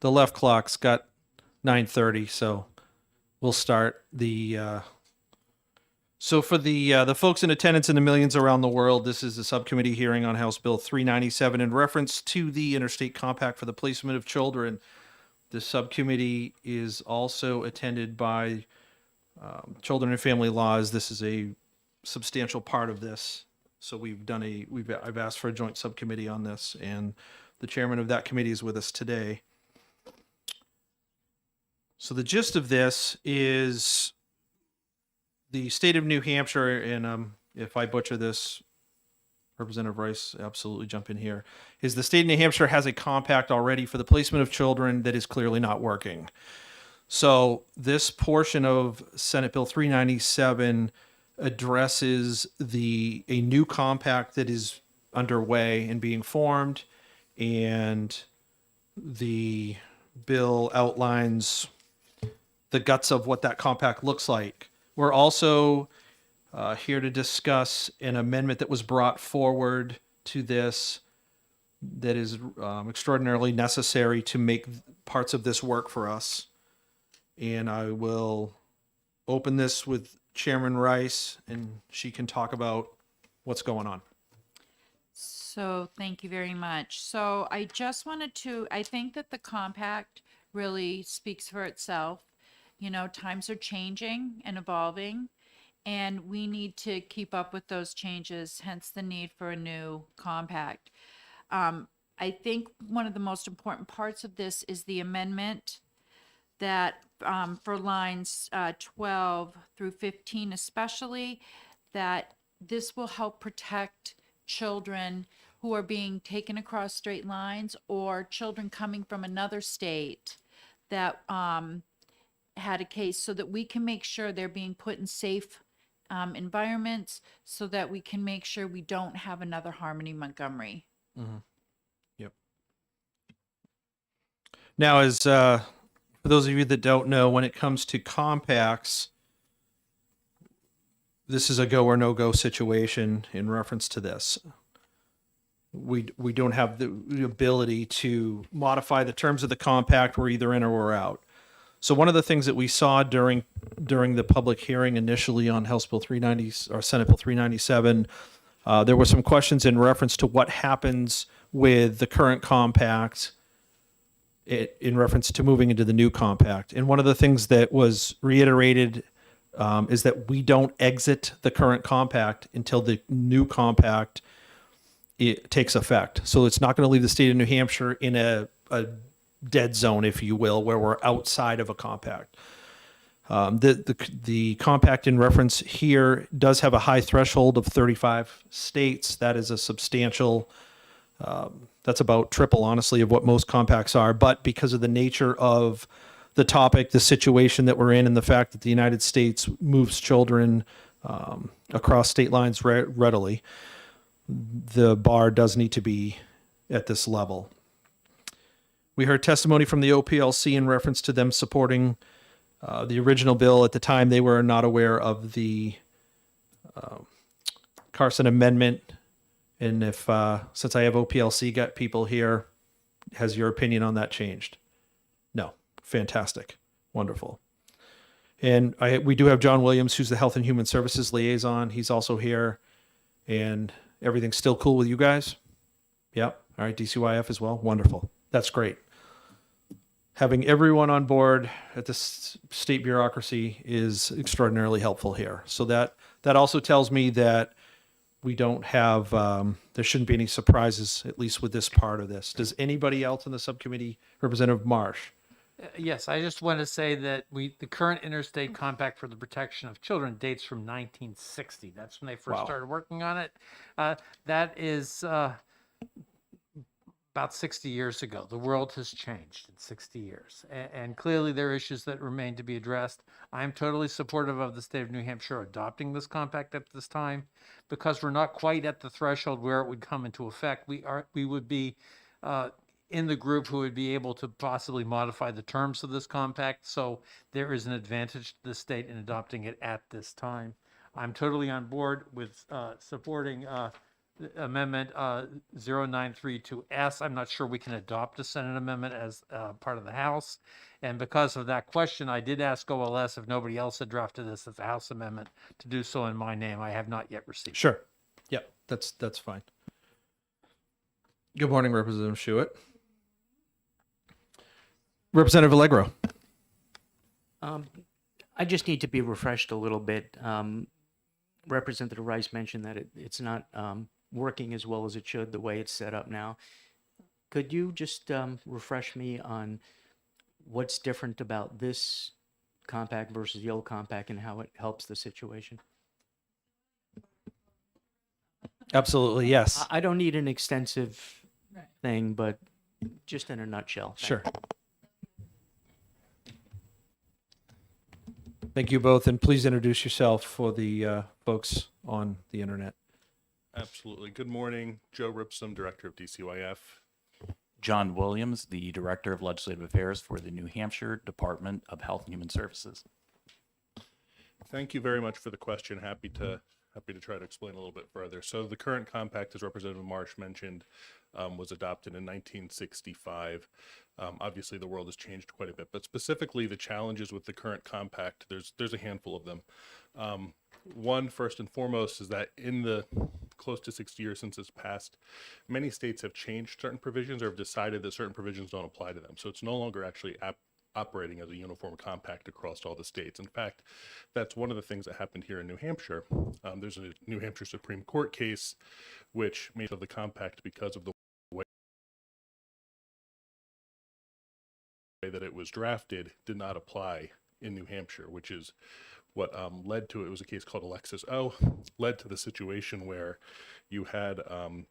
the left clock's got 9:30, so we'll start so for the folks in attendance and the millions around the world, this is a subcommittee hearing on House Bill 397 in reference to the Interstate Compact for the Placement of Children. The subcommittee is also attended by Children and Family Laws. This is a substantial part of this. So I've asked for a joint subcommittee on this, and the chairman of that committee is with us today. So the gist of this is the state of New Hampshire, and if I butcher this, Representative Rice, absolutely jump in here, is the state of New Hampshire has a compact already for the placement of children that is clearly not working. So this portion of Senate Bill 397 addresses a new compact that is underway and being formed, and the bill outlines the guts of what that compact looks like. We're also here to discuss an amendment that was brought forward to this that is extraordinarily necessary to make parts of this work for us. And I will open this with Chairman Rice, and she can talk about what's going on. So thank you very much. So I just wanted to, I think that the compact really speaks for itself. You know, times are changing and evolving, and we need to keep up with those changes, hence the need for a new compact. I think one of the most important parts of this is the amendment that for lines 12 through 15 especially, that this will help protect children who are being taken across straight lines, or children coming from another state that had a case, so that we can make sure they're being put in safe environments, so that we can make sure we don't have another Harmony Montgomery. Mm-hmm. Yep. Now, as for those of you that don't know, when it comes to compacts, this is a go or no go situation in reference to this. We don't have the ability to modify the terms of the compact. We're either in or we're out. So one of the things that we saw during the public hearing initially on House Bill 390 or Senate Bill 397, there were some questions in reference to what happens with the current compact in reference to moving into the new compact. And one of the things that was reiterated is that we don't exit the current compact until the new compact takes effect. So it's not going to leave the state of New Hampshire in a dead zone, if you will, where we're outside of a compact. The compact in reference here does have a high threshold of 35 states. That is a substantial, that's about triple, honestly, of what most compacts are. But because of the nature of the topic, the situation that we're in, and the fact that the United States moves children across state lines readily, the bar does need to be at this level. We heard testimony from the OPLC in reference to them supporting the original bill. At the time, they were not aware of the Carson Amendment. And if since I have OPLC got people here, has your opinion on that changed? No. Fantastic. Wonderful. And we do have John Williams, who's the Health and Human Services Liaison. He's also here. And everything's still cool with you guys? Yep. All right. DCYF as well. Wonderful. That's great. Having everyone on board at the state bureaucracy is extraordinarily helpful here. So that also tells me that we don't have, there shouldn't be any surprises, at least with this part of this. Does anybody else in the subcommittee, Representative Marsh? Yes, I just want to say that the current Interstate Compact for the Protection of Children dates from 1960. That's when they first started working on it. That is about 60 years ago. The world has changed in 60 years. And clearly there are issues that remain to be addressed. I'm totally supportive of the state of New Hampshire adopting this compact at this time, because we're not quite at the threshold where it would come into effect. We would be in the group who would be able to possibly modify the terms of this compact. So there is an advantage to the state in adopting it at this time. I'm totally on board with supporting Amendment 0932S. I'm not sure we can adopt a Senate amendment as part of the House. And because of that question, I did ask OLS if nobody else had drafted this as a House amendment to do so in my name. I have not yet received. Sure. Yeah, that's fine. Good morning, Representative Schuett. Representative Allegro. I just need to be refreshed a little bit. Representative Rice mentioned that it's not working as well as it should the way it's set up now. Could you just refresh me on what's different about this compact versus the old compact and how it helps the situation? Absolutely, yes. I don't need an extensive thing, but just in a nutshell. Sure. Thank you both, and please introduce yourself for the folks on the internet. Absolutely. Good morning. Joe Ripsum, Director of DCYF. John Williams, the Director of Legislative Affairs for the New Hampshire Department of Health and Human Services. Thank you very much for the question. Happy to try to explain a little bit further. So the current compact, as Representative Marsh mentioned, was adopted in 1965. Obviously, the world has changed quite a bit, but specifically the challenges with the current compact, there's a handful of them. One, first and foremost, is that in the close to 60 years since it's passed, many states have changed certain provisions or have decided that certain provisions don't apply to them. So it's no longer actually operating as a uniform compact across all the states. In fact, that's one of the things that happened here in New Hampshire. There's a New Hampshire Supreme Court case which made of the compact because of the way that it was drafted did not apply in New Hampshire, which is what led to it. It was a case called Alexis O, led to the situation where you had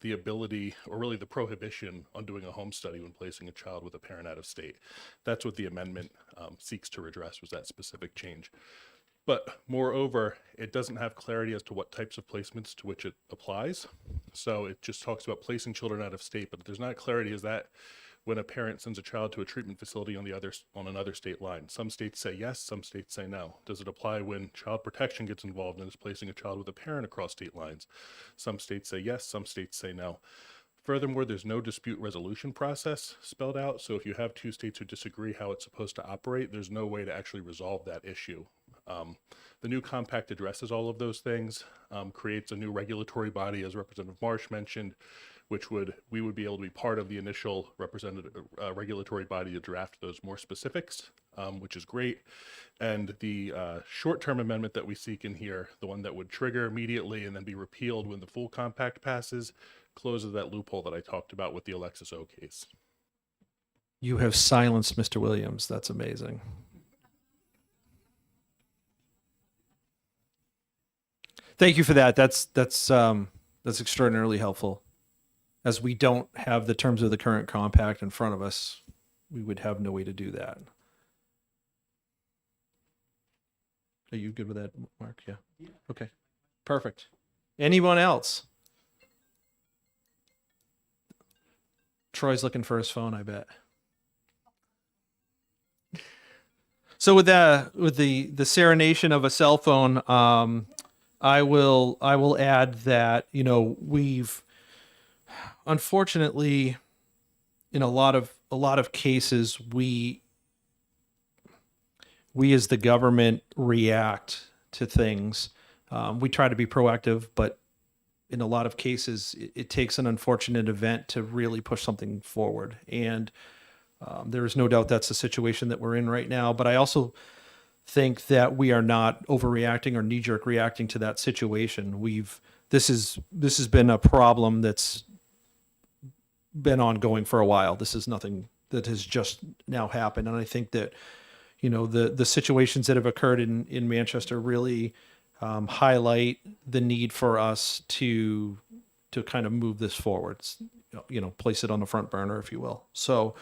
the ability, or really the prohibition, on doing a home study when placing a child with a parent out of state. That's what the amendment seeks to redress, was that specific change. But moreover, it doesn't have clarity as to what types of placements to which it applies. So it just talks about placing children out of state, but there's not clarity as that when a parent sends a child to a treatment facility on another state line. Some states say yes, some states say no. Does it apply when child protection gets involved and is placing a child with a parent across state lines? Some states say yes, some states say no. Furthermore, there's no dispute resolution process spelled out. So if you have two states who disagree how it's supposed to operate, there's no way to actually resolve that issue. The new compact addresses all of those things, creates a new regulatory body, as Representative Marsh mentioned, which we would be able to be part of the initial regulatory body to draft those more specifics, which is great. And the short-term amendment that we seek in here, the one that would trigger immediately and then be repealed when the full compact passes, closes that loophole that I talked about with the Alexis O case. You have silenced Mr. Williams. That's amazing. Thank you for that. That's extraordinarily helpful. As we don't have the terms of the current compact in front of us, we would have no way to do that. Are you good with that, Mark? Yeah. Okay. Perfect. Anyone else? Troy's looking for his phone, I bet. So with the serenation of a cell phone, I will add that, we've unfortunately, in a lot of cases, we as the government react to things. We try to be proactive, but in a lot of cases, it takes an unfortunate event to really push something forward. And there is no doubt that's the situation that we're in right now. But I also think that we are not overreacting or knee-jerk reacting to that situation. This has been a problem that's been ongoing for a while. This is nothing that has just now happened. And I think that, the situations that have occurred in Manchester really highlight the need for us to kind of move this forward, place it on the front burner, if you will. So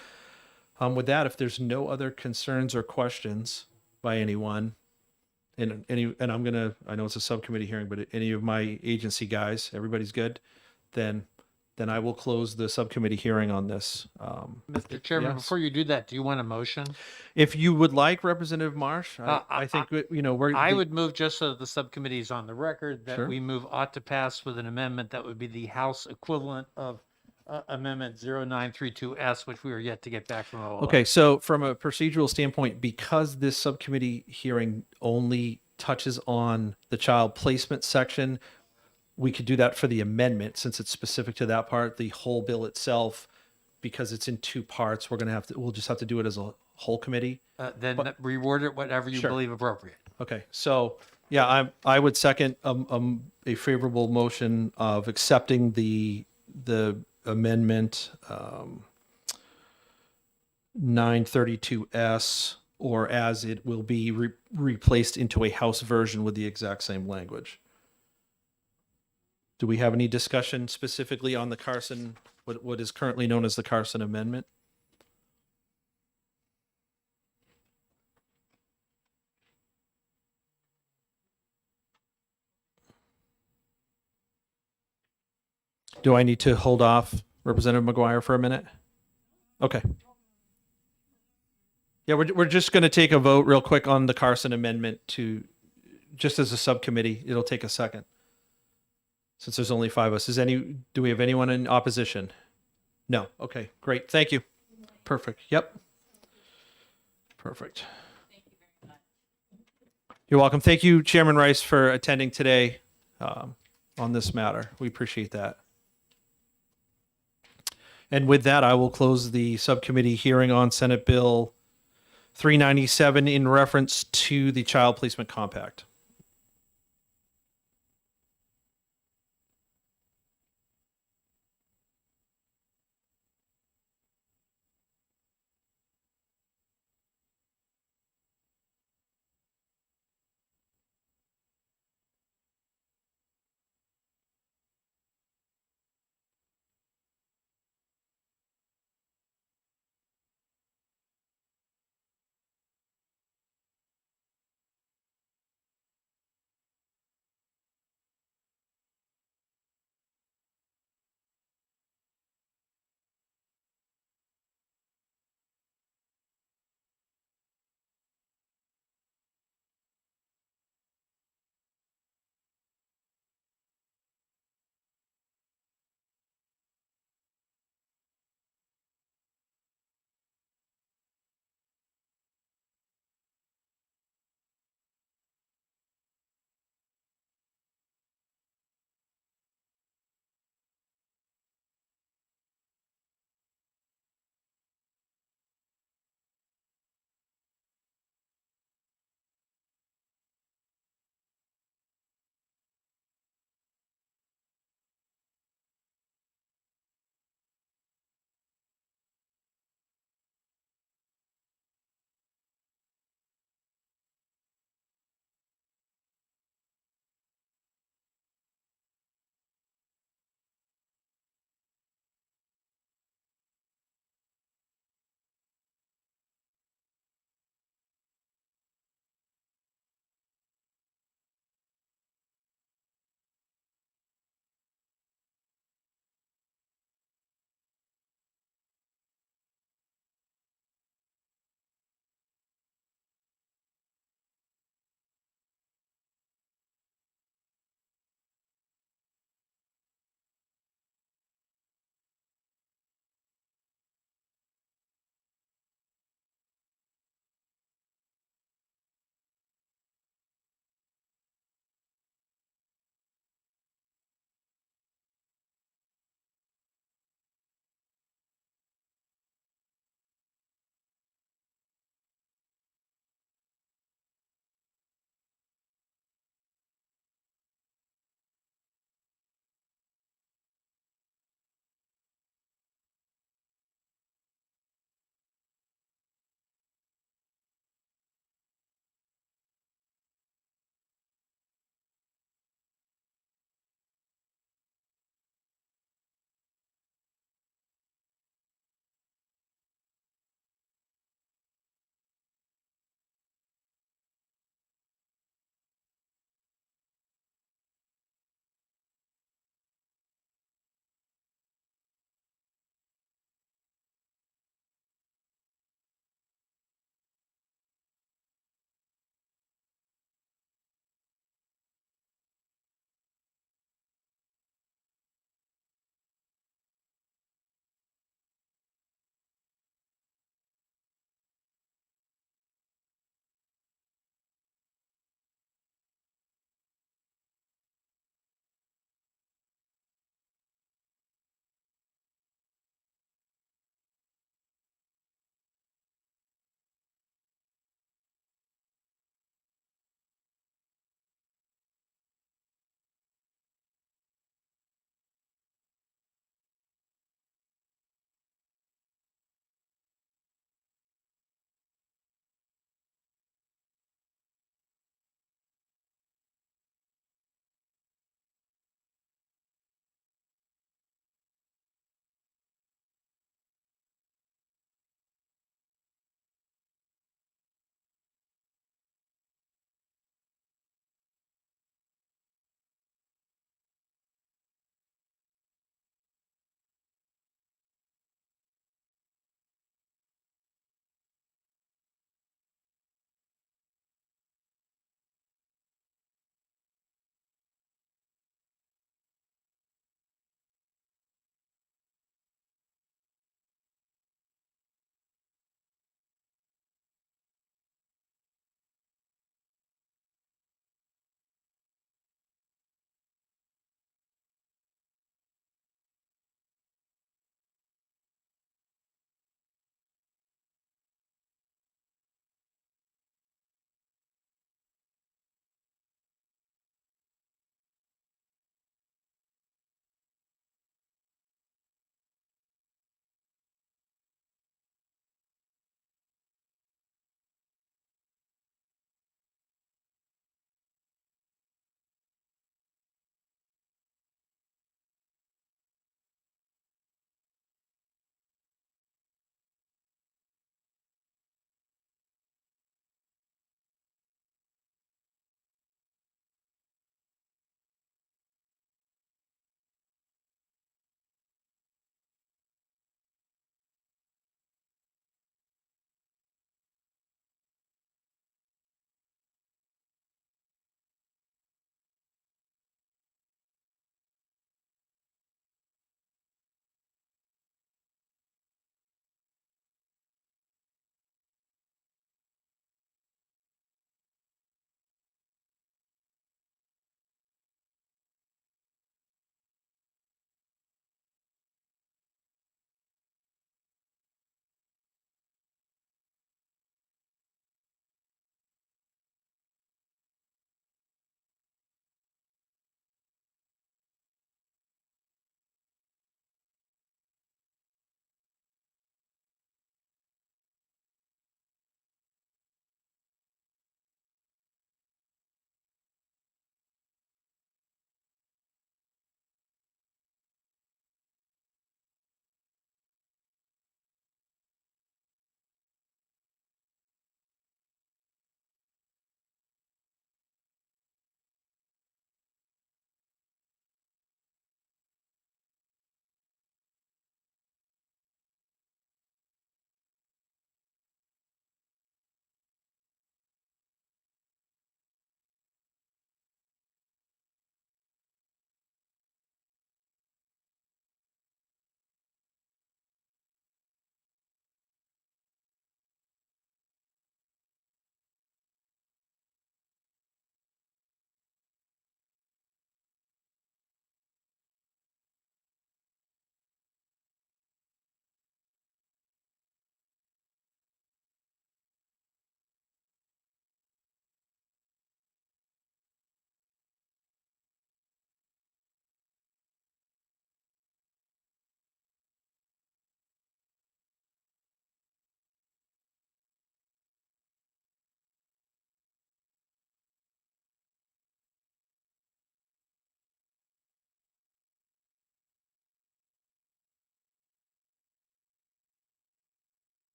with that, if there's no other concerns or questions by anyone, and I know it's a subcommittee hearing, but any of my agency guys, everybody's good, then then I will close the subcommittee hearing on this. Mr. Chairman, yes. before you do that, do you want a motion? If you would like, Representative Marsh, Uh, I think, we're. I would move, just so the subcommittee is on the record, that Sure. we move ought to pass with an amendment that would be the House equivalent of Amendment 0932S, which we are yet to get back from OLS. Okay, so from a procedural standpoint, because this subcommittee hearing only touches on the child placement section, we could do that for the amendment since it's specific to that part. The whole bill itself, because it's in two parts, we'll just have to do it as a whole committee. Then reword it whatever you Sure. believe appropriate. Okay, so yeah, I would second a favorable motion of accepting the amendment 932S, or as it will be replaced into a House version with the exact same language. Do we have any discussion specifically on the Carson, what is currently known as the Carson Amendment? Do I need to hold off Representative McGuire for a minute? Okay. Yeah, we're just going to take a vote real quick on the Carson Amendment just as a subcommittee. It'll take a second. Since there's only 5 of us. Do we have anyone in opposition? No. Okay, great. Thank you. Perfect. Yep. Perfect. Thank you very much. You're welcome. Thank you, Chairman Rice, for attending today on this matter. We appreciate that. And with that, I will close the subcommittee hearing on Senate Bill 397 in reference to the Child Placement Compact.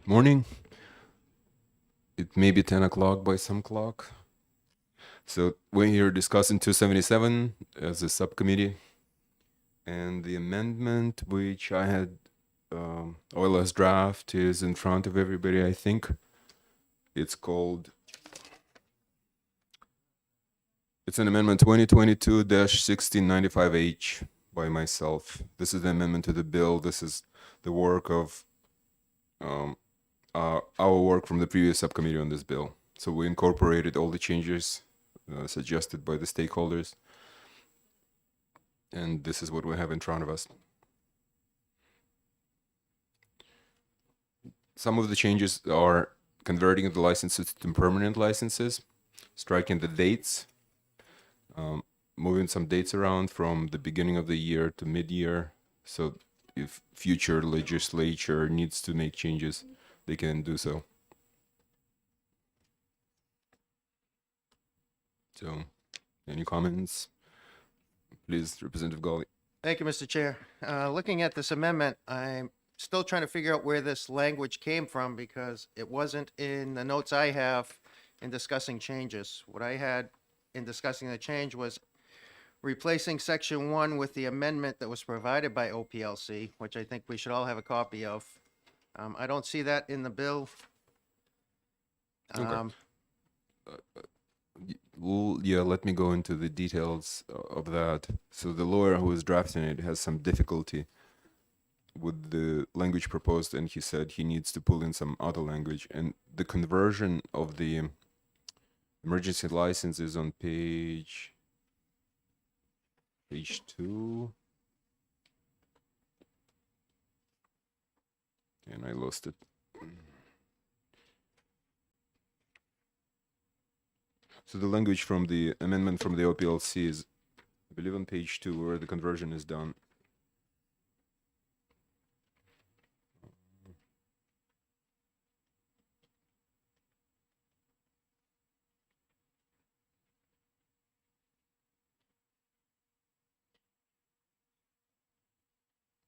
Morning. It may be 10 o'clock by some clock. So we're here discussing 277 as a subcommittee. And the amendment, which I had oil as draft, is in front of everybody, I think. It's called, it's an amendment 2022-1695H by myself. This is the amendment to the bill. This is the work of our work from the previous subcommittee on this bill. So we incorporated all the changes suggested by the stakeholders. And this is what we have in front of us. Some of the changes are converting the licenses to permanent licenses, striking the dates, moving some dates around from the beginning of the year to mid-year. So if future legislature needs to make changes, they can do so. So, any comments? Please, Representative Gawley. Thank you, Mr. Chair. Looking at this amendment, I'm still trying to figure out where this language came from because it wasn't in the notes I have in discussing changes. What I had in discussing the change was replacing section 1 with the amendment that was provided by OPLC, which I think we should all have a copy of. I don't see that in the bill. Okay. Well, yeah, let me go into the details of that. So the lawyer who is drafting it has some difficulty with the language proposed, and he said he needs to pull in some other language. And the conversion of the emergency license is on page 2. And I lost it. So the language from the amendment from the OPLC is, I believe, on page 2, where the conversion is done.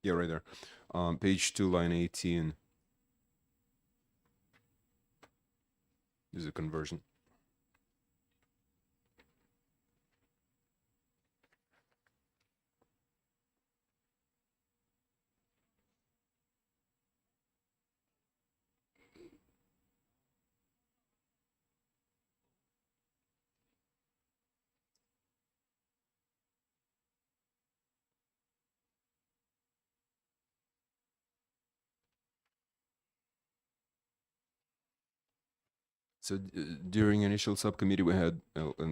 Yeah, right there. Page 2, line 18 is a conversion. So during initial subcommittee, we had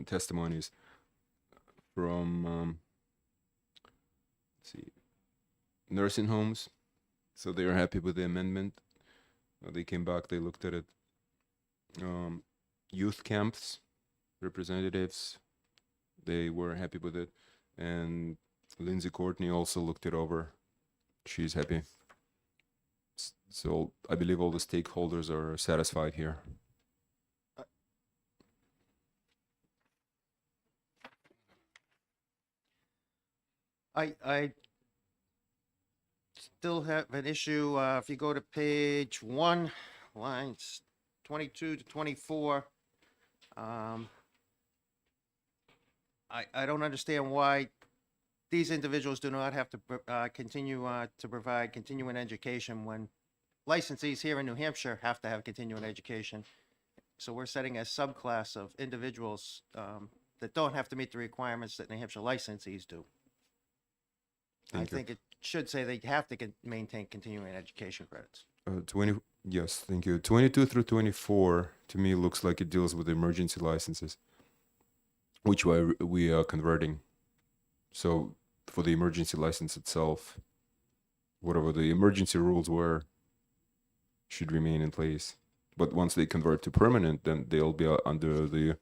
testimonies from let's see, nursing homes. So they are happy with the amendment. They came back, they looked at it. Youth camps representatives, they were happy with it. And Lindsay Courtney also looked it over. She's happy. So I believe all the stakeholders are satisfied here. I still have an issue, if you go to page 1, lines 22 to 24. I don't understand why these individuals do not have to continue to provide continuing education when licensees here in New Hampshire have to have continuing education. So we're setting a subclass of individuals that don't have to meet the requirements that New Hampshire licensees do. Thank you. think it should say they have to maintain continuing education credits. 20, yes, thank you. 22 through 24 to me looks like it deals with emergency licenses, which we are converting. So for the emergency license itself, whatever the emergency rules were should remain in place. But once they convert to permanent, then they'll be under the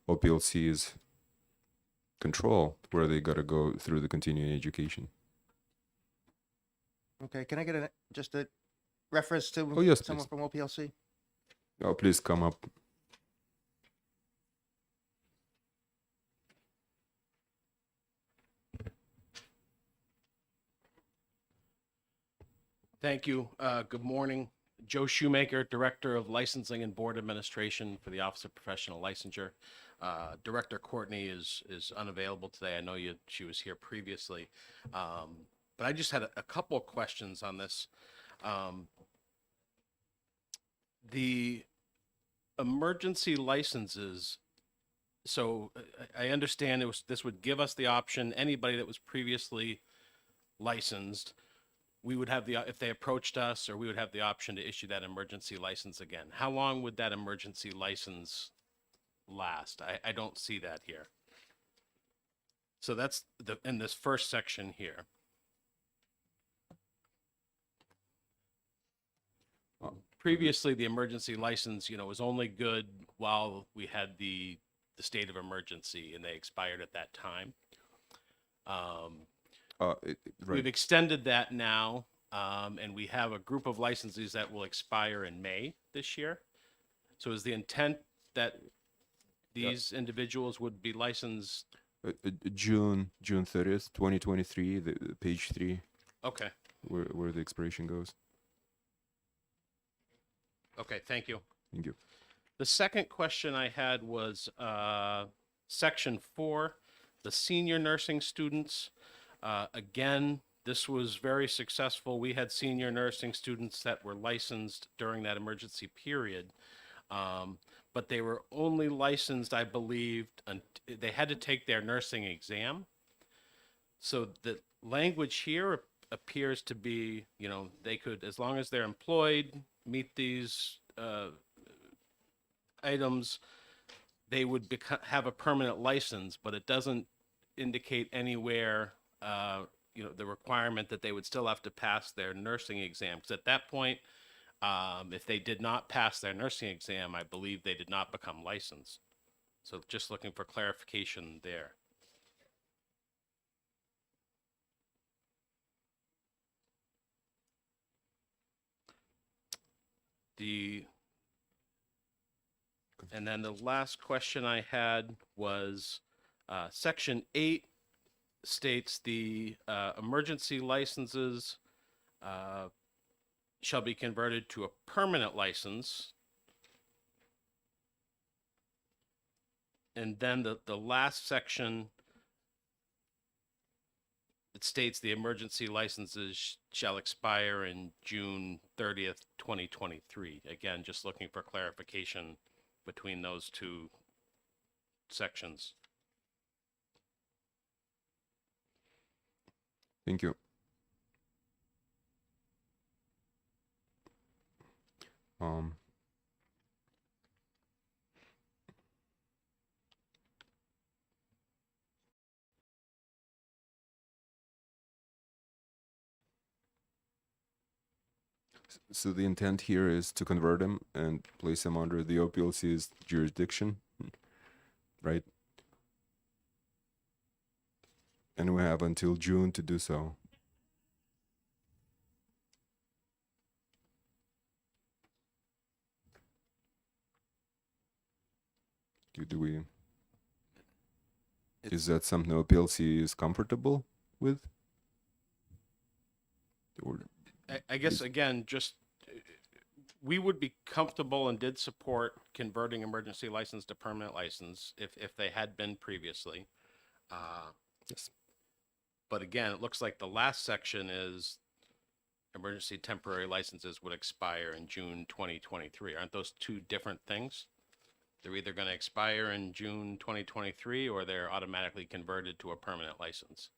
OPLC's control, where they got to go through the continuing education. Okay, can I get just a reference to Oh, yes, someone please. from OPLC? Oh, please come up. Thank you. Good morning. Joe Shoemaker, Director of Licensing and Board Administration for the Office of Professional Licensure. Director Courtney is unavailable today. I know she was here previously. But I just had a couple of questions on this. The emergency licenses, so I understand this would give us the option, anybody that was previously licensed, we would have if they approached us, or we would have the option to issue that emergency license again. How long would that emergency license last? I don't see that here. So that's in this first section here. Previously, the emergency license, was only good while we had the state of emergency, and they expired at that time. Right. We've extended that now, and we have a group of licenses that will expire in May this year. So is the intent that these individuals would be licensed? June 30th, 2023, the page 3, Okay, where the expiration goes. okay, thank you. Thank you. The second question I had was section 4, the senior nursing students. Again, this was very successful. We had senior nursing students that were licensed during that emergency period, but they were only licensed, I believe, they had to take their nursing exam. So the language here appears to be, they could, as long as they're employed, meet these items, they would have a permanent license, but it doesn't indicate anywhere, the requirement that they would still have to pass their nursing exam. Because at that point, if they did not pass their nursing exam, I believe they did not become licensed. So just looking for clarification there. And then the last question I had was section 8 states the emergency licenses shall be converted to a permanent license. And then the last section, it states the emergency licenses shall expire in June 30th, 2023. Again, just looking for clarification between those two sections. Thank you. So the intent here is to convert them and place them under the OPLC's jurisdiction, right? And we have until June to do so. Do we? Is that something OPLC is comfortable with? Or I guess, again, just we would be comfortable and did support converting emergency license to permanent license if they had been previously. yes. But again, it looks like the last section is emergency temporary licenses would expire in June 2023. Aren't those two different things? They're either going to expire in June 2023 or they're automatically converted to a permanent license.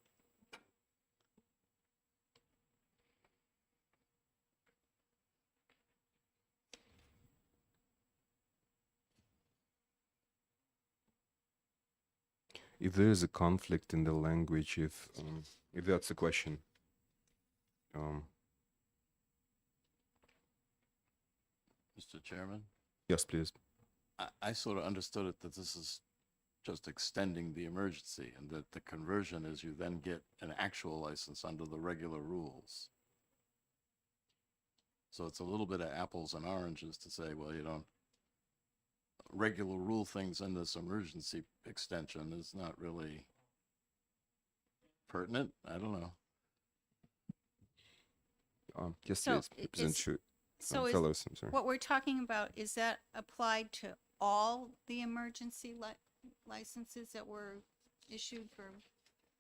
If there is a conflict in the language, if that's the question, Mr. Chairman, yes, please. I sort of understood it that this is just extending the emergency and that the conversion is you then get an actual license under the regular rules. So it's a little bit of apples and oranges to say, well, you don't, regular rule things in this emergency extension is not really pertinent. I don't know. Yes, So please. Represent is- Shu. So is, fellows, I'm sorry. what we're talking about, is that applied to all the emergency licenses that were issued for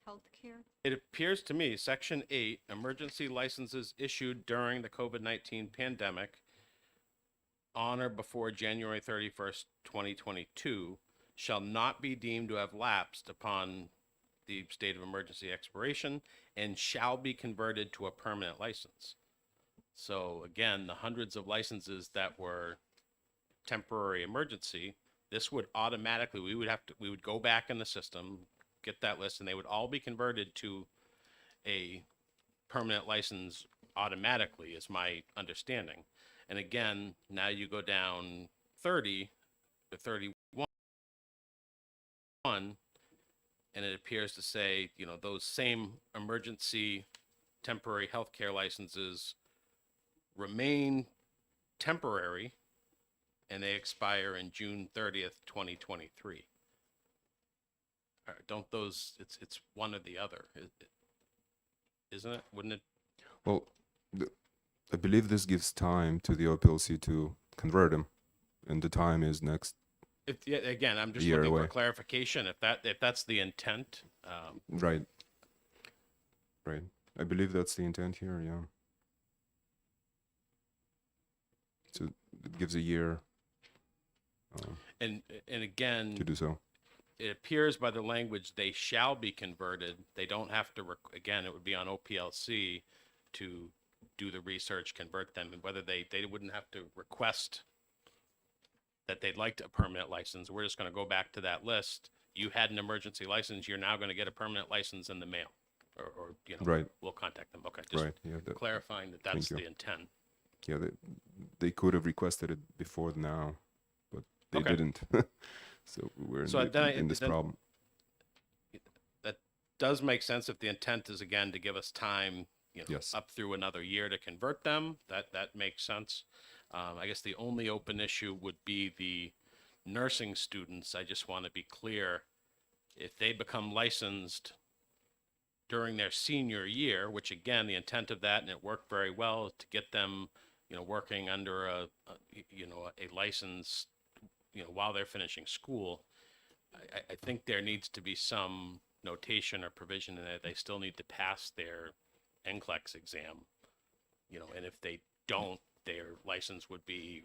healthcare? It appears to me, Section 8, emergency licenses issued during the COVID-19 pandemic on or before January 31st, 2022, shall not be deemed to have lapsed upon the state of emergency expiration and shall be converted to a permanent license. So again, the hundreds of licenses that were temporary emergency, this would automatically, we would go back in the system, get that list, and they would all be converted to a permanent license automatically, is my understanding. And again, now you go down 30 to 31, and it appears to say, you know, those same emergency temporary healthcare licenses remain temporary, and they expire in June 30th, 2023. Don't those, it's one or the other, isn't it? Wouldn't it? Well, I believe this gives time to the OPLC to convert them, and the time is next. Yeah, again, I'm just Year looking away. for clarification. If that's the intent, Right. Right. I believe that's the intent here, yeah. So it gives a year and again, to do so. it appears by the language they shall be converted. They don't have to. Again, it would be on OPLC to do the research, convert them, and whether they wouldn't have to request that they'd like a permanent license. We're just going to go back to that list. You had an emergency license. You're now going to get a permanent license in the mail, or you know, Right. we'll contact them. Okay, just Right. Yeah. clarifying that Thank that's you. the intent. Yeah. They could have requested it before now, but they Okay. didn't. So we're in, So then in this then- problem. That does make sense if the intent is again to give us time, you know, Yes. up through another year to convert them. That makes sense. I guess the only open issue would be the nursing students. I just want to be clear, if they become licensed during their senior year, which again, the intent of that, and it worked very well, to get them, you know, working under a license, you know, while they're finishing school. I think there needs to be some notation or provision in that they still need to pass their NCLEX exam, you know, and if they don't, their license would be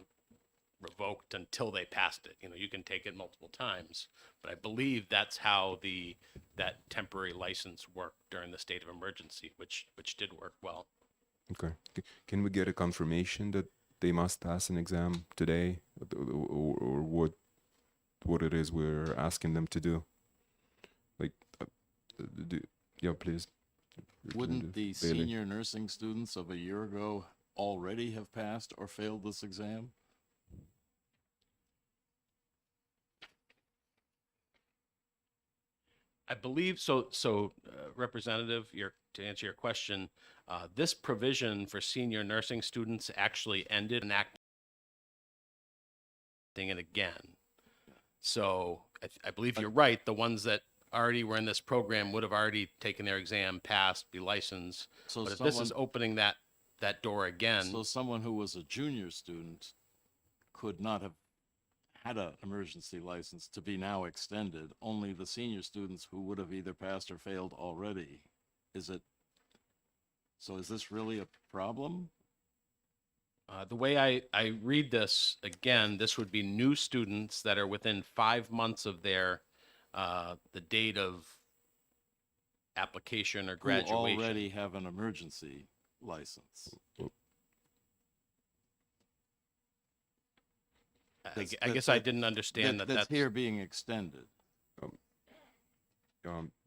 revoked until they passed it. You know, you can take it multiple times, but I believe that's how that temporary license worked during the state of emergency, which did work well. Okay. Can we get a confirmation that they must pass an exam today, or what it is we're asking them to do? Like, yeah, please. Wouldn't the Representative Bailey. senior nursing students of a year ago already have passed or failed this exam? I believe so. Representative, to answer your question, this provision for senior nursing students actually ended enacting it again. So I believe you're right. The ones that already were in this program would have already taken their exam, passed, be licensed. So But if this is opening that door again, So someone who was a junior student could not have had an emergency license to be now extended. Only the senior students who would have either passed or failed already. Is this really a problem? the way I read this, again, this would be new students that are within 5 months of their, the date of application or Who graduation. already have an emergency license. I guess I didn't understand That's that's here being extended.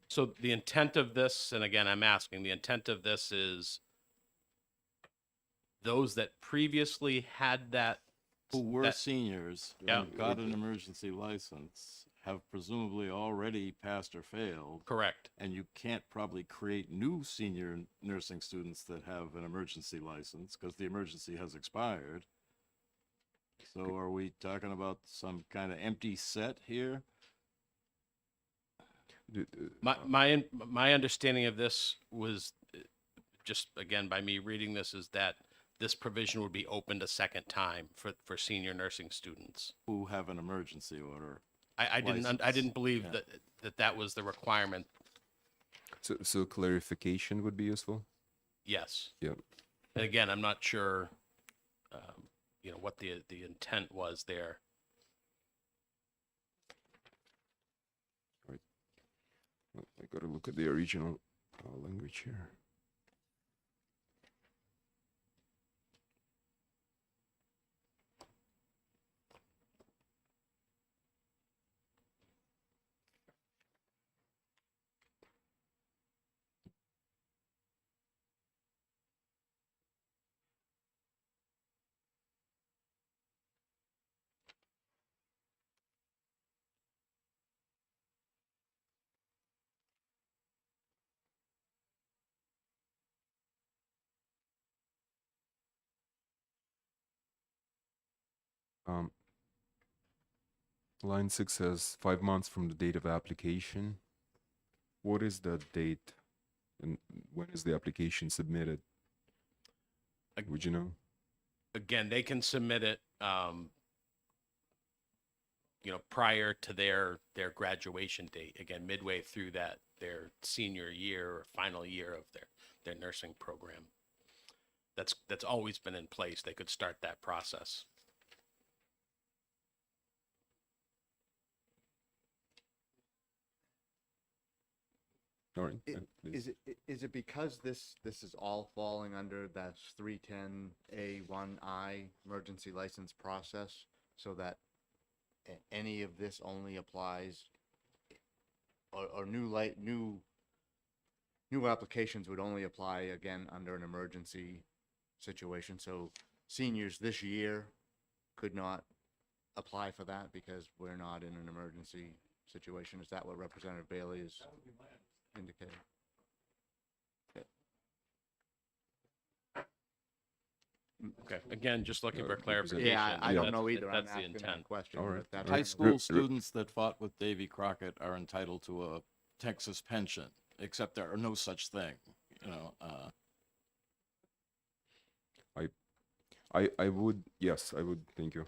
so the intent of this, and again, I'm asking, the intent of this is those that previously had that, Who were that- seniors Yeah. and got an emergency license have presumably already passed or failed. correct. And you can't probably create new senior nursing students that have an emergency license because the emergency has expired. So are we talking about some kind of empty set here? My understanding of this was just, again, by me reading this, is that this provision would be opened a second time for senior nursing students. Who have an emergency order. I License. didn't believe Yeah. that was the requirement. So clarification would be useful. Yes. Yep. And again, I'm not sure, what the intent was there. Well, I gotta look at the original language here. Um, line 6 says 5 months from the date of application. What is that date? And when is the application submitted? Ag- Would you know? Again, they can submit it, prior to their graduation date. Again, midway through their senior year or final year of their nursing program. That's always been in place. They could start that process. All right. It- please. Is it because this is all falling under that 310A1I emergency license process, so that any of this only applies, or new applications would only apply again under an emergency situation? So seniors this year could not apply for that because we're not in an emergency situation. Is that what Representative Bailey is indicating? Okay. Again, just looking for Representative- clarification. Yeah, I Yeah. don't know either. I'm That's the asking that intent. question. All right, but that's all High right. school Re- students that fought with Davy Crockett are entitled to a Texas pension, except there are no such thing, I would, yes, I would, thank you.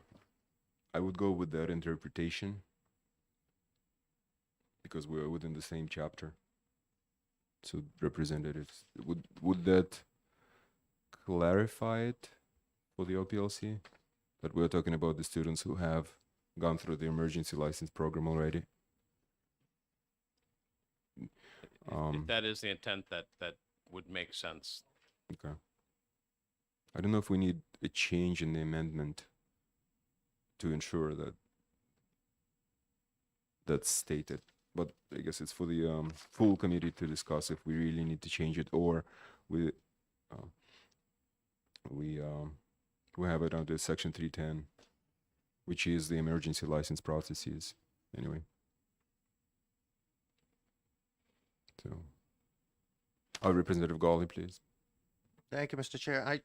I would go with that interpretation because we're within the same chapter. So representatives, would that clarify it for the OPLC? That we're talking about the students who have gone through the emergency license program already? If that is the intent, that would make sense. Okay. I don't know if we need a change in the amendment to ensure that that's stated, but I guess it's for the full committee to discuss if we really need to change it, or we have it under section 310, which is the emergency license processes anyway. So, Representative Gawley, please. Thank you, Mr. Chair. I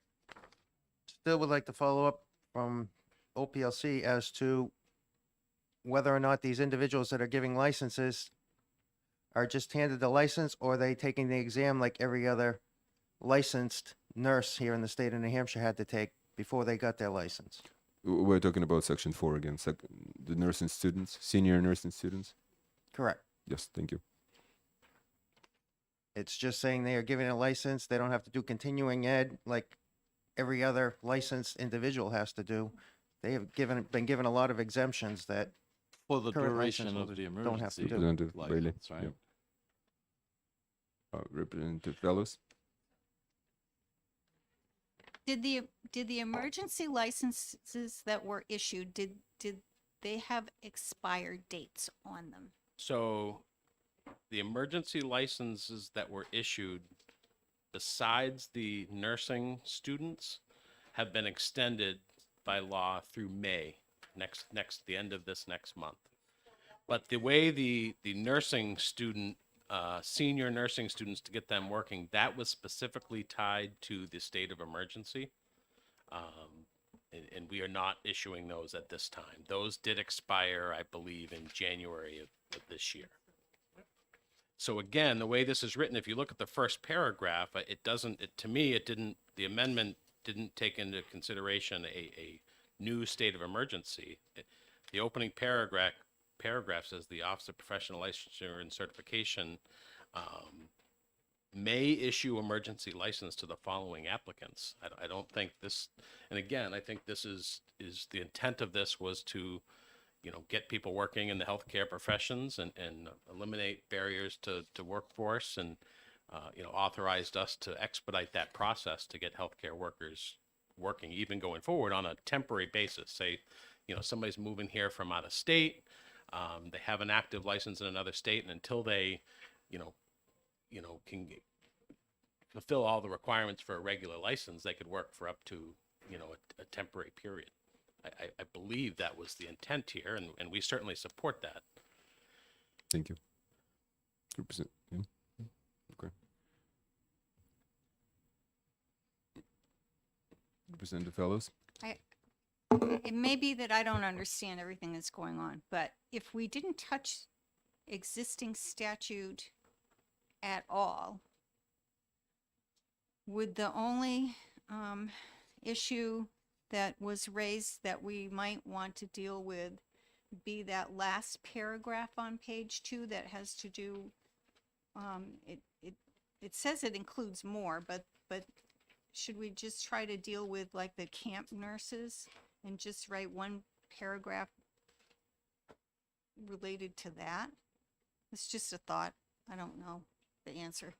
still would like to follow up from OPLC as to whether or not these individuals that are giving licenses are just handed the license, or are they taking the exam like every other licensed nurse here in the state of New Hampshire had to take before they got their license. We're talking about section 4 again, the nursing students, senior nursing students. Correct. Yes, thank you. It's just saying they are given a license. They don't have to do continuing ed like every other licensed individual has to do. They have been given a lot of exemptions that for the current duration license of the holders don't have to emergency do. Representative Bailey. license, right? Yep. Representative Fellows. Did the emergency licenses that were issued, did they have expired dates on them? So the emergency licenses that were issued, besides the nursing students, have been extended by law through May, the end of this next month. But the way the nursing student, senior nursing students, to get them working, that was specifically tied to the state of emergency. And we are not issuing those at this time. Those did expire, I believe, in January of this year. So again, the way this is written, if you look at the first paragraph, to me, it didn't, the amendment didn't take into consideration a new state of emergency. The opening paragraph says the Office of Professional Licensure and Certification may issue emergency license to the following applicants. I don't think this, and again, I think this is the intent of this was to, get people working in the healthcare professions and eliminate barriers to workforce and, authorized us to expedite that process to get healthcare workers working, even going forward on a temporary basis. Say, somebody's moving here from out of state, they have an active license in another state, and until they, can fulfill all the requirements for a regular license, they could work for up to, a temporary period. I believe that was the intent here, and we certainly support that. Thank you. Yeah. Okay. Representative Fellows? It may be that I don't understand everything that's going on, but if we didn't touch existing statute at all, would the only issue that was raised that we might want to deal with be that last paragraph on page 2 that has to do, it says it includes more, but should we just try to deal with like the camp nurses and just write one paragraph related to that? It's just a thought. I don't know the answer.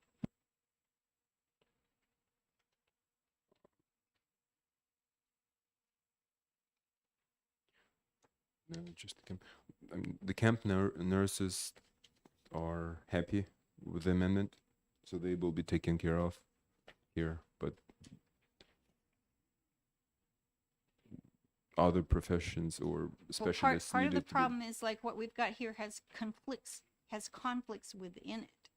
No, just the camp. The camp nurses are happy with the amendment, so they will be taken care of here. But other professions or specialists Part of the needed to be- problem is like what we've got here has conflicts within it.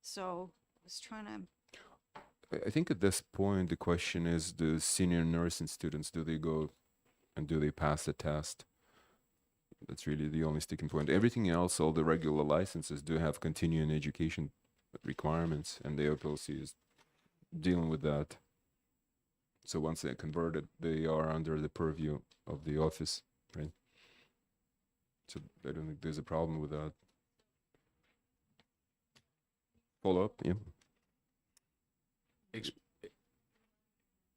So I was trying to. I think at this point the question is: the senior nursing students, do they go and do they pass the test? That's really the only sticking point. Everything else, all the regular licenses do have continuing education requirements, and the OPLC is dealing with that. So once they're converted, they are under the purview of the office, right? So I don't think there's a problem with that. Follow up, yeah.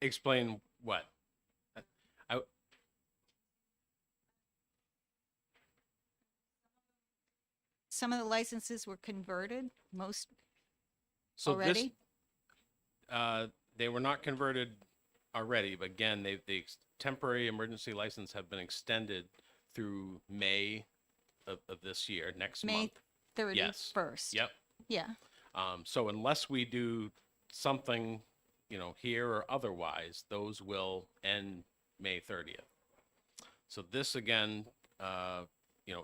Explain what? Some of the licenses were converted, most So already. they were not converted already, but again, the temporary emergency license have been extended through May of this year, next May month. 31st. Yep. Yeah. So unless we do something, here or otherwise, those will end May 30th. So this again,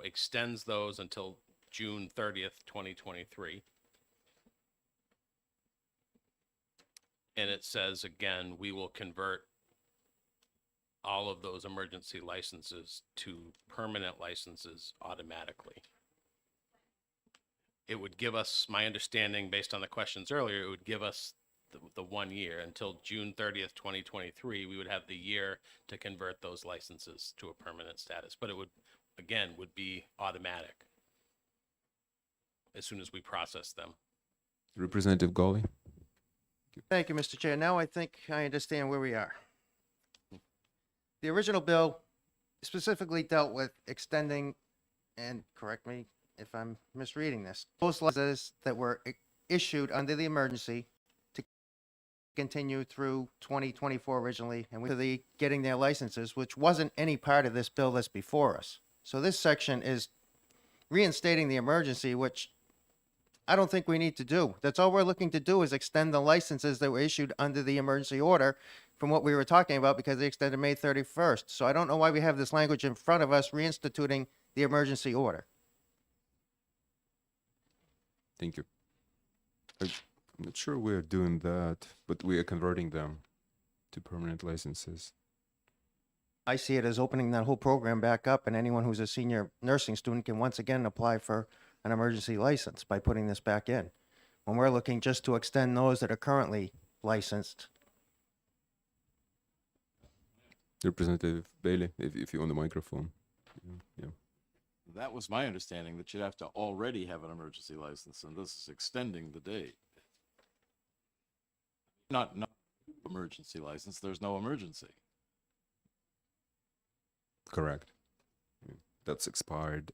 extends those until June 30th, 2023. And it says, again, we will convert all of those emergency licenses to permanent licenses automatically. It would give us, my understanding based on the questions earlier, it would give us the 1 year until June 30th, 2023. We would have the year to convert those licenses to a permanent status, but it would, again, would be automatic as soon as we process them. Representative Gawley? Thank you, Mr. Chair. Now I think I understand where we are. The original bill specifically dealt with extending, and correct me if I'm misreading this, those licenses that were issued under the emergency to continue through 2024 originally, and to the getting their licenses, which wasn't any part of this bill that's before us. So this section is reinstating the emergency, which I don't think we need to do. That's all we're looking to do is extend the licenses that were issued under the emergency order from what we were talking about, because they extended May 31st. So I don't know why we have this language in front of us reinstituting the emergency order. Thank you. I'm not sure we're doing that, but we are converting them to permanent licenses. I see it as opening that whole program back up, and anyone who's a senior nursing student can once again apply for an emergency license by putting this back in, when we're looking just to extend those that are currently licensed Representative Bailey, if you're on the microphone. Yeah. That was my understanding, that you'd have to already have an emergency license, and this is extending the date. Not emergency license, there's no emergency. Correct. Yeah, that's expired.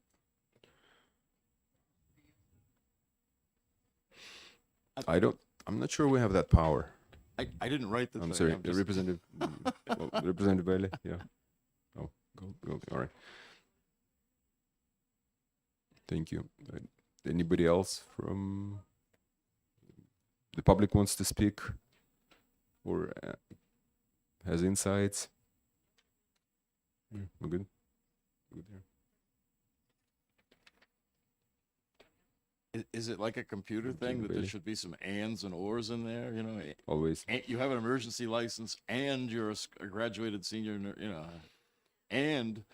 I'm not sure we have that power. I didn't write the thing. I'm sorry, I'm just- Representative, Representative Bailey, yeah. Oh, go, all right. Thank you. Anybody else from the public wants to speak or has insights? We're good. Good here. Is it like a computer Thank you, thing that there Bailey. should be some ands and ors in there, you know? Always. You have an emergency license and you're a graduated senior, you know, and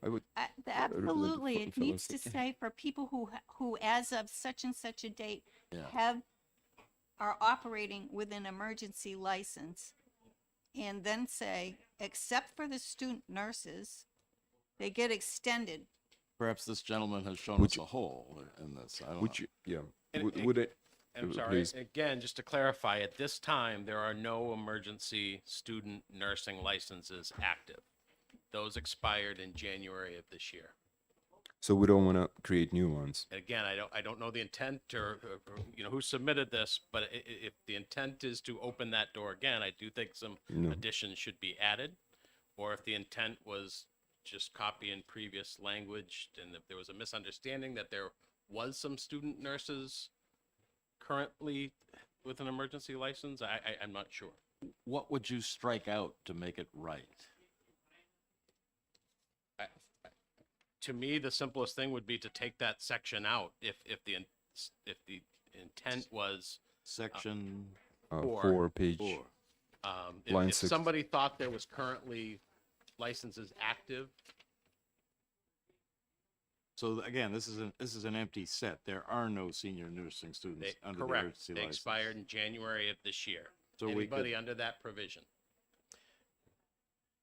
I would. Absolutely, it fellows. needs to say for people who as of such and such a date Yeah. are operating with an emergency license, and then say, except for the student nurses, they get extended. perhaps this gentleman has shown Would us you- a hole in this. I don't Would know. you, yeah. And Would it? I'm sorry, Please. again, just to clarify, at this time, there are no emergency student nursing licenses active. Those expired in January of this year. So we don't want to create new ones. And again, I don't know the intent or you know, who submitted this, but if the intent is to open that door again, I do think some No. additions should be added. Or if the intent was just copy in previous language, and if there was a misunderstanding that there was some student nurses currently with an emergency license, I'm not sure. What would you strike out to make it right? To me, the simplest thing would be to take that section out if the intent was, Section Four. 4 page. 4. Line if 6. somebody thought there was currently licenses active, So again, this is an empty set. There are no senior nursing students they, under the correct, emergency they license. expired in January of this year. So we could- Anybody under that provision.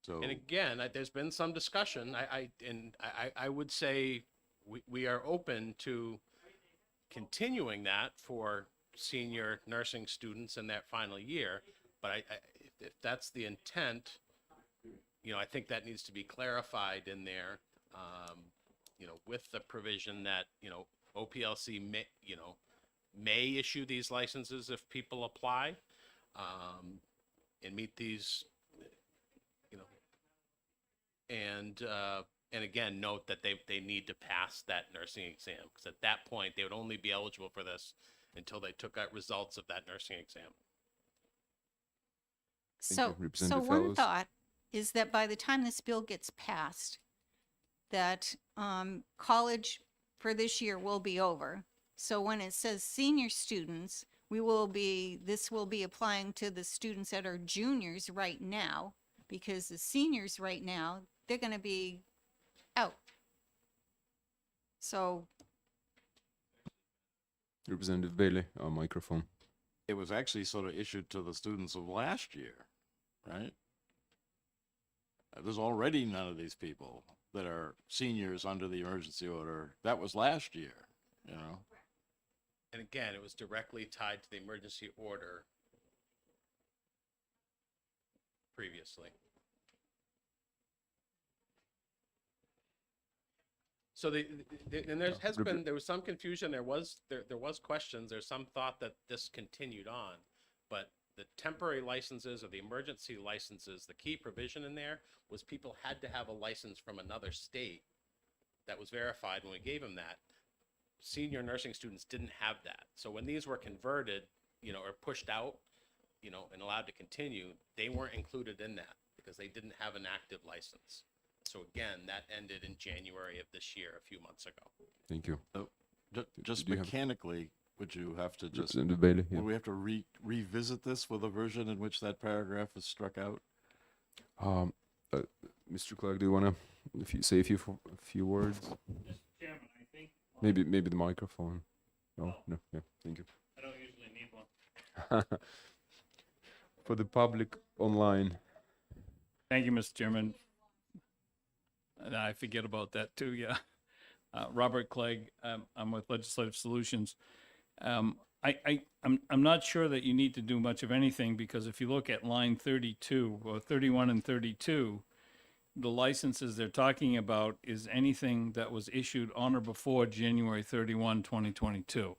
So And again, there's been some discussion, I would say we are open to continuing that for senior nursing students in that final year, but if that's the intent, you know, I think that needs to be clarified in there, you know, with the provision that, you know, OPLC may issue these licenses if people apply, and meet these, you know, and again, note that they need to pass that nursing exam, because at that point, they would only be eligible for this until they took out results of that nursing exam. Thank you. So Representative one Fellows? thought is that by the time this bill gets passed, that college for this year will be over. So when it says senior students, this will be applying to the students that are juniors right now, because the seniors right now, they're going to be out. So Representative Bailey, microphone. it was actually sort of issued to the students of last year, right? There's already none of these people that are seniors under the emergency order. That was last year, you know? And again, it was directly tied to the emergency order previously. So and there has been, there was some confusion, there was questions, there's some thought that this continued on, but the temporary licenses or the emergency licenses, the key provision in there was people had to have a license from another state that was verified when we gave them that. Senior nursing students didn't have that. So when these were converted, you know, or pushed out, you know, and allowed to continue, they weren't included in that because they didn't have an active license. So again, that ended in January of this year, a few months ago. Thank you. Just Do you have- mechanically, would you have to just, Representative Bailey, yeah. would we have to revisit this with a version in which that paragraph is struck out? Mr. Clark, do you want to say a few words? Chairman, I think Maybe the microphone. No, yeah, thank you. I don't usually need one. For the public online, Thank you, Mr. Chairman. And I forget about that too, yeah. Robert Clegg, I'm with Legislative Solutions. I'm not sure that you need to do much of anything, because if you look at line 32 or 31 and 32, the licenses they're talking about is anything that was issued on or before January 31, 2022.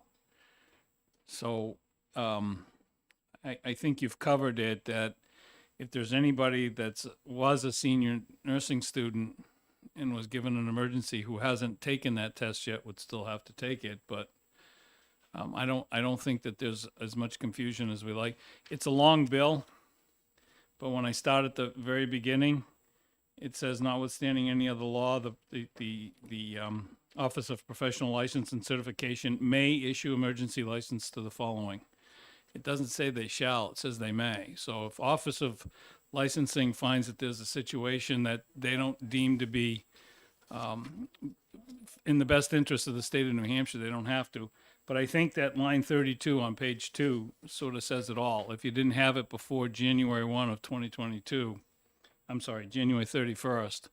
So I think you've covered it, that if there's anybody was a senior nursing student and was given an emergency who hasn't taken that test yet, would still have to take it. But I don't think that there's as much confusion as we like. It's a long bill, but when I start at the very beginning, it says, notwithstanding any other law, the Office of Professional License and Certification may issue emergency license to the following. It doesn't say they shall, it says they may. So if Office of Licensing finds that there's a situation that they don't deem to be in the best interest of the state of New Hampshire, they don't have to. But I think that line 32 on page 2 sort of says it all. If you didn't have it before January 1 of 2022, I'm sorry, January 31st,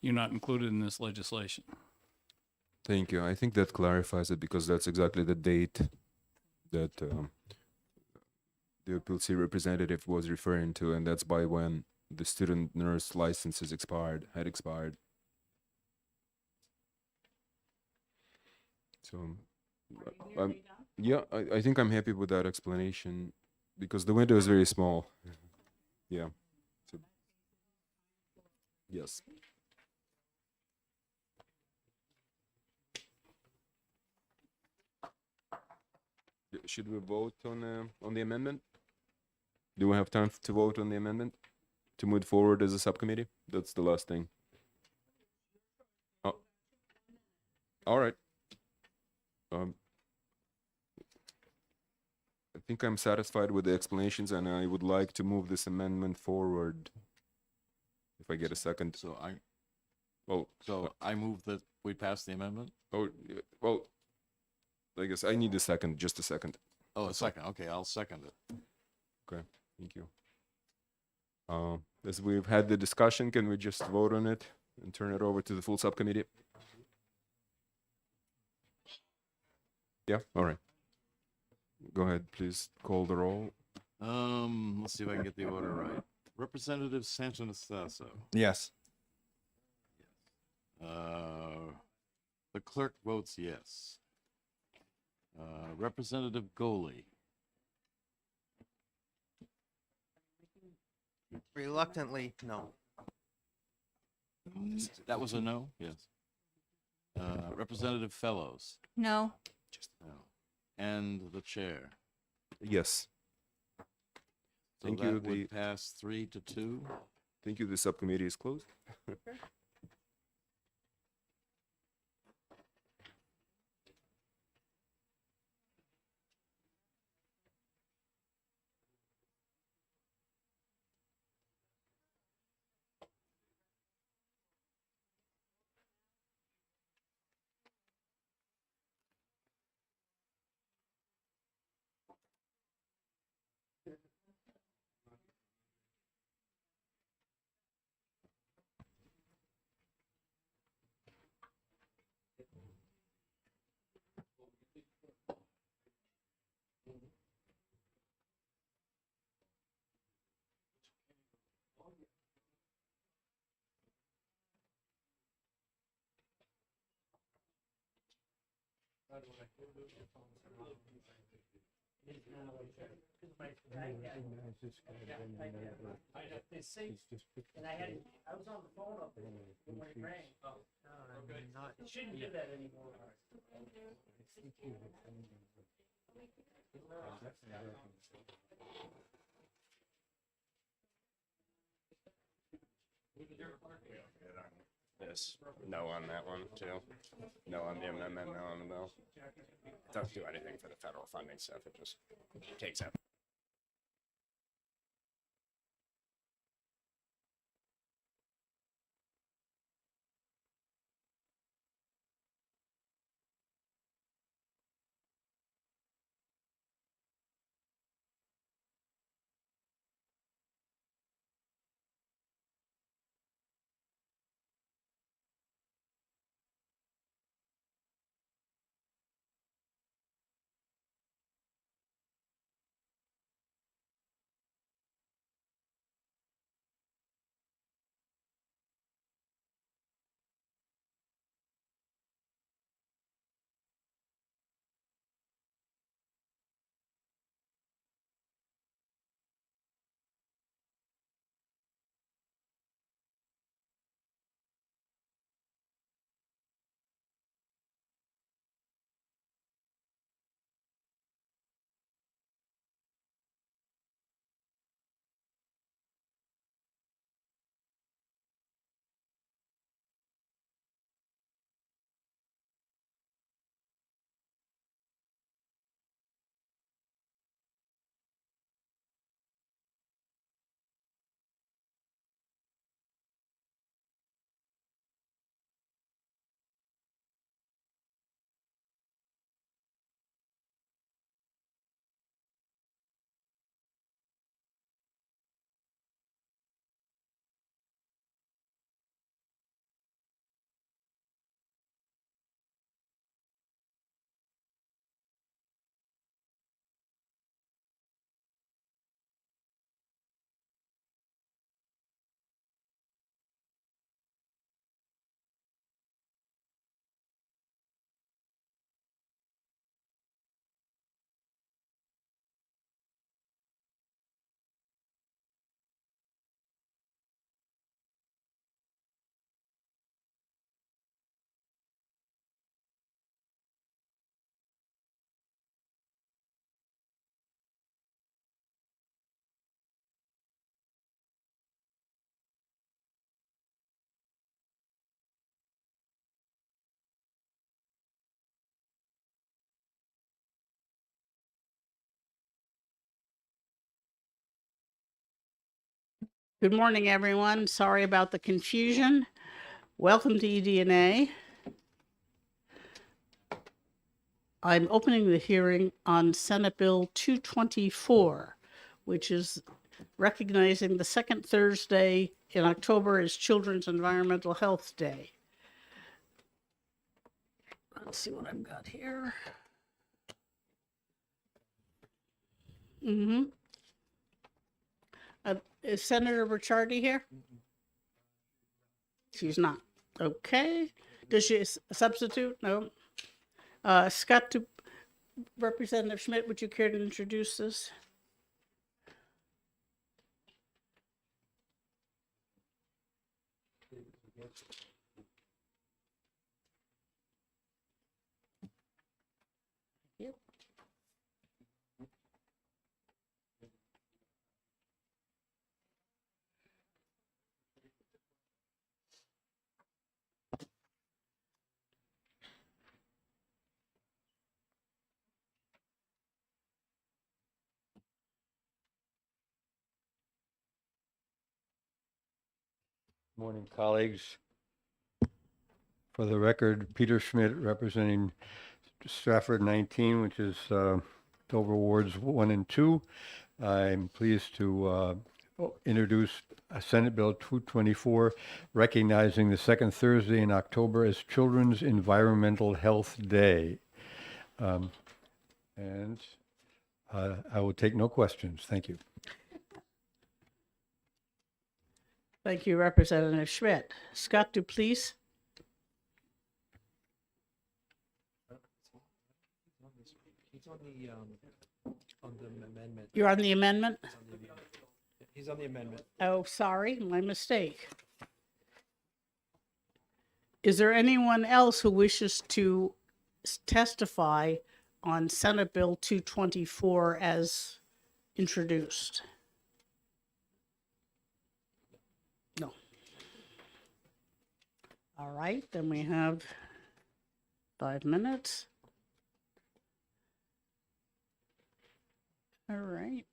you're not included in this legislation. Thank you. I think that clarifies it, because that's exactly the date that the PLC representative was referring to, and that's by when the student nurse license had expired. So, yeah, I think I'm happy with that explanation, because the window is very small. Yeah. So, yes. Should we vote on the amendment? Do we have time to vote on the amendment to move forward as a subcommittee? That's the last thing. Oh. All right. I think I'm satisfied with the explanations, and I would like to move this amendment forward. If I get a second. I move that we pass the amendment. Oh, well, I guess I need a second, just a second. Oh, a second. Okay, I'll second it. Okay, thank you. As we've had the discussion, can we just vote on it and turn it over to the full subcommittee? Yeah, all right. Go ahead, please call the roll. Let's see if I can get the order right. Representative Santonastasso. Yes. The clerk votes yes. Representative Goley. Reluctantly, no. That was a no? Yes. Representative Fellows. No. No. And the chair. Yes. So Thank that you. would pass 3-2. Thank you. The subcommittee is closed. This, no on that one too. No on the amendment, no on the bill. It doesn't do anything for the federal funding stuff, it just takes out Good morning, everyone. Sorry about the confusion. Welcome to EDNA. I'm opening the hearing on Senate Bill 224, which is recognizing the second Thursday in October as Children's Environmental Health Day. Let's see what I've got here. Mm-hmm. Is Senator Ricciardi here? She's not. Okay. Does she substitute? No. Scott, Representative Schmidt, would you care to introduce this? Yep. Morning, colleagues. For the record, Peter Schmidt representing Stratford 19, which is Dover Wards 1 and 2. I'm pleased to introduce Senate Bill 224, recognizing the second Thursday in October as Children's Environmental Health Day. And I will take no questions. Thank you. Thank you, Representative Schmidt. Scott Duplessis. He's on the amendment. You're on the amendment? He's on the amendment. Oh, sorry, my mistake. Is there anyone else who wishes to testify on Senate Bill 224 as introduced? No. All right, then we have 5 minutes. All right.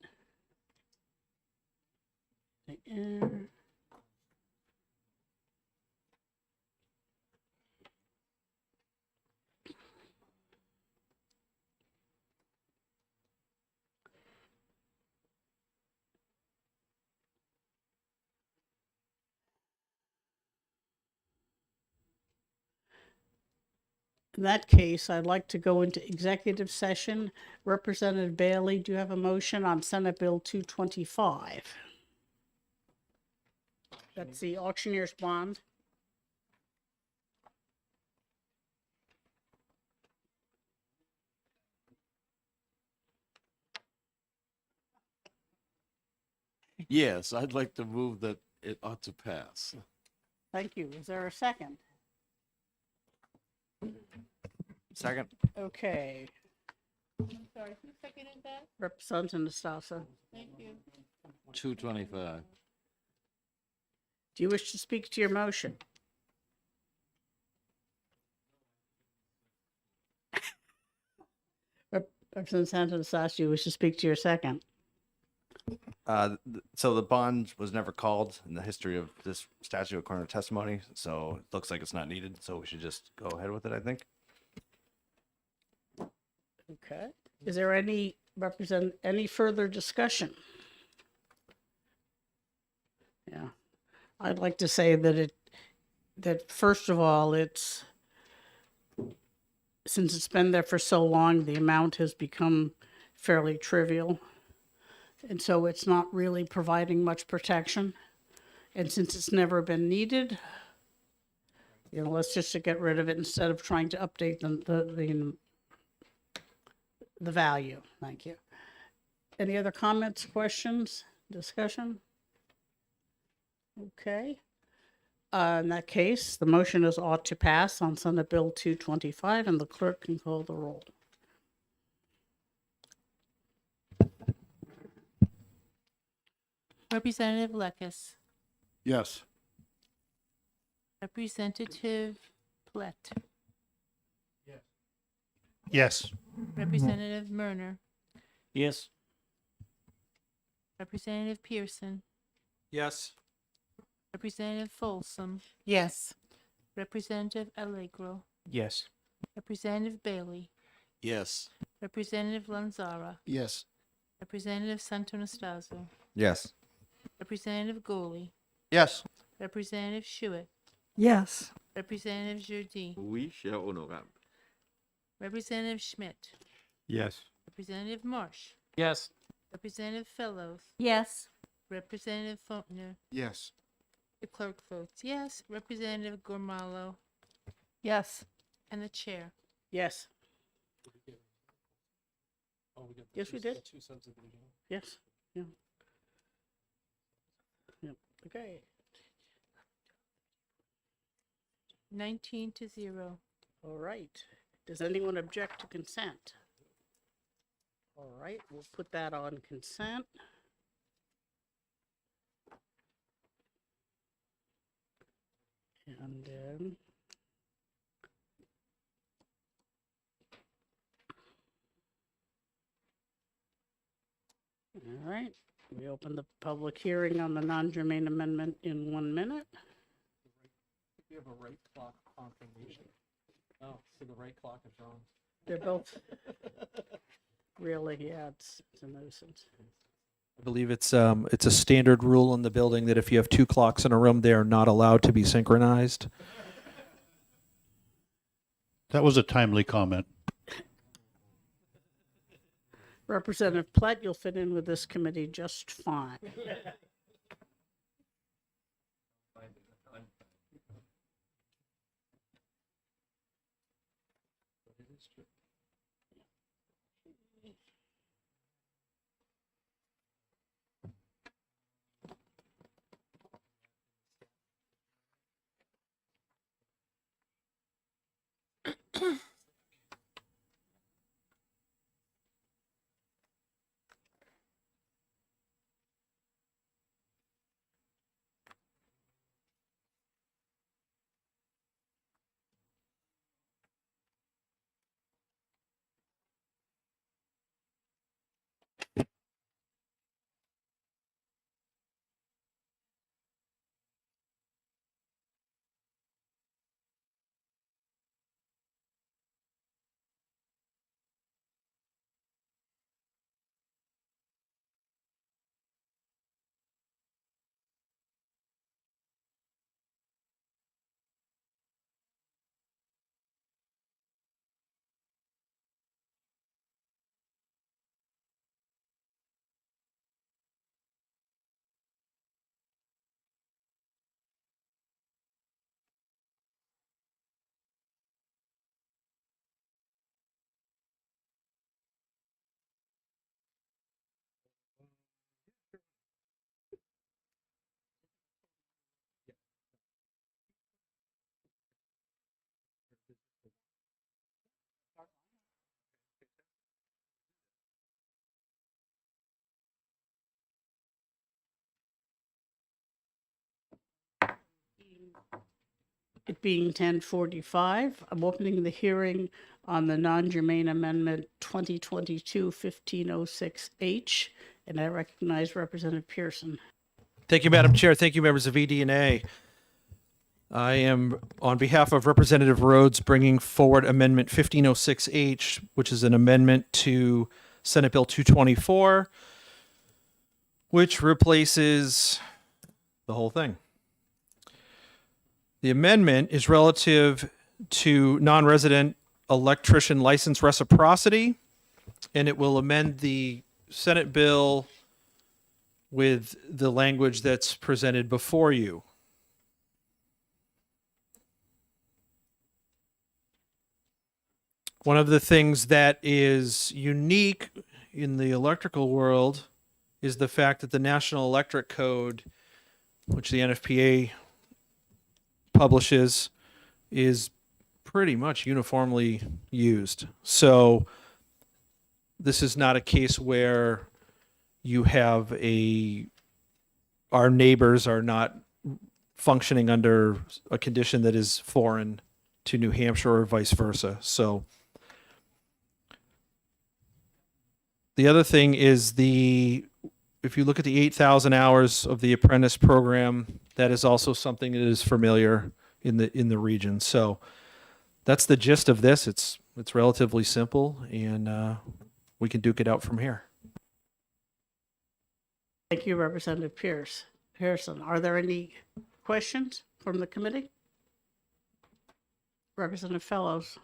In that case, I'd like to go into executive session. Representative Bailey, do you have a motion on Senate Bill 225? That's the auctioneer's bond. Yes, I'd like to move that it ought to pass. Thank you. Is there a second? Second. Okay. Sorry, who seconded that? Representative Nastasa, Thank you. 225. do you wish to speak to your motion? Representative Nastasa, do you wish to speak to your second? So the bond was never called in the history of this statute according to testimony, so it looks like it's not needed, so we should just go ahead with it, I think. Okay. Is there any further discussion? Yeah. I'd like to say that first of all, since it's been there for so long, the amount has become fairly trivial. And so it's not really providing much protection. And since it's never been needed, let's just get rid of it instead of trying to update the value. Thank you. Any other comments, questions, discussion? Okay. In that case, the motion is ought to pass on Senate Bill 225, and the clerk can call the roll. Representative Lekis. Yes. Representative Plett. Yes. Representative Murner. Yes. Representative Pearson. Yes. Representative Folsom, Yes. Representative Allegro, Yes. Representative Bailey, Yes. Representative Lanzara, Yes. Representative Santonastazo, Yes. Representative Goley, Yes. Representative Schuett, Yes. Representative Jardy, We shall know. Representative Schmidt, Yes. Representative Marsh, Yes. Representative Fellows, Yes. Representative Faulkner. Yes. The clerk votes yes. Representative Gormalo Yes. and the chair. Yes. Yes, we did. Yes. Yeah. Yep. Okay. 19-0. All right. Does anyone object to consent? All right, we'll put that on consent. And then all right, we open the public hearing on the non-germane amendment in 1 minute. You have a right clock confirmation. Oh, so the right clock is wrong. They're both really, yeah, it's a nuisance. I believe it's a standard rule in the building that if you have two clocks in a room, they are not allowed to be synchronized. That was a timely comment. Representative Platt, you'll fit in with this committee just fine. It being 10:45, I'm opening the hearing on the non-germane amendment 2022-1506H, and I recognize Representative Pearson. Thank you, Madam Chair. Thank you, members of ED&A. I am, on behalf of Representative Rhodes, bringing forward Amendment 1506H, which is an amendment to Senate Bill 224, which replaces the whole thing. The amendment is relative to non-resident electrician license reciprocity, and it will amend the Senate bill with the language that's presented before you. One of the things that is unique in the electrical world is the fact that the National Electric Code, which the NFPA publishes, is pretty much uniformly used. So this is not a case where you have our neighbors are not functioning under a condition that is foreign to New Hampshire or vice versa. So the other thing is the if you look at the 8,000 hours of the apprentice program, that is also something that is familiar in the region. So that's the gist of this. It's relatively simple, and we can duke it out from here. Thank you, Representative Pearson. Are there any questions from the committee? Representative Fellows.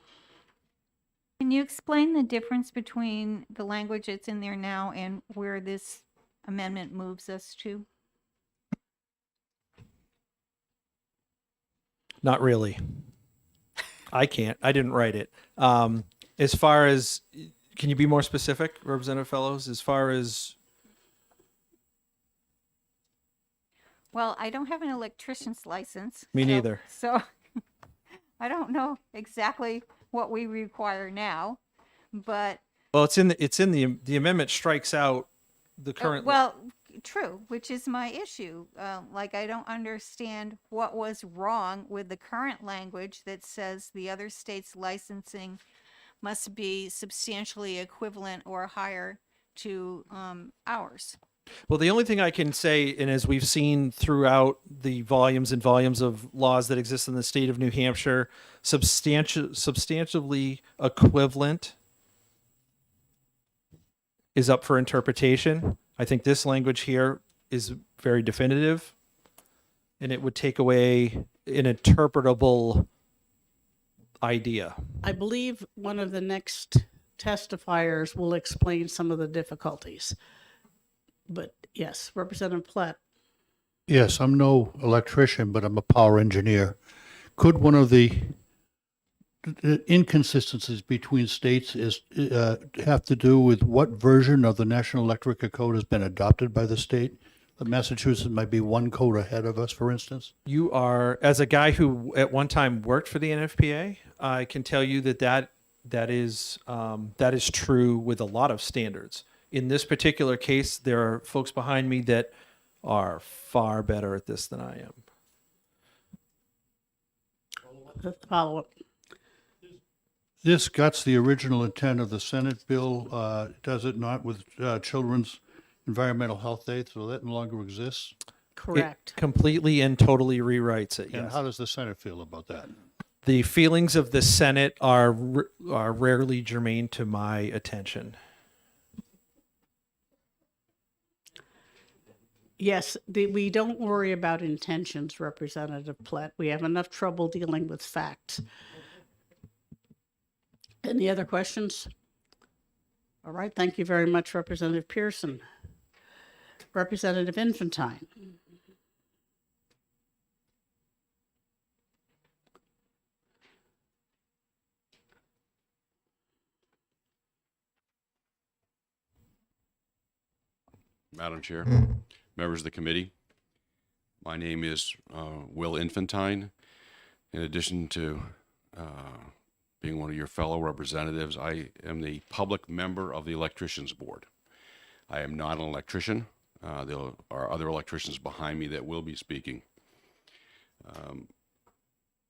Can you explain the difference between the language that's in there now and where this amendment moves us to? Not really. I can't. I didn't write it. As far as, can you be more specific, Representative Fellows? As far as, Well, I don't have an electrician's license. Me neither. So I don't know exactly what we require now, but well, it's in the amendment strikes out the current. well, true, which is my issue. Like, I don't understand what was wrong with the current language that says the other state's licensing must be substantially equivalent or higher to ours. Well, the only thing I can say, and as we've seen throughout the volumes and volumes of laws that exist in the state of New Hampshire, substantially equivalent is up for interpretation. I think this language here is very definitive, and it would take away an interpretable idea. I believe one of the next testifiers will explain some of the difficulties. But yes, Representative Platt. Yes, I'm no electrician, but I'm a power engineer. Could one of the inconsistencies between states have to do with what version of the National Electrical Code has been adopted by the state? That Massachusetts might be one code ahead of us, for instance? You are, as a guy who at one time worked for the NFPA, I can tell you that is true with a lot of standards. In this particular case, there are folks behind me that are far better at this than I am. Follow up. This guts the original intent of the Senate bill, does it not, with children's environmental health day, so that no longer exists? Correct. It completely and totally rewrites it. And Yes. how does the Senate feel about that? The feelings of the Senate are rarely germane to my attention. Yes, we don't worry about intentions, Representative Platt. We have enough trouble dealing with facts. Any other questions? All right, thank you very much, Representative Pearson. Representative Infantine. Madam Chair, members of the committee, my name is Will Infantine. In addition to being one of your fellow representatives, I am the public member of the Electricians Board. I am not an electrician. There are other electricians behind me that will be speaking.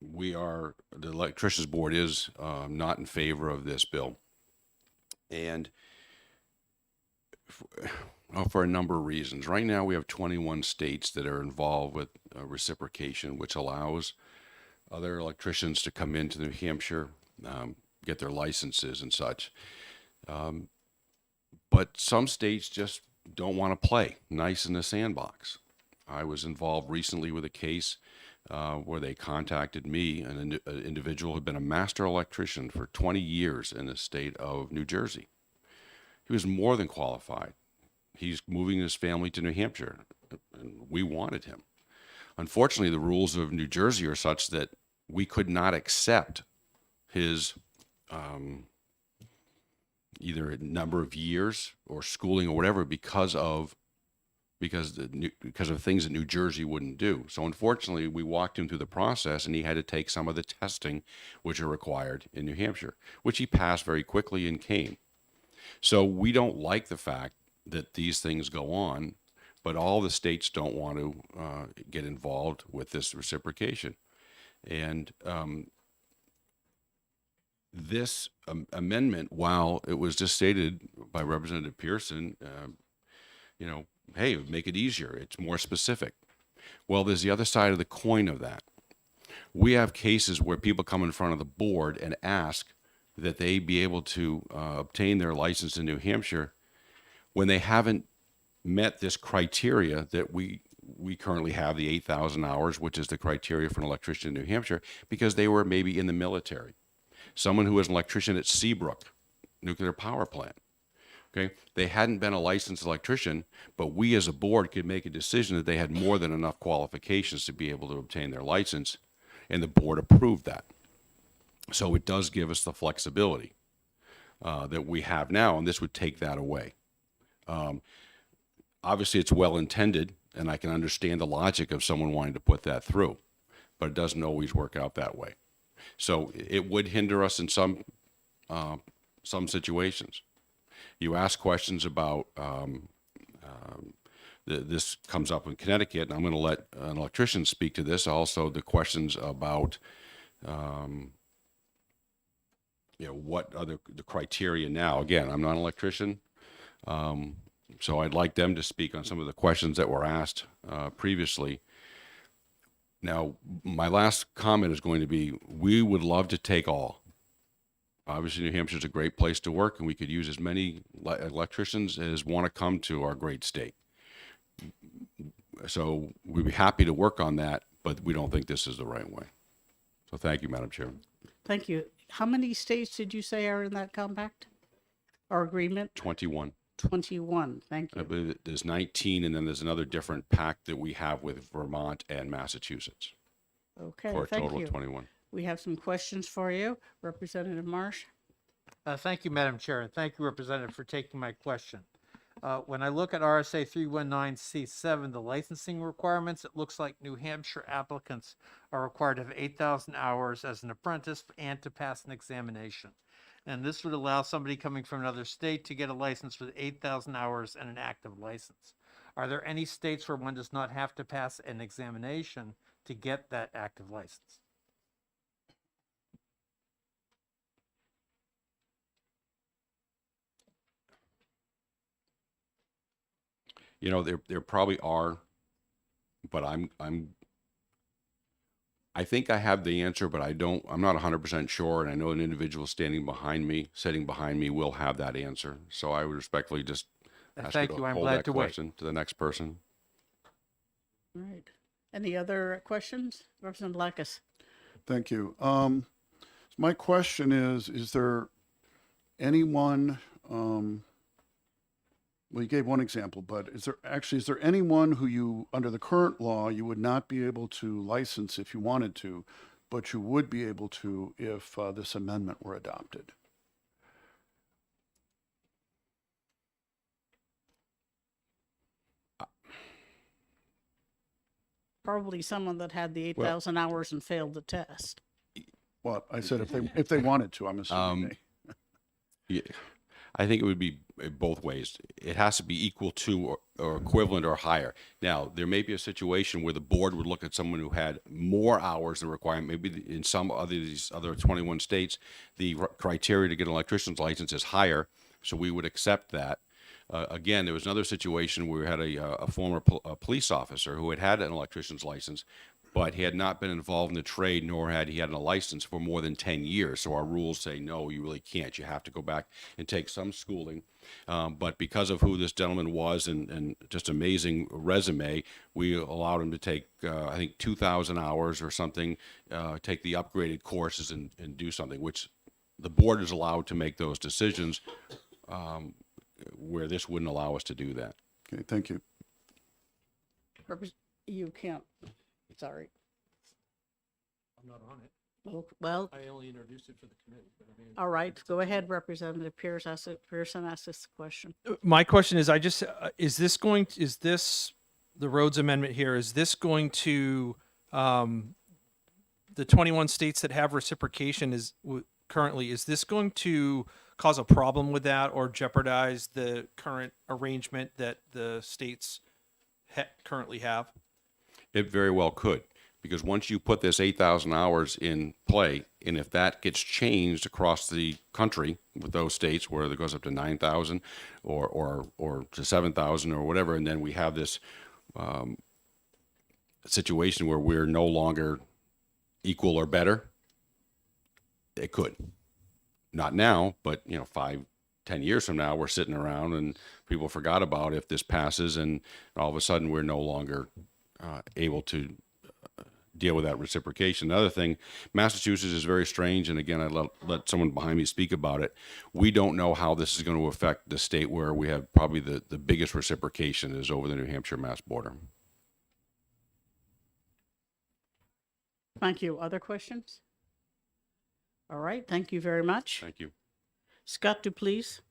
The Electricians Board is not in favor of this bill. And for a number of reasons. Right now, we have 21 states that are involved with reciprocation, which allows other electricians to come into New Hampshire, get their licenses and such. But some states just don't want to play nice in the sandbox. I was involved recently with a case where they contacted me, an individual who had been a master electrician for 20 years in the state of New Jersey. He was more than qualified. He's moving his family to New Hampshire, and we wanted him. Unfortunately, the rules of New Jersey are such that we could not accept his either a number of years or schooling or whatever because of things that New Jersey wouldn't do. So unfortunately, we walked him through the process, and he had to take some of the testing which are required in New Hampshire, which he passed very quickly and came. So we don't like the fact that these things go on, but all the states don't want to get involved with this reciprocation. And this amendment, while it was just stated by Representative Pearson, hey, make it easier. It's more specific. Well, there's the other side of the coin of that. We have cases where people come in front of the board and ask that they be able to obtain their license in New Hampshire when they haven't met this criteria that we currently have, the 8,000 hours, which is the criteria for an electrician in New Hampshire, because they were maybe in the military. Someone who was an electrician at Seabrook nuclear power plant. Okay, they hadn't been a licensed electrician, but we as a board could make a decision that they had more than enough qualifications to be able to obtain their license, and the board approved that. So it does give us the flexibility that we have now, and this would take that away. Obviously, it's well intended, and I can understand the logic of someone wanting to put that through, but it doesn't always work out that way. So it would hinder us in some situations. You ask questions about this comes up in Connecticut, and I'm going to let an electrician speak to this. Also, the questions about what are the criteria now. Again, I'm not an electrician, so I'd like them to speak on some of the questions that were asked previously. Now, my last comment is going to be, we would love to take all. Obviously, New Hampshire is a great place to work, and we could use as many electricians as want to come to our great state. So we'd be happy to work on that, but we don't think this is the right way. So thank you, Madam Chairman. Thank you. How many states did you say are in that compact or agreement? 21. 21. Thank I you. believe that there's 19, and then there's another different pact that we have with Vermont and Massachusetts Okay, for a thank total you. of 21. We have some questions for you. Representative Marsh? Thank you, Madam Chair, and thank you, Representative, for taking my question. When I look at RSA 319C7, the licensing requirements, it looks like New Hampshire applicants are required to have 8,000 hours as an apprentice and to pass an examination. And this would allow somebody coming from another state to get a license with 8,000 hours and an active license. Are there any states where one does not have to pass an examination to get that active license? There probably are, but I think I have the answer, but I'm not 100% sure, and I know an individual sitting behind me will have that answer. So I would respectfully just ask Thank you you. to I'm hold glad that to wait. question to the next person. All right. Any other questions? Representative Blackus? Thank you. My question is there anyone, well, you gave one example, but is there anyone who you, under the current law, you would not be able to license if you wanted to, but you would be able to if this amendment were adopted? Probably someone that had the 8,000 hours and failed the test. Well, I said if they wanted to, I'm assuming Yeah, I think it would be both ways. It has to be equal to or equivalent or higher. Now, there may be a situation where the board would look at someone who had more hours than required. Maybe in some of these other 21 states, the criteria to get an electrician's license is higher, so we would accept that. Again, there was another situation where we had a former police officer who had an electrician's license, but he had not been involved in the trade, nor had he had a license for more than 10 years. So our rules say, no, you really can't. You have to go back and take some schooling. But because of who this gentleman was and just amazing resume, we allowed him to take, I think, 2,000 hours or something, take the upgraded courses and do something, which the board is allowed to make those decisions, where this wouldn't allow us to do that. Okay, thank you. You can't. Sorry. I'm not on it. Well, I only introduced it for the committee. all right. Go ahead, Representative Pearson asked this question. My question is, is this the roads amendment here? Is this going to the 21 states that have reciprocation currently? Is this going to cause a problem with that or jeopardize the current arrangement that the states currently have? It very well could, because once you put this 8,000 hours in play, And if that gets changed across the country with those states where it goes up to 9,000 or to 7,000 or whatever, and then we have this situation where we're no longer equal or better, it could. Not now, but 5, 10 years from now, we're sitting around and people forgot about if this passes, and all of a sudden we're no longer able to deal with that reciprocation. Another thing, Massachusetts is very strange, and again, I let someone behind me speak about it. We don't know how this is going to affect the state where we have probably the biggest reciprocation is over the New Hampshire-Mass border. Thank you. Other questions? All right, thank you very much. Thank you. Scott, do please.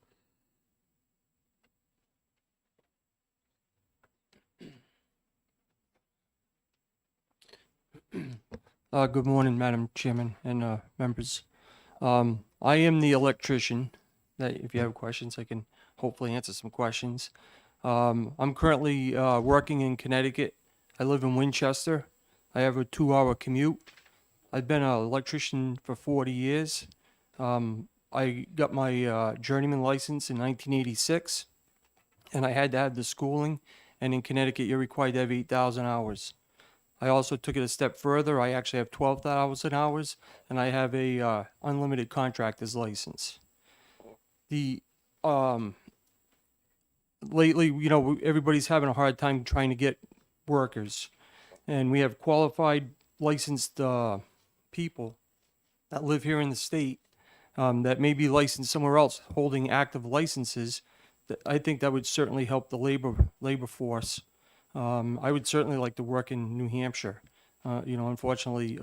Good morning, Madam Chairman and members. I am the electrician. That if you have questions, I can hopefully answer some questions. I'm currently working in Connecticut. I live in Winchester. I have a 2-hour commute. I've been an electrician for 40 years. I got my journeyman license in 1986, and I had to have the schooling. And in Connecticut, you're required to have 8,000 hours. I also took it a step further. I actually have 12,000 hours, and I have a unlimited contractor's license. The lately, everybody's having a hard time trying to get workers, and we have qualified, licensed people that live here in the state that may be licensed somewhere else, holding active licenses. I think that would certainly help the labor force. I would certainly like to work in New Hampshire. Unfortunately,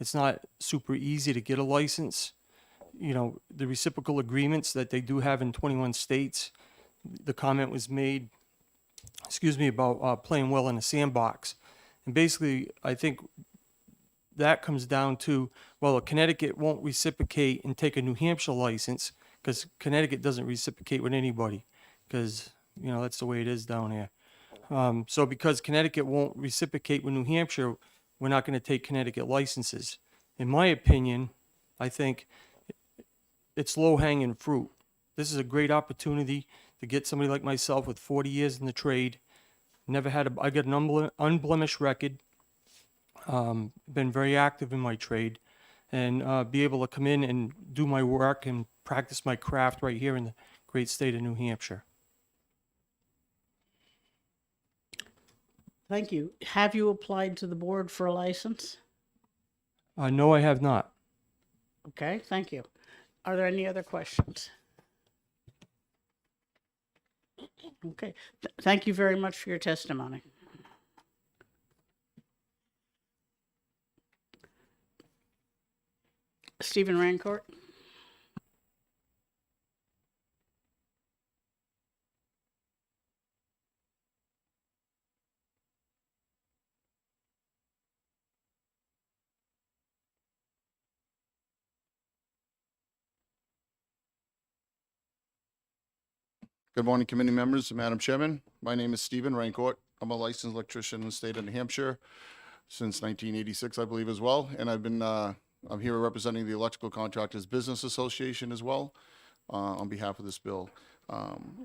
it's not super easy to get a license. The reciprocal agreements that they do have in 21 states, the comment was made, about playing well in a sandbox. And basically, I think that comes down to, well, Connecticut won't reciprocate and take a New Hampshire license because Connecticut doesn't reciprocate with anybody because, that's the way it is down here. So because Connecticut won't reciprocate with New Hampshire, we're not going to take Connecticut licenses. In my opinion, I think it's low-hanging fruit. This is a great opportunity to get somebody like myself with 40 years in the trade. I got an unblemished record. Been very active in my trade, and be able to come in and do my work and practice my craft right here in the great state of New Hampshire. Thank you. Have you applied to the board for a license? No, I have not. Okay, thank you. Are there any other questions? Okay, thank you very much for your testimony. Stephen Rancourt. Good morning, committee members, Madam Chairman. My name is Stephen Rancourt. I'm a licensed electrician in the state of New Hampshire since 1986, I believe, as well. And I'm here representing the Electrical Contractors Business Association as well on behalf of this bill.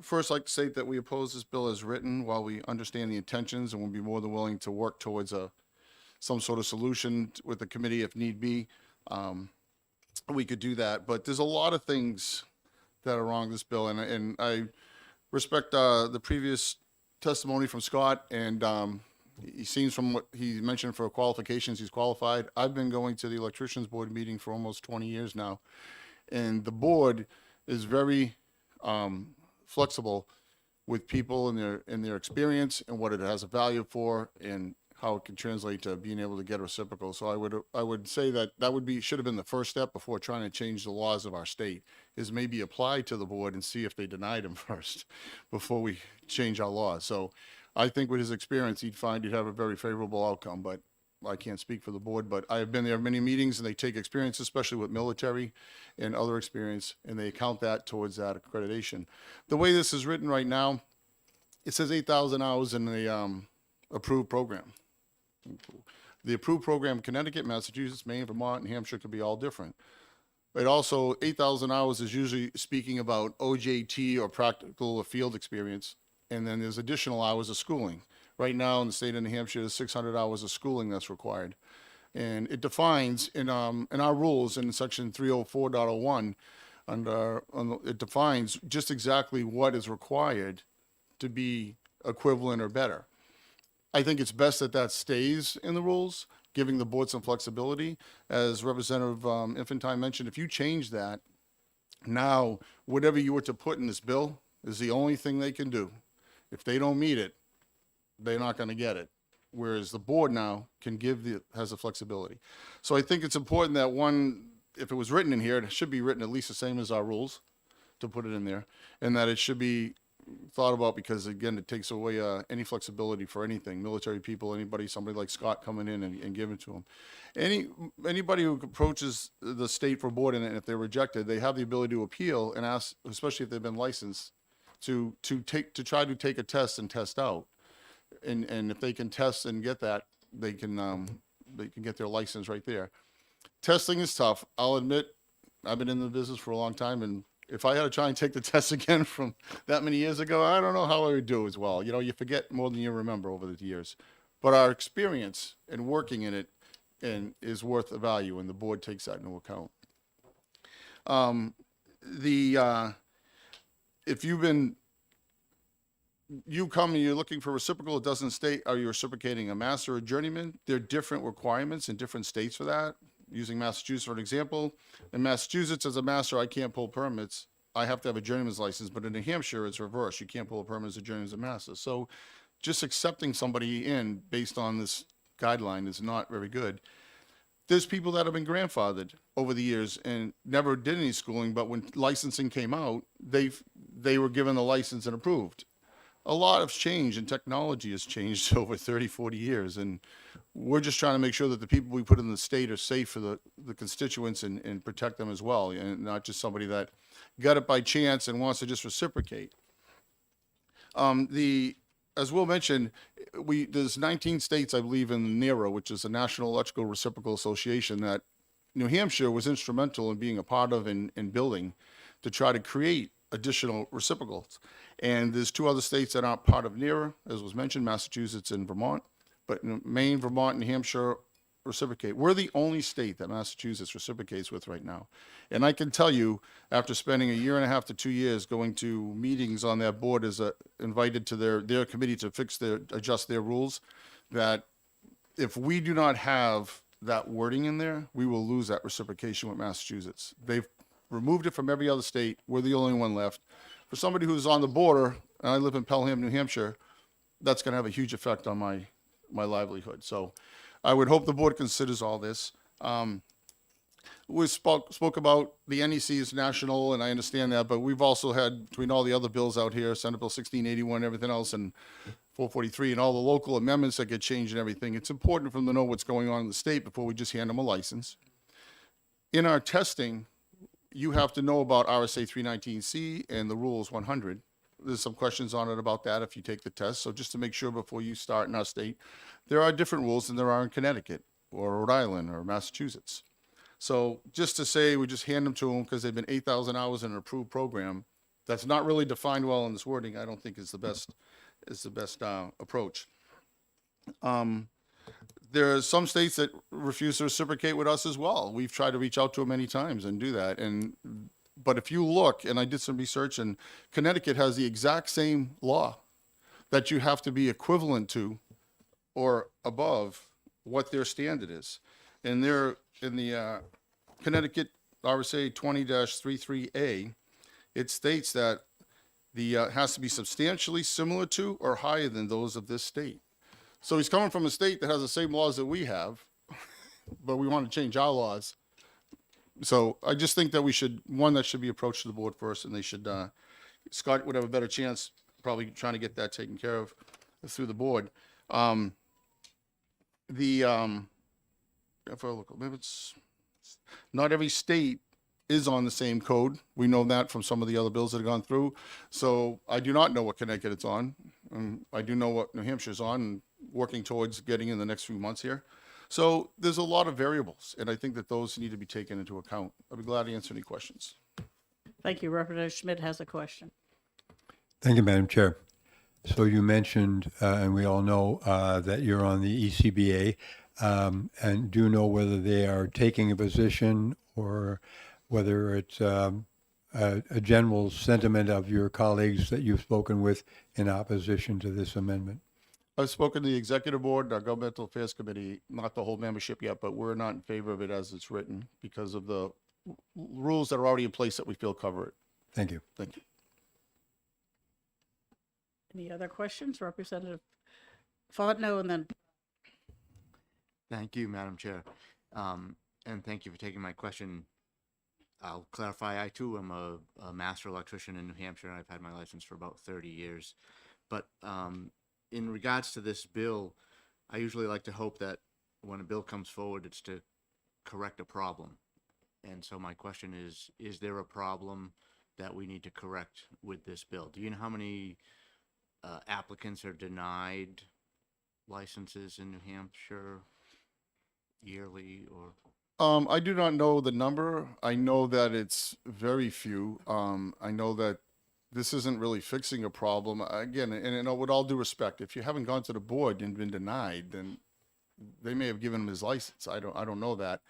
First, I'd like to say that we oppose this bill as written. While we understand the intentions and will be more than willing to work towards some sort of solution with the committee if need be, we could do that. But there's a lot of things that are wrong with this bill, and I respect the previous testimony from Scott, and he seems from what he mentioned for qualifications, he's qualified. I've been going to the electricians board meeting for almost 20 years now, and the board is very flexible with people and their experience and what it has a value for and how it can translate to being able to get reciprocal. So I would say that should have been the first step before trying to change the laws of our state, is maybe apply to the board and see if they denied him first before we change our laws. So I think with his experience, he'd have a very favorable outcome, but I can't speak for the board. But I have been there many meetings, and they take experience, especially with military and other experience, and they count that towards that accreditation. The way this is written right now, it says 8,000 hours in the approved program. The approved program, Connecticut, Massachusetts, Maine, Vermont, and Hampshire could be all different. But also, 8,000 hours is usually speaking about OJT or practical or field experience. And then there's additional hours of schooling. Right now in the state of New Hampshire, there's 600 hours of schooling that's required. And it defines in our rules in section 304.01, it defines just exactly what is required to be equivalent or better. I think it's best that that stays in the rules, giving the board some flexibility. As Representative Infantine mentioned, if you change that, now whatever you were to put in this bill is the only thing they can do. If they don't meet it, they're not going to get it. Whereas the board now can has the flexibility. So I think it's important that if it was written in here, it should be written at least the same as our rules to put it in there, and that it should be thought about, because again, it takes away any flexibility for anything, military people, somebody like Scott coming in and giving to them. Anybody who approaches the state for board, and if they're rejected, they have the ability to appeal and ask, especially if they've been licensed, to try to take a test and test out. And if they can test and get that, they can get their license right there. Testing is tough. I'll admit, I've been in the business for a long time, and if I had to try and take the test again from that many years ago, I don't know how I would do as well. You forget more than you remember over the years. But our experience in working in it is worth the value, and the board takes that into account. If you come and you're looking for reciprocal, it doesn't state, are you reciprocating a master or journeyman? There are different requirements in different states for that. Using Massachusetts for an example, in Massachusetts, as a master, I can't pull permits. I have to have a journeyman's license, but in New Hampshire, it's reverse. You can't pull a permit as a journeyman's or master. So just accepting somebody in based on this guideline is not very good. There's people that have been grandfathered over the years and never did any schooling, but when licensing came out, they were given the license and approved. A lot has changed, and technology has changed over 30, 40 years. And we're just trying to make sure that the people we put in the state are safe for the constituents and protect them as well, and not just somebody that got it by chance and wants to just reciprocate. As Will mentioned, there's 19 states, I believe, in NERA, which is the National Electrical Reciprocal Association, that New Hampshire was instrumental in being a part of and building to try to create additional reciprocals. And there's 2 other states that aren't part of NERA, as was mentioned, Massachusetts and Vermont. But Maine, Vermont, and New Hampshire reciprocate. We're the only state that Massachusetts reciprocates with right now. And I can tell you, after spending a year and a half to 2 years going to meetings on that board as invited to their committee to adjust their rules, that if we do not have that wording in there, we will lose that reciprocation with Massachusetts. They've removed it from every other state. We're the only one left. For somebody who's on the border, and I live in Pelham, New Hampshire, that's going to have a huge effect on my livelihood. So I would hope the board considers all this. We spoke about the NEC is national, and I understand that, but we've also had, between all the other bills out here, Senate Bill 1681, everything else, and 443, and all the local amendments that get changed and everything, it's important for them to know what's going on in the state before we just hand them a license. In our testing, you have to know about RSA 319C and the Rules 100. There's some questions on it about that if you take the test. So just to make sure before you start in our state, there are different rules than there are in Connecticut or Rhode Island or Massachusetts. So just to say we just hand them to them because they've been 8,000 hours in an approved program, that's not really defined well in this wording, I don't think is the best approach. There are some states that refuse to reciprocate with us as well. We've tried to reach out to them many times and do that. But if you look, and I did some research, and Connecticut has the exact same law that you have to be equivalent to or above what their standard is. And they're in the Connecticut RSA 20-33A, it states that has to be substantially similar to or higher than those of this state. So he's coming from a state that has the same laws that we have, but we want to change our laws. So I just think that we should, that should be approached to the board first, and they should, Scott would have a better chance probably trying to get that taken care of through the board. Maybe it's not every state is on the same code. We know that from some of the other bills that have gone through. So I do not know what Connecticut it's on. I do know what New Hampshire's on, and working towards getting in the next few months here. So there's a lot of variables, and I think that those need to be taken into account. I'll be glad to answer any questions. Thank you. Representative Schmidt has a question. Thank you, Madam Chair. So you mentioned, and we all know, that you're on the ECBA, and do you know whether they are taking a position or whether it's a general sentiment of your colleagues that you've spoken with in opposition to this amendment? I've spoken to the executive board, our governmental affairs committee, not the whole membership yet, but we're not in favor of it as it's written because of the rules that are already in place that we feel cover it. Thank you. Thank you. Any other questions? Representative Fontenot and then Thank you, Madam Chair. And thank you for taking my question. I'll clarify, I too am a master electrician in New Hampshire, and I've had my license for about 30 years. But in regards to this bill, I usually like to hope that when a bill comes forward, it's to correct a problem. And so my question is there a problem that we need to correct with this bill? Do you know how many applicants are denied licenses in New Hampshire yearly or? I do not know the number. I know that it's very few. I know that this isn't really fixing a problem. Again, and with all due respect, if you haven't gone to the board and been denied, then they may have given him his license. I don't know that.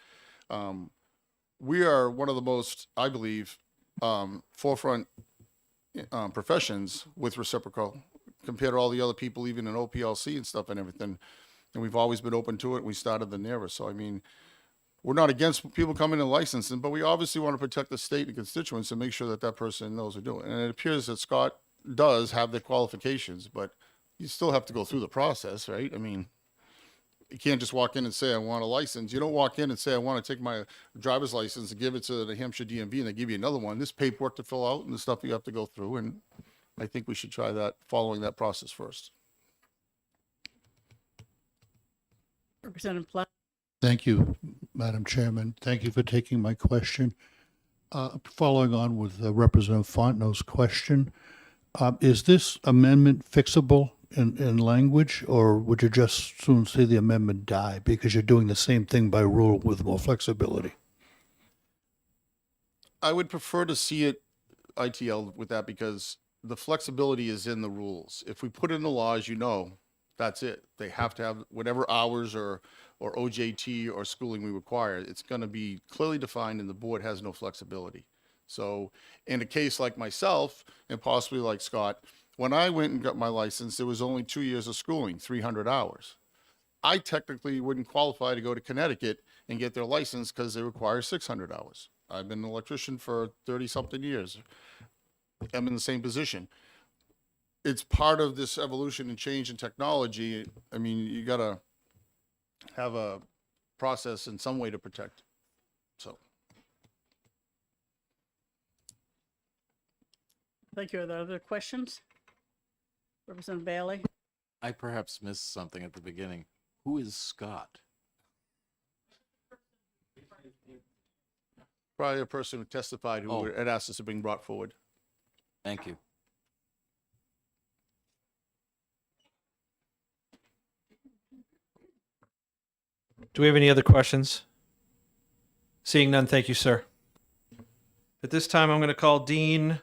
We are one of the most, I believe, forefront professions with reciprocal compared to all the other people, even in OPLC and stuff and everything. And we've always been open to it. We started the NERA. So, I mean, we're not against people coming in licensing, but we obviously want to protect the state and constituents and make sure that that person knows what they're doing. And it appears that Scott does have the qualifications, but you still have to go through the process, right? I mean, you can't just walk in and say, I want a license. You don't walk in and say, I want to take my driver's license and give it to the Hampshire DMV and they give you another one. There's paperwork to fill out and the stuff you have to go through. And I think we should try that, following that process first. Representative Platt. Thank you, Madam Chairman. Thank you for taking my question. Following on with Representative Fontenot's question, is this amendment fixable in language, or would you just soon see the amendment die because you're doing the same thing by rule with more flexibility? I would prefer to see it ITL with that because the flexibility is in the rules. If we put in the law, as you know, that's it. They have to have whatever hours or OJT or schooling we require. It's going to be clearly defined and the board has no flexibility. So in a case like myself and possibly like Scott, when I went and got my license, there was only 2 years of schooling, 300 hours. I technically wouldn't qualify to go to Connecticut and get their license because they require 600 hours. I've been an electrician for 30 something years. I'm in the same position. It's part of this evolution and change in technology. I mean, you got to have a process in some way to protect. So. Thank you. Are there other questions? Representative Bailey. I perhaps missed something at the beginning. Who is Scott? Probably a person who testified who had asked us to bring brought forward. Thank you. Do we have any other questions? Seeing none, thank you, sir. At this time, I'm going to call Dean.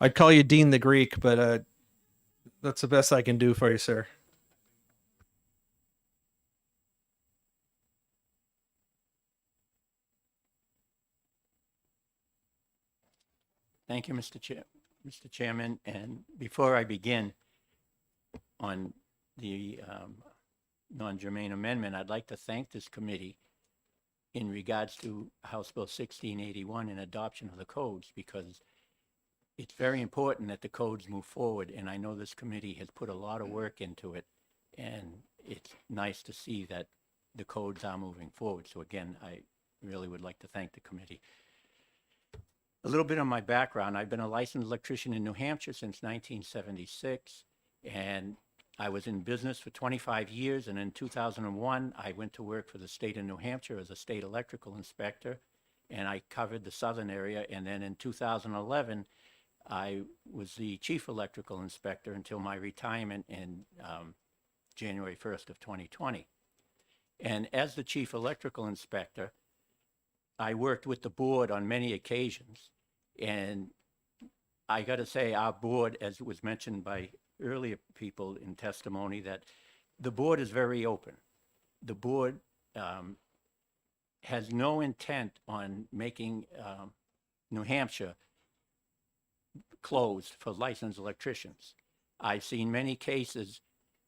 I'd call you Dean the Greek, but that's the best I can do for you, sir. Thank you, Mr. Chairman. And before I begin on the non-germane amendment, I'd like to thank this committee in regards to House Bill 1681 and adoption of the codes, because it's very important that the codes move forward. And I know this committee has put a lot of work into it, and it's nice to see that the codes are moving forward. So again, I really would like to thank the committee. A little bit on my background. I've been a licensed electrician in New Hampshire since 1976, and I was in business for 25 years. And in 2001, I went to work for the state of New Hampshire as a state electrical inspector, and I covered the southern area. And then in 2011, I was the chief electrical inspector until my retirement in January 1st of 2020. And as the chief electrical inspector, I worked with the board on many occasions. And I got to say, our board, as was mentioned by earlier people in testimony, that the board is very open. The board has no intent on making New Hampshire closed for licensed electricians. I've seen many cases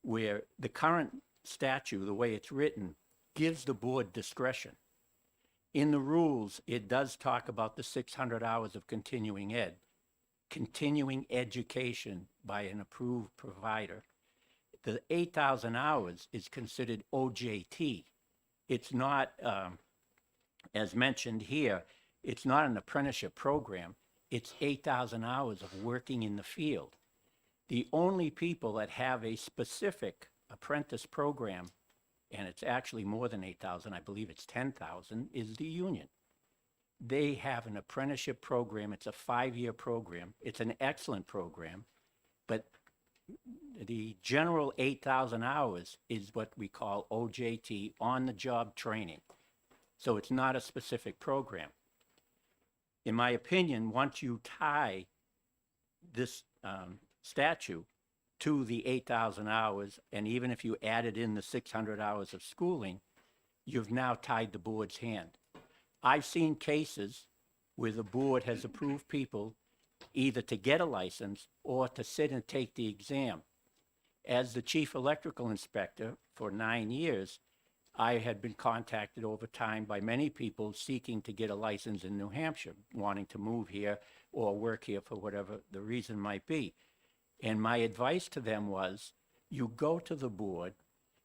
where the current statute, the way it's written, gives the board discretion. In the rules, it does talk about the 600 hours of continuing education by an approved provider. The 8,000 hours is considered OJT. It's not, as mentioned here, it's not an apprenticeship program. It's 8,000 hours of working in the field. The only people that have a specific apprentice program, and it's actually more than 8,000, I believe it's 10,000, is the union. They have an apprenticeship program. It's a 5-year program. It's an excellent program, but the general 8,000 hours is what we call OJT, on-the-job training. So it's not a specific program. In my opinion, once you tie this statute to the 8,000 hours, and even if you added in the 600 hours of schooling, you've now tied the board's hand. I've seen cases where the board has approved people either to get a license or to sit and take the exam. As the chief electrical inspector for 9 years, I had been contacted over time by many people seeking to get a license in New Hampshire, wanting to move here or work here for whatever the reason might be. And my advice to them was, you go to the board,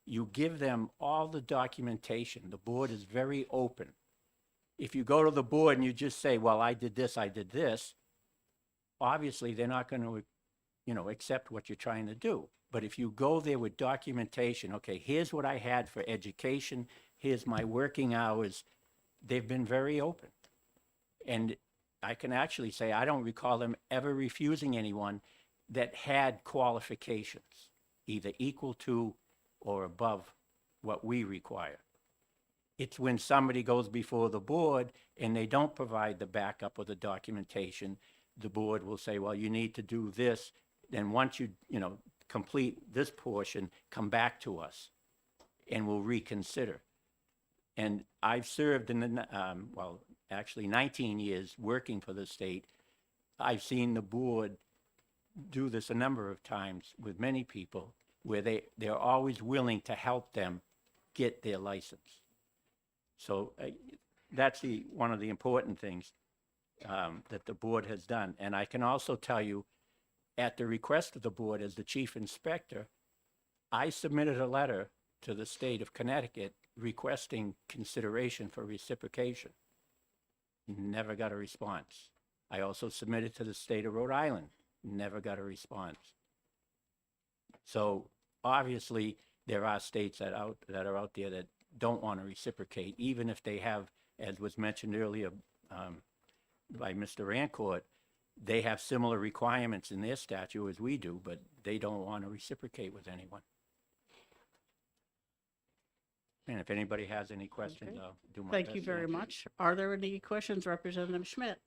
you give them all the documentation. The board is very open. If you go to the board and you just say, well, I did this, obviously they're not going to, accept what you're trying to do. But if you go there with documentation, okay, here's what I had for education, here's my working hours, they've been very open. And I can actually say I don't recall them ever refusing anyone that had qualifications, either equal to or above what we require. It's when somebody goes before the board and they don't provide the backup or the documentation, the board will say, well, you need to do this. Then once you, complete this portion, come back to us and we'll reconsider. And I've served in the, actually 19 years working for the state. I've seen the board do this a number of times with many people where they're always willing to help them get their license. So that's one of the important things that the board has done. And I can also tell you, at the request of the board as the chief inspector, I submitted a letter to the state of Connecticut requesting consideration for reciprocation. Never got a response. I also submitted to the state of Rhode Island. Never got a response. So obviously there are states that are out there that don't want to reciprocate, even if they have, as was mentioned earlier by Mr. Rancourt, they have similar requirements in their statute as we do, but they don't want to reciprocate with anyone. And if anybody has any questions, Okay. I'll do my best. Thank you to very answer. much. Are there any questions, Representative Schmidt?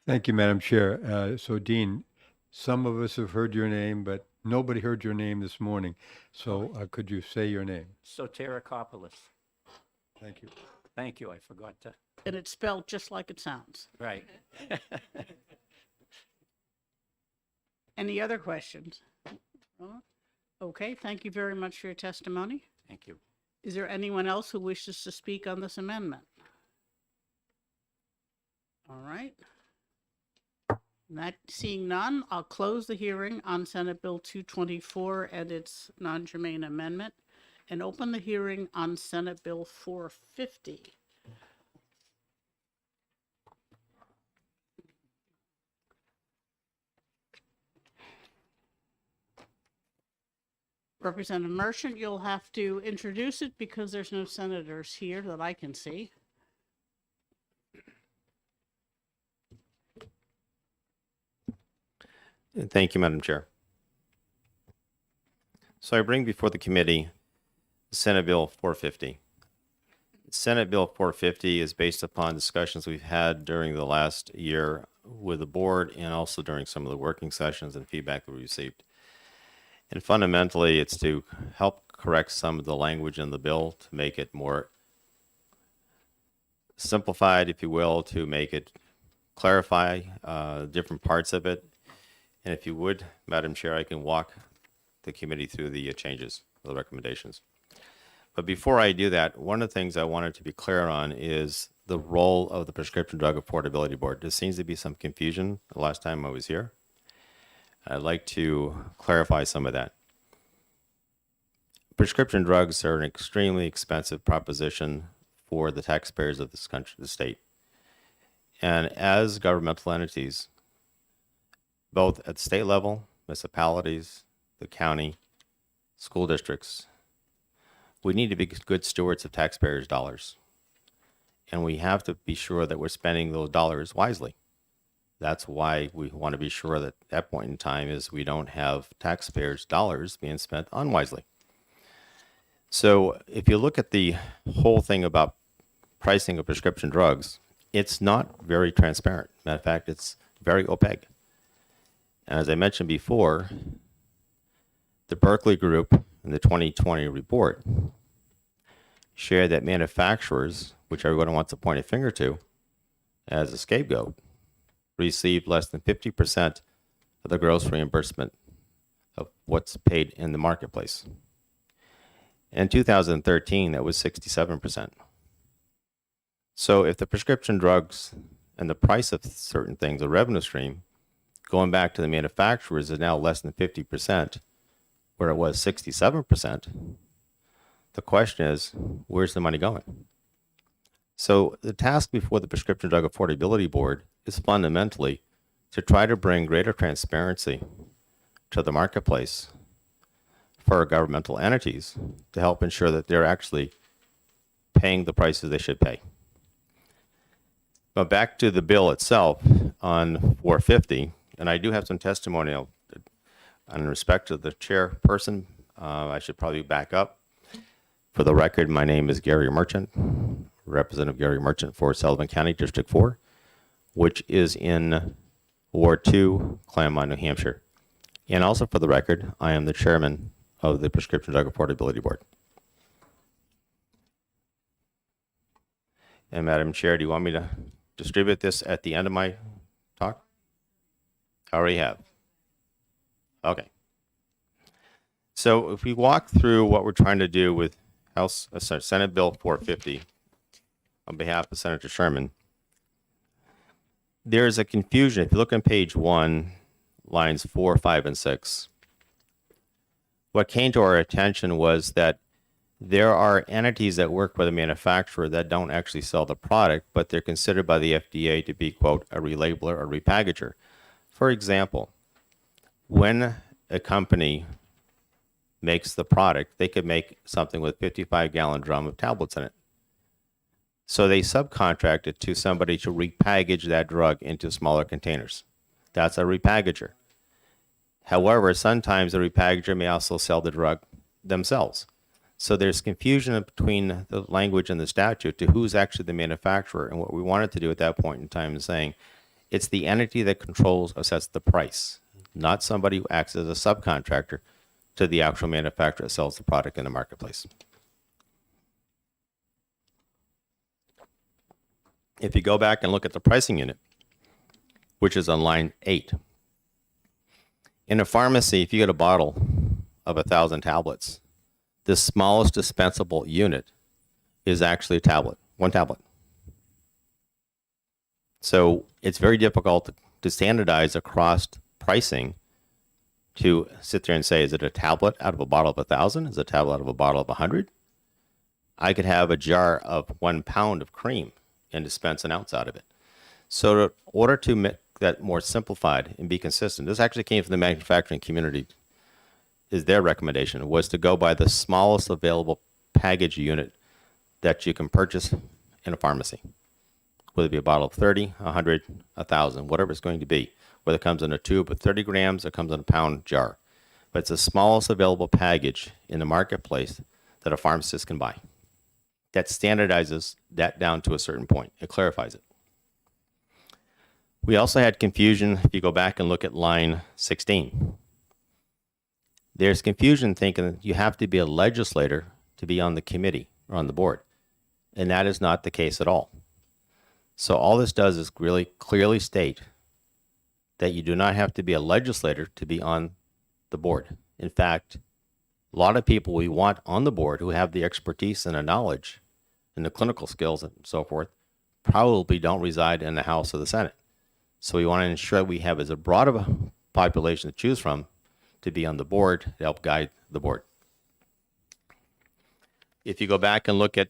Thank you, Madam Chair. So Dean, some of us have heard your name, but nobody heard your name this morning. So could you say your name? Soterakopoulos. Thank you. Thank you, I forgot to, And it's spelled just like it sounds. right. Any other questions? Okay, thank you very much for your testimony. Thank you. Is there anyone else who wishes to speak on this amendment? All right. Not seeing none, I'll close the hearing on Senate Bill 224 and its non-germane amendment and open the hearing on Senate Bill 450. Representative Merchant, you'll have to introduce it because there's no senators here that I can see. Thank you, Madam Chair. So I bring before the committee Senate Bill 450. Senate Bill 450 is based upon discussions we've had during the last year with the board and also during some of the working sessions and feedback we received. And fundamentally, it's to help correct some of the language in the bill to make it more simplified, if you will, to make it clarify different parts of it. And if you would, Madam Chair, I can walk the committee through the changes, the recommendations. But before I do that, one of the things I wanted to be clear on is the role of the Prescription Drug Affordability Board. There seems to be some confusion the last time I was here. I'd like to clarify some of that. Prescription drugs are an extremely expensive proposition for the taxpayers of this country, the state. And as governmental entities, both at the state level, municipalities, the county, school districts, we need to be good stewards of taxpayers' dollars. And we have to be sure that we're spending those dollars wisely. That's why we want to be sure that at that point in time is we don't have taxpayers' dollars being spent unwisely. So if you look at the whole thing about pricing of prescription drugs, it's not very transparent. Matter of fact, it's very opaque. And as I mentioned before, the Berkeley Group in the 2020 report shared that manufacturers, which everyone wants to point a finger to as a scapegoat, received less than 50% of the gross reimbursement of what's paid in the marketplace. In 2013, that was 67%. So if the prescription drugs and the price of certain things, the revenue stream, going back to the manufacturers is now less than 50%, where it was 67%, the question is, where's the money going? So the task before the Prescription Drug Affordability Board is fundamentally to try to bring greater transparency to the marketplace for our governmental entities to help ensure that they're actually paying the prices they should pay. But back to the bill itself on 450, and I do have some testimonial in respect to the chairperson. I should probably back up. For the record, my name is Gary Merchant, Representative Gary Merchant for Sullivan County, District 4, which is in Ward 2, Claremont, New Hampshire. And also for the record, I am the chairman of the Prescription Drug Affordability Board. And Madam Chair, do you want me to distribute this at the end of my talk? I already have. Okay. So if we walk through what we're trying to do with Senate Bill 450 on behalf of Senator Sherman, there's a confusion. If you look on page 1, lines 4, 5, and 6, what came to our attention was that there are entities that work with a manufacturer that don't actually sell the product, but they're considered by the FDA to be, quote, a relabeler or repackager. For example, when a company makes the product, they could make something with 55-gallon drum of tablets in it. So they subcontract it to somebody to repackage that drug into smaller containers. That's a repackager. However, sometimes the repackager may also sell the drug themselves. So there's confusion between the language and the statute to who's actually the manufacturer. And what we wanted to do at that point in time is saying it's the entity that controls or sets the price, not somebody who acts as a subcontractor to the actual manufacturer that sells the product in the marketplace. If you go back and look at the pricing unit, which is on line 8, in a pharmacy, if you get a bottle of 1,000 tablets, the smallest dispensable unit is actually a tablet, one tablet. So it's very difficult to standardize across pricing to sit there and say, is it a tablet out of a bottle of 1,000? Is it a tablet out of a bottle of 100? I could have a jar of 1 pound of cream and dispense an ounce out of it. So in order to make that more simplified and be consistent, this actually came from the manufacturing community, is their recommendation, was to go by the smallest available package unit that you can purchase in a pharmacy. whether it be a bottle of 30, 100, 1,000, whatever it's going to be, whether it comes in a tube of 30 grams or comes in a pound jar. But it's the smallest available package in the marketplace that a pharmacist can buy. That standardizes that down to a certain point. It clarifies it. We also had confusion if you go back and look at line 16. There's confusion thinking that you have to be a legislator to be on the committee or on the board. And that is not the case at all. So all this does is really clearly state that you do not have to be a legislator to be on the board. In fact, a lot of people we want on the board who have the expertise and the knowledge and the clinical skills and so forth probably don't reside in the House or the Senate. So we want to ensure we have as a broad of a population to choose from to be on the board to help guide the board. If you go back and look at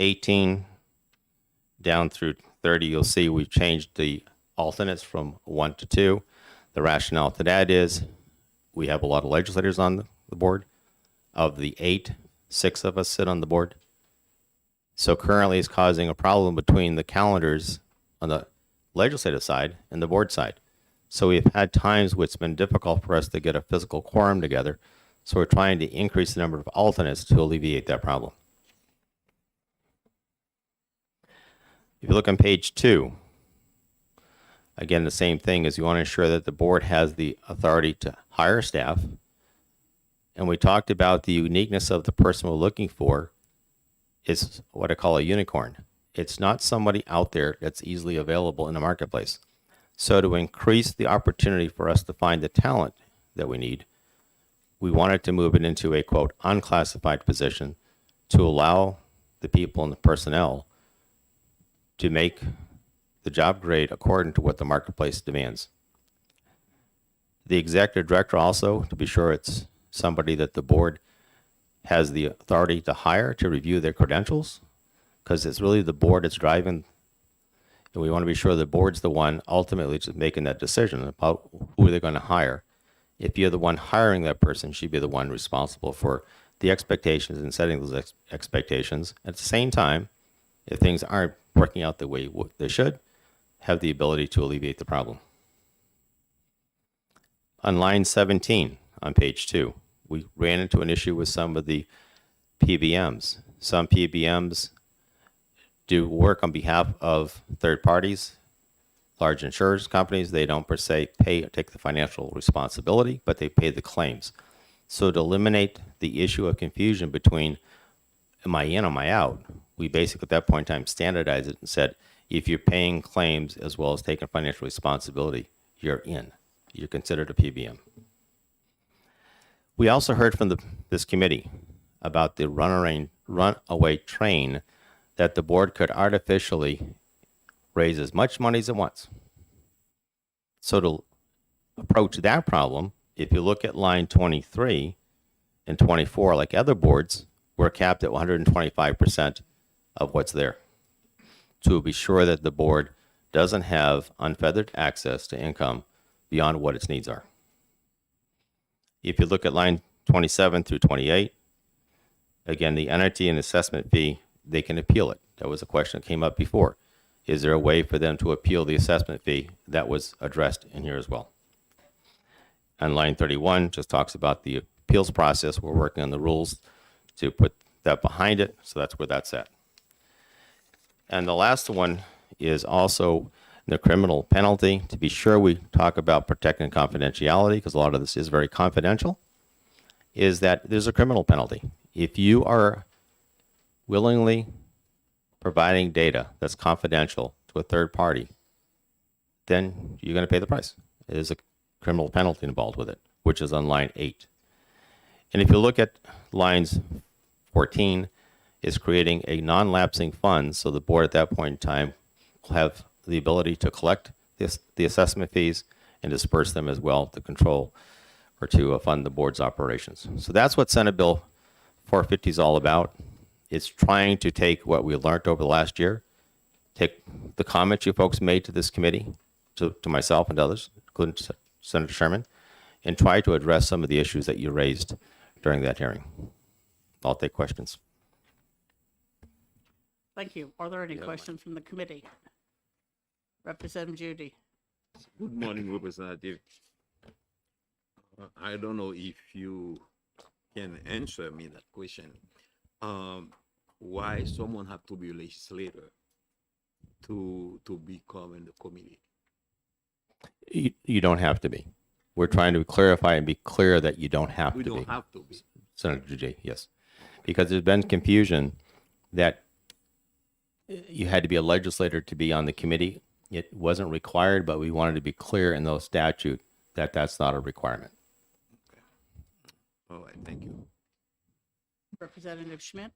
18 down through 30, you'll see we've changed the alternates from 1 to 2. The rationale to that is we have a lot of legislators on the board. Of the 8, 6 of us sit on the board. So currently it's causing a problem between the calendars on the legislative side and the board side. So we've had times where it's been difficult for us to get a physical quorum together. So we're trying to increase the number of alternates to alleviate that problem. If you look on page 2, again, the same thing is you want to ensure that the board has the authority to hire staff. And we talked about the uniqueness of the person we're looking for is what I call a unicorn. It's not somebody out there that's easily available in the marketplace. So to increase the opportunity for us to find the talent that we need, we wanted to move it into a, quote, unclassified position to allow the people and the personnel to make the job grade according to what the marketplace demands. The executive director also, to be sure it's somebody that the board has the authority to hire to review their credentials, because it's really the board that's driving, and we want to be sure the board's the one ultimately just making that decision about who they're going to hire. If you're the one hiring that person, she'd be the one responsible for the expectations and setting those expectations. At the same time, if things aren't working out the way they should, have the ability to alleviate the problem. On line 17 on page 2, we ran into an issue with some of the PBMs. Some PBMs do work on behalf of third parties, large insurance companies. They don't per se take the financial responsibility, but they pay the claims. So to eliminate the issue of confusion between am I in, am I out, we basically at that point in time standardized it and said, if you're paying claims as well as taking financial responsibility, you're in. You're considered a PBM. We also heard from this committee about the runaway train that the board could artificially raise as much money as it wants. So to approach that problem, if you look at line 23 and 24, like other boards, we're capped at 125% of what's there to be sure that the board doesn't have unfeathered access to income beyond what its needs are. If you look at line 27 through 28, again, the entity and assessment fee, they can appeal it. That was a question that came up before. Is there a way for them to appeal the assessment fee? That was addressed in here as well. And line 31 just talks about the appeals process. We're working on the rules to put that behind it, so that's where that's at. And the last one is also the criminal penalty. To be sure we talk about protecting confidentiality, because a lot of this is very confidential, is that there's a criminal penalty. If you are willingly providing data that's confidential to a third party, then you're going to pay the price. There's a criminal penalty involved with it, which is on line 8. And if you look at lines 14, is creating a non-lapsing fund, so the board at that point in time will have the ability to collect the assessment fees and disperse them as well to control or to fund the board's operations. So that's what Senate Bill 450 is all about. It's trying to take what we learned over the last year, take the comments you folks made to this committee, to myself and others, including Senator Sherman, and try to address some of the issues that you raised during that hearing. I'll take questions. Thank you. Are there any Yeah, ma'am. questions from the committee? Representative Judy. Good morning, Representative. I don't know if you can answer me that question. Why someone have to be a legislator to become in the committee? You don't have to be. We're trying to clarify and be clear that you don't have We to be. don't have to be. Senator J, yes. Because there's been confusion that you had to be a legislator to be on the committee. It wasn't required, but we wanted to be clear in those statute that that's not a requirement. All right, thank you. Representative Schmidt.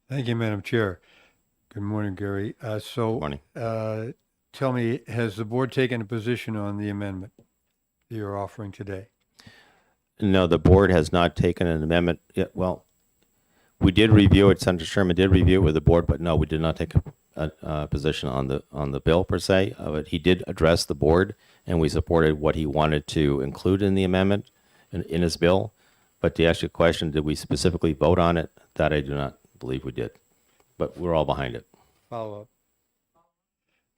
Thank you, Madam Chair. Good morning, Gary. Morning. Tell me, has the board taken a position on the amendment that you're offering today? No, the board has not taken an amendment yet. Well, we did review it. Senator Sherman did review it with the board, but no, we did not take a position on the bill per se. But he did address the board, and we supported what he wanted to include in the amendment in his bill. But to ask you a question, did we specifically vote on it? That I do not believe we did. But we're all behind it. Follow up.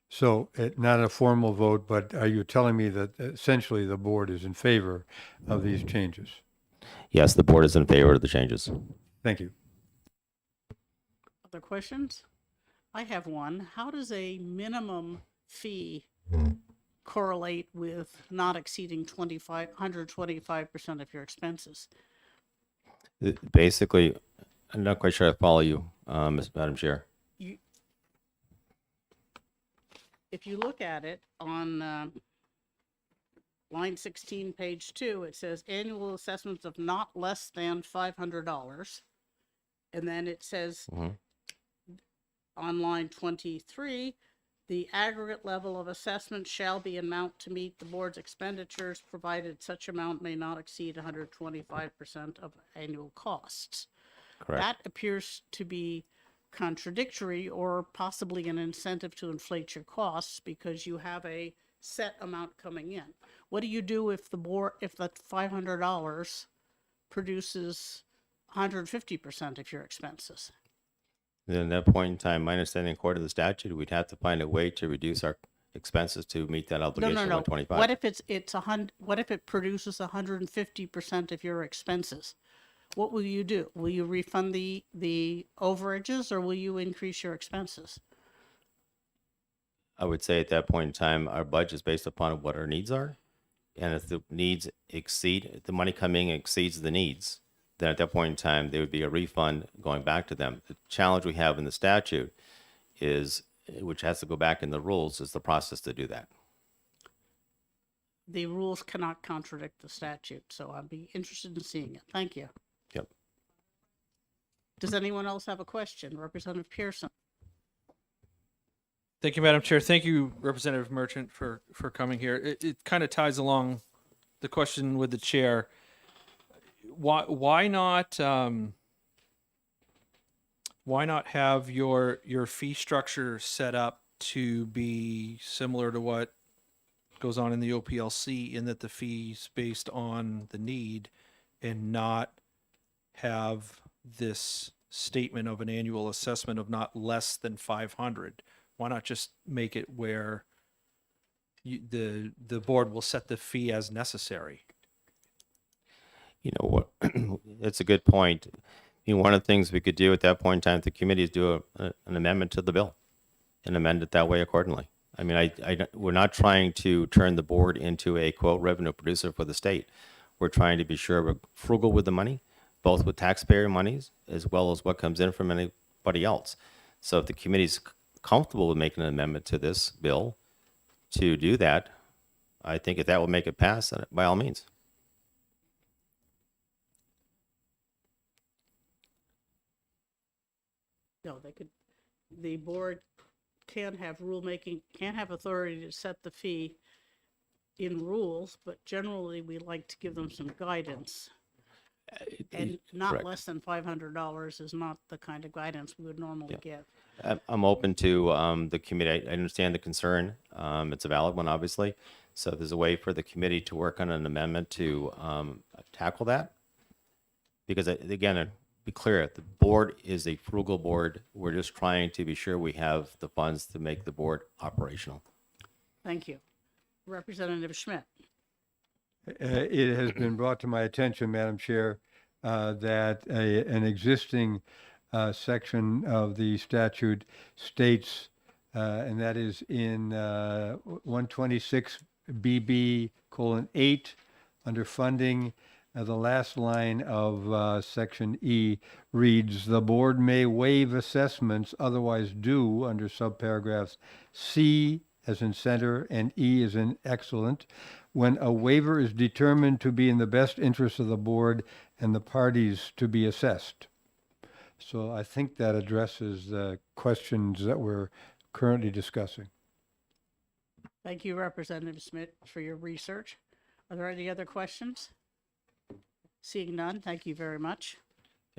So, not a formal vote, but are you telling me that essentially the board is in favor of these changes? Yes, the board is in favor of the changes. Thank you. Other questions? I have one. How does a minimum fee correlate with not exceeding 125% of your expenses? Basically, I'm not quite sure I follow you, Madam Chair. If you look at it on line 16, page 2, it says annual assessments of not less than $500. And then it says on line 23, the aggregate level of assessment shall be amount to meet the board's expenditures, provided such amount may not exceed 125% of annual costs. Correct. That appears to be contradictory or possibly an incentive to inflate your costs because you have a set amount coming in. What do you do if the $500 produces 150% of your expenses? Then at that point in time, my understanding according to the statute, we'd have to find a way to reduce our expenses to meet that obligation of 125. What if what if it produces 150% of your expenses? What will you do? Will you refund the overages or will you increase your expenses? I would say at that point in time, our budget is based upon what our needs are. And if the needs exceed, if the money coming exceeds the needs, then at that point in time, there would be a refund going back to them. The challenge we have in the statute is, which has to go back in the rules, is the process to do that. The rules cannot contradict the statute, so I'd be interested in seeing it. Thank you. Yep. Does anyone else have a question? Representative Pearson. Thank you, Madam Chair. Thank you, Representative Merchant, for coming here. It kind of ties along the question with the chair. Why not have your fee structure set up to be similar to what goes on in the OPLC, in that the fees based on the need, and not have this statement of an annual assessment of not less than 500? Why not just make it where the board will set the fee as necessary? You know what? It's a good point. One of the things we could do at that point in time at the committee is do an amendment to the bill and amend it that way accordingly. I mean, we're not trying to turn the board into a, quote, revenue producer for the state. We're trying to be sure we're frugal with the money, both with taxpayer monies as well as what comes in from anybody else. So if the committee's comfortable with making an amendment to this bill to do that, I think if that will make it pass, then by all means. No, the board can't have can't have authority to set the fee in rules, but generally we like to give them some guidance. And not Correct. less than $500 is not the kind of guidance we would normally give. I'm open to the committee. I understand the concern. It's a valid one, obviously. So if there's a way for the committee to work on an amendment to tackle that, because again, be clear, the board is a frugal board. We're just trying to be sure we have the funds to make the board operational. Thank you. Representative Schmidt. It has been brought to my attention, Madam Chair, that an existing section of the statute states, and that is in 126 BB:8 under funding. The last line of section E reads, "The board may waive assessments otherwise due under subparagraphs C as in center and E as in excellent, when a waiver is determined to be in the best interest of the board and the parties to be assessed." So I think that addresses the questions that we're currently discussing. Thank you, Representative Schmidt, for your research. Are there any other questions? Seeing none, thank you very much.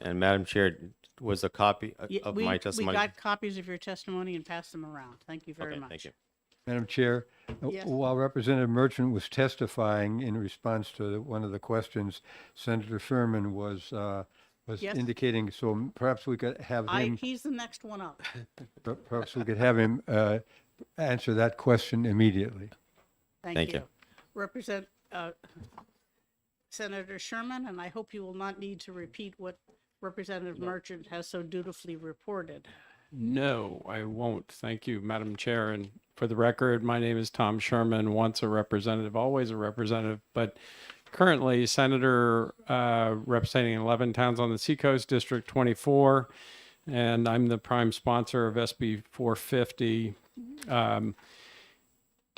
And Madam Chair, was a copy of my We testimony? got copies of your testimony and passed them around. Thank you very Okay, much. thank you. Madam Chair, Yes. while Representative Merchant was testifying in response to one of the questions, Senator Sherman was Yes. indicating, so perhaps we could have him, He's the next one up. perhaps we could have him answer that question immediately. Thank you. Represent Senator Sherman, and I hope you will not need to repeat what Representative Merchant has so dutifully reported. No, I won't. Thank you, Madam Chair. And for the record, my name is Tom Sherman, once a representative, always a representative, but currently senator representing 11 towns on the Seacoast, District 24, and I'm the prime sponsor of SB 450. To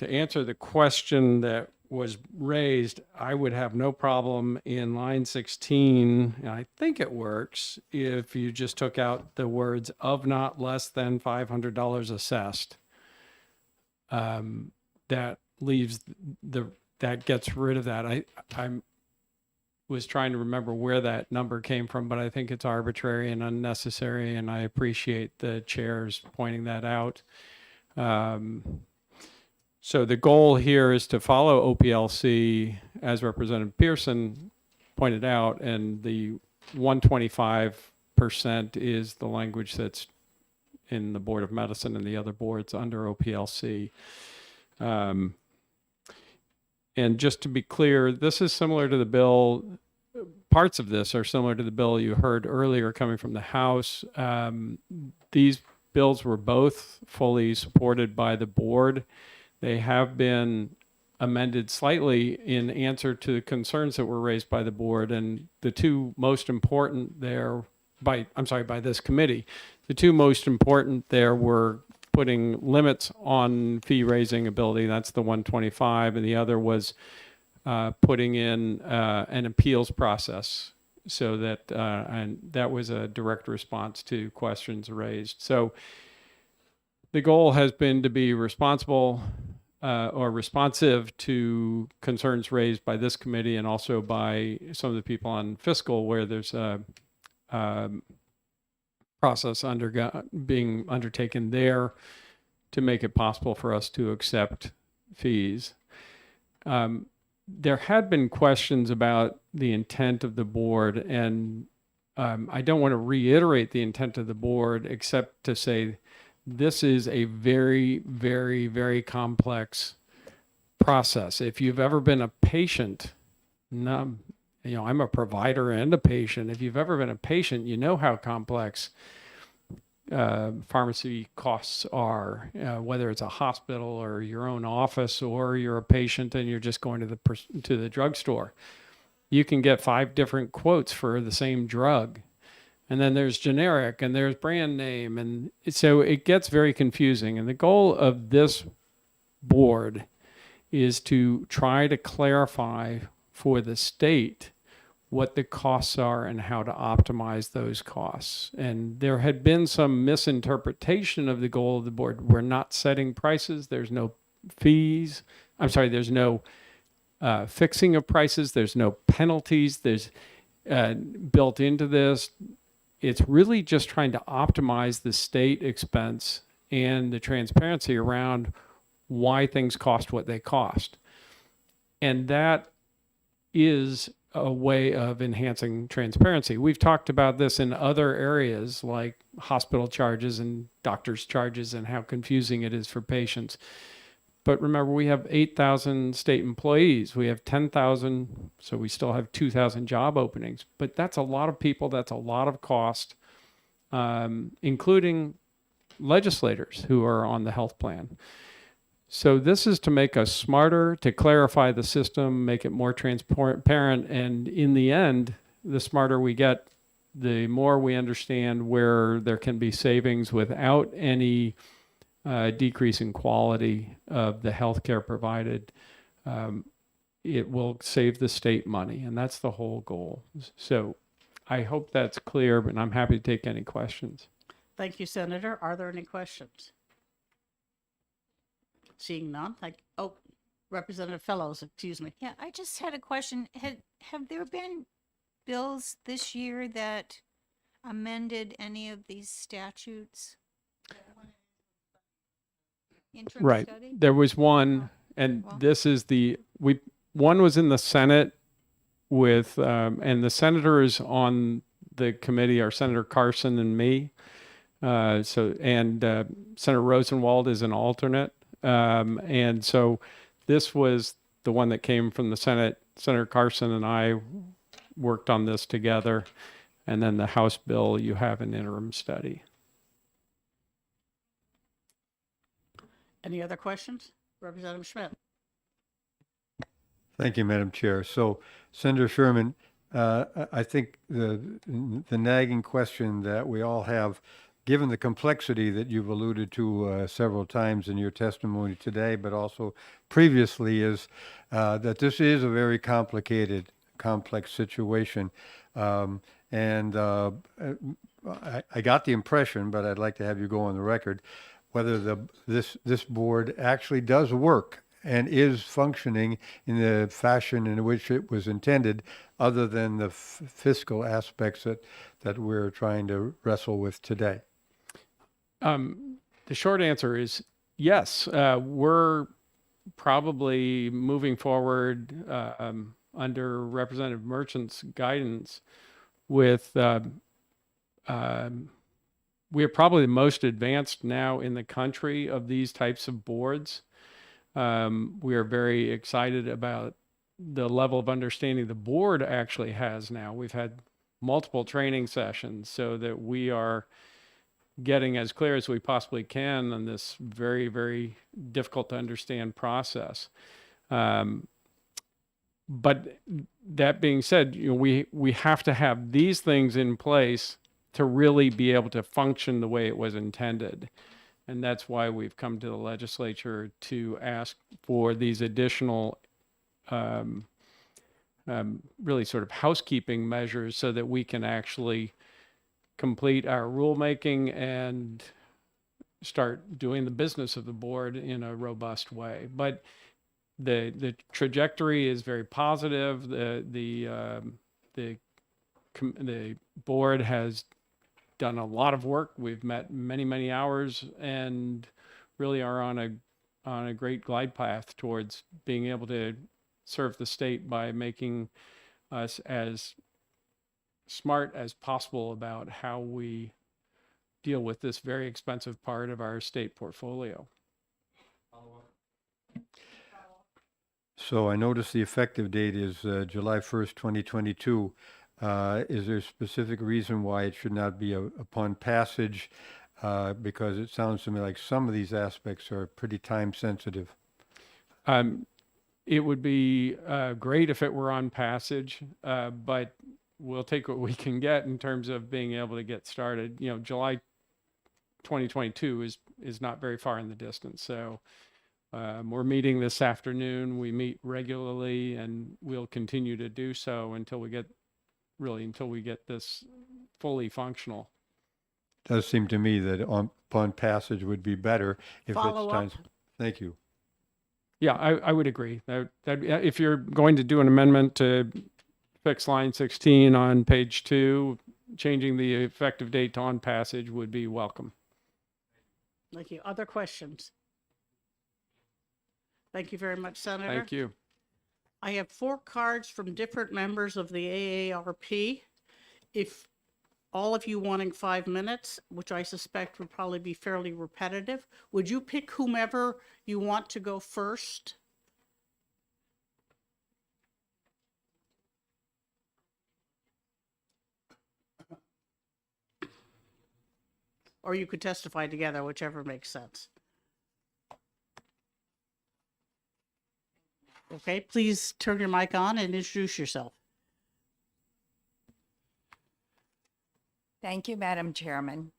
answer the question that was raised, I would have no problem in line 16, and I think it works, if you just took out the words "of not less than $500 assessed." That leaves that gets rid of that. I was trying to remember where that number came from, but I think it's arbitrary and unnecessary, and I appreciate the chairs pointing that out. So the goal here is to follow OPLC, as Representative Pearson pointed out, and the 125% is the language that's in the Board of Medicine and the other boards under OPLC. And just to be clear, this is similar to the bill. Parts of this are similar to the bill you heard earlier coming from the House. These bills were both fully supported by the board. They have been amended slightly in answer to the concerns that were raised by the board, and the two most important there by this committee, the two most important there were putting limits on fee raising ability. That's the 125, and the other was putting in an appeals process, so that and that was a direct response to questions raised. So the goal has been to be responsible or responsive to concerns raised by this committee and also by some of the people on fiscal, where there's a process being undertaken there to make it possible for us to accept fees. There had been questions about the intent of the board, and I don't want to reiterate the intent of the board, except to say this is a very, very, very complex process. If you've ever been a patient, I'm a provider and a patient. If you've ever been a patient, you know how complex pharmacy costs are, whether it's a hospital or your own office, or you're a patient and you're just going to the drugstore. You can get 5 different quotes for the same drug. And then there's generic and there's brand name. And so it gets very confusing. And the goal of this board is to try to clarify for the state what the costs are and how to optimize those costs. And there had been some misinterpretation of the goal of the board. We're not setting prices. There's no fees. There's no fixing of prices. There's no penalties. There's built into this. It's really just trying to optimize the state expense and the transparency around why things cost what they cost. And that is a way of enhancing transparency. We've talked about this in other areas like hospital charges and doctors' charges and how confusing it is for patients. But remember, we have 8,000 state employees. We have 10,000, so we still have 2,000 job openings. But that's a lot of people. That's a lot of cost, including legislators who are on the health plan. So this is to make us smarter, to clarify the system, make it more transparent. And in the end, the smarter we get, the more we understand where there can be savings without any decrease in quality of the healthcare provided. It will save the state money, and that's the whole goal. So I hope that's clear, but I'm happy to take any questions. Thank you, Senator. Are there any questions? Seeing none, Representative Fellows, excuse me. Yeah, I just had a question. Have there been bills this year that amended any of these statutes? Interim Right. study? There was one, and this is one was in the Senate with, and the senators on the committee are Senator Carson and me. Senator Rosenwald is an alternate. And so this was the one that came from the Senate. Senator Carson and I worked on this together. And then the House bill, you have an interim study. Any other questions? Representative Schmidt. Thank you, Madam Chair. So, Senator Sherman, I think the nagging question that we all have, given the complexity that you've alluded to several times in your testimony today, but also previously, is that this is a very complicated, complex situation. I got the impression, but I'd like to have you go on the record, whether this board actually does work and is functioning in the fashion in which it was intended, other than the fiscal aspects that we're trying to wrestle with today. The short answer is yes. We're probably moving forward under Representative Merchant's guidance with we are probably the most advanced now in the country of these types of boards. We are very excited about the level of understanding the board actually has now. We've had multiple training sessions so that we are getting as clear as we possibly can on this very, very difficult to understand process. But that being said, we have to have these things in place to really be able to function the way it was intended. And that's why we've come to the legislature to ask for these additional really sort of housekeeping measures so that we can actually complete our rulemaking and start doing the business of the board in a robust way. But the trajectory is very positive. The board has done a lot of work. We've met many hours and really are on a great glide path towards being able to serve the state by making us as smart as possible about how we deal with this very expensive part of our state portfolio. So I noticed the effective date is July 1st, 2022. Is there a specific reason why it should not be upon passage? Because it sounds to me like some of these aspects are pretty time sensitive. It would be great if it were on passage, but we'll take what we can get in terms of being able to get started. July 2022 is not very far in the distance. So we're meeting this afternoon. We meet regularly, and we'll continue to do so until we get this fully functional. Does seem to me that upon passage would be better if Follow it's time. up. Thank you. Yeah, I would agree. That if you're going to do an amendment to fix line 16 on page 2, changing the effective date to on passage would be welcome. Thank you. Other questions? Thank you very much, Senator. Thank you. I have 4 cards from different members of the AARP. If all of you wanting 5 minutes, which I suspect would probably be fairly repetitive, would you pick whomever you want to go first? Or you could testify together, whichever makes sense. Okay, please turn your mic on and introduce yourself. Thank you, Madam Chairman.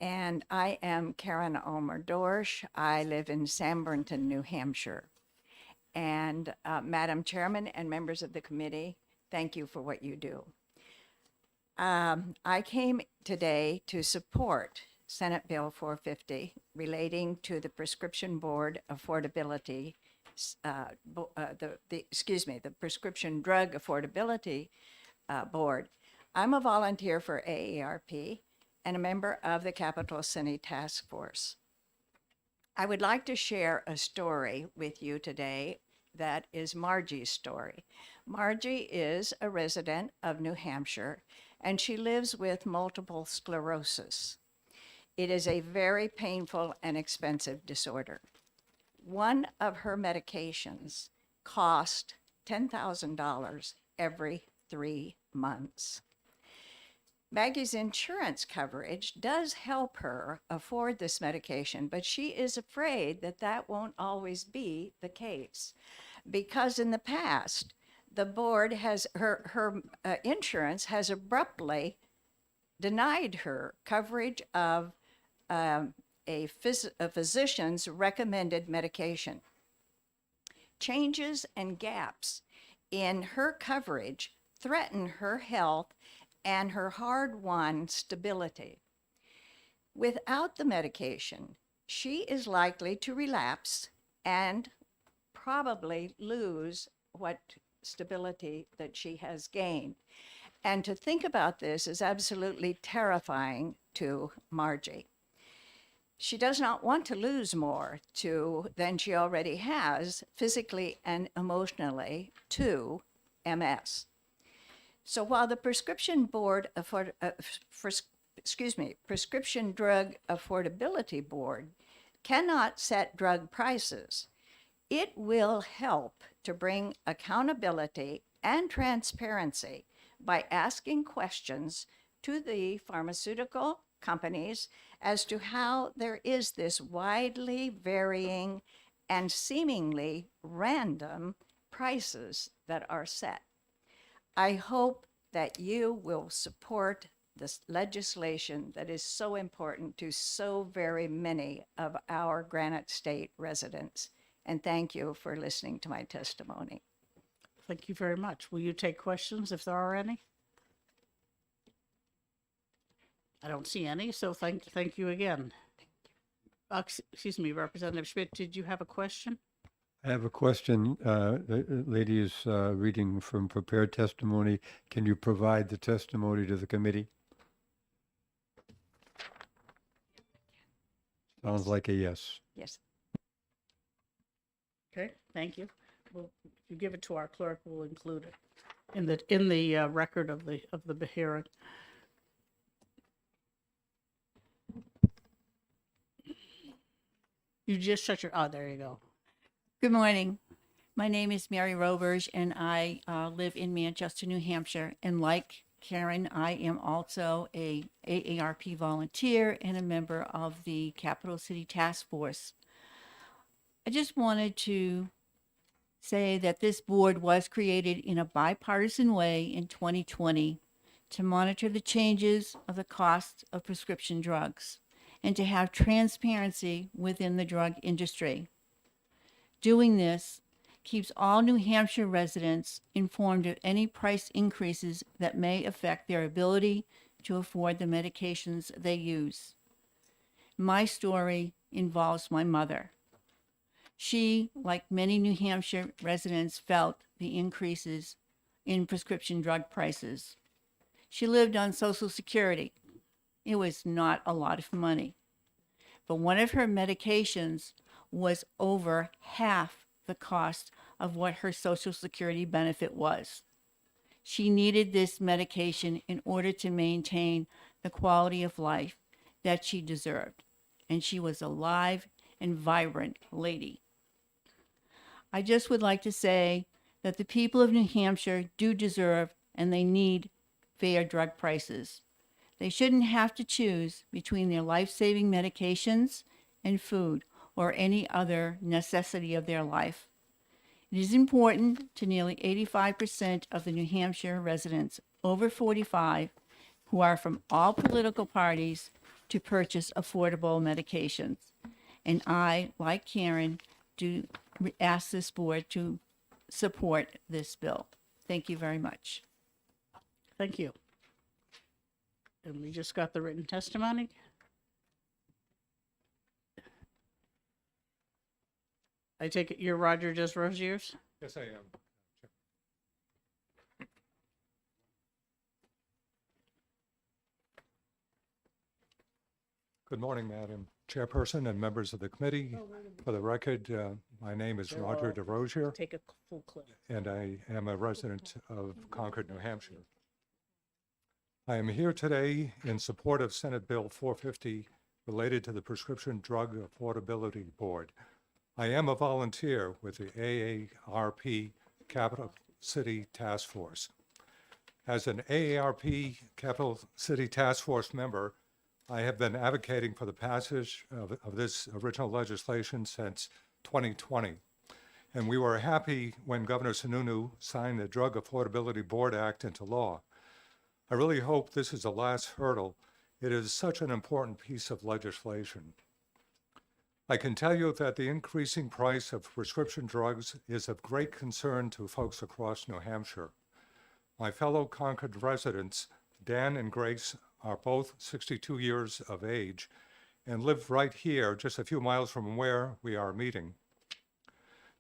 And I am Karen Ulmer Dorsch. I live in Sanbornton, New Hampshire. And Madam Chairman and members of the committee, thank you for what you do. I came today to support Senate Bill 450 relating to the Prescription Board Affordability, the Prescription Drug Affordability Board. I'm a volunteer for AARP and a member of the Capital City Task Force. I would like to share a story with you today that is Margie's story. Margie is a resident of New Hampshire, and she lives with multiple sclerosis. It is a very painful and expensive disorder. One of her medications cost $10,000 every 3 months. Maggie's insurance coverage does help her afford this medication, but she is afraid that that won't always be the case, because in the past, the board has, her insurance has abruptly denied her coverage of a physician's recommended medication. Changes and gaps in her coverage threaten her health and her hard-won stability. Without the medication, she is likely to relapse and probably lose what stability that she has gained. And to think about this is absolutely terrifying to Margie. She does not want to lose more than she already has physically and emotionally to MS. So while the Prescription Drug Affordability Board cannot set drug prices, it will help to bring accountability and transparency by asking questions to the pharmaceutical companies as to how there is this widely varying and seemingly random prices that are set. I hope that you will support this legislation that is so important to so very many of our Granite State residents. And thank you for listening to my testimony. Thank you very much. Will you take questions if there are any? I don't see any, so thank you again. Excuse me, Representative Schmidt, did you have a question? I have a question. The lady is reading from prepared testimony. Can you provide the testimony to the committee? Sounds like a yes. Yes. Okay, thank you. Well, if you give it to our clerk, we'll include it in the record of the hearing. You just shut your, oh, there you go. Good morning. My name is Mary Roberge, and I live in Manchester, New Hampshire. And like Karen, I am also a AARP volunteer and a member of the Capital City Task Force. I just wanted to say that this board was created in a bipartisan way in 2020 to monitor the changes of the cost of prescription drugs and to have transparency within the drug industry. Doing this keeps all New Hampshire residents informed of any price increases that may affect their ability to afford the medications they use. My story involves my mother. She, like many New Hampshire residents, felt the increases in prescription drug prices. She lived on Social Security. It was not a lot of money. But one of her medications was over half the cost of what her Social Security benefit was. She needed this medication in order to maintain the quality of life that she deserved. And she was a live and vibrant lady. I just would like to say that the people of New Hampshire do deserve and they need fair drug prices. They shouldn't have to choose between their life-saving medications and food or any other necessity of their life. It is important to nearly 85% of the New Hampshire residents over 45 who are from all political parties to purchase affordable medications. And I, like Karen, do ask this board to support this bill. Thank you very much. Thank you. And we just got the written testimony. I take it you're Roger Desrosiers? Yes, I am. Good morning, Madam Chairperson and members of the committee. For the record, my name is Roger DeRosier, Take a full clip. and I am a resident of Concord, New Hampshire. I am here today in support of Senate Bill 450 related to the Prescription Drug Affordability Board. I am a volunteer with the AARP Capital City Task Force. As an AARP Capital City Task Force member, I have been advocating for the passage of this original legislation since 2020. And we were happy when Governor Sununu signed the Drug Affordability Board Act into law. I really hope this is the last hurdle. It is such an important piece of legislation. I can tell you that the increasing price of prescription drugs is of great concern to folks across New Hampshire. My fellow Concord residents, Dan and Grace, are both 62 years of age and live right here, just a few miles from where we are meeting.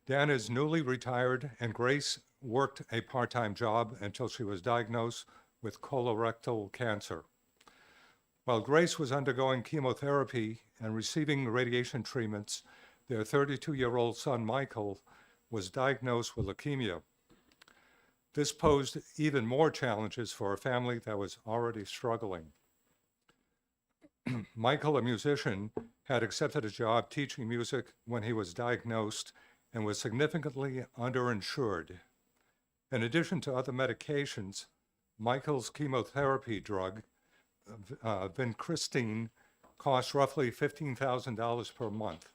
Dan is newly retired, and Grace worked a part-time job until she was diagnosed with colorectal cancer. While Grace was undergoing chemotherapy and receiving radiation treatments, their 32-year-old son, Michael, was diagnosed with leukemia. This posed even more challenges for a family that was already struggling. Michael, a musician, had accepted a job teaching music when he was diagnosed and was significantly underinsured. In addition to other medications, Michael's chemotherapy drug, vincristine, cost roughly $15,000 per month.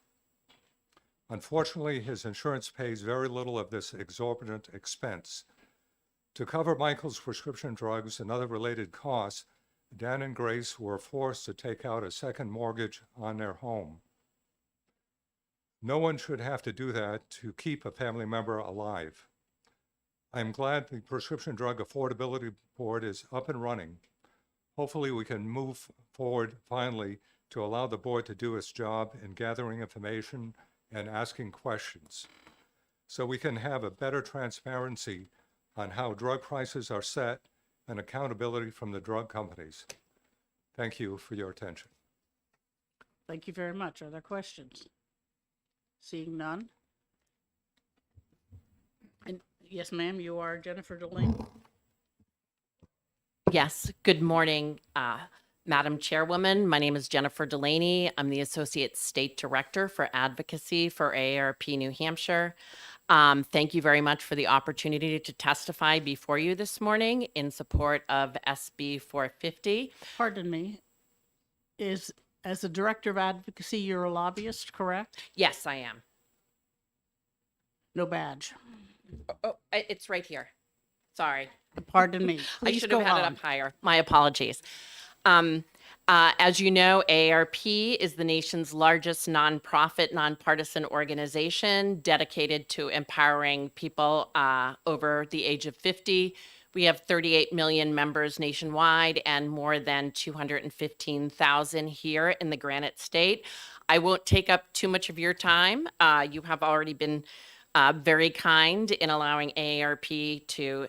Unfortunately, his insurance pays very little of this exorbitant expense. To cover Michael's prescription drugs and other related costs, Dan and Grace were forced to take out a second mortgage on their home. No one should have to do that to keep a family member alive. I am glad the Prescription Drug Affordability Board is up and running. Hopefully we can move forward finally to allow the board to do its job in gathering information and asking questions, so we can have a better transparency on how drug prices are set and accountability from the drug companies. Thank you for your attention. Thank you very much. Are there questions? Seeing none? And yes, ma'am, you are Jennifer Delaney. Yes, good morning, Madam Chairwoman. My name is Jennifer Delaney. I'm the Associate State Director for Advocacy for AARP New Hampshire. Thank you very much for the opportunity to testify before you this morning in support of SB 450. Pardon me. As the Director of Advocacy, you're a lobbyist, correct? Yes, I am. No badge. Oh, it's right here. Sorry. Pardon me. I Please should go have had on. it up higher. My apologies. As you know, AARP is the nation's largest nonprofit, nonpartisan organization dedicated to empowering people over the age of 50. We have 38 million members nationwide and more than 215,000 here in the Granite State. I won't take up too much of your time. You have already been very kind in allowing AARP to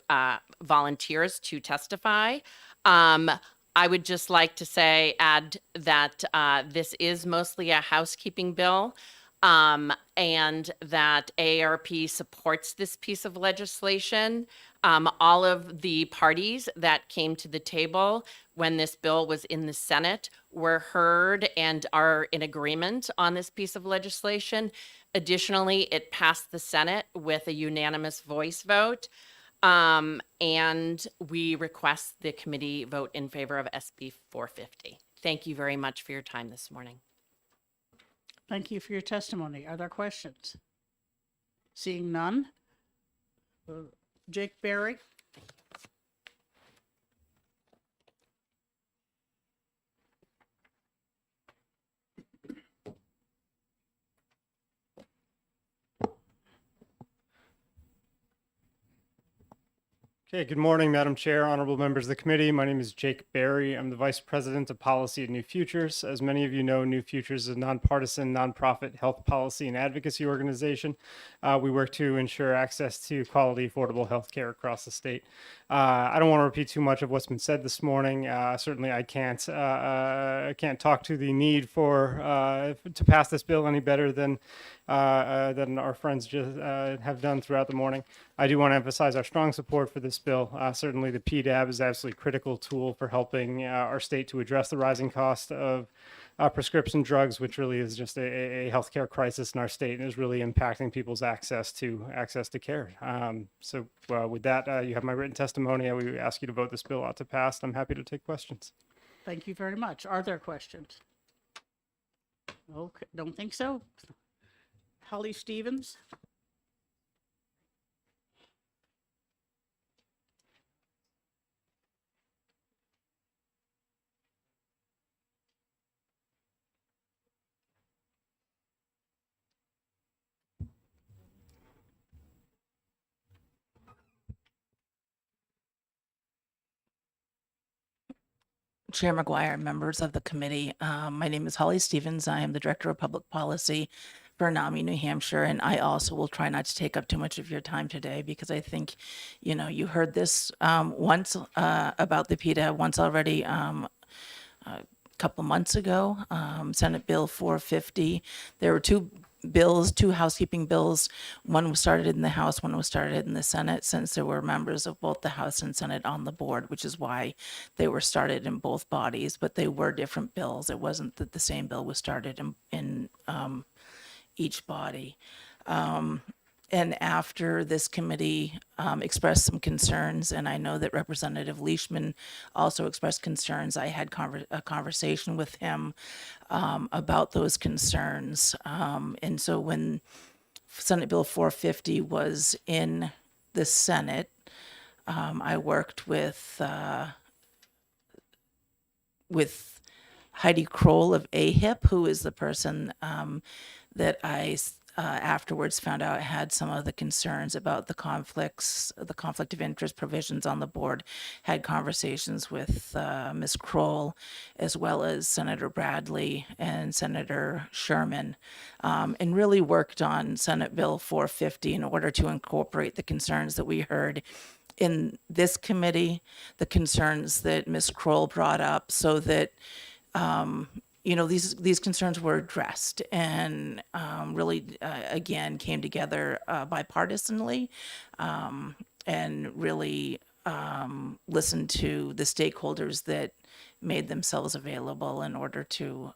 volunteers to testify. I would just like to add that this is mostly a housekeeping bill. and that AARP supports this piece of legislation. All of the parties that came to the table when this bill was in the Senate were heard and are in agreement on this piece of legislation. Additionally, it passed the Senate with a unanimous voice vote. And we request the committee vote in favor of SB 450. Thank you very much for your time this morning. Thank you for your testimony. Are there questions? Seeing none? Jake Berry? Okay, good morning, Madam Chair, honorable members of the committee. My name is Jake Berry. I'm the Vice President of Policy at New Futures. As many of you know, New Futures is a nonpartisan, nonprofit health policy and advocacy organization. We work to ensure access to quality, affordable health care across the state. I don't want to repeat too much of what's been said this morning. Certainly, I can't talk to the need for to pass this bill any better than our friends just have done throughout the morning. I do want to emphasize our strong support for this bill. Certainly, the PDAB is absolutely critical tool for helping our state to address the rising cost of prescription drugs, which really is just a healthcare crisis in our state and is really impacting people's access to care. So with that, you have my written testimony. I would ask you to vote this bill out to pass. I'm happy to take questions. Thank you very much. Are there questions? Okay, don't think so. Holly Stevens? Chair McGuire, members of the committee. My name is Holly Stevens. I am the Director of Public Policy for NAMI, New Hampshire, and I also will try not to take up too much of your time today because I think, you heard this once about the PDAB once already a couple months ago, Senate Bill 450. There were two housekeeping bills. One was started in the House, one was started in the Senate, since there were members of both the House and Senate on the board, which is why they were started in both bodies, but they were different bills. It wasn't that the same bill was started in each body. And after this committee expressed some concerns, and I know that Representative Leishman also expressed concerns, I had a conversation with him about those concerns. And so when Senate Bill 450 was in the Senate, I worked with Heidi Kroll of AHIP, who is the person that I afterwards found out had some of the concerns about the conflict of interest provisions on the board, had conversations with Ms. Kroll, as well as Senator Bradley and Senator Sherman, and really worked on Senate Bill 450 in order to incorporate the concerns that we heard in this committee, the concerns that Ms. Kroll brought up, so that these concerns were addressed and really, again, came together bipartisanly and really listened to the stakeholders that made themselves available in order to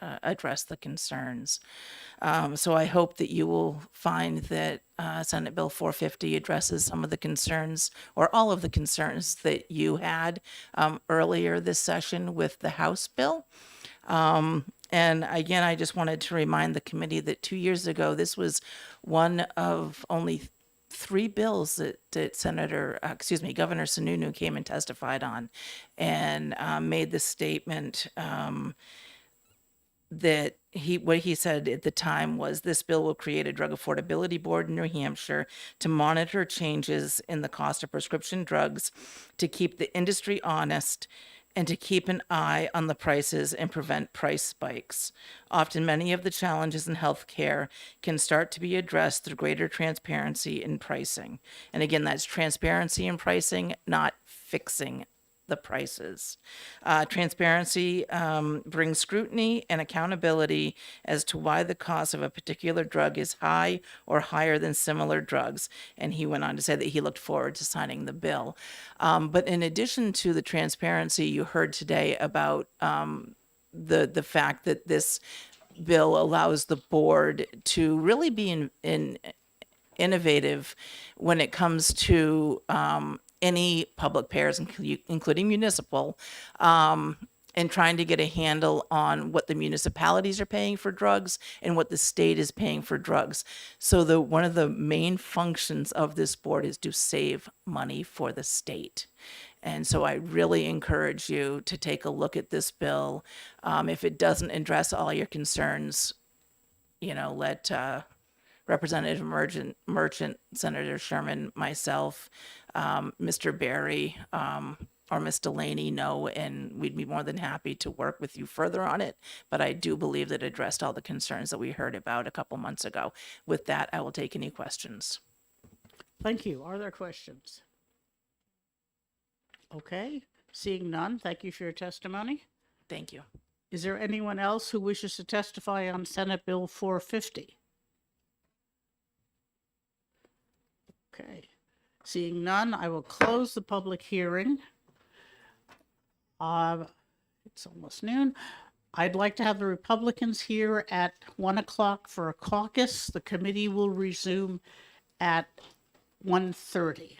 address the concerns. So I hope that you will find that Senate Bill 450 addresses some of the concerns, or all of the concerns, that you had earlier this session with the House bill. And again, I just wanted to remind the committee that 2 years ago, this was one of only 3 bills that Governor Sununu came and testified on, and made the statement that what he said at the time was, this bill will create a drug affordability board in New Hampshire to monitor changes in the cost of prescription drugs, to keep the industry honest, and to keep an eye on the prices and prevent price spikes. Often, many of the challenges in healthcare can start to be addressed through greater transparency in pricing. And again, that's transparency in pricing, not fixing the prices. Transparency brings scrutiny and accountability as to why the cost of a particular drug is high or higher than similar drugs. And he went on to say that he looked forward to signing the bill. But in addition to the transparency, you heard today about the fact that this bill allows the board to really be innovative when it comes to any public payers, including municipal, and trying to get a handle on what the municipalities are paying for drugs and what the state is paying for drugs. So one of the main functions of this board is to save money for the state. And so I really encourage you to take a look at this bill. If it doesn't address all your concerns, let Representative Merchant, Senator Sherman, myself, Mr. Barry, or Ms. Delaney know, and we'd be more than happy to work with you further on it. But I do believe that it addressed all the concerns that we heard about a couple months ago. With that, I will take any questions. Thank you. Are there questions? Okay, seeing none, thank you for your testimony. Thank you. Is there anyone else who wishes to testify on Senate Bill 450? Okay, seeing none, I will close the public hearing. It's almost noon. I'd like to have the Republicans here at 1 o'clock for a caucus. The committee will resume at 1:30.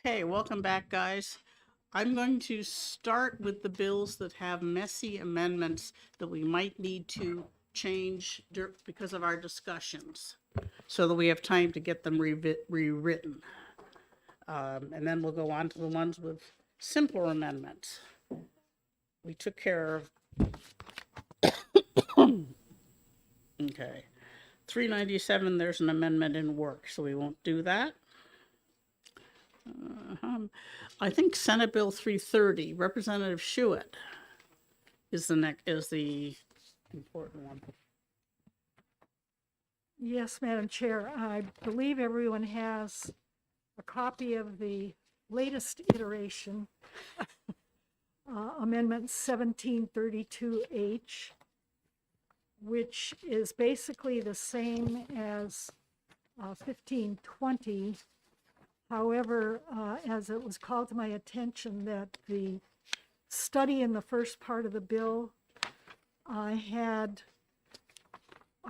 Okay, welcome back, guys. I'm going to start with the bills that have messy amendments that we might need to change because of our discussions, so that we have time to get them rewritten. And then we'll go on to the ones with simpler amendments. We took care of. Okay. 397, there's an amendment in work, so we won't do that. I think Senate Bill 330, Representative Schuett is the important one. Yes, Madam Chair. I believe everyone has a copy of the latest iteration, Amendment 1732H, which is basically the same as 1520. However, as it was called to my attention that the study in the first part of the bill had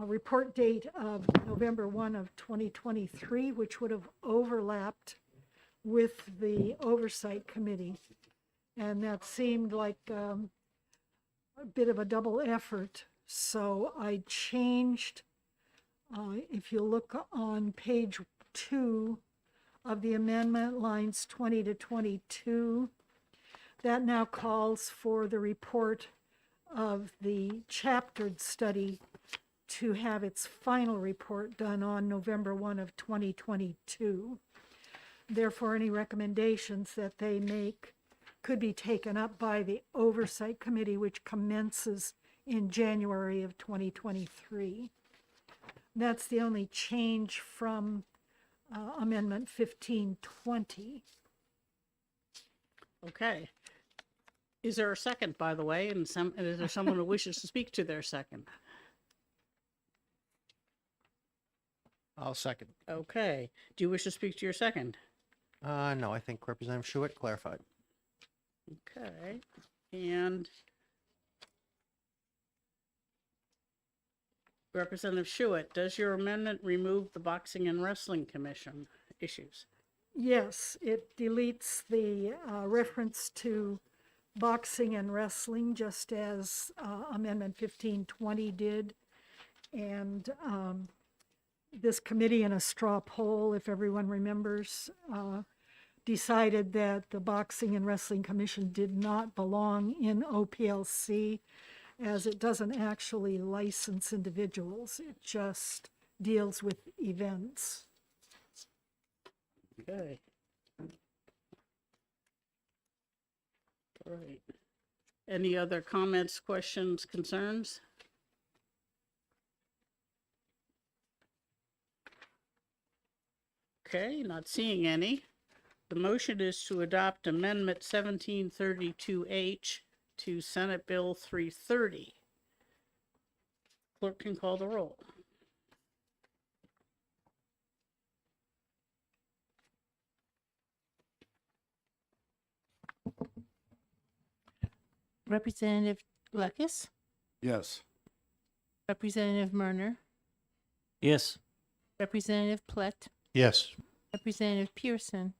a report date of November 1 of 2023, which would have overlapped with the Oversight Committee. And that seemed like a bit of a double effort. So I changed, if you look on page 2 of the amendment, lines 20 to 22, that now calls for the report of the chaptered study to have its final report done on November 1 of 2022. Therefore, any recommendations that they make could be taken up by the Oversight Committee, which commences in January of 2023. That's the only change from Amendment 1520. Okay. Is there a second, by the way? And is there someone who wishes to speak to their second? I'll second. Okay. Do you wish to speak to your second? No, I think Representative Schuett clarified. Okay. And Representative Schuett, does your amendment remove the Boxing and Wrestling Commission issues? Yes, it deletes the reference to boxing and wrestling, just as Amendment 1520 did. And this committee, in a straw poll, if everyone remembers, decided that the Boxing and Wrestling Commission did not belong in OPLC, as it doesn't actually license individuals. It just deals with events. Okay. All right. Any other comments, questions, concerns? Okay, not seeing any. The motion is to adopt Amendment 1732H to Senate Bill 330. Clerk can call the roll. Representative Lucas, Yes. Representative Murner, Yes. Representative Plett, Yes. Representative Pearson,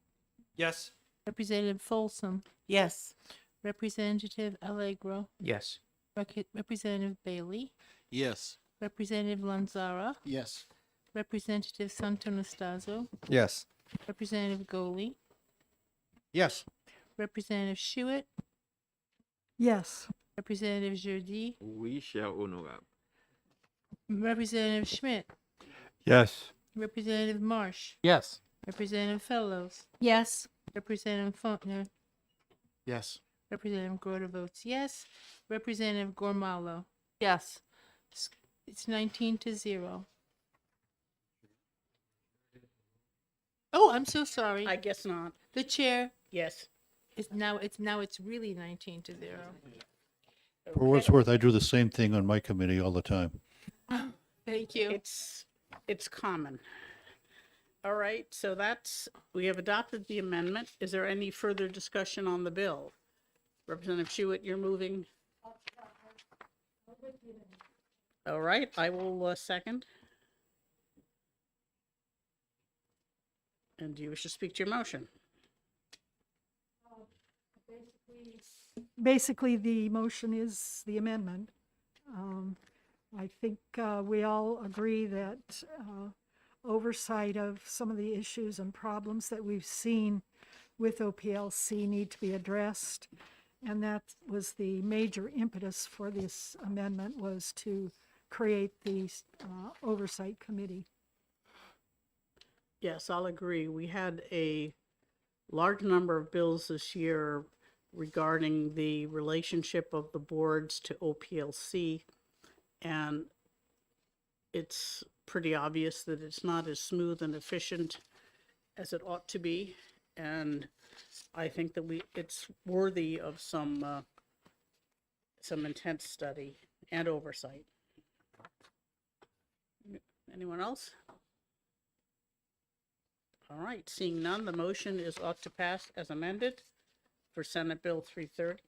Yes. Representative Folsom, Yes. Representative Allegro, Yes. Representative Bailey, Yes. Representative Lanzara, Yes. Representative Santonastazo, Yes. Representative Goley, Yes. Representative Schuett, Yes. Representative Jardí, Oui, cher honorable. Representative Schmidt, Yes. Representative Marsh, Yes. Representative Fellows, Yes. Representative Faulkner, Yes. Representative Gorda votes yes. Representative Gormalo. Yes. It's 19-0. Oh, I'm so sorry. I guess not. The chair. Yes. It's really 19-0. For what it's worth, I do the same thing on my committee all the time. Thank you. It's common. All right, so we have adopted the amendment. Is there any further discussion on the bill? Representative Schuett, you're moving. All right, I will second. And do you wish to speak to your motion? basically, the motion is the amendment. I think we all agree that oversight of some of the issues and problems that we've seen with OPLC need to be addressed. And that was the major impetus for this amendment, was to create the oversight committee. Yes, I'll agree. We had a large number of bills this year regarding the relationship of the boards to OPLC, and it's pretty obvious that it's not as smooth and efficient as it ought to be, and I think that it's worthy of some intense study and oversight. Anyone else? All right, seeing none, the motion is ought to pass as amended for Senate Bill 330.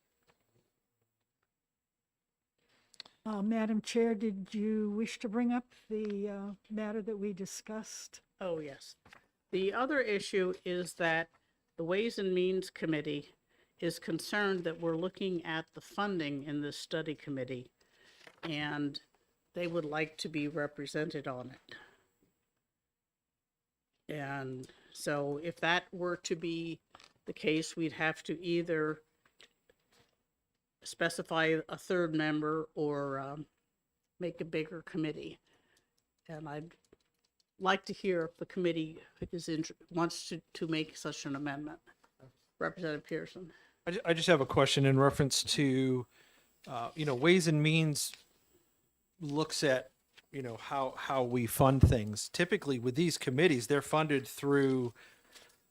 Madam Chair, did you wish to bring up the matter that we discussed? Oh, yes. The other issue is that the Ways and Means Committee is concerned that we're looking at the funding in this study committee, and they would like to be represented on it. And so if that were to be the case, we'd have to either specify a third member or make a bigger committee. And I'd like to hear if the committee wants to make such an amendment. Representative Pearson. I just have a question in reference to, Ways and Means looks at, how we fund things. Typically with these committees, they're funded through,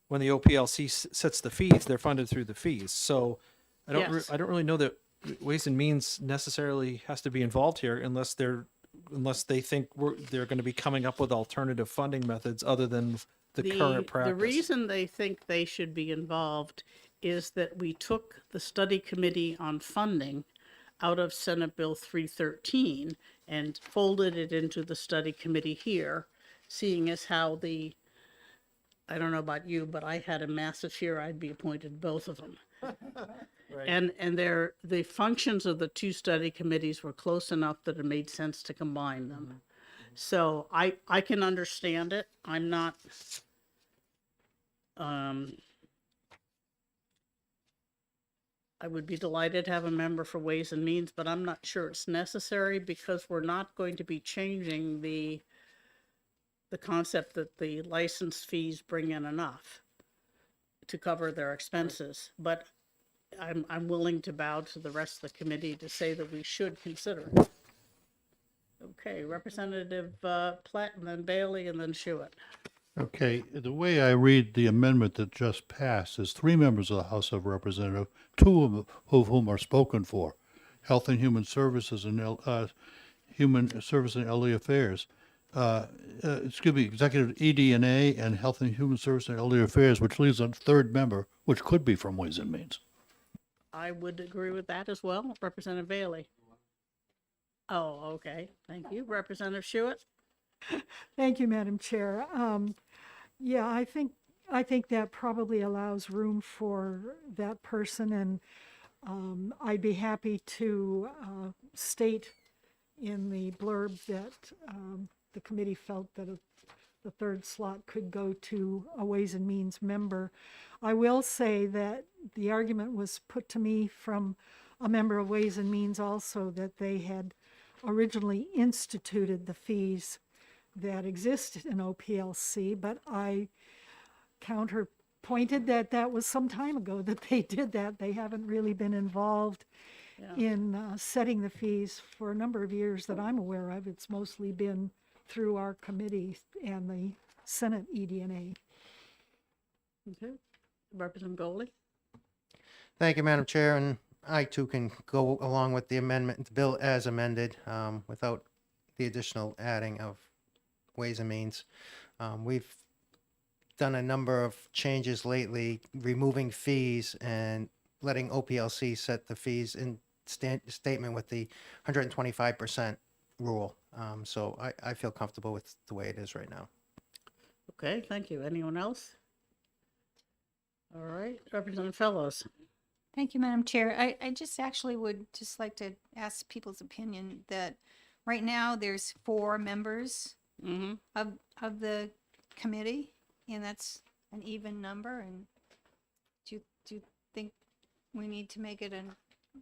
when the OPLC sets the fees, they're funded through the fees. So I don't really know that Ways and Means necessarily has to be involved here unless they think they're going to be coming up with alternative funding methods other than the current practice. The reason they think they should be involved is that we took the study committee on funding out of Senate Bill 313 and folded it into the study committee here, seeing as how I don't know about you, but I had a massive fear I'd be appointed both of them. Right. And the functions of the two study committees were close enough that it made sense to combine them. Mm-hmm. So I can understand it. I'm not I would be delighted to have a member for Ways and Means, but I'm not sure it's necessary because we're not going to be changing the concept that the license fees bring in enough to cover their expenses. But I'm willing to bow to the rest of the committee to say that we should consider it. Okay, Representative Platt, and then Bailey, and then Schuett. Okay, the way I read the amendment that just passed is 3 members of the House of Representatives, 2 of whom are spoken for, Health and Human Services and Human Service and Elderly Affairs. Executive ED&A and Health and Human Service and Elderly Affairs, which leaves a 3rd member, which could be from Ways and Means. I would agree with that as well. Representative Bailey. Oh, okay. Thank you. Representative Schuett. Thank you, Madam Chair. Yeah, I think that probably allows room for that person, and I'd be happy to state in the blurb that the committee felt that the 3rd slot could go to a Ways and Means member. I will say that the argument was put to me from a member of Ways and Means also, that they had originally instituted the fees that existed in OPLC, but I counterpointed that was some time ago that they did that. They haven't really been involved in setting the fees for a number of years that I'm aware of. It's mostly been through our committee and the Senate ED&A. Okay. Representative Goley. Thank you, Madam Chair, and I too can go along with the amendment, the bill as amended, without the additional adding of Ways and Means. We've done a number of changes lately, removing fees and letting OPLC set the fees in statement with the 125% rule. So I feel comfortable with the way it is right now. Okay, thank you. Anyone else? All right, Representative Fellows. Thank you, Madam Chair. I just actually would just like to ask people's opinion that right now there's 4 members of the committee, and that's an even number. And do you think we need to make it a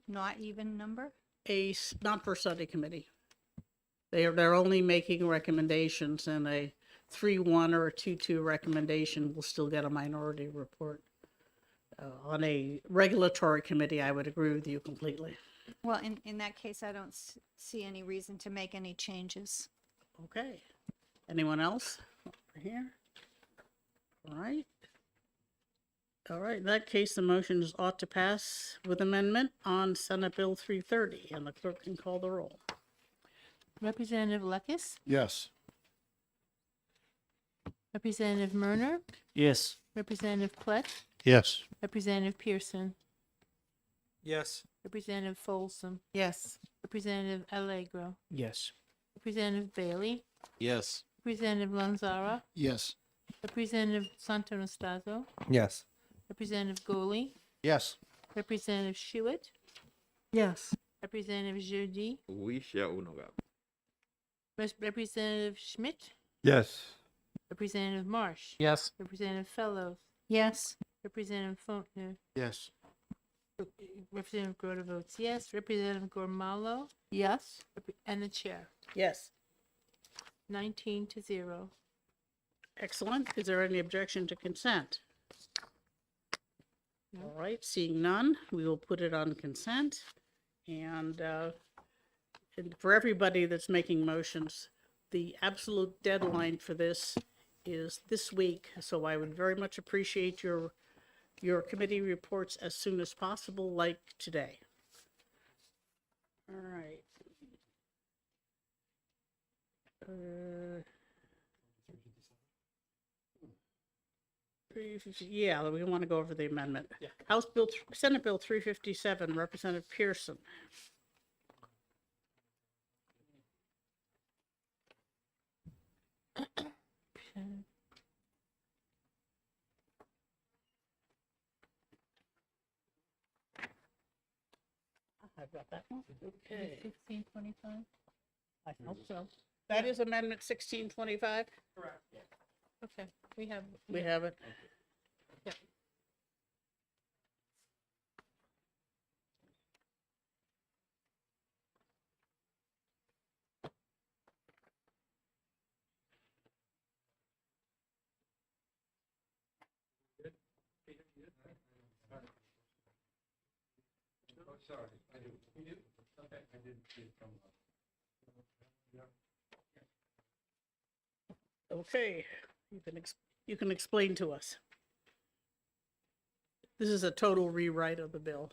not even number? Not per study committee. They're only making recommendations, and a 3-1 or a 2-2 recommendation will still get a minority report. On a regulatory committee, I would agree with you completely. Well, in that case, I don't see any reason to make any changes. Okay. Anyone else over here? All right. All right, in that case, the motion is ought to pass with amendment on Senate Bill 330, and the clerk can call the roll. Representative Lekis, Yes. Representative Murner, Yes. Representative Klett, Yes. Representative Pearson, Yes. Representative Folsom, Yes. Representative Allegro, Yes. Representative Bailey, Yes. Representative Lanzara, Yes. Representative Santonastazo, Yes. Representative Goli, Yes. Representative Shewitt, Yes. Representative Jeudi, Oui, cher honorable. Representative Schmidt, Yes. Representative Marsh, Yes. Representative Fellows, Yes. Representative Faulkner, Yes. Representative Grote votes yes, Representative Gormalo, Yes. and the chair, Yes. 19-0. Excellent. Is there any objection to consent? All right, seeing none, we will put it on consent. And for everybody that's making motions, the absolute deadline for this is this week. So I would very much appreciate your committee reports as soon as possible, like today. All right. Yeah, we want to go over the amendment. Senate Bill 357, Representative Pearson. I've got that one. Okay. 1625. I hope so. That is Amendment 1625? Correct. Okay, we have. We have it. Yeah. Okay, you can explain to us. This is a total rewrite of the bill.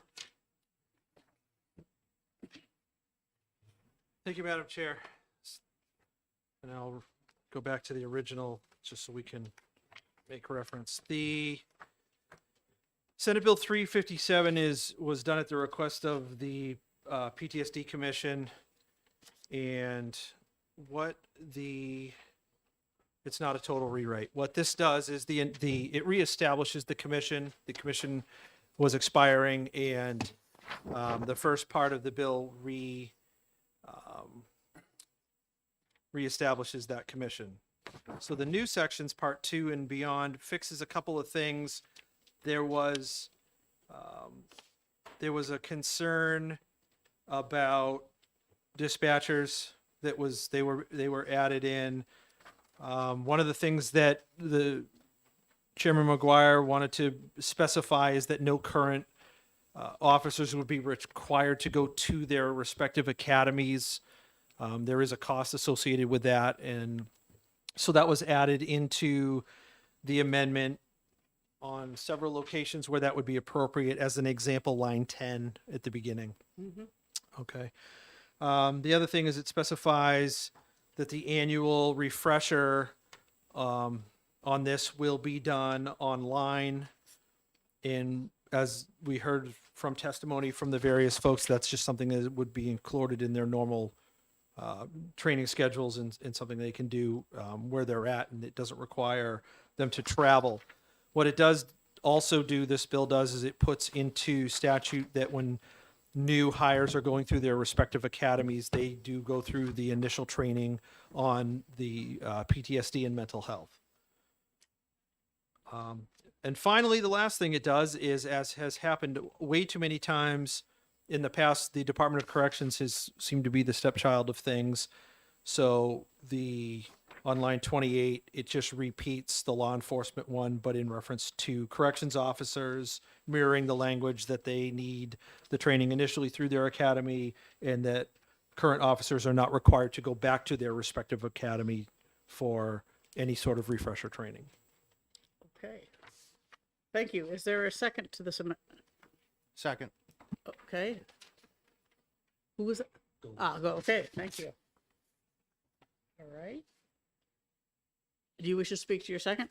Thank you, Madam Chair. And I'll go back to the original just so we can make reference. The Senate Bill 357 was done at the request of the PTSD Commission, and it's not a total rewrite. What this does is it reestablishes the commission. The commission was expiring, and the first part of the bill reestablishes that commission. So the new sections, part 2 and beyond, fixes a couple of things. There was a concern about dispatchers they were added in. One of the things that the Chairman McGuire wanted to specify is that no current officers would be required to go to their respective academies. There is a cost associated with that, and so that was added into the amendment on several locations where that would be appropriate. As an example, line 10 at the beginning. Okay. The other thing is it specifies that the annual refresher on this will be done online. And as we heard from testimony from the various folks, that's just something that would be included in their normal training schedules and something they can do where they're at, and it doesn't require them to travel. What it does also do, this bill does, is it puts into statute that when new hires are going through their respective academies, they do go through the initial training on the PTSD and mental health. And finally, the last thing it does is, as has happened way too many times in the past, the Department of Corrections has seemed to be the stepchild of things. So on line 28, it just repeats the law enforcement one, but in reference to corrections officers, mirroring the language that they need the training initially through their academy, and that current officers are not required to go back to their respective academy for any sort of refresher training. Okay. Thank you. Is there a second to this amendment? Second. Okay. Who was it? Go. Okay, thank you. All right. Do you wish to speak to your second?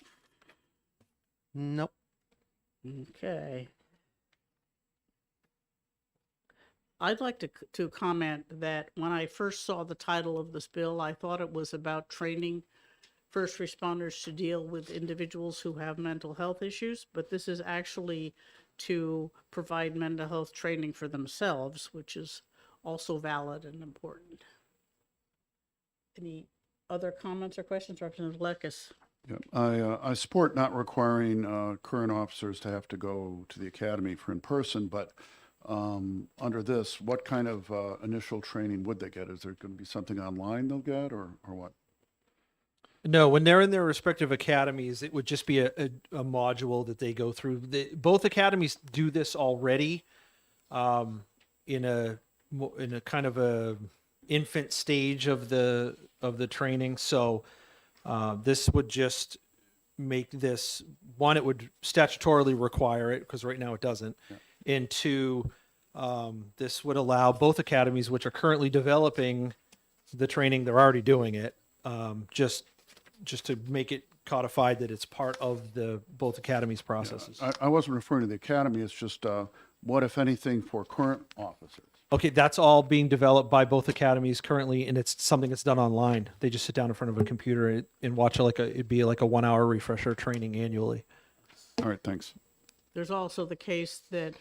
Nope. Okay. I'd like to comment that when I first saw the title of this bill, I thought it was about training first responders to deal with individuals who have mental health issues, but this is actually to provide mental health training for themselves, which is also valid and important. Any other comments or questions, Representative Lekis? Yeah, I support not requiring current officers to have to go to the academy for in person, but under this, what kind of initial training would they get? Is there going to be something online they'll get, or what? No, when they're in their respective academies, it would just be a module that they go through. Both academies do this already, in a kind of a infant stage of the training. So this would just make this one. It would statutorily require it, because right now it doesn't. Yeah. And two, this would allow both academies, which are currently developing the training, they're already doing it. Just to make it codified that it's part of both academies' processes. Yeah, I wasn't referring to the academy. It's just what, if anything, for current officers? Okay, that's all being developed by both academies currently, and it's something that's done online. They just sit down in front of a computer and watch it'd be like a 1-hour refresher training annually. All right, thanks. There's also the case that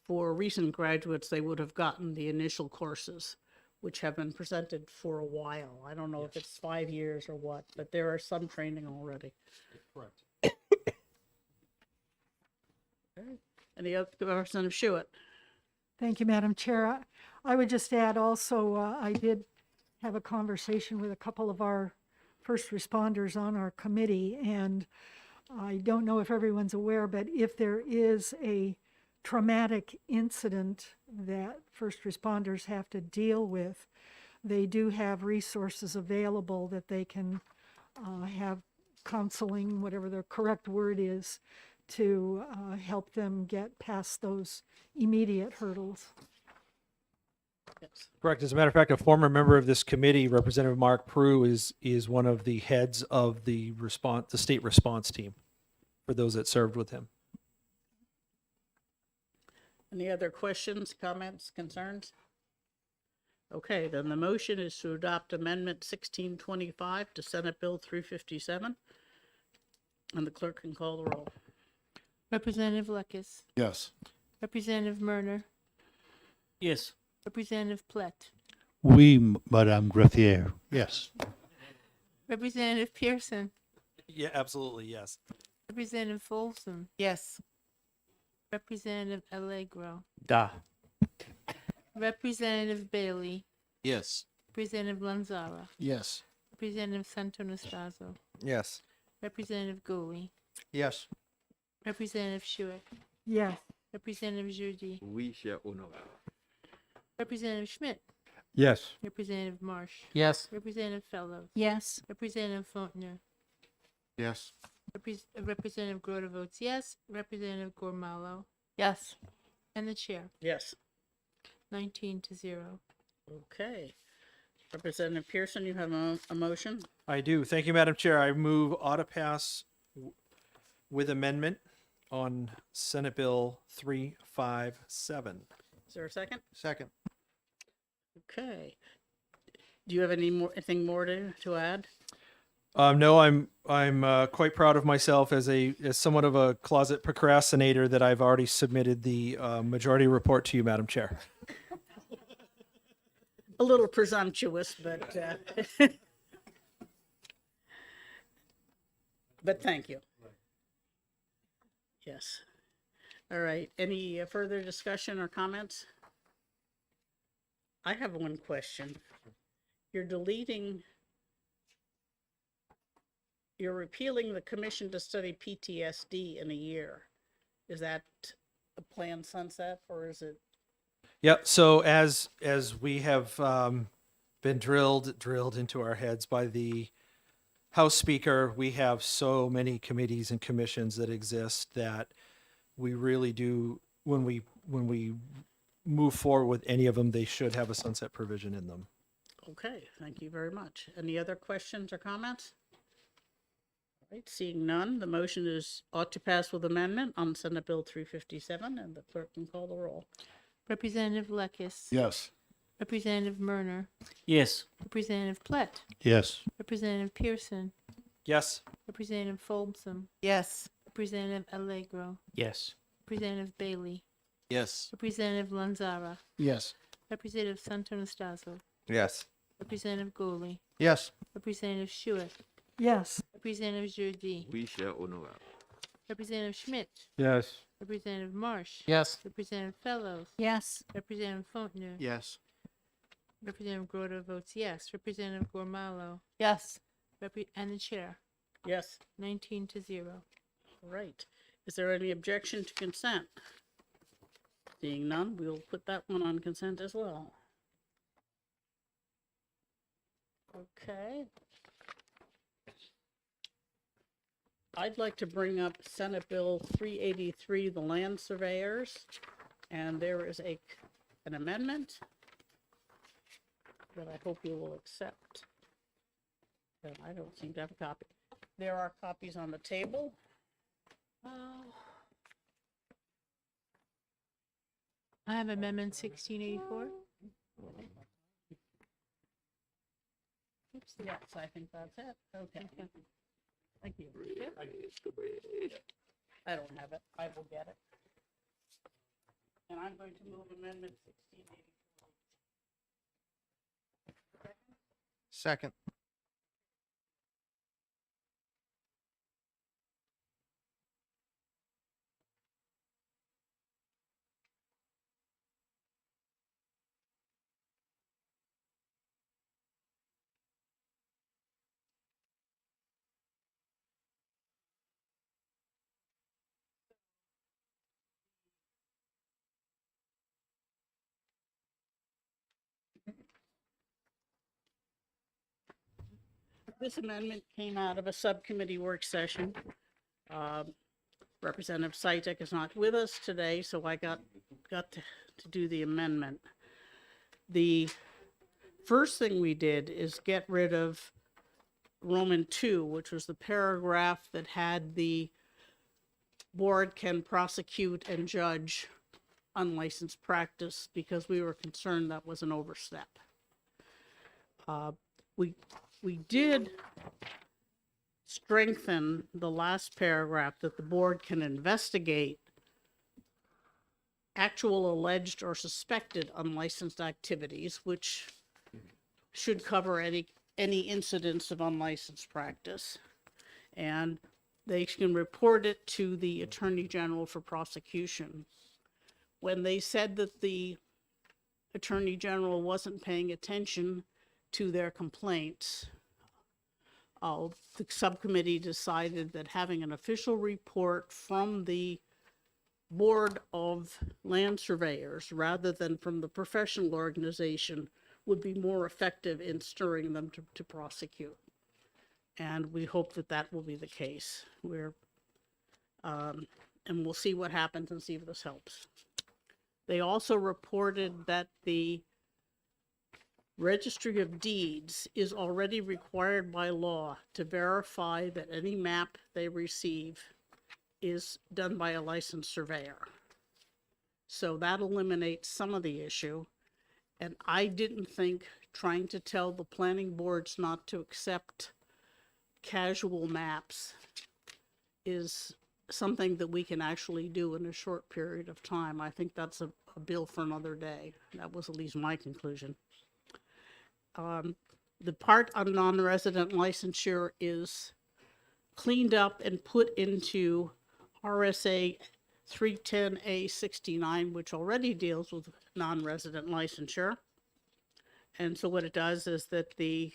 for recent graduates, they would have gotten the initial courses, which have been presented for a while. I don't know if it's 5 years or what, but there are some training already. Correct. Okay. Any other, Representative Schuett? Thank you, Madam Chair. I would just add also, I did have a conversation with a couple of our first responders on our committee, and I don't know if everyone's aware, but if there is a traumatic incident that first responders have to deal with, they do have resources available that they can have counseling, whatever the correct word is, to help them get past those immediate hurdles. Yes. Correct. As a matter of fact, a former member of this committee, Representative Mark Prue, is one of the heads of the state response team for those that served with him. Any other questions, comments, concerns? Okay, then the motion is to adopt Amendment 1625 to Senate Bill 357. And the clerk can call the roll. Representative Lekis. Yes. Representative Murner. Yes. Representative Plett. Oui, Madame Greffier. Yes. Representative Pearson. Yeah, absolutely, yes. Representative Folsom. Yes. Representative Allegro. Da. Representative Bailey. Yes. Representative Lanzara. Yes. Representative Santonastazo. Yes. Representative Goli. Yes. Representative Schuett. Yes. Representative Judi. Oui, cher honorable. Representative Schmidt. Yes. Representative Marsh. Yes. Representative Fellows. Yes. Representative Faulkner. Yes. Representative Grote votes yes. Representative Gormalo. Yes. And the chair. Yes. 19-0. Okay. Representative Pearson, you have a motion? I do. Thank you, Madam Chair. I move ought to pass with amendment on Senate Bill 357. Is there a second? Second. Okay. Do you have anything more to add? No, I'm quite proud of myself as somewhat of a closet procrastinator that I've already submitted the majority report to you, Madam Chair. A little presumptuous, but but thank you. Yes. All right. Any further discussion or comments? I have one question. You're repealing the commission to study PTSD in a year. Is that a planned sunset, or is it? Yep. So as we have been drilled into our heads by the House Speaker, we have so many committees and commissions that exist that we really do, when we move forward with any of them, they should have a sunset provision in them. Okay, thank you very much. Any other questions or comments? All right, seeing none, the motion is ought to pass with amendment on Senate Bill 357, and the clerk can call the roll. Representative Lekis. Yes. Representative Murner. Yes. Representative Plett. Yes. Representative Pearson. Yes. Representative Folsom. Yes. Representative Allegro. Yes. Representative Bailey. Yes. Representative Lanzara. Yes. Representative Santonastaso. Yes. Representative Goley. Yes. Representative Schuett. Yes. Representative Jerde. We shall honor. Representative Schmidt. Yes. Representative Marsh. Yes. Representative Fellows. Yes. Representative Fontenot. Yes. Representative Grota votes yes. Representative Gormalo. Yes. And the chair. Yes. 19-0. All right. Is there any objection to consent? Seeing none, we'll put that one on consent as well. Okay. I'd like to bring up Senate Bill 383, the land surveyors, and there is an amendment that I hope you will accept. And I don't seem to have a copy. There are copies on the table. I have Amendment 1684. Oops, yes, I think that's it. Okay. Thank you. I don't have it. I will get it. And I'm going to move Amendment 1684. Second. This amendment came out of a subcommittee work session. Representative Sitek is not with us today, so I got to do the amendment. The first thing we did is get rid of Roman 2, which was the paragraph that had the board can prosecute and judge unlicensed practice, because we were concerned that was an overstep. We did strengthen the last paragraph that the board can investigate actual, alleged, or suspected unlicensed activities, which should cover any incidents of unlicensed practice. And they can report it to the Attorney General for prosecution. When they said that the Attorney General wasn't paying attention to their complaints, the subcommittee decided that having an official report from the Board of Land Surveyors rather than from the professional organization would be more effective in stirring them to prosecute. And we hope that that will be the case. And we'll see what happens and see if this helps. They also reported that the Registry of Deeds is already required by law to verify that any map they receive is done by a licensed surveyor. So that eliminates some of the issue. And I didn't think trying to tell the planning boards not to accept casual maps is something that we can actually do in a short period of time. I think that's a bill for another day. That was at least my conclusion. The part on non-resident licensure is cleaned up and put into RSA 310A69, which already deals with non-resident licensure. And so what it does is that the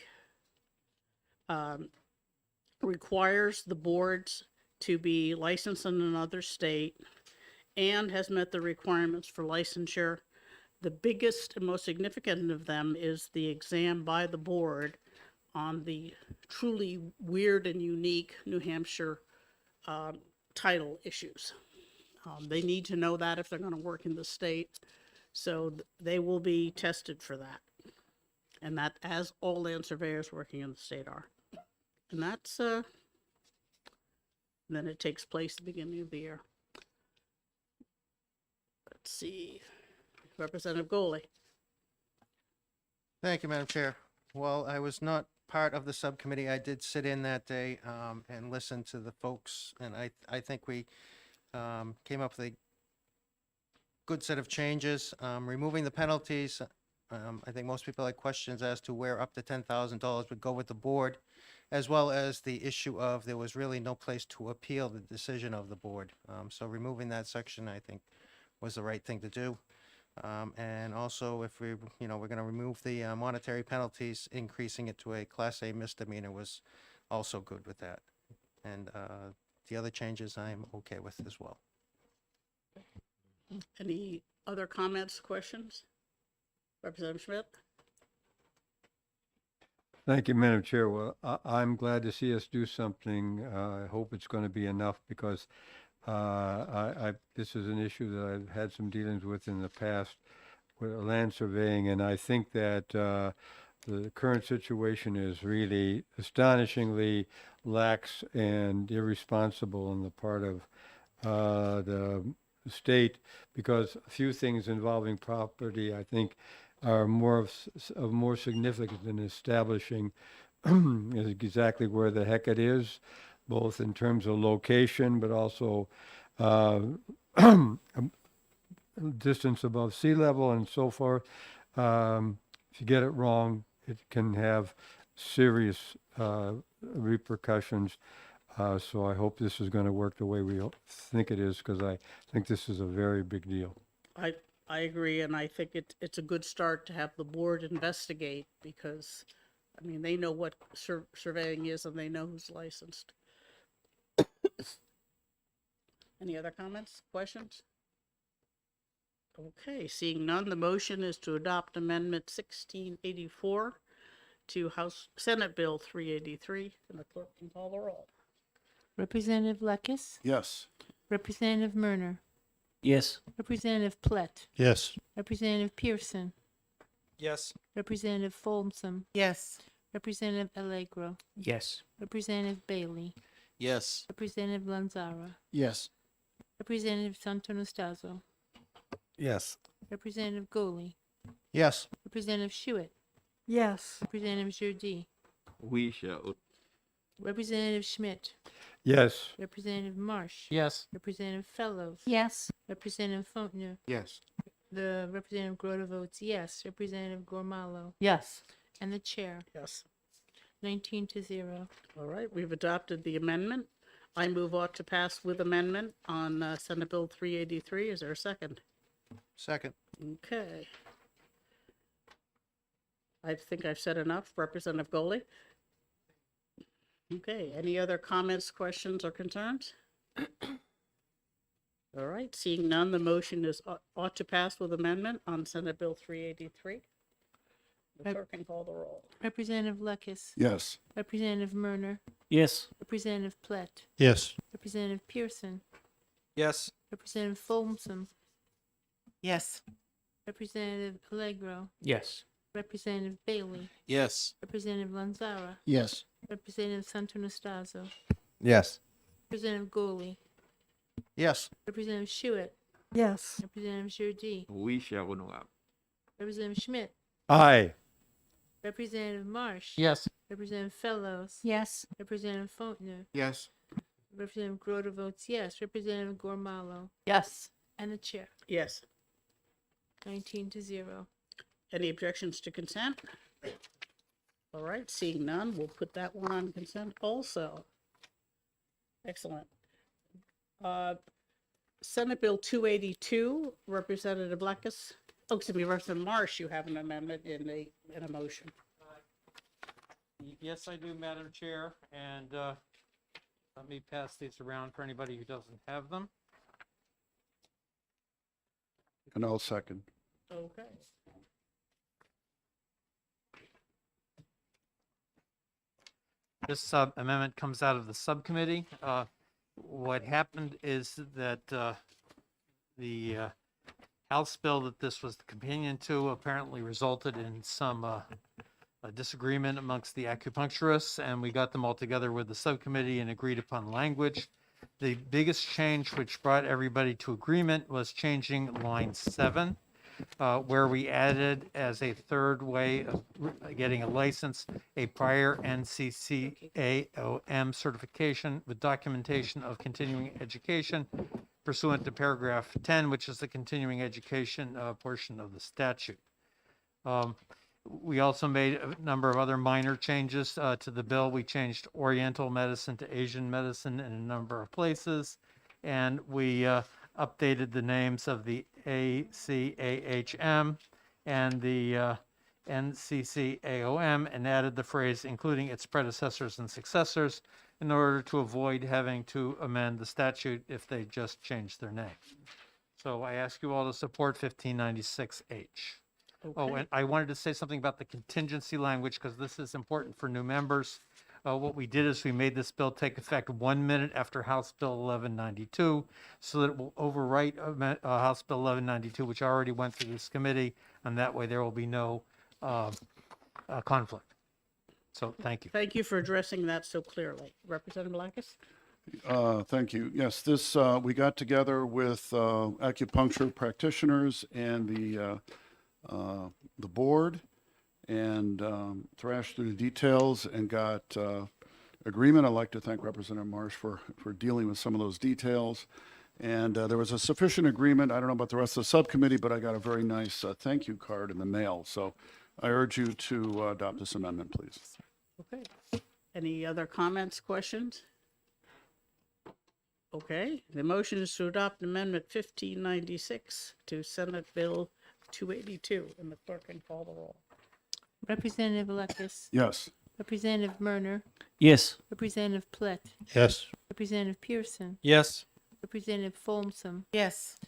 requires the boards to be licensed in another state and has met the requirements for licensure. The biggest and most significant of them is the exam by the board on the truly weird and unique New Hampshire title issues. They need to know that if they're going to work in the state, so they will be tested for that. And that, as all land surveyors working in the state are. And that's, then it takes place at the beginning of the year. Let's see, Representative Goley. Thank you, Madam Chair. Well, I was not part of the subcommittee. I did sit in that day and listen to the folks, and I think we came up with a good set of changes. Removing the penalties, I think most people had questions as to where up to $10,000 would go with the board, as well as the issue of there was really no place to appeal the decision of the board. So removing that section, I think, was the right thing to do. And also, if we're going to remove the monetary penalties, increasing it to a Class A misdemeanor was also good with that. And the other changes I'm okay with as well. Any other comments, questions? Representative Schmidt? Thank you, Madam Chair. Well, I'm glad to see us do something. I hope it's going to be enough because this is an issue that I've had some dealings with in the past with land surveying, and I think that the current situation is really astonishingly lax and irresponsible on the part of the state, because a few things involving property, I think, are more significant than establishing exactly where the heck it is, both in terms of location, but also distance above sea level and so forth. If you get it wrong, it can have serious repercussions. So I hope this is going to work the way we think it is, because I think this is a very big deal. I agree, and I think it's a good start to have the board investigate, because, I mean, they know what surveying is and they know who's licensed. Any other comments, questions? Okay, seeing none, the motion is to adopt Amendment 1684 to Senate Bill 383, and the clerk can call the roll. Representative Lekis? Yes. Representative Murner? Yes. Representative Plett? Yes. Representative Pearson? Yes. Representative Folsom? Yes. Representative Allegro? Yes. Representative Bailey? Yes. Representative Lanzara? Yes. Representative Santonastazo? Yes. Representative Goley? Yes. Representative Schuett? Yes. Representative Jardine? We shall. Representative Schmidt? Yes. Representative Marsh? Yes. Representative Fellows? Yes. Representative Fontner? Yes. The Representative Grota votes yes. Representative Gormalo? Yes. And the chair, Yes. 19-0. All right, we've adopted the amendment. I move on to pass with amendment on Senate Bill 383. Is there a second? Second. Okay. I think I've said enough. Representative Goley? Okay, any other comments, questions, or concerns? All right, seeing none, the motion is ought to pass with amendment on Senate Bill 383. The clerk can call the roll. Representative Lekis? Yes. Representative Murner? Yes. Representative Plett? Yes. Representative Pearson? Yes. Representative Folsom? Yes. Representative Allegro? Yes. Representative Bailey? Yes. Representative Lanzara? Yes. Representative Santonastazo? Yes. Representative Goley? Yes. Representative Schuett? Yes. Representative Jardine? We shall know. Representative Schmidt? Aye. Representative Marsh. Yes. Representative Fellows. Yes. Representative Faulkner. Yes. Representative Groder votes yes. Representative Gormalo. Yes. And the chair. Yes. 19-0. Any objections to consent? All right, seeing none, we'll put that one on consent also. Excellent. Senate Bill 282, Representative Blackus. Oh, excuse me, Representative Marsh, you have an amendment in a motion. Yes, I do, Madam Chair, and let me pass these around for anybody who doesn't have them. And I'll second. Okay. This amendment comes out of the subcommittee. What happened is that the House bill that this was the companion to apparently resulted in some a disagreement amongst the acupuncturists, and we got them all together with the subcommittee and agreed upon language. The biggest change which brought everybody to agreement was changing line 7, where we added as a third way of getting a license, a prior NCCAOM certification with documentation of continuing education pursuant to paragraph 10, which is the continuing education portion of the statute. We also made a number of other minor changes to the bill. We changed Oriental medicine to Asian medicine in a number of places, and we updated the names of the ACAHM and the NCCAOM and added the phrase including its predecessors and successors in order to avoid having to amend the statute if they just changed their name. So I ask you all to support 1596H. Oh, Okay. and I wanted to say something about the contingency language because this is important for new members. What we did is we made this bill take effect 1 minute after House Bill 1192 so that it will overwrite House Bill 1192, which already went through this committee, and that way there will be no conflict. So thank you. Thank you for addressing that so clearly. Representative Blackus? Thank you. Yes, this, we got together with acupuncture practitioners and the board and thrashed through the details and got agreement. I'd like to thank Representative Marsh for dealing with some of those details. And there was a sufficient agreement. I don't know about the rest of the subcommittee, but I got a very nice thank you card in the mail. So I urge you to adopt this amendment, please. Okay. Any other comments, questions? Okay, the motion is to adopt Amendment 1596 to Senate Bill 282, and the clerk can call the roll. Representative Lucas. Yes. Representative Murner. Yes. Representative Plitt. Yes. Representative Pearson. Yes. Representative Folsom. Yes.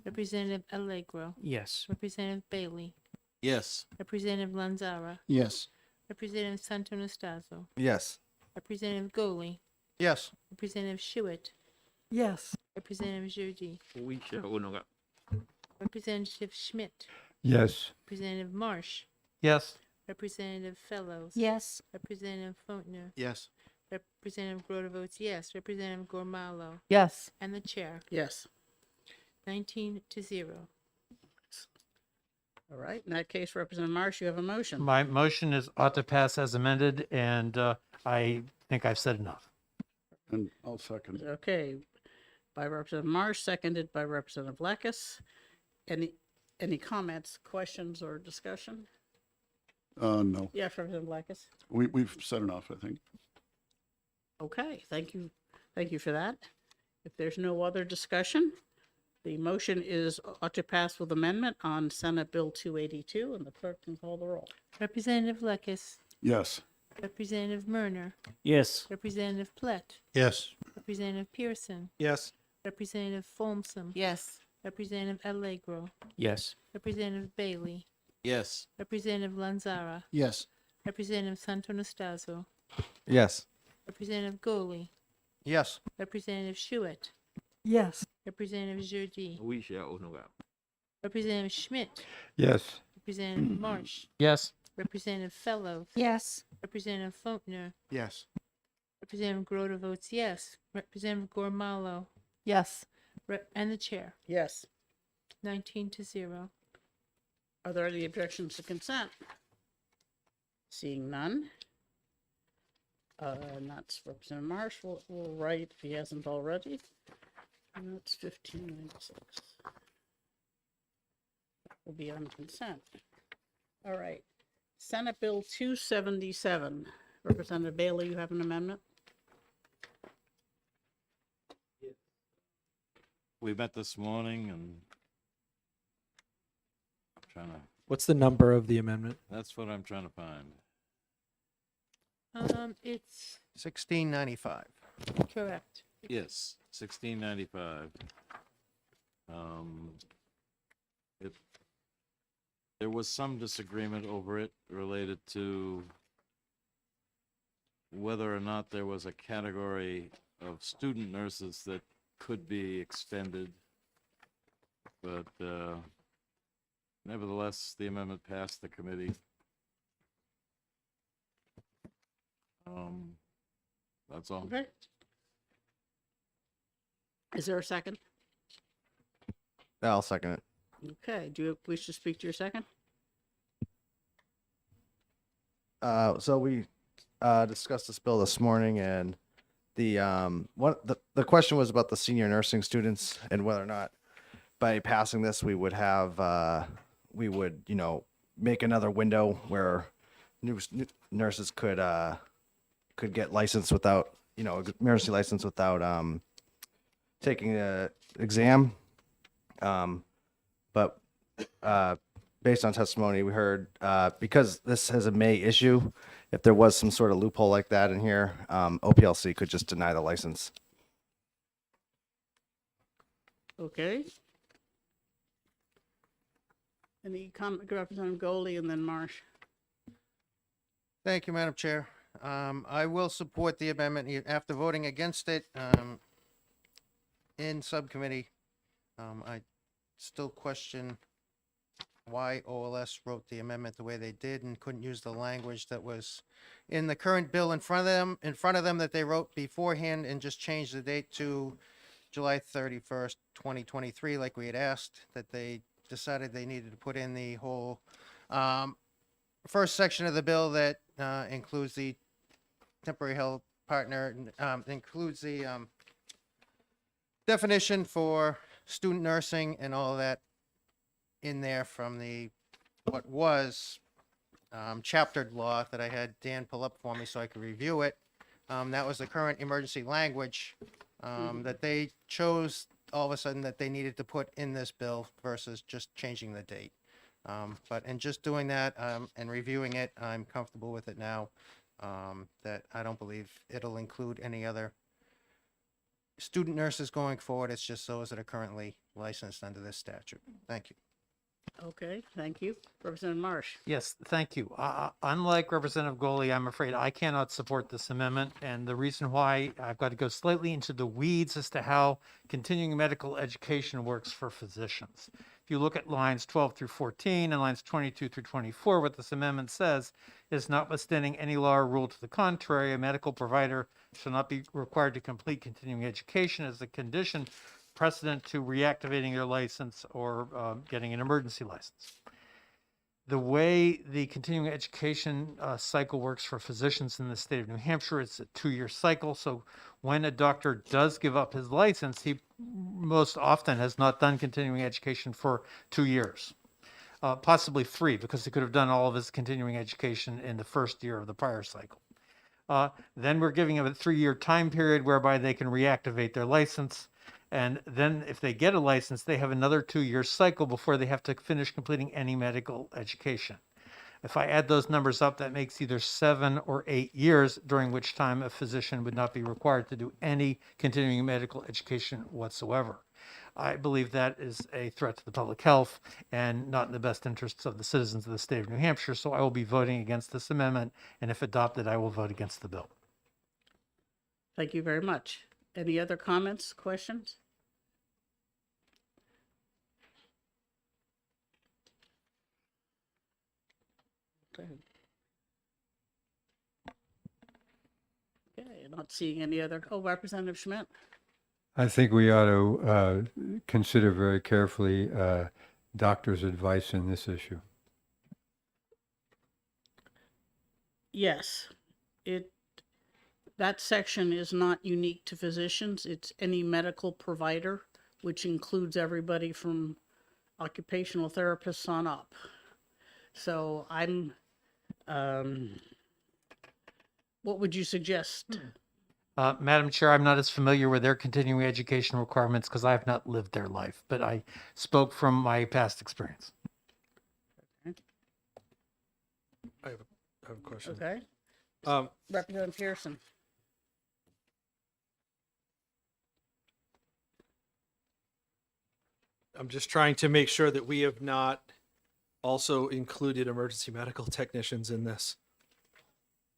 Representative Allegro. Yes. Representative Bailey. Yes. Representative Lanzara. Yes. Representative Santonastazo. Yes. Representative Goley. Yes. Representative Schuett. Yes. Representative Jody. Representative Schmidt. Yes. Representative Marsh. Yes. Representative Fellows. Yes. Representative Faulkner. Yes. Representative Groder votes yes. Representative Gormalo. Yes. And the chair. Yes. 19-0. All right, in that case, Representative Marsh, you have a motion. My motion is ought to pass as amended, and I think I've said enough. And I'll second. Okay, by Representative Marsh, seconded by Representative Blackus. Any comments, questions, or discussion? No. Yes, Representative Blackus. We've said enough, I think. Okay, thank you. Thank you for that. If there's no other discussion, the motion is ought to pass with amendment on Senate Bill 282, and the clerk can call the roll. Representative Lucas. Yes. Representative Murner. Yes. Representative Plitt. Yes. Representative Pearson. Yes. Representative Folsom. Yes. Representative Allegro. Yes. Representative Bailey. Yes. Representative Lanzara. Yes. Representative Santonastazo. Yes. Representative Goley. Yes. Representative Schuett. Yes. Representative Jody. Representative Schmidt. Yes. Representative Marsh. Yes. Representative Fellows. Yes. Representative Faulkner. Yes. Representative Groder votes yes. Representative Gormalo. Yes. And the chair. Yes. 19-0. Are there any objections to consent? Seeing none. And that's Representative Marsh will write if he hasn't already. And that's 1596. Will be on consent. All right. Senate Bill 277. Representative Bailey, you have an amendment? We met this morning and I'm trying to, What's the number of the amendment? that's what I'm trying to find. It's 1695. correct. Yes, 1695. There was some disagreement over it related to whether or not there was a category of student nurses that could be extended. But nevertheless, the amendment passed the committee. That's all. Okay. Is there a second? I'll second it. Okay. Do you wish to speak to your second? So we discussed this bill this morning, and the question was about the senior nursing students and whether or not by passing this we would have make another window where new nurses could get licensed without emergency license without taking the exam. But based on testimony we heard, because this is a May issue, if there was some sort of loophole like that in here, OPLC could just deny the license. Okay. Any comment, Representative Goley and then Marsh? Thank you, Madam Chair. I will support the amendment after voting against it in subcommittee. I still question why OLS wrote the amendment the way they did and couldn't use the language that was in the current bill in front of them that they wrote beforehand and just changed the date to July 31st, 2023, like we had asked, that they decided they needed to put in the whole first section of the bill that includes the temporary health partner, includes the definition for student nursing and all of that in there from what was chaptered law that I had Dan pull up for me so I could review it. That was the current emergency language that they chose all of a sudden that they needed to put in this bill versus just changing the date. But in just doing that and reviewing it, I'm comfortable with it now. That I don't believe it'll include any other student nurses going forward. It's just those that are currently licensed under this statute. Thank you. Okay, thank you. Representative Marsh? Yes, thank you. Unlike Representative Goley, I'm afraid I cannot support this amendment. And the reason why, I've got to go slightly into the weeds as to how continuing medical education works for physicians. If you look at lines 12 through 14 and lines 22 through 24, what this amendment says is, notwithstanding any law or rule to the contrary, a medical provider shall not be required to complete continuing education as a condition precedent to reactivating their license or getting an emergency license. The way the continuing education cycle works for physicians in the state of New Hampshire, it's a 2-year cycle. So when a doctor does give up his license, he most often has not done continuing education for 2 years, possibly 3, because he could have done all of his continuing education in the first year of the prior cycle. Then we're giving them a 3-year time period whereby they can reactivate their license. And then if they get a license, they have another 2-year cycle before they have to finish completing any medical education. If I add those numbers up, that makes either 7 or 8 years, during which time a physician would not be required to do any continuing medical education whatsoever. I believe that is a threat to the public health and not in the best interests of the citizens of the state of New Hampshire. So I will be voting against this amendment. And if adopted, I will vote against the bill. Thank you very much. Any other comments, questions? Okay. Okay, not seeing any other. Oh, Representative Schmidt? I think we ought to consider very carefully doctors' advice in this issue. Yes, that section is not unique to physicians. It's any medical provider, which includes everybody from occupational therapists on up. So what would you suggest? Madam Chair, I'm not as familiar with their continuing education requirements because I have not lived their life, but I spoke from my past experience. I have a question. Okay. Um, Representative Pearson. I'm just trying to make sure that we have not also included emergency medical technicians in this,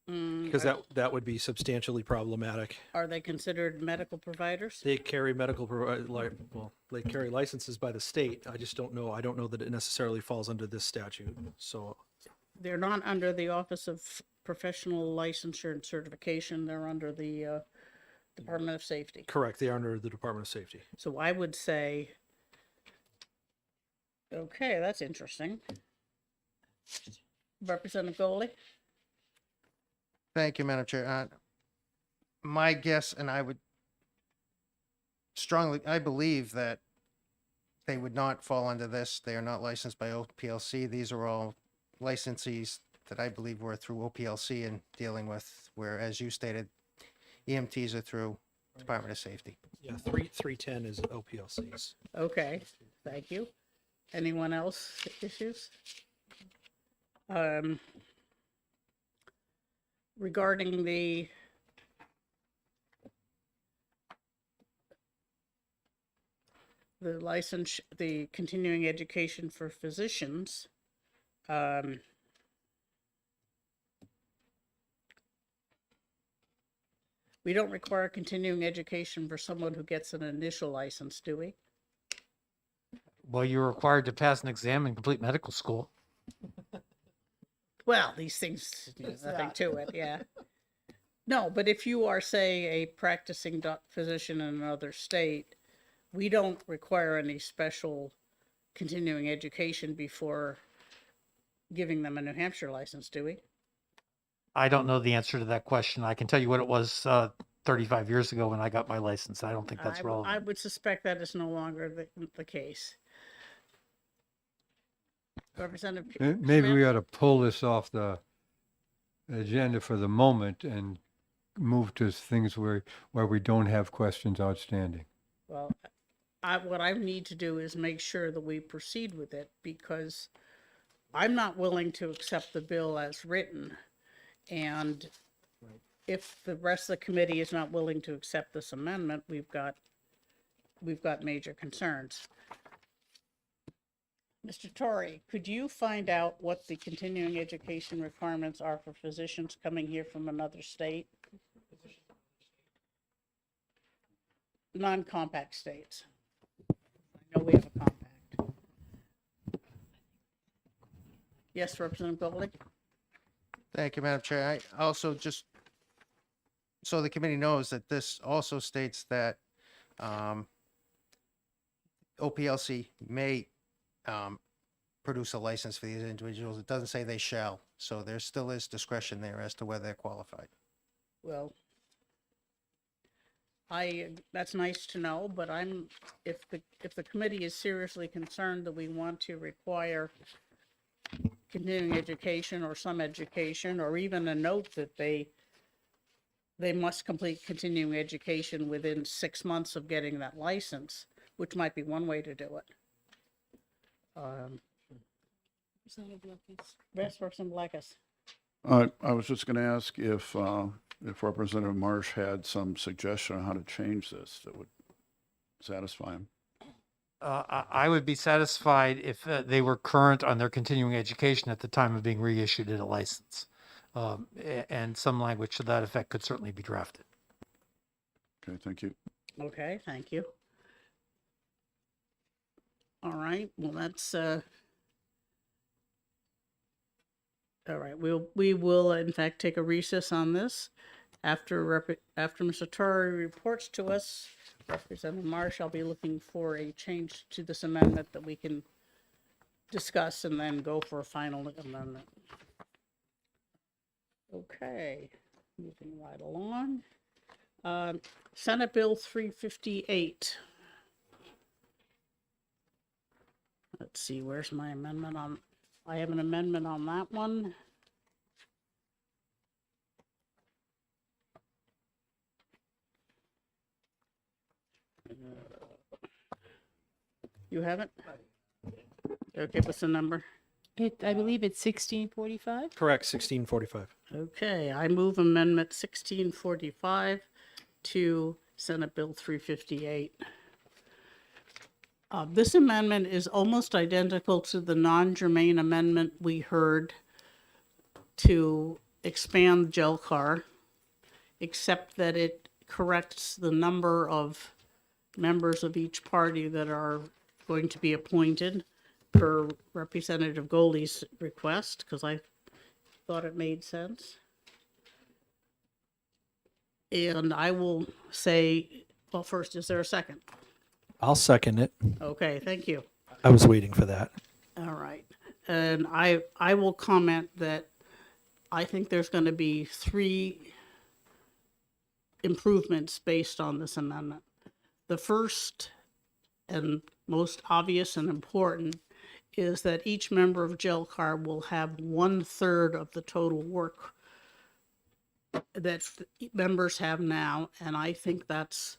because that would be substantially problematic. Are they considered medical providers? They carry they carry licenses by the state. I just don't know. I don't know that it necessarily falls under this statute. So They're not under the Office of Professional Licensure and Certification. They're under the Department of Safety. correct, they are under the Department of Safety. So I would say, okay, that's interesting. Representative Goley? Thank you, Madam Chair. My guess, and I believe that they would not fall under this. They are not licensed by OPLC. These are all licensees that I believe were through OPLC and dealing with, where, as you stated, EMTs are through Department of Safety. Yeah, 310 is OPLCs. Okay, thank you. Anyone else issues? Regarding the license, the continuing education for physicians, we don't require continuing education for someone who gets an initial license, do we? Well, you're required to pass an exam and complete medical school. Well, these things, there's nothing to it, yeah. No, but if you are, say, a practicing physician in another state, we don't require any special continuing education before giving them a New Hampshire license, do we? I don't know the answer to that question. I can tell you what it was 35 years ago when I got my license. I don't think that's relevant. I would suspect that is no longer the case. Representative Maybe Schmidt? we ought to pull this off the agenda for the moment and move to things where we don't have questions outstanding. Well, what I need to do is make sure that we proceed with it, because I'm not willing to accept the bill as written. And if the rest of the committee is not willing to accept this amendment, we've got major concerns. Mr. Torrey, could you find out what the continuing education requirements are for physicians coming here from another state? Non-compact states. I know we have a compact. Yes, Representative Goldie? Thank you, Madam Chair. I also just, so the committee knows that this also states that OPLC may produce a license for these individuals. It doesn't say they shall, so there still is discretion there as to whether they're qualified. Well, that's nice to know, but if the committee is seriously concerned that we want to require continuing education or some education, or even a note that they must complete continuing education within 6 months of getting that license, which might be one way to do it. Representative Blackus. I was just going to ask if Representative Marsh had some suggestion on how to change this that would satisfy him. I would be satisfied if they were current on their continuing education at the time of being reissued a license. And some language to that effect could certainly be drafted. Okay, thank you. Okay, thank you. All right, well, that's, all right, we will in fact take a recess on this. After Mr. Torrey reports to us, Representative Marsh, I'll be looking for a change to this amendment that we can discuss and then go for a final amendment. Okay, moving right along. Senate Bill 358. Let's see, where's my amendment on, I have an amendment on that one. You have it? Okay, what's the number? I believe it's 1645. Correct, 1645. Okay, I move Amendment 1645 to Senate Bill 358. This amendment is almost identical to the non-germane amendment we heard to expand GELCAR, except that it corrects the number of members of each party that are going to be appointed per Representative Goley's request, because I thought it made sense. And I will say, well, first, is there a second? I'll second it. Okay, thank you. I was waiting for that. All right. And I will comment that I think there's going to be 3 improvements based on this amendment. The first and most obvious and important is that each member of GELCAR will have 1/3 of the total work that members have now, and I think that's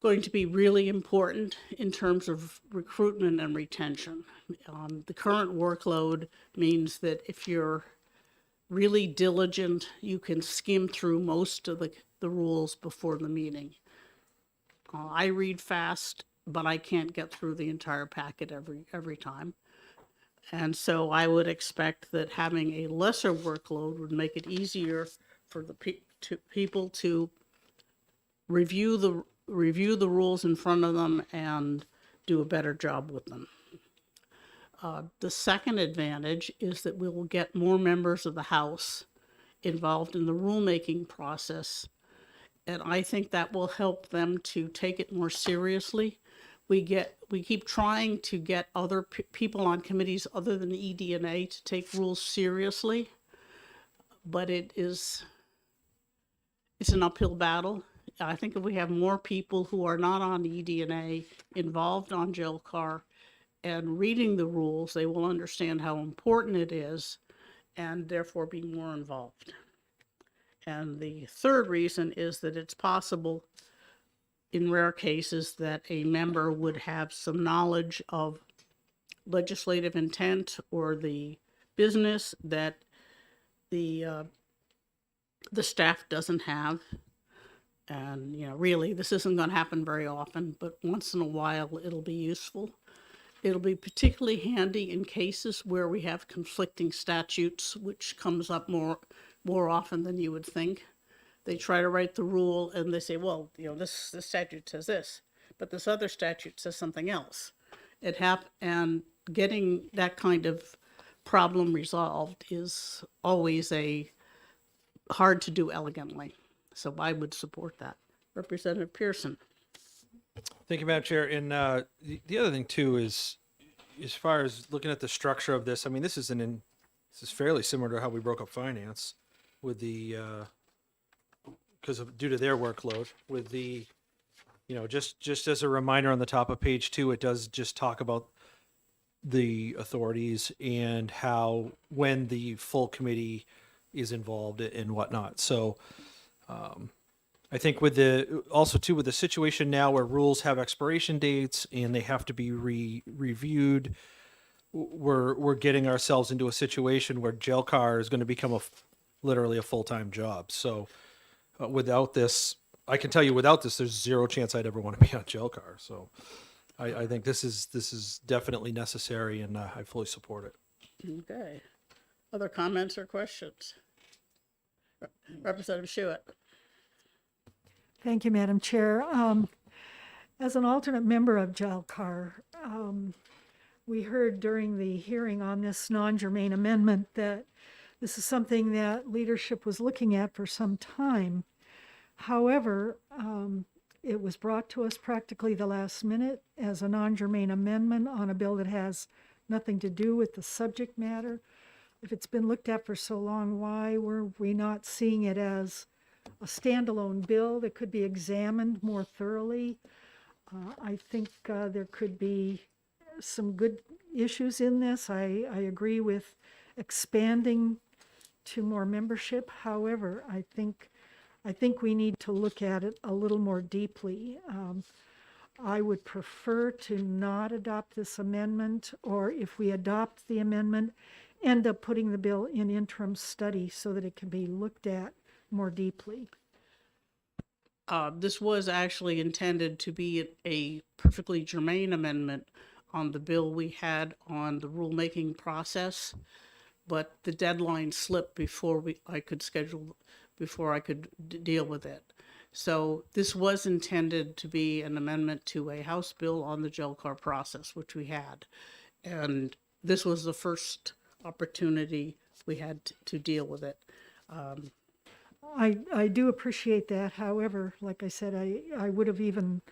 going to be really important in terms of recruitment and retention. The current workload means that if you're really diligent, you can skim through most of the rules before the meeting. I read fast, but I can't get through the entire packet every time. And so I would expect that having a lesser workload would make it easier for the people to review the rules in front of them and do a better job with them. The second advantage is that we will get more members of the House involved in the rulemaking process, and I think that will help them to take it more seriously. We keep trying to get other people on committees other than ED&A to take rules seriously, but it's an uphill battle. I think if we have more people who are not on ED&A involved on GELCAR and reading the rules, they will understand how important it is and therefore be more involved. And the third reason is that it's possible in rare cases that a member would have some knowledge of legislative intent or the business that the staff doesn't have. And, really, this isn't going to happen very often, but once in a while it'll be useful. It'll be particularly handy in cases where we have conflicting statutes, which comes up more often than you would think. They try to write the rule and they say, well, this statute says this, but this other statute says something else. And getting that kind of problem resolved is always hard to do elegantly. So I would support that. Representative Pearson. Thank you, Madam Chair. And the other thing too is, as far as looking at the structure of this, I mean, this is fairly similar to how we broke up finance with the due to their workload with the, just as a reminder on the top of page 2, it does just talk about the authorities and how when the full committee is involved and whatnot. So I think with the situation now where rules have expiration dates and they have to be reviewed, we're getting ourselves into a situation where GELCAR is going to become literally a full-time job. So without this, I can tell you without this, there's zero chance I'd ever want to be on GELCAR. So I think this is definitely necessary, and I fully support it. Okay. Other comments or questions? Representative Schuett. Thank you, Madam Chair. As an alternate member of GELCAR, we heard during the hearing on this non-germane amendment that this is something that leadership was looking at for some time. However, it was brought to us practically the last minute as a non-germane amendment on a bill that has nothing to do with the subject matter. if it's been looked at for so long, why were we not seeing it as a standalone bill that could be examined more thoroughly? I think there could be some good issues in this. I agree with expanding to more membership. However, I think we need to look at it a little more deeply. I would prefer to not adopt this amendment, or if we adopt the amendment, end up putting the bill in interim study so that it can be looked at more deeply. This was actually intended to be a perfectly germane amendment on the bill we had on the rulemaking process, but the deadline slipped before I could deal with it. So this was intended to be an amendment to a House bill on the JLCAR process, which we had. And this was the first opportunity we had to deal with it. I do appreciate that. However, like I said, I would have even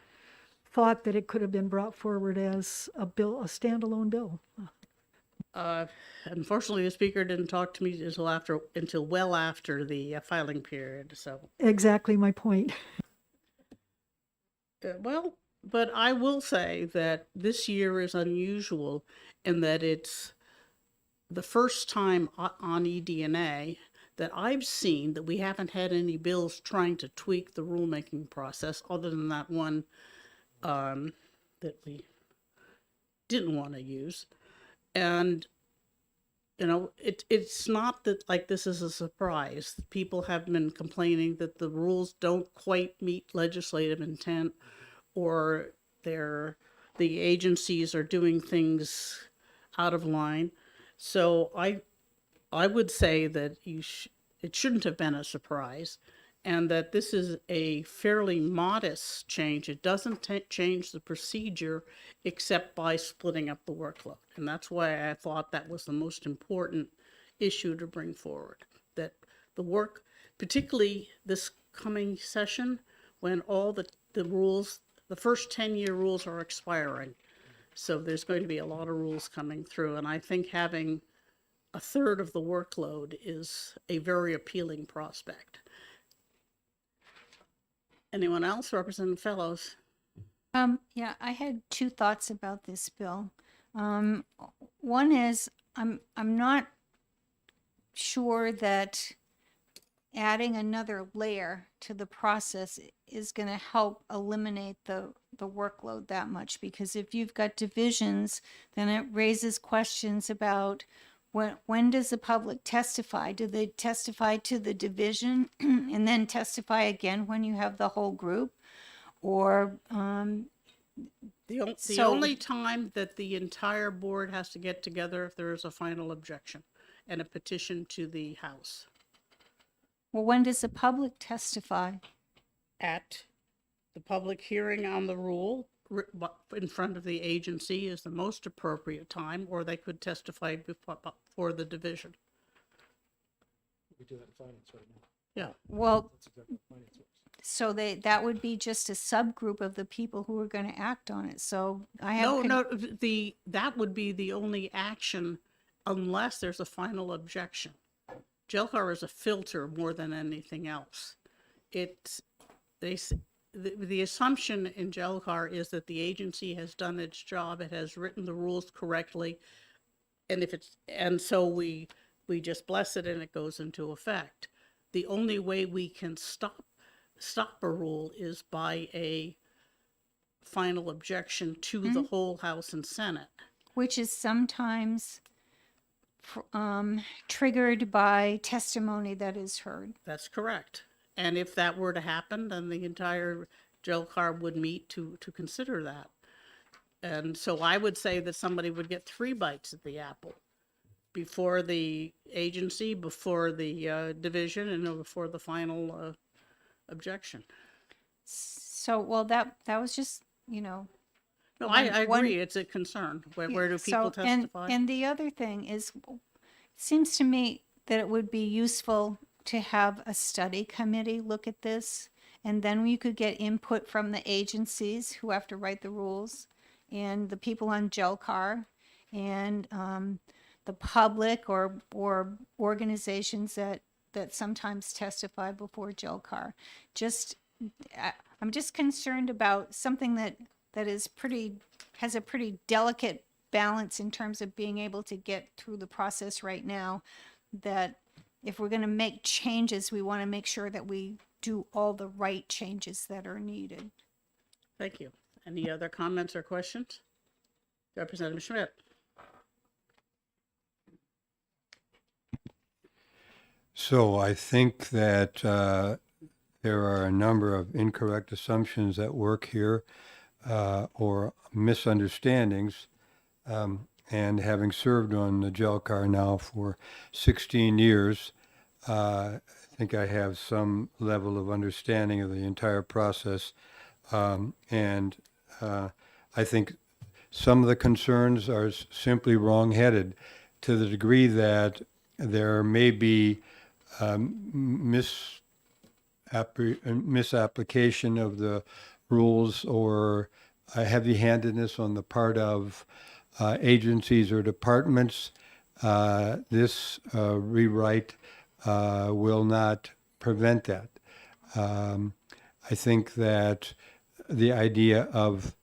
thought that it could have been brought forward as a standalone bill. Unfortunately, the speaker didn't talk to me until well after the filing period. So Exactly my point. well, but I will say that this year is unusual in that it's the first time on eDNA that I've seen that we haven't had any bills trying to tweak the rulemaking process, other than that one that we didn't want to use. And it's not that like this is a surprise. People have been complaining that the rules don't quite meet legislative intent, or the agencies are doing things out of line. So I would say that it shouldn't have been a surprise, and that this is a fairly modest change. It doesn't change the procedure except by splitting up the workload. And that's why I thought that was the most important issue to bring forward. That the work, particularly this coming session, when all the rules, the first 10-year rules are expiring. So there's going to be a lot of rules coming through. And I think having a third of the workload is a very appealing prospect. Anyone else? Representative Fellows? Yeah, I had two thoughts about this bill. One is I'm not sure that adding another layer to the process is going to help eliminate the workload that much, because if you've got divisions, then it raises questions about when does the public testify? Do they testify to the division and then testify again when you have the whole group? Or the only time that the entire board has to get together if there is a final objection and a petition to the House. Well, when does the public testify? At the public hearing on the rule in front of the agency is the most appropriate time, or they could testify before the division. We do that in finance right now. Yeah. Well, so that would be just a subgroup of the people who are going to act on it. So I have that would be the only action unless there's a final objection. JLCAR is a filter more than anything else. The assumption in JLCAR is that the agency has done its job. It has written the rules correctly, and so we just bless it and it goes into effect. The only way we can stop a rule is by a final objection to the whole House and Senate, which is sometimes triggered by testimony that is heard. That's correct. And if that were to happen, then the entire JLCAR would meet to consider that. And so I would say that somebody would get 3 bites at the apple: before the agency, before the division, and before the final objection. So, well, that was just, No, I agree. It's a concern. Where do people testify? And the other thing is, it seems to me that it would be useful to have a study committee look at this, and then you could get input from the agencies who have to write the rules and the people on JLCAR and the public or organizations that sometimes testify before JLCAR. I'm just concerned about something that has a pretty delicate balance in terms of being able to get through the process right now, that if we're going to make changes, we want to make sure that we do all the right changes that are needed. Thank you. Any other comments or questions? Representative Schmidt. So I think that there are a number of incorrect assumptions at work here or misunderstandings. And having served on the JLCAR now for 16 years, I think I have some level of understanding of the entire process. And I think some of the concerns are simply wrong-headed to the degree that there may be misapplication of the rules or a heavy-handedness on the part of agencies or departments. This rewrite will not prevent that. I think that the idea of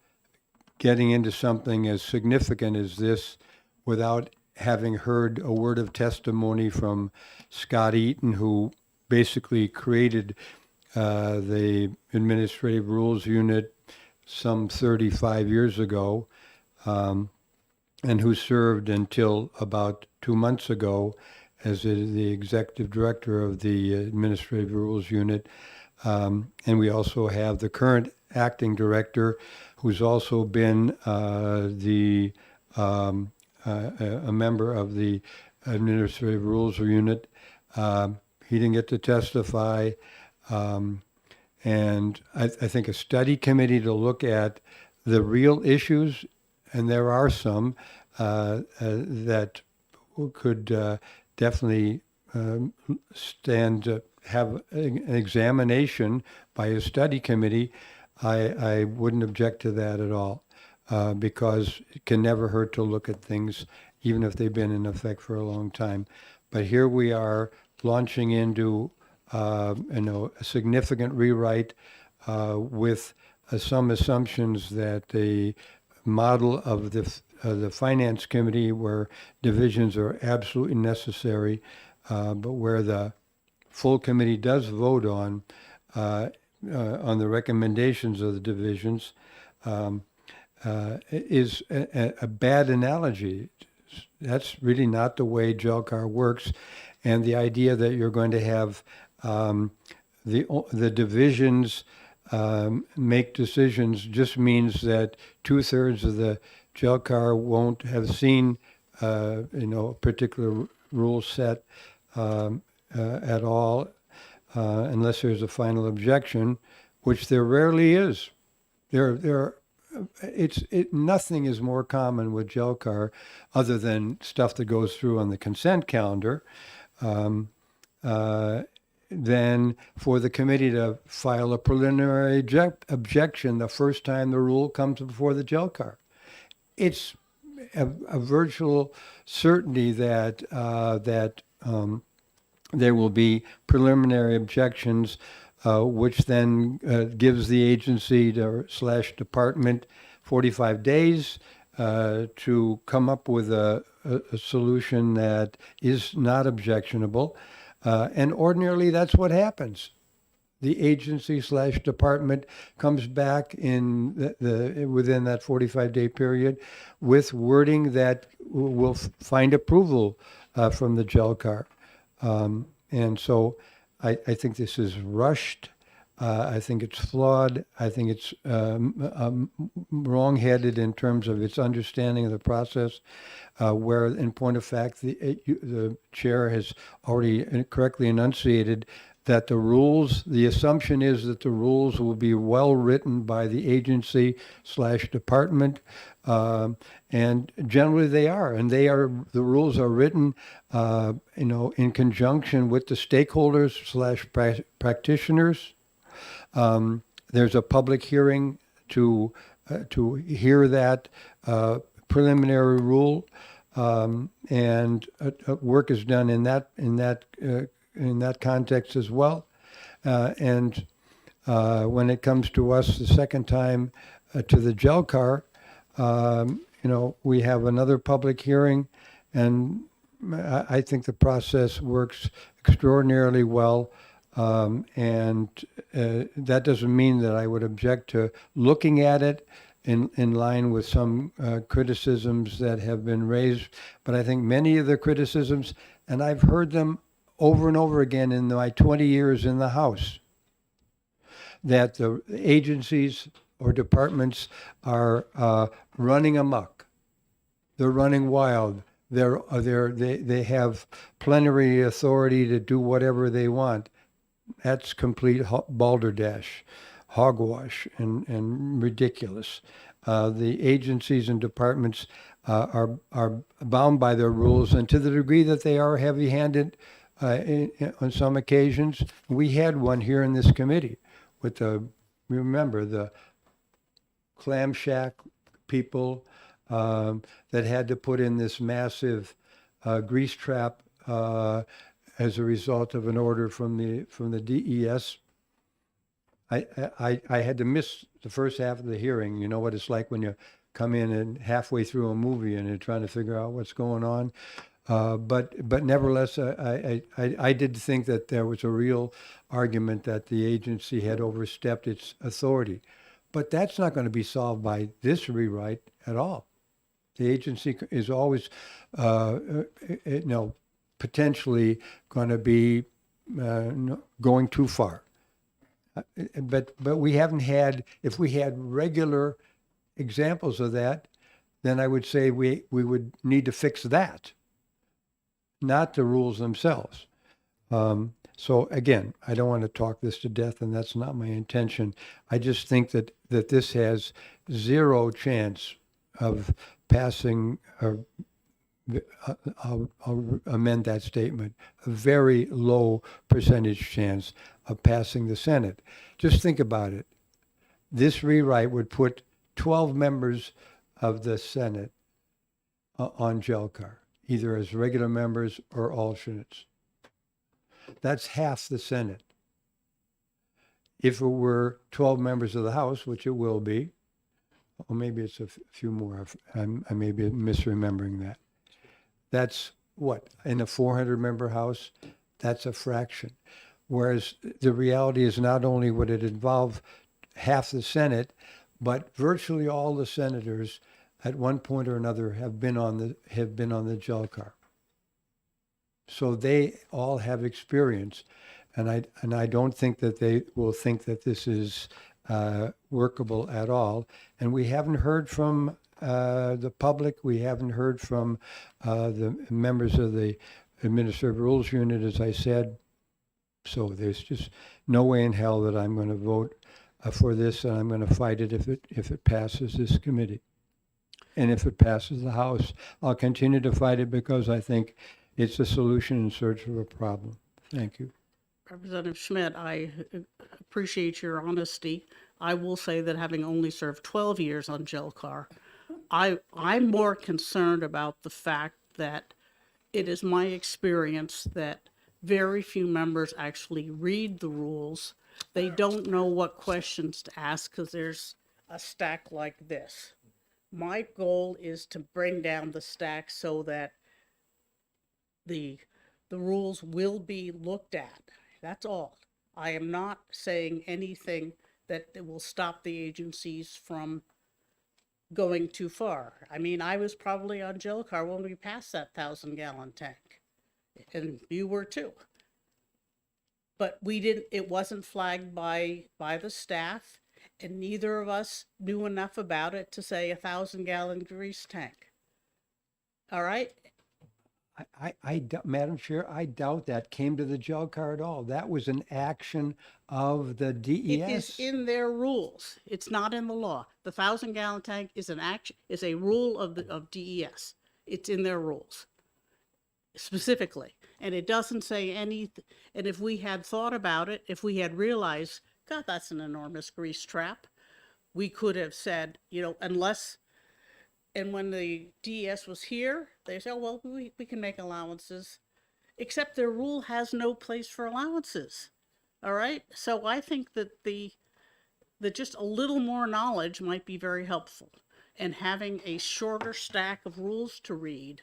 getting into something as significant as this without having heard a word of testimony from Scott Eaton, who basically created the Administrative Rules Unit some 35 years ago, and who served until about 2 months ago as the executive director of the Administrative Rules Unit. And we also have the current acting director, who's also been a member of the Administrative Rules Unit. He didn't get to testify. And I think a study committee to look at the real issues, and there are some that could definitely stand to have an examination by a study committee. I wouldn't object to that at all, because it can never hurt to look at things, even if they've been in effect for a long time. But here we are launching into a significant rewrite with some assumptions that the model of the Finance Committee, where divisions are absolutely necessary, but where the full committee does vote on the recommendations of the divisions, is a bad analogy. That's really not the way JLCAR works. And the idea that you're going to have the divisions make decisions just means that 2/3 of the JLCAR won't have seen a particular rule set at all, unless there's a final objection, which there rarely is. Nothing is more common with JLCAR other than stuff that goes through on the consent calendar, than for the committee to file a preliminary objection the first time the rule comes before the JLCAR. It's a virtual certainty that there will be preliminary objections, which then gives the agency / department 45 days to come up with a solution that is not objectionable. And ordinarily, that's what happens. The agency / department comes back in within that 45-day period with wording that will find approval from the JLCAR. And so I think this is rushed. I think it's flawed. I think it's wrong-headed in terms of its understanding of the process, where, in point of fact, the chair has already correctly enunciated that the assumption is that the rules will be well written by the agency / department, and generally they are. And the rules are written, in conjunction with the stakeholders / practitioners. There's a public hearing to hear that preliminary rule. and work is done in that context as well. And when it comes to us the second time to the gel car, we have another public hearing, and I think the process works extraordinarily well. And that doesn't mean that I would object to looking at it in line with some criticisms that have been raised. But I think many of the criticisms, and I've heard them over and over again in my 20 years in the House, that the agencies or departments are running amok. They're running wild. They have plenary authority to do whatever they want. That's complete balderdash, hogwash, and ridiculous. The agencies and departments are bound by their rules, and to the degree that they are heavy-handed on some occasions, we had one here in this committee with remember the clam shack people that had to put in this massive grease trap as a result of an order from the DES. I had to miss the first half of the hearing. You know what it's like when you come in and halfway through a movie and you're trying to figure out what's going on. But nevertheless, I did think that there was a real argument that the agency had overstepped its authority. But that's not going to be solved by this rewrite at all. The agency is always, potentially going to be going too far. But we haven't had, if we had regular examples of that, then I would say we would need to fix that, not the rules themselves. So again, I don't want to talk this to death, and that's not my intention. I just think that this has zero chance of passing. I'll amend that statement. A very low percentage chance of passing the Senate. Just think about it. This rewrite would put 12 members of the Senate on GELCAR, either as regular members or alternates. That's half the Senate. If it were 12 members of the House, which it will be, or maybe it's a few more, I may be misremembering that. That's what, in a 400-member House, that's a fraction. Whereas the reality is not only would it involve half the Senate, but virtually all the senators at one point or another have been on the GELCAR. So they all have experience, and I don't think that they will think that this is workable at all. And we haven't heard from the public. We haven't heard from the members of the Administrative Rules Unit, as I said. So there's just no way in hell that I'm going to vote for this, and I'm going to fight it if it passes this committee. And if it passes the House, I'll continue to fight it because I think it's a solution in search of a problem. Thank you. Representative Schmidt, I appreciate your honesty. I will say that having only served 12 years on GELCAR, I'm more concerned about the fact that it is my experience that very few members actually read the rules. They don't know what questions to ask because there's a stack like this. My goal is to bring down the stack so that the rules will be looked at. That's all. I am not saying anything that will stop the agencies from going too far. I mean, I was probably on GELCAR when we passed that 1,000-gallon tank, and you were too. But it wasn't flagged by the staff, and neither of us knew enough about it to say 1,000-gallon grease tank. All right? Madam Chair, I doubt that came to the GELCAR at all. That was an action of the DES. It is in their rules. It's not in the law. The 1,000-gallon tank is a rule of DES. It's in their rules specifically, and it doesn't say anything. And if we had thought about it, if we had realized, God, that's an enormous grease trap, we could have said, unless And when the DES was here, they said, oh, well, we can make allowances, except their rule has no place for allowances. All right. So I think that that just a little more knowledge might be very helpful. And having a shorter stack of rules to read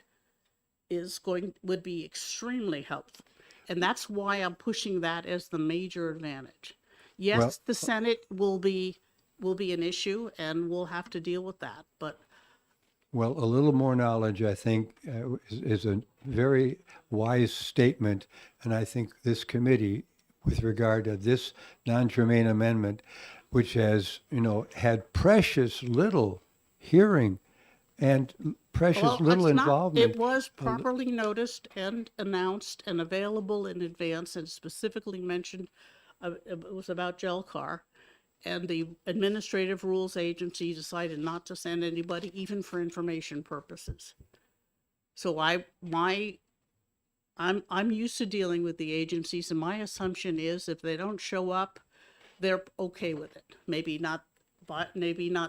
would be extremely helpful. And that's why I'm pushing that as the major advantage. Yes, Well- the Senate will be an issue, and we'll have to deal with that. But Well, a little more knowledge, I think, is a very wise statement. And I think this committee, with regard to this non-germane amendment, which has, had precious little hearing and precious little it's not- involvement. It was properly noticed and announced and available in advance, and specifically mentioned, it was about Gelcar. And the Administrative Rules Agency decided not to send anybody, even for information purposes. So I'm used to dealing with the agencies, and my assumption is if they don't show up, they're okay with it. Maybe not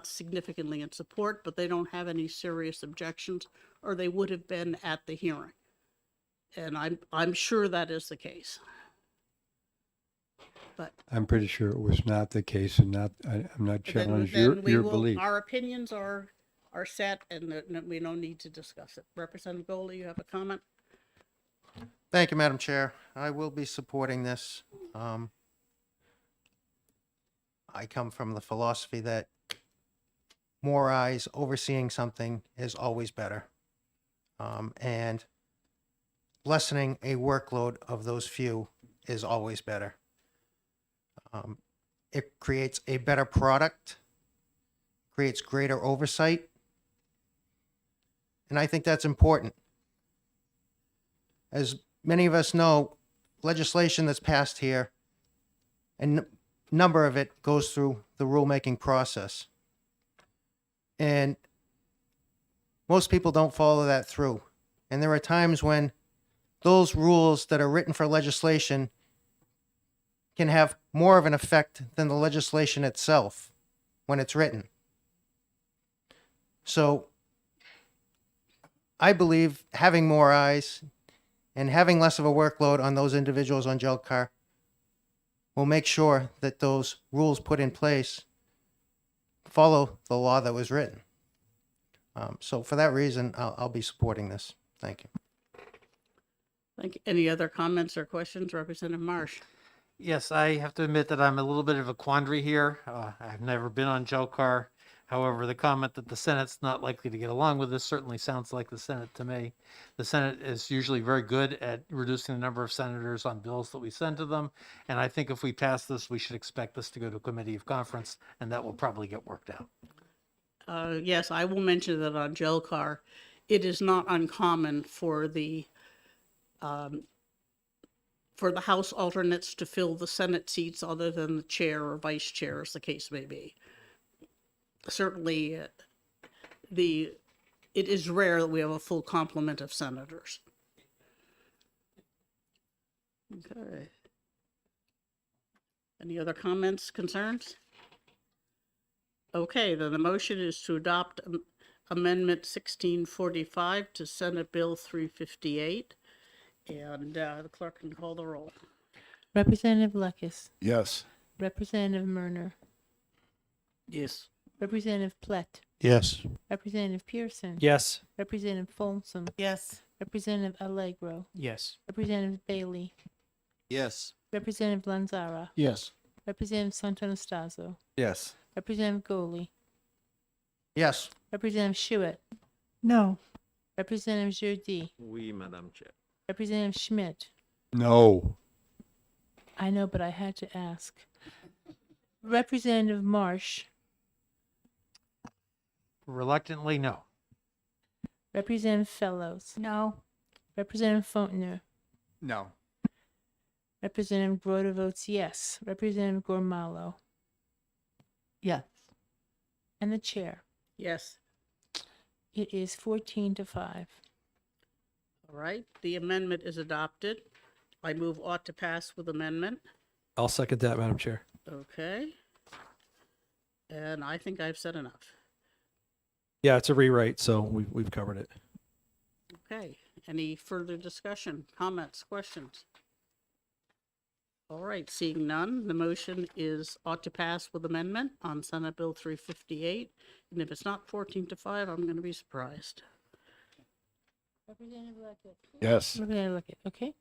significantly in support, but they don't have any serious objections, or they would have been at the hearing. And I'm sure that is the case. But I'm pretty sure it was not the case, and I'm not challenging your belief. Our opinions are set, and we don't need to discuss it. Representative Goley, you have a comment? Thank you, Madam Chair. I will be supporting this. I come from the philosophy that more eyes overseeing something is always better. And lessening a workload of those few is always better. It creates a better product, creates greater oversight, and I think that's important. As many of us know, legislation that's passed here, and number of it goes through the rulemaking process. And most people don't follow that through. And there are times when those rules that are written for legislation can have more of an effect than the legislation itself when it's written. So I believe having more eyes and having less of a workload on those individuals on Gelcar will make sure that those rules put in place follow the law that was written. So for that reason, I'll be supporting this. Thank you. Thank you. Any other comments or questions? Representative Marsh? Yes, I have to admit that I'm a little bit of a quandary here. I've never been on Gelcar. However, the comment that the Senate's not likely to get along with this certainly sounds like the Senate to me. The Senate is usually very good at reducing the number of senators on bills that we send to them. And I think if we pass this, we should expect this to go to a committee of conference, and that will probably get worked out. Yes, I will mention that on Gelcar, it is not uncommon for the House alternates to fill the Senate seats other than the chair or vice chair, as the case may be. Certainly, it is rare that we have a full complement of senators. Okay. Any other comments, concerns? Okay, then the motion is to adopt Amendment 1645 to Senate Bill 358. And the clerk can call the roll. Representative Lucas, Yes. Representative Murner, Yes. Representative Plett, Yes. Representative Pearson. Yes. Representative Folsom. Yes. Representative Allegro. Yes. Representative Bailey. Yes. Representative Lanzara. Yes. Representative Santonastazo. Yes. Representative Goley. Yes. Representative Schuett. No. Representative Jody. Oui, Madam Chair. Representative Schmidt. No. I know, but I had to ask. Representative Marsh. Reluctantly, no. Representative Fellows. No. Representative Fontner. No. Representative Grote votes yes. Representative Gormalo. Yes. And the chair. Yes. It is 14-5. All right, the amendment is adopted. I move ought to pass with amendment. I'll second that, Madam Chair. Okay. And I think I've said enough. Yeah, it's a rewrite, so we've covered it. Okay, any further discussion, comments, questions? All right, seeing none, the motion is ought to pass with amendment on Senate Bill 358. And if it's not 14-5, I'm going to be surprised. Representative Luckett. Yes. Representative Luckett, okay.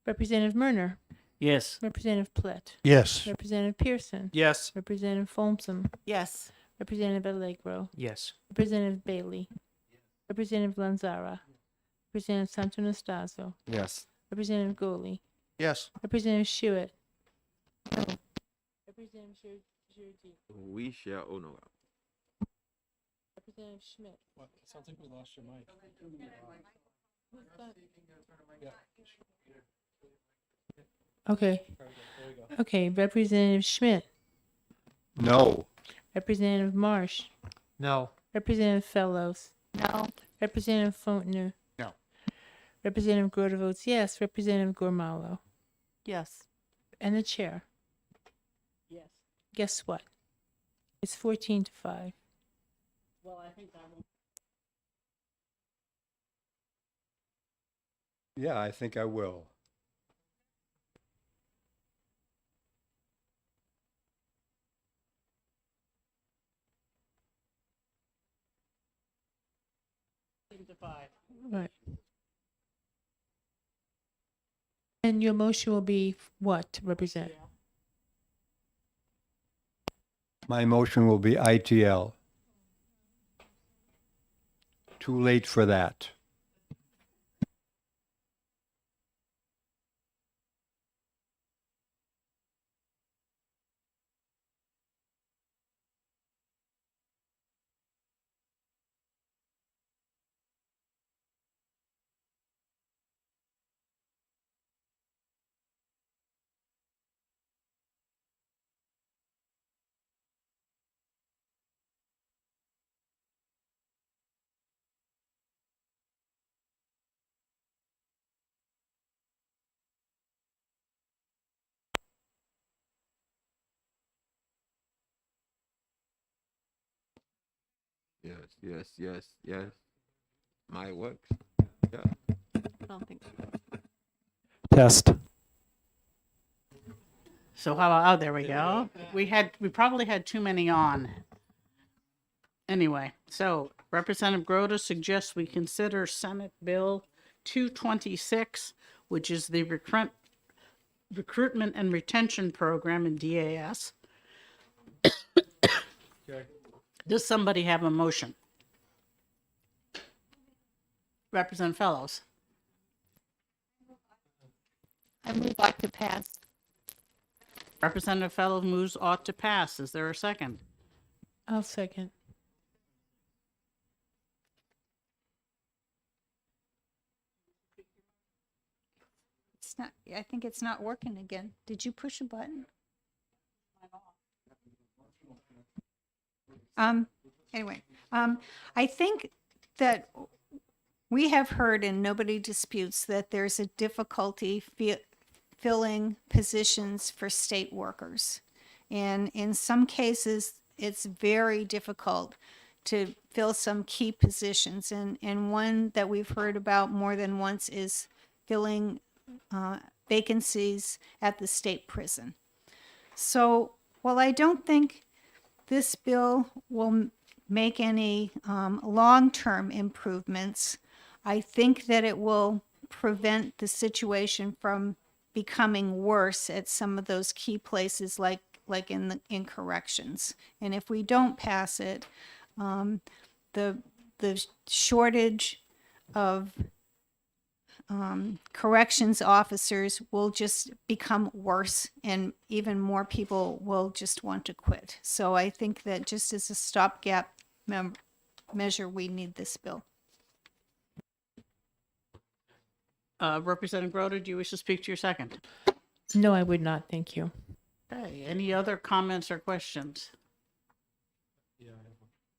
Representative Murner. Yes. Representative Plitt. Yes. Representative Pearson. Yes. Representative Folsom. Yes. Representative Allegro. Yes. Representative Bailey. Representative Lanzara. Representative Santo-Nastaso. Yes. Representative Goley. Yes. Representative Schuett. No. Representative Jurgi. We shall, oh no. Representative Schmidt. What? It sounds like we lost your mic. Okay. Okay, Representative Schmidt. No. Representative Marsh. No. Representative Fellows. No. Representative Fontenot. No. Representative Grote votes yes. Representative Gormalo. Yes. And the chair. Yes. Guess what? It's 14-5. Well, I think that will. Yeah, I think I will. Right. And your motion will be what to represent? My motion will be ITL. Too late for that. Yes. My works. Yeah. I don't think so. Test. So how about, oh, there we go. We probably had too many on. Anyway, so Representative Grote suggests we consider Senate Bill 226, which is the Recruitment and Retention Program in DAS. Does somebody have a motion? Representative Fellows. I move ought to pass. Representative Fellows moves ought to pass. Is there a second? I'll second. It's not, I think it's not working again. Did you push a button? Anyway, I think that we have heard and nobody disputes that there's a difficulty filling positions for state workers. And in some cases, it's very difficult to fill some key positions. And one that we've heard about more than once is filling vacancies at the state prison. So while I don't think this bill will make any long-term improvements, I think that it will prevent the situation from becoming worse at some of those key places like in corrections. And if we don't pass it, the shortage of corrections officers will just become worse, and even more people will just want to quit. So I think that just as a stopgap measure, we need this bill. Representative Grote, do you wish to speak to your second? No, I would not. Thank you. Okay, any other comments or questions?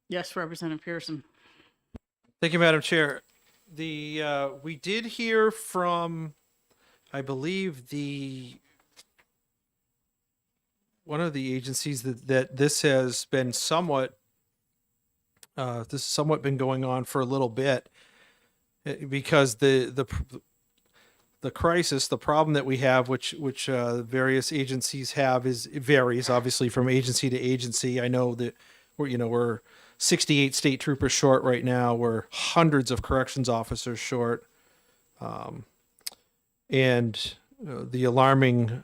Yes, Representative Pearson. Thank you, Madam Chair. We did hear from, I believe, one of the agencies that this has been somewhat this has somewhat been going on for a little bit, because the crisis, the problem that we have, which various agencies have, it varies obviously from agency to agency. I know that we're 68 state troopers short right now. We're hundreds of corrections officers short, and the alarming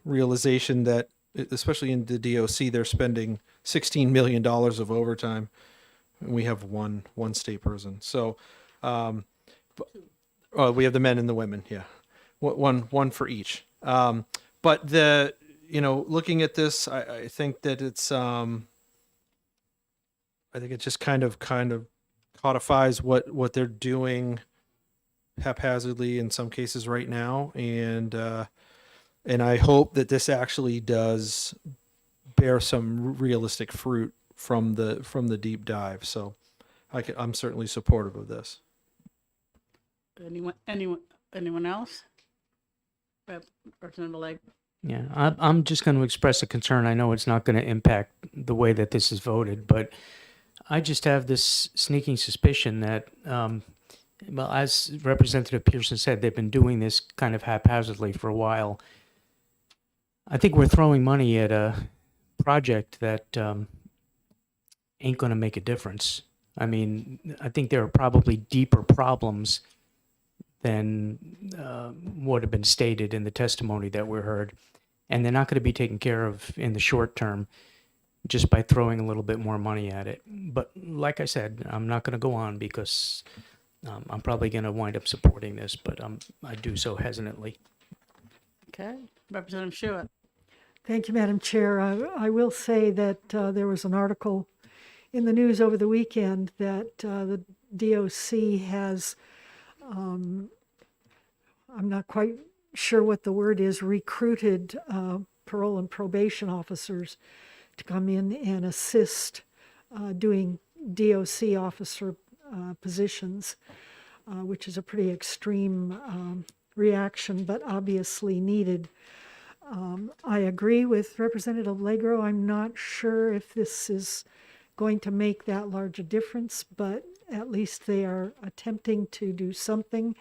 realization that, especially in the DOC, they're spending $16 million of overtime, and we have one state prison. So, we have the men and the women. Yeah, one for each. But looking at this, I think that it's I think it just kind of codifies what they're doing haphazardly in some cases right now, and I hope that this actually does bear some realistic fruit from the deep dive. So I'm certainly supportive of this. Anyone else? Representative Legg. Yeah, I'm just going to express a concern. I know it's not going to impact the way that this is voted, but I just have this sneaking suspicion that, well, as Representative Pearson said, they've been doing this kind of haphazardly for a while. I think we're throwing money at a project that ain't going to make a difference. I mean, I think there are probably deeper problems than what have been stated in the testimony that we heard. And they're not going to be taken care of in the short term just by throwing a little bit more money at it. But like I said, I'm not going to go on because I'm probably going to wind up supporting this, but I do so hesitantly. Okay. Representative Schuett. Thank you, Madam Chair. I will say that there was an article in the news over the weekend that the DOC has, I'm not quite sure what the word is, recruited parole and probation officers to come in and assist doing DOC officer positions, which is a pretty extreme reaction, but obviously needed. I agree with Representative Legro. I'm not sure if this is going to make that large a difference, but at least they are attempting to do something,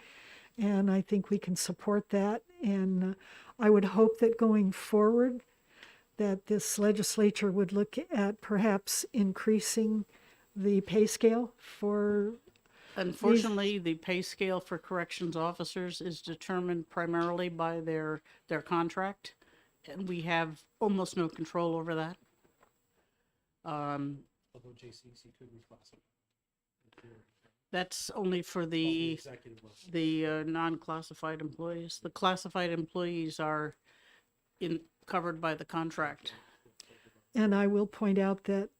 and I think we can support that. And I would hope that going forward that this legislature would look at perhaps increasing the pay scale for Unfortunately, the pay scale for corrections officers is determined primarily by their contract, and we have almost no control over that. Although JCC could reclassify. That's only for the non-classified employees. The classified employees are covered by the contract. And I will point out that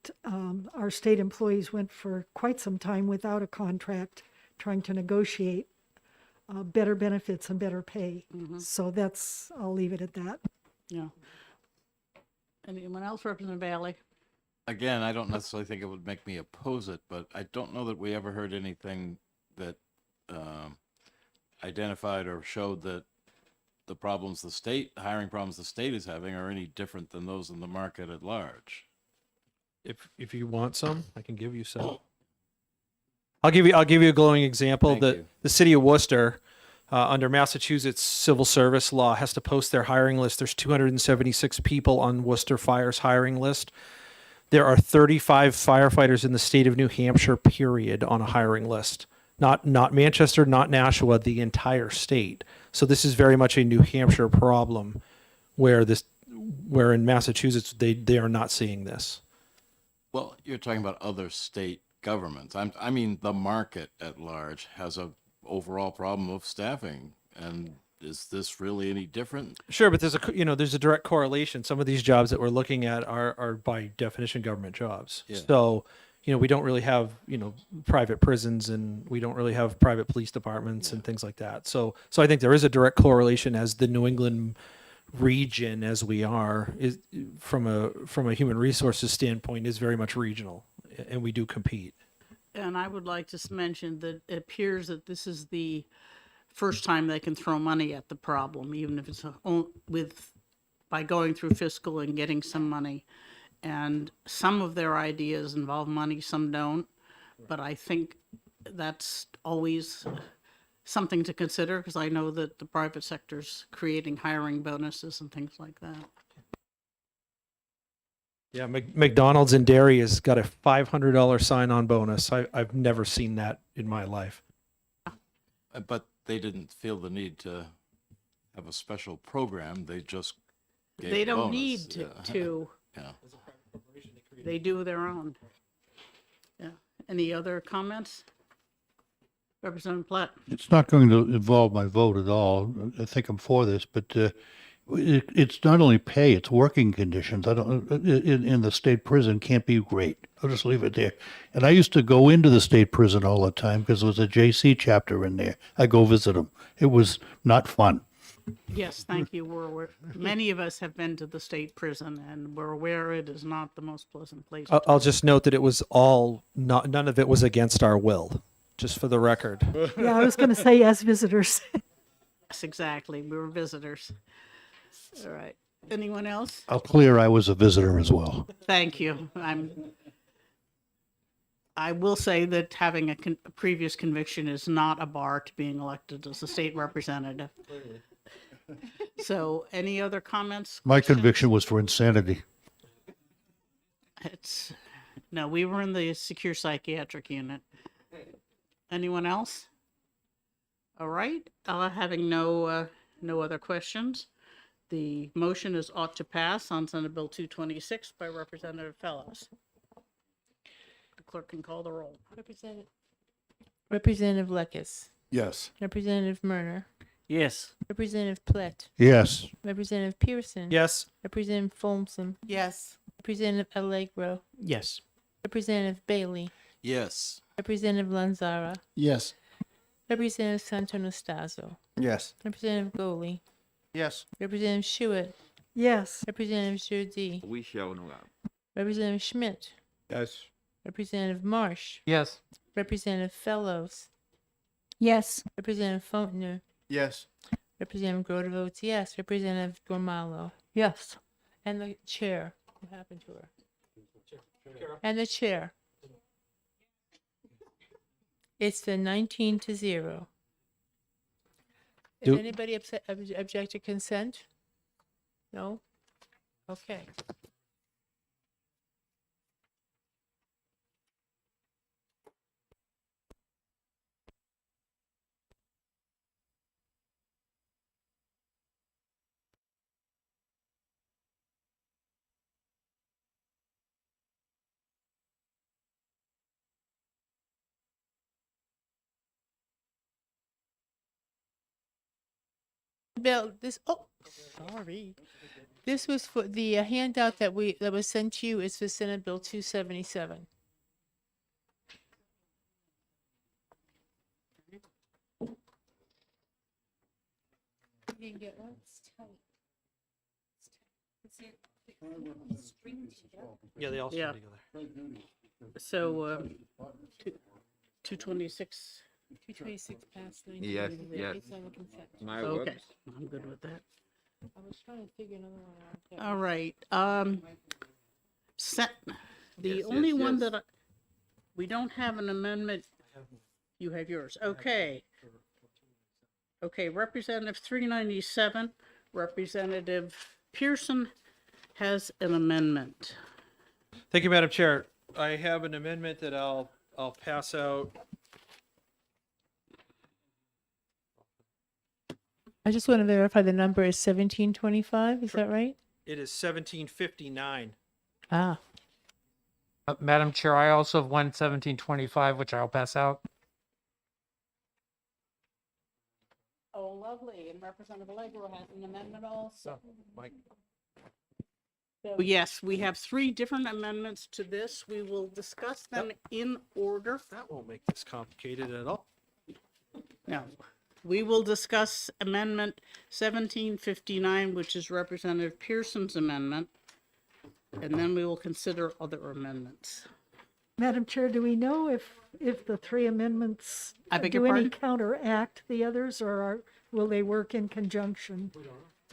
our state employees went for quite some time without a contract, trying to negotiate better benefits and better pay. So I'll leave it at that. Yeah. Anyone else? Representative Bailey? Again, I don't necessarily think it would make me oppose it, but I don't know that we ever heard anything that identified or showed that the hiring problems the state is having are any different than those in the market at large. If you want some, I can give you some. I'll give you a glowing example. The city of Worcester, under Massachusetts civil service law, has to post their hiring list. There's 276 people on Worcester Fire's hiring list. There are 35 firefighters in the state of New Hampshire, period, on a hiring list. Not Manchester, not Nashua, the entire state. So this is very much a New Hampshire problem, where in Massachusetts they are not seeing this. Well, you're talking about other state governments. I mean, the market at large has a overall problem of staffing, and is this really any different? Sure, but there's a direct correlation. Some of these jobs that we're looking at are by definition government jobs. Yeah. So, we don't really have, private prisons, and we don't really have private police departments and things like that. So I think there is a direct correlation, as the New England region, as we are, is from a human resources standpoint, is very much regional, and we do compete. And I would like to mention that it appears that this is the first time they can throw money at the problem, even if it's by going through fiscal and getting some money. And some of their ideas involve money, some don't. but I think that's always something to consider because I know that the private sector's creating hiring bonuses and things like that. Yeah, McDonald's in Derry has got a $500 sign-on bonus. I've never seen that in my life. But they didn't feel the need to have a special program. They just gave They a don't bonus. need to. Yeah. They do their own. Yeah. Any other comments? Representative Platt? It's not going to involve my vote at all. I think I'm for this, but it's not only pay, it's working conditions. I don't, in the state prison can't be great. I'll just leave it there. And I used to go into the state prison all the time because there was a JC chapter in there. I go visit them. It was not fun. Yes, thank you. Many of us have been to the state prison and we're aware it is not the most pleasant place. I'll just note that it was all none of it was against our will, just for the record. Yeah, I was going to say as visitors. Yes, exactly. We were visitors. All right. Anyone else? I'll clear I was a visitor as well. Thank you. I will say that having a previous conviction is not a bar to being elected as a state representative. So, any other comments? My conviction was for insanity. No, we were in the secure psychiatric unit. Anyone else? All right. Having no other questions, the motion is ought to pass on Senate Bill 226 by Representative Fellows. The clerk can call the roll. Representative Lekis. Yes. Representative Murner. Yes. Representative Platt. Yes. Representative Pearson. Yes. Representative Folsom. Yes. Representative Allegro. Yes. Representative Bailey. Yes. Representative Lanzara. Yes. Representative Santonastazo. Yes. Representative Goli. Yes. Representative Schuett. Yes. Representative Jerde. We shall know that. Representative Schmidt. Yes. Representative Marsh. Yes. Representative Fellows. Yes. Representative Fontner. Yes. Representative Grote votes yes. Representative Gormalo. Yes. And the chair. What happened to her? And the chair. It's the 19-0. Does anybody object to consent? No? Okay. Bill, sorry. This was for the handout that was sent to you is for Senate Bill 277. You didn't get one? Yeah, they all Yeah. together. So, 226. 226 passed. Yes, 19-0. yes. It's on the consent. My Okay, works. I'm good with that. I was trying to figure another one out. That All was- right. The Yes, only yes, one yes. that we don't have an amendment. You have yours. Okay. Okay, Representative 397, Representative Pearson has an amendment. Thank you, Madam Chair. I have an amendment that I'll pass out. I just want to verify the number is 1725. Is that right? It is 1759. Ah, Madam Chair, I also have 11725, which I'll pass out. Oh, lovely. And Representative Allegro has an amendment also. So yes, we have three different amendments to this. We will discuss them in order. That won't make this complicated at all. No, we will discuss Amendment 1759, which is Representative Pearson's amendment, and then we will consider other amendments. Madam Chair, do we know if the three amendments I beg your do any pardon? counteract the others, or will they work in conjunction?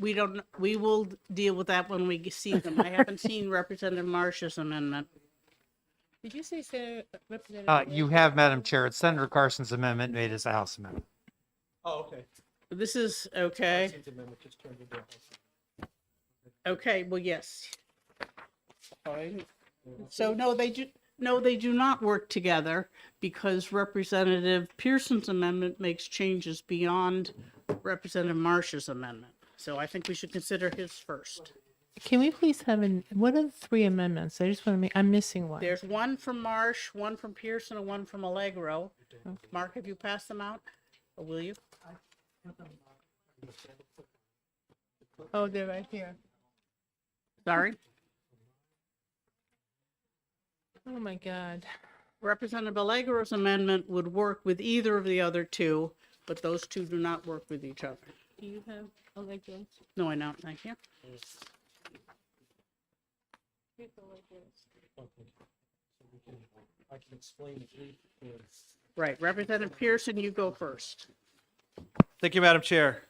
We don't, we will deal with that when we see them. I haven't seen Representative Marsh's amendment. Did you say Representative? You have, Madam Chair, it's Senator Carson's amendment made as a House amendment. Oh, okay. This is okay. Okay, well, yes. Fine. So no, they do not work together because Representative Pearson's amendment makes changes beyond Representative Marsh's amendment. So I think we should consider his first. Can we please have what are the three amendments? I just want to make, I'm missing one. There's one from Marsh, one from Pearson, and one from Allegro. Mark, have you passed them out? Or will you? Oh, they're right here. Sorry? Oh, my God. Representative Allegro's amendment would work with either of the other two, but those two do not work with each other. Do you have Allegro's? No, I don't, thank you. I can explain it. Right, Representative Pearson, you go first. Thank you, Madam Chair.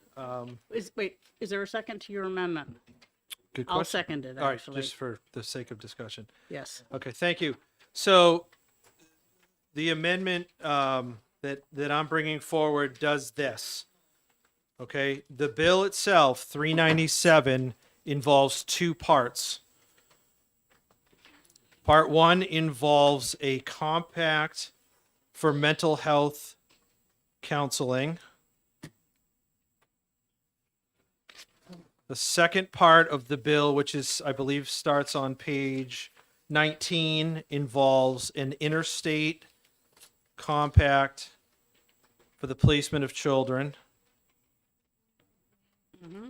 Is there a second to your amendment? Good I'll question. second it, All right, actually. just for the sake of discussion. Yes. Okay, thank you. So the amendment that I'm bringing forward does this. Okay, the bill itself, 397, involves two parts. Part one involves a compact for mental health counseling. The second part of the bill, which is, I believe, starts on page 19, involves an interstate compact for the placement of children. Mm-hmm.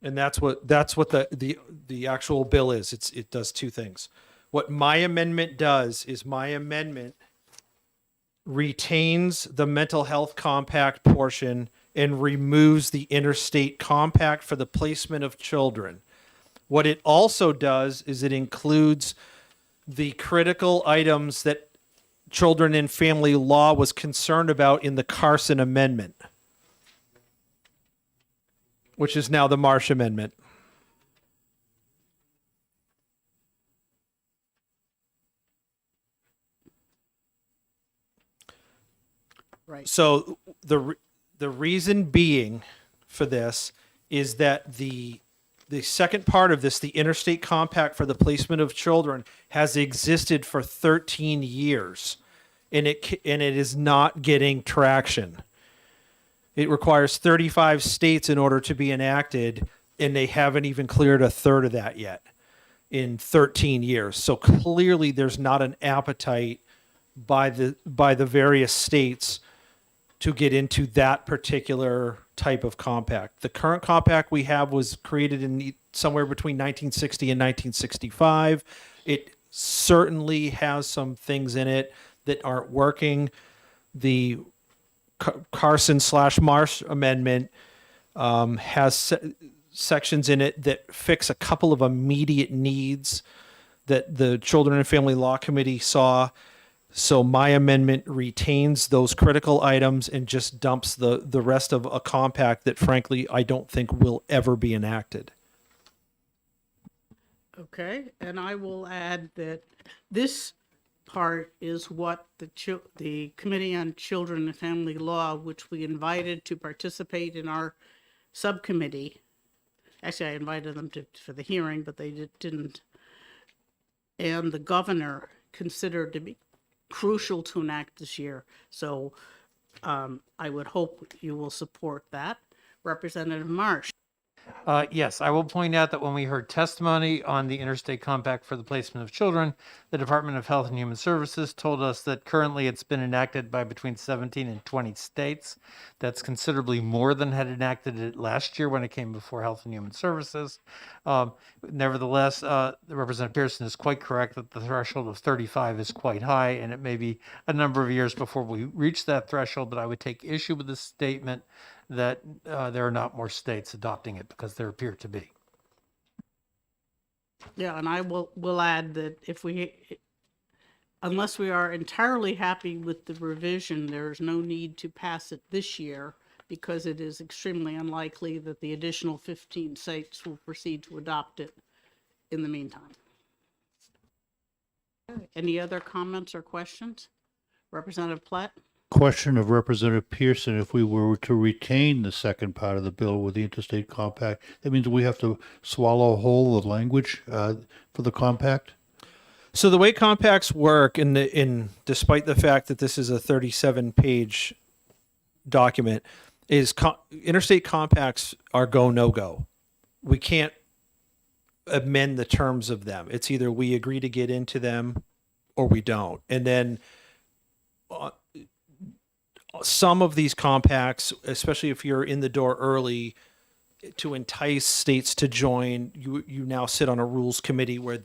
And that's what the actual bill is. It does two things. What my amendment does is my amendment retains the mental health compact portion and removes the interstate compact for the placement of children. What it also does is it includes the critical items that Children and Family Law was concerned about in the Carson Amendment, which is now the Marsh Amendment. Right. So the reason being for this is that the second part of this, the interstate compact for the placement of children, has existed for 13 years, and it is not getting traction. It requires 35 states in order to be enacted, and they haven't even cleared a third of that yet in 13 years. So clearly there's not an appetite by the various states to get into that particular type of compact. The current compact we have was created in somewhere between 1960 and 1965. It certainly has some things in it that aren't working. The Carson/Marsh amendment has sections in it that fix a couple of immediate needs that the Children and Family Law Committee saw. So my amendment retains those critical items and just dumps the rest of a compact that, frankly, I don't think will ever be enacted. Okay, and I will add that this part is what the Committee on Children and Family Law, which we invited to participate in our subcommittee. Actually, I invited them for the hearing, but they didn't. And the governor considered to be crucial to enact this year. So I would hope you will support that. Representative Marsh. Yes, I will point out that when we heard testimony on the Interstate Compact for the Placement of Children, the Department of Health and Human Services told us that currently it's been enacted by between 17 and 20 states. That's considerably more than had enacted it last year when it came before Health and Human Services. Nevertheless, Representative Pearson is quite correct that the threshold of 35 is quite high, and it may be a number of years before we reach that threshold, but I would take issue with this statement that there are not more states adopting it, because there appear to be. Yeah, and I will add that unless we are entirely happy with the revision, there is no need to pass it this year, because it is extremely unlikely that the additional 15 states will proceed to adopt it in the meantime. Any other comments or questions? Representative Platt? Question of Representative Pearson, if we were to retain the second part of the bill with the interstate compact, that means we have to swallow whole the language for the compact? So the way compacts work, in despite the fact that this is a 37-page document, is interstate compacts are go no go. We can't amend the terms of them. It's either we agree to get into them or we don't. And then some of these compacts, especially if you're in the door early, to entice states to join, you now sit on a rules committee where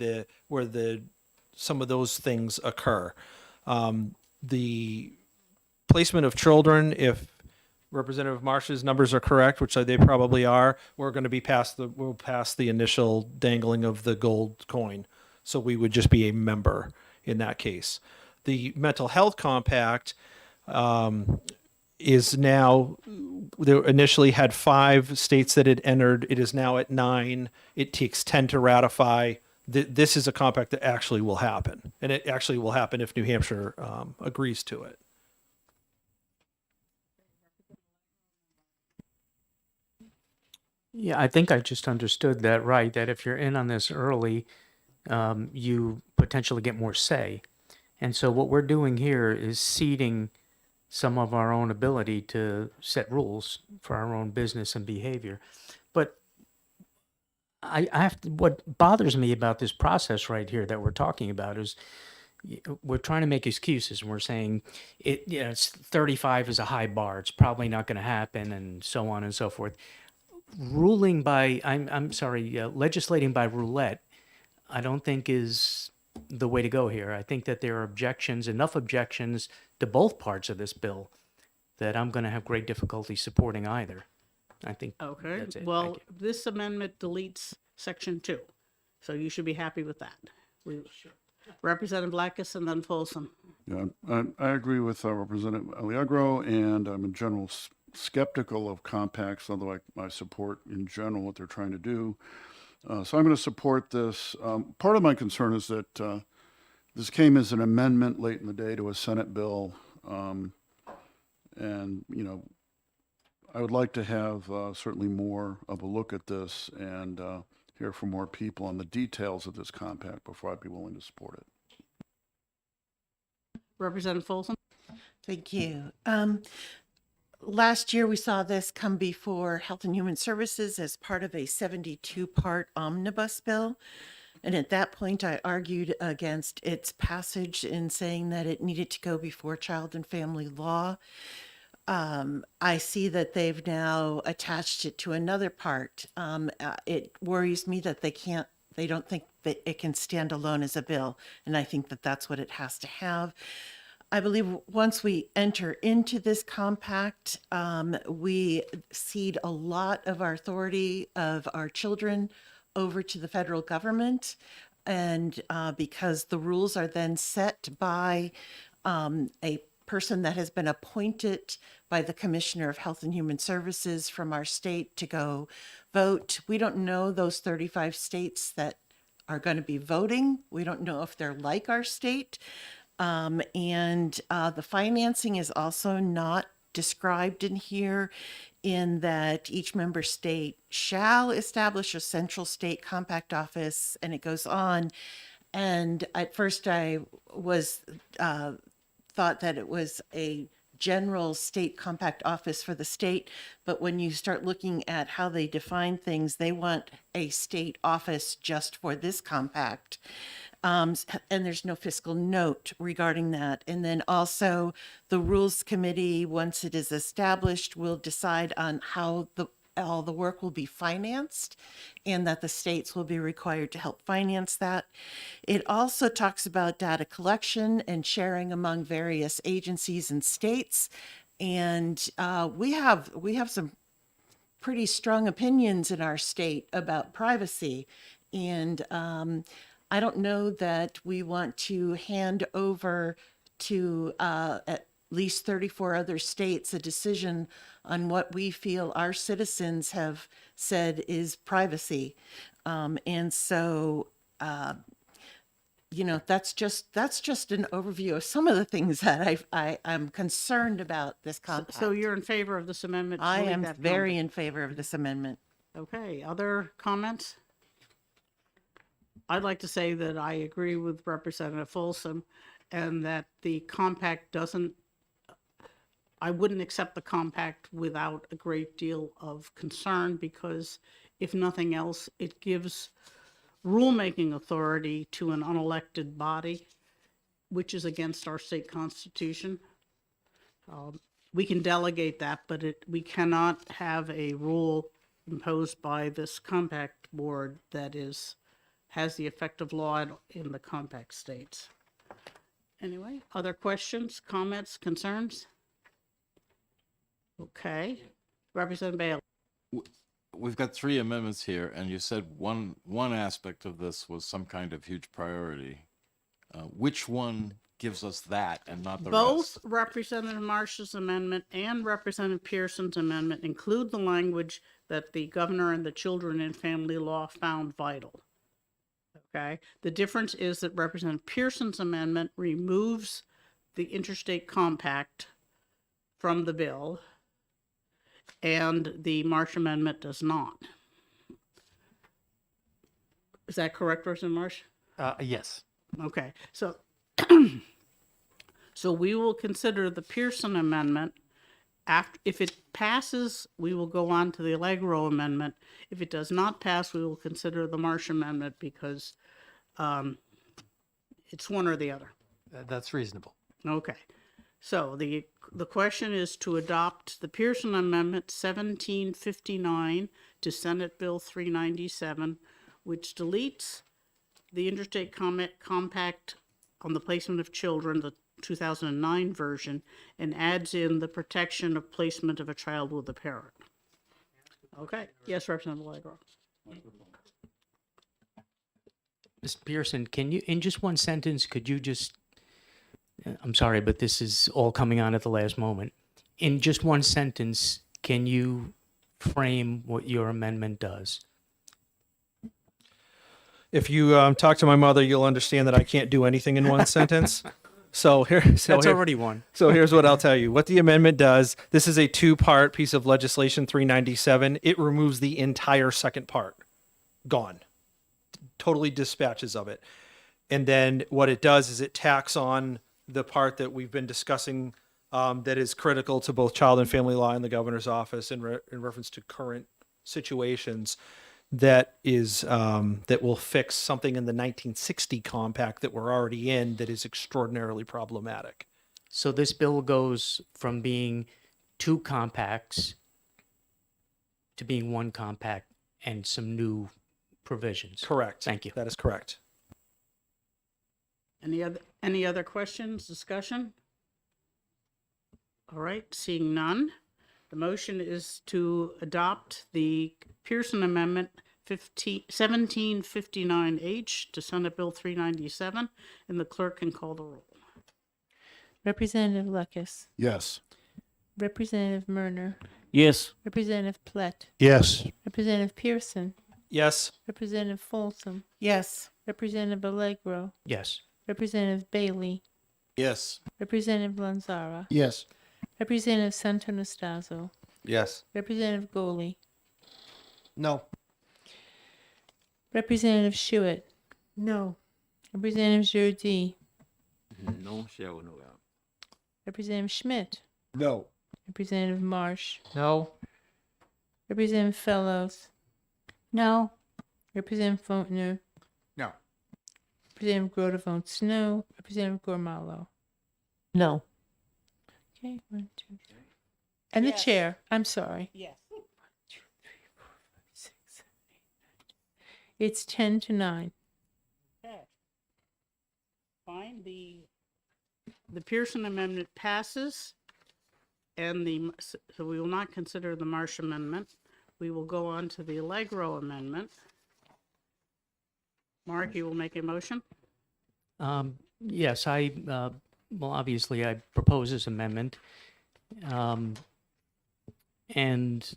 some of those things occur. The placement of children, if Representative Marsh's numbers are correct, which they probably are, we're going to be we'll pass the initial dangling of the gold coin. So we would just be a member in that case. The mental health compact is now, there initially had 5 states that had entered. It is now at 9. It takes 10 to ratify. This is a compact that actually will happen. And it actually will happen if New Hampshire agrees to it. Yeah, I think I just understood that right, that if you're in on this early, you potentially get more say. And so what we're doing here is ceding some of our own ability to set rules for our own business and behavior. But I have to, what bothers me about this process right here that we're talking about is we're trying to make excuses and we're saying it's 35 is a high bar. It's probably not going to happen and so on and so forth. Ruling by, legislating by roulette, I don't think is the way to go here. I think that there are enough objections to both parts of this bill that I'm going to have great difficulty supporting either. I think Okay, that's it. well, Thank you. this amendment deletes section 2, so you should be happy with that. Representative Blackus and then Folsom. Yeah, I agree with Representative Allegro, and I'm in general skeptical of compacts, although I support in general what they're trying to do. So I'm going to support this. Part of my concern is that this came as an amendment late in the day to a Senate bill. And, you know, I would like to have certainly more of a look at this and hear from more people on the details of this compact before I'd be willing to support it. Representative Folsom? Thank you. Last year, we saw this come before Health and Human Services as part of a 72-part omnibus bill. And at that point, I argued against its passage in saying that it needed to go before Child and Family Law. I see that they've now attached it to another part. It worries me that they don't think that it can stand alone as a bill. And I think that that's what it has to have. I believe once we enter into this compact, we cede a lot of our authority of our children over to the federal government. And because the rules are then set by a person that has been appointed by the Commissioner of Health and Human Services from our state to go vote. We don't know those 35 states that are going to be voting. We don't know if they're like our state. And the financing is also not described in here, in that each member state shall establish a central state compact office, and it goes on. And at first I was thought that it was a general state compact office for the state, but when you start looking at how they define things, they want a state office just for this compact. And there's no fiscal note regarding that. And then also the Rules Committee, once it is established, will decide on how all the work will be financed, and that the states will be required to help finance that. It also talks about data collection and sharing among various agencies and states. And we have some pretty strong opinions in our state about privacy. And I don't know that we want to hand over to at least 34 other states a decision on what we feel our citizens have said is privacy. And so You know, that's just an overview of some of the things that I'm concerned about this compact. So you're in favor of this amendment? to I delete am that very comment? in favor of this amendment. Okay, other comments? I'd like to say that I agree with Representative Folsom and that the compact doesn't, I wouldn't accept the compact without a great deal of concern because if nothing else, it gives rulemaking authority to an unelected body, which is against our state constitution. We can delegate that, but we cannot have a rule imposed by this compact board that has the effect of law in the compact states. Anyway, other questions, comments, concerns? Okay. Representative Bailey. We've got 3 amendments here, and you said one aspect of this was some kind of huge priority. Which one gives us that and not the Both rest? Representative Marsh's amendment and Representative Pearson's amendment include the language that the governor and the Children and Family Law found vital. Okay, the difference is that Representative Pearson's amendment removes the interstate compact from the bill, and the Marsh amendment does not. Is that correct, Representative Marsh? Yes. Okay, so so we will consider the Pearson amendment. If it passes, we will go on to the Allegro amendment. If it does not pass, we will consider the Marsh amendment because it's one or the other. That's reasonable. Okay, so the question is to adopt the Pearson Amendment 1759 to Senate Bill 397, which deletes the interstate compact on the placement of children, the 2009 version, and adds in the protection of placement of a child with a parent. Okay, yes, Representative Allegro. Mr. Pearson, can you, in just one sentence, could you just, I'm sorry, but this is all coming on at the last moment. In just one sentence, can you frame what your amendment does? If you talk to my mother, you'll understand that I can't do anything in one sentence. That's already one. So here's what I'll tell you. What the amendment does, this is a 2-part piece of legislation, 397. It removes the entire second part. Gone. Totally dispatches of it. And then what it does is it tacks on the part that we've been discussing that is critical to both child and family law and the governor's office in reference to current situations. That is that will fix something in the 1960 compact that we're already in that is extraordinarily problematic. So this bill goes from being 2 compacts to being 1 compact and some new provisions. Correct. Thank you. That is correct. Any other questions, discussion? All right, seeing none. The motion is to adopt the Pearson Amendment 1759H to Senate Bill 397, and the clerk can call the roll. Representative Lucas, Yes. Representative Murner, Yes. Representative Plett, Yes. Representative Pearson, Yes. Representative Folsom, Yes. Representative Allegro, Yes. Representative Bailey, Yes. Representative Lanzara, Yes. Representative Santonastazo, Yes. Representative Goley, No. Representative Schuett, No. Representative Jardine, No shall no. Representative Schmidt, No. Representative Marsh, No. Representative Fellows, No. Representative Fontner, No. Representative Grote votes no. Representative Gormalo. No. Okay, 1, 2, 3. And the chair, I'm sorry. Yes. 1, 2, 3, 4, 5, 6, 7, 8, 9. It's 10 to 9. Okay. Fine, the Pearson Amendment passes, and so we will not consider the Marsh Amendment. We will go on to the Allegro Amendment. Mark, you will make a motion? Yes, well, obviously I propose this amendment. And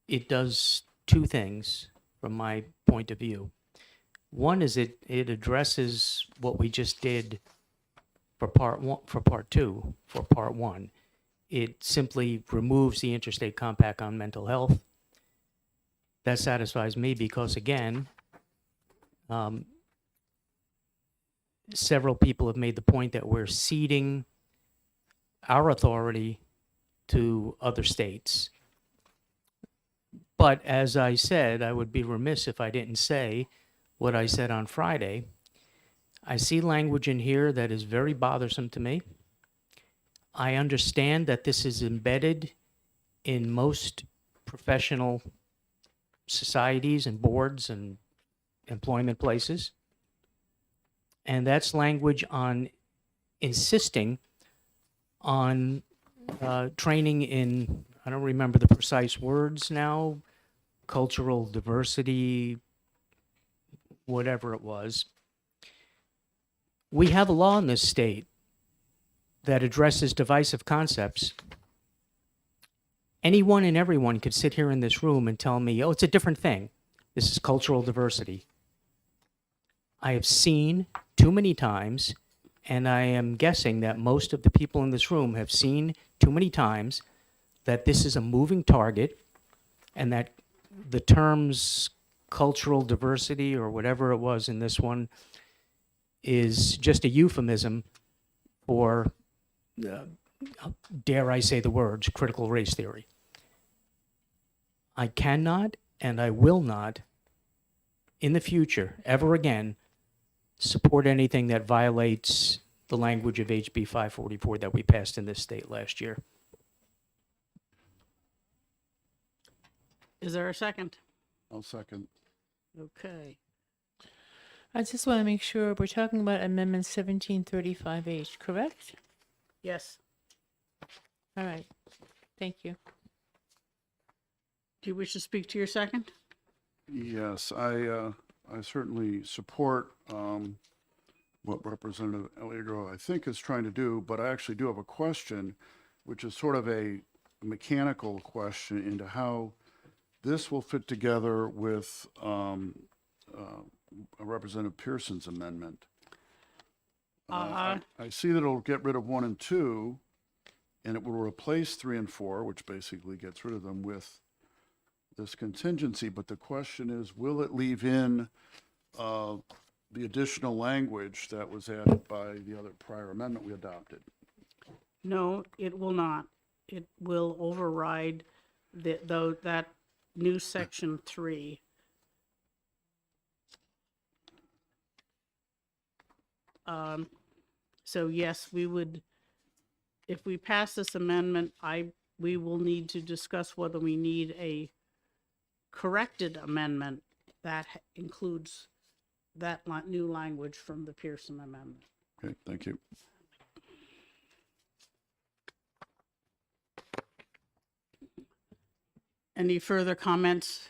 it does 2 things from my point of view. One is it addresses what we just did for part one, for part two, for part one. It simply removes the interstate compact on mental health. That satisfies me because, again, several people have made the point that we're ceding our authority to other states. But as I said, I would be remiss if I didn't say what I said on Friday. I see language in here that is very bothersome to me. I understand that this is embedded in most professional societies and boards and employment places. And that's language on insisting on training in, I don't remember the precise words now, cultural diversity, whatever it was. We have a law in this state that addresses divisive concepts. Anyone and everyone could sit here in this room and tell me, oh, it's a different thing. This is cultural diversity. I have seen too many times, and I am guessing that most of the people in this room have seen too many times that this is a moving target and that the terms cultural diversity or whatever it was in this one is just a euphemism for, dare I say the words, critical race theory. I cannot and I will not, in the future, ever again, support anything that violates the language of HB 544 that we passed in this state last year. Is there a second? I'll second. Okay. I just want to make sure we're talking about Amendment 1735H, correct? Yes. All right. Thank you. Do you wish to speak to your second? Yes, I certainly support what Representative Allegro, I think, is trying to do, but I actually do have a question, which is sort of a mechanical question into how this will fit together with Representative Pearson's amendment. I see that it'll get rid of 1 and 2, and it will replace 3 and 4, which basically gets rid of them with this contingency. But the question is, will it leave in the additional language that was added by the other prior amendment we adopted? No, it will not. It will override that new section 3. So yes, we would, if we pass this amendment, we will need to discuss whether we need a corrected amendment that includes that new language from the Pearson Amendment. Okay, thank you. Any further comments?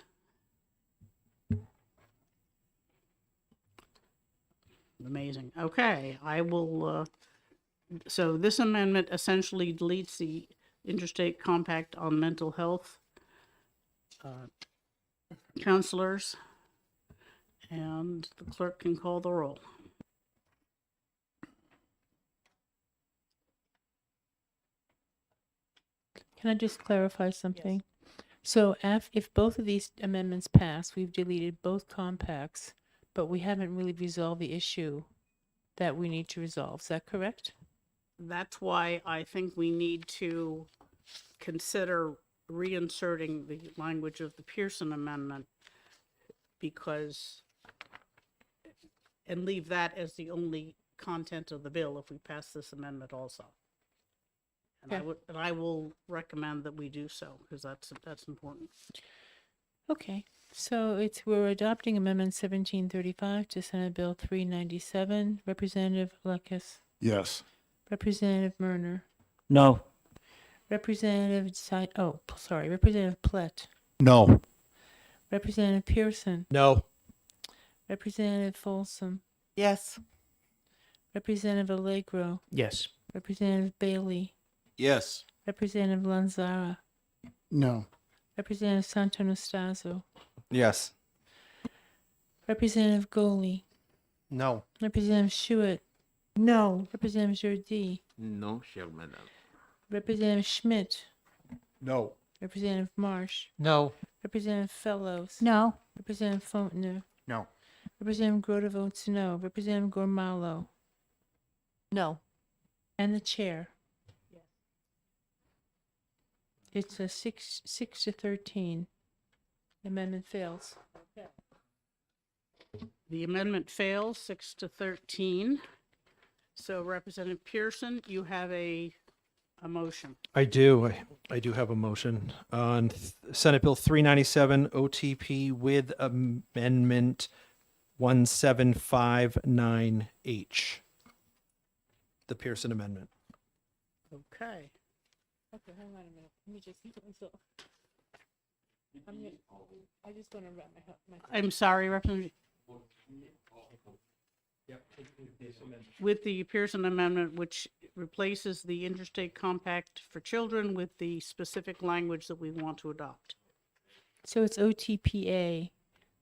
Amazing. Okay, I will, so this amendment essentially deletes the interstate compact on mental health counselors, and the clerk can call the roll. Can I just clarify something? So if both of these amendments pass, we've deleted both compacts, but we haven't really resolved the issue that we need to resolve. Is that correct? That's why I think we need to consider reinserting the language of the Pearson Amendment and leave that as the only content of the bill if we pass this amendment also. And I will recommend that we do so, because that's important. Okay, so we're adopting Amendment 1735 to Senate Bill 397. Representative Lucas. Yes. Representative Murner. No. Representative Representative Plett. No. Representative Pearson. No. Representative Folsom. Yes. Representative Allegro. Yes. Representative Bailey. Yes. Representative Lanzara. No. Representative Santonastaso. Yes. Representative Goley, No. Representative Schuett, No. Representative Jordi, No, chère madame. Representative Schmidt, No. Representative Marsh, No. Representative Fellows, No. Representative Fontenot, No. Representative Grote votes no. Representative Gormalo, No. and the chair. It's a 6 to 13. Amendment fails. The amendment fails, 6 to 13. So Representative Pearson, you have a motion. I do. I do have a motion on Senate Bill 397 OTP with Amendment 1759H. The Pearson Amendment. Okay. Okay, hang on a minute. Let me just. I just want to wrap my. I'm sorry, Representative. With the Pearson Amendment, which replaces the Interstate Compact for Children with the specific language that we want to adopt. So it's OTPA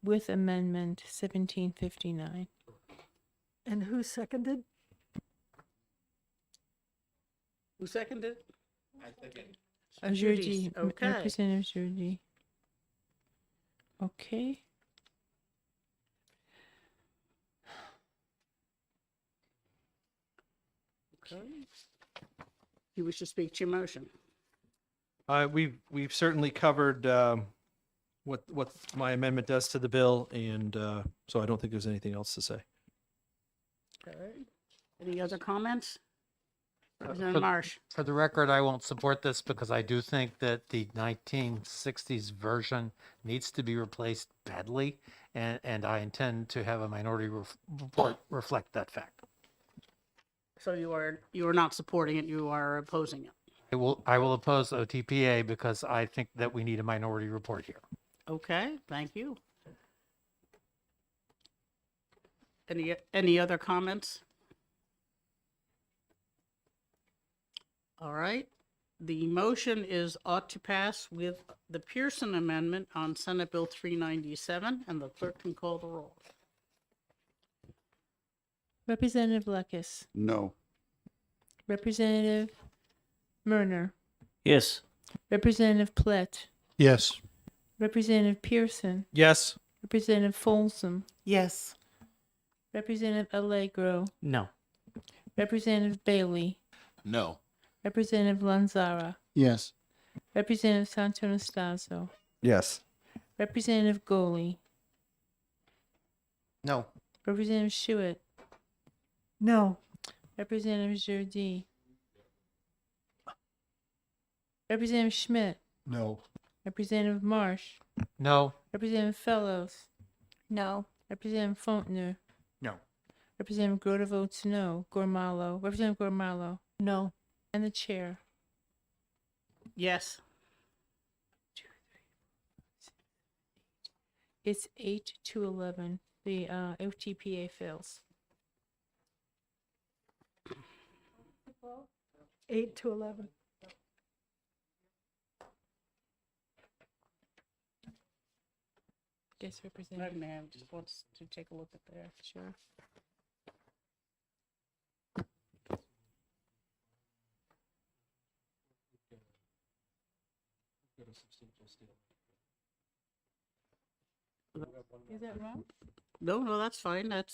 with Amendment 1759. And who seconded? Who seconded? Jordi, Okay. Representative Jordi. Okay. Okay. You wish to speak to your motion? We've certainly covered what my amendment does to the bill, and so I don't think there's anything else to say. Okay. Any other comments? For, Representative Marsh? for the record, I won't support this because I do think that the 1960s version needs to be replaced badly, and I intend to have a minority report reflect that fact. So you are not supporting it, you are opposing it. I will oppose OTPA because I think that we need a minority report here. Okay, thank you. Any other comments? All right. The motion is ought to pass with the Pearson Amendment on Senate Bill 397, and the clerk can call the roll. Representative Lekis, No. Representative Murner, Yes. Representative Plett, Yes. Representative Pearson, Yes. Representative Folsom, Yes. Representative Allegro, No. Representative Bailey, No. Representative Lanzara, Yes. Representative Santonastaso, Yes. Representative Goley, No. Representative Schuett, No. Representative Jordi, Representative Schmidt, No. Representative Marsh, No. Representative Fellows, No. Representative Fontenot, No. Representative Grote votes no. Gormalo, Representative Gormalo, No. and the chair. Yes. It's 8 to 11. The OTPA fails. 8 to 11. Yes, Representative. Ma'am, just wants to take a look at there. Sure. Is that wrong? No, that's fine. That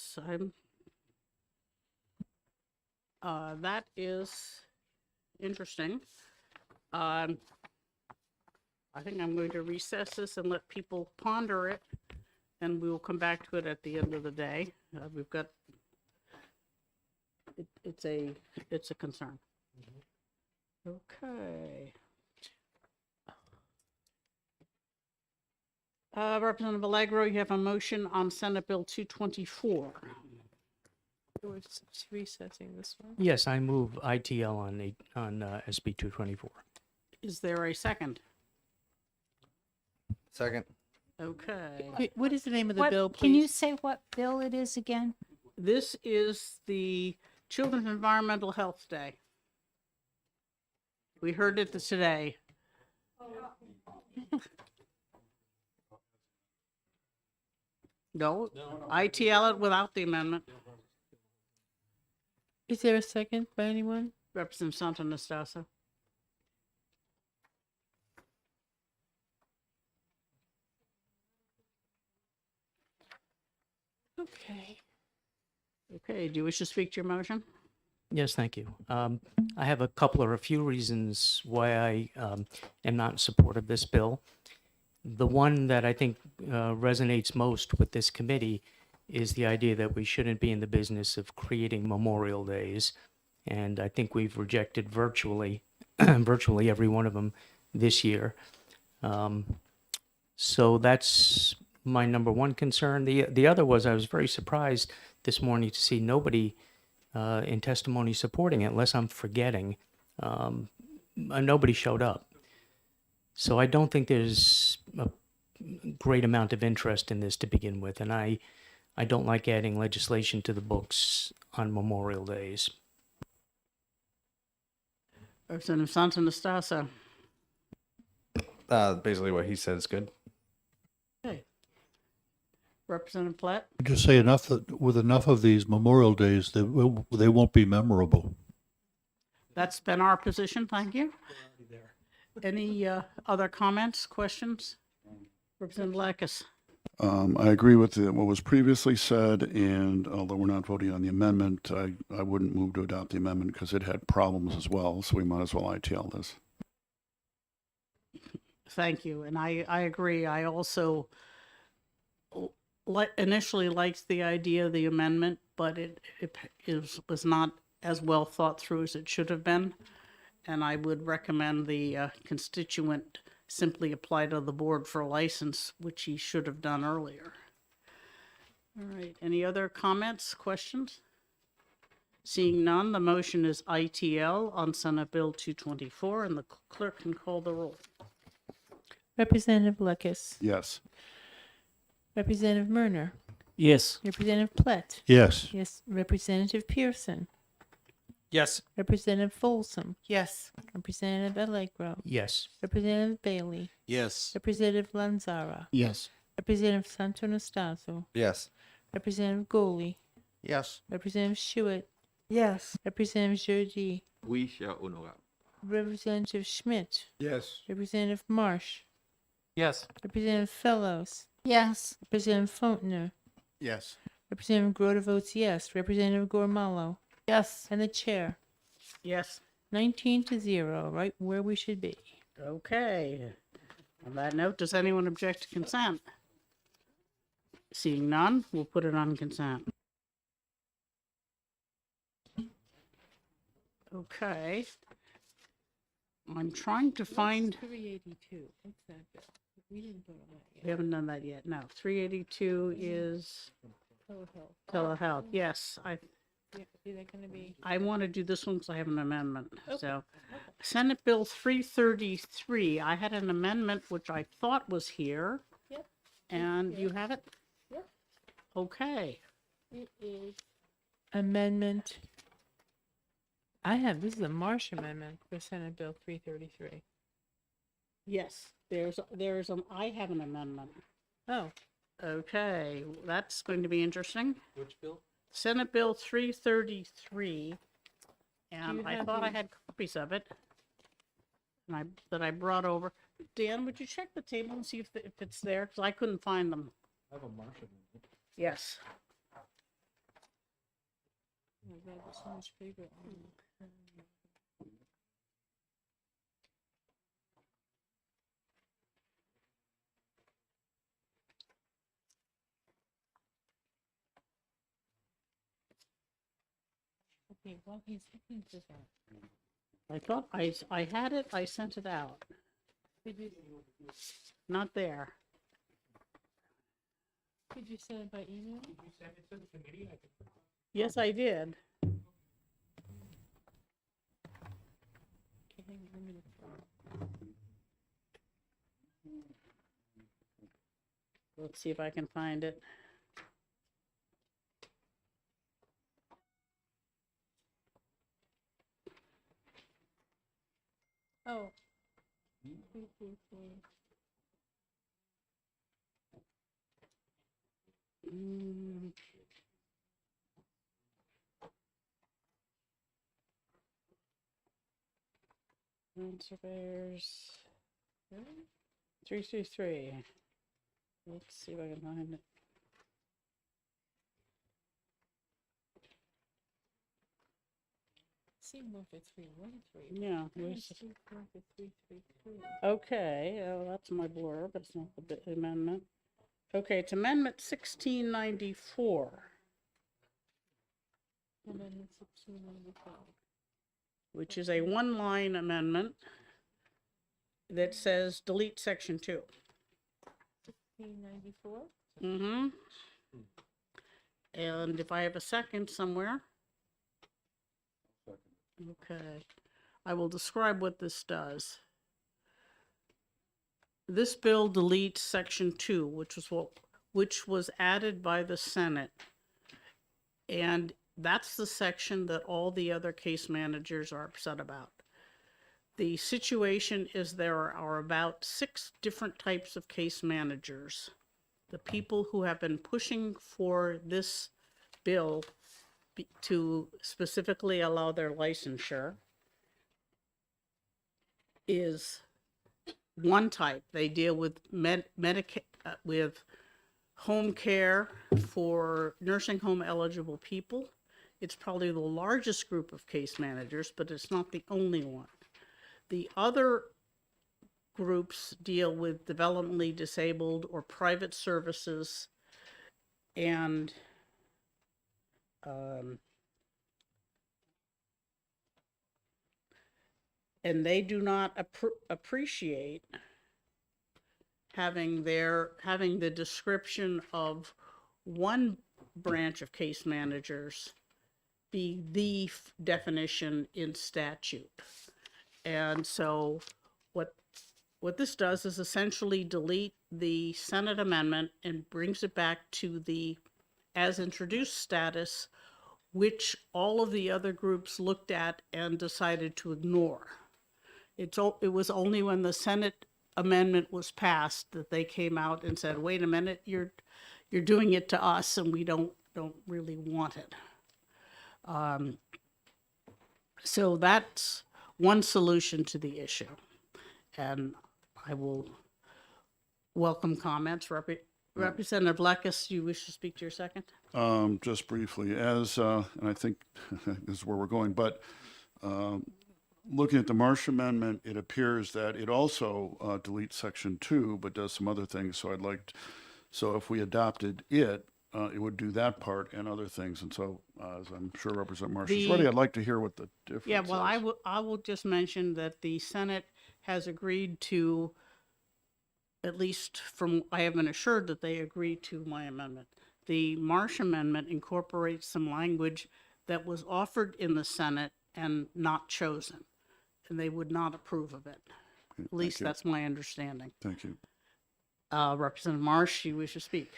is interesting. I think I'm going to recess this and let people ponder it, and we will come back to it at the end of the day. We've got, it's a concern. Okay. Representative Allegro, you have a motion on Senate Bill 224. We're recessing this one. Yes, I move ITL on SB 224. Is there a second? Second. Okay. Wait, what is the name of the What- bill, please? Can you say what bill it is again? This is the Children's Environmental Health Day. We heard it today. No, ITL it without the amendment. Is there a second by anyone? Representative Santo Anastasio. Okay. Okay, do you wish to speak to your motion? Yes, thank you. I have a few reasons why I am not in support of this bill. The one that I think resonates most with this committee is the idea that we shouldn't be in the business of creating Memorial Days. And I think we've rejected virtually every one of them this year. So that's my number one concern. The other was I was very surprised this morning to see nobody in testimony supporting it, unless I'm forgetting. Nobody showed up. So I don't think there's a great amount of interest in this to begin with, and I don't like adding legislation to the books on Memorial Days. Representative Santo Anastasio. Basically what he said is good. Okay. Representative Platt. Just say enough that with enough of these Memorial Days, they won't be memorable. That's been our position. Thank you. Any other comments, questions? Representative Lakis. I agree with what was previously said, and although we're not voting on the amendment, I wouldn't move to adopt the amendment because it had problems as well, so we might as well ITL this. Thank you, and I agree. I also initially liked the idea of the amendment, but it was not as well thought through as it should have been, and I would recommend the constituent simply apply to the board for a license, which he should have done earlier. All right, any other comments, questions? Seeing none, the motion is ITL on Senate Bill 224, and the clerk can call the roll. Representative Lucas. Yes. Representative Murner. Yes. Representative Platt. Yes. Yes. Representative Pearson. Yes. Representative Folsom. Yes. Representative Allegro. Yes. Representative Bailey. Yes. Representative Lanzara. Yes. Representative Santo Anastasio. Yes. Representative Goley. Yes. Representative Schuett. Yes. Representative Jody. Oui, cher honorable. Representative Schmidt. Yes. Representative Marsh. Yes. Representative Fellows. Yes. Representative Fontner. Yes. Representative Grote votes yes. Representative Gormalo. Yes. And the chair. Yes. 19-0, right where we should be. Okay. On that note, does anyone object to consent? Seeing none, we'll put it on consent. Okay. I'm trying to find, 382. What's that bill? We didn't vote on that we yet. haven't done that yet. No, 382 is Telehealth. telehealth. Yes, Yeah, is that going to be? I want to do this one because I have an amendment. Okay, So Senate Bill 333, I had an amendment which I thought was here. Yep. And you have it? Yep. Okay. It is amendment. This is a Marsh amendment for Senate Bill 333. Yes, I have an amendment. Oh, Okay, that's going to be interesting. Which bill? Senate Bill 333. Do And you I have thought I the- had copies of it. And that I brought over. Dan, would you check the table and see if it's there? Because I couldn't find them. I have a Martian. Yes. oh my God, there's so much paper. Okay, well, he's looking for that. I thought I had it, I sent it out. Not there. Did you send it by email? Yes, I did. Okay, hang on, let me look for it. Let's see if I can find it. Oh. Mm. And surveyors. 333. Let's see if I can find it. See more for 313. Yeah. I where's see the- more for 333. Okay, that's my blurb. It's not the amendment. Okay, it's Amendment 1694, Amendment 1694. which is a one-line amendment that says delete Section 2. 1694. Mm-hmm. And if I have a second somewhere. Okay. I will describe what this does. This bill deletes Section 2, which was added by the Senate. And that's the section that all the other case managers are upset about. The situation is there are about 6 different types of case managers. The people who have been pushing for this bill to specifically allow their licensure is one type. They deal with with home care for nursing home eligible people. It's probably the largest group of case managers, but it's not the only one. The other groups deal with developmentally disabled or private services and they do not appreciate having the description of one branch of case managers be the definition in statute. And so what this does is essentially delete the Senate amendment and brings it back to the as introduced status, which all of the other groups looked at and decided to ignore. It was only when the Senate amendment was passed that they came out and said, wait a minute, you're doing it to us and we don't really want it. So that's one solution to the issue. And I will welcome comments. Representative Lekis, you wish to speak to your second? Just briefly, and I think this is where we're going, but looking at the Marsh Amendment, it appears that it also deletes Section 2, but does some other things. So if we adopted it, it would do that part and other things. And so, as I'm sure Representative Marsh is ready, I'd like to hear what the difference is. Yeah, well, I will just mention that the Senate has agreed to, at least I have been assured that they agreed to my amendment. The Marsh Amendment incorporates some language that was offered in the Senate and not chosen, and they would not approve of it. At least that's my understanding. Thank you. Representative Marsh, you wish to speak?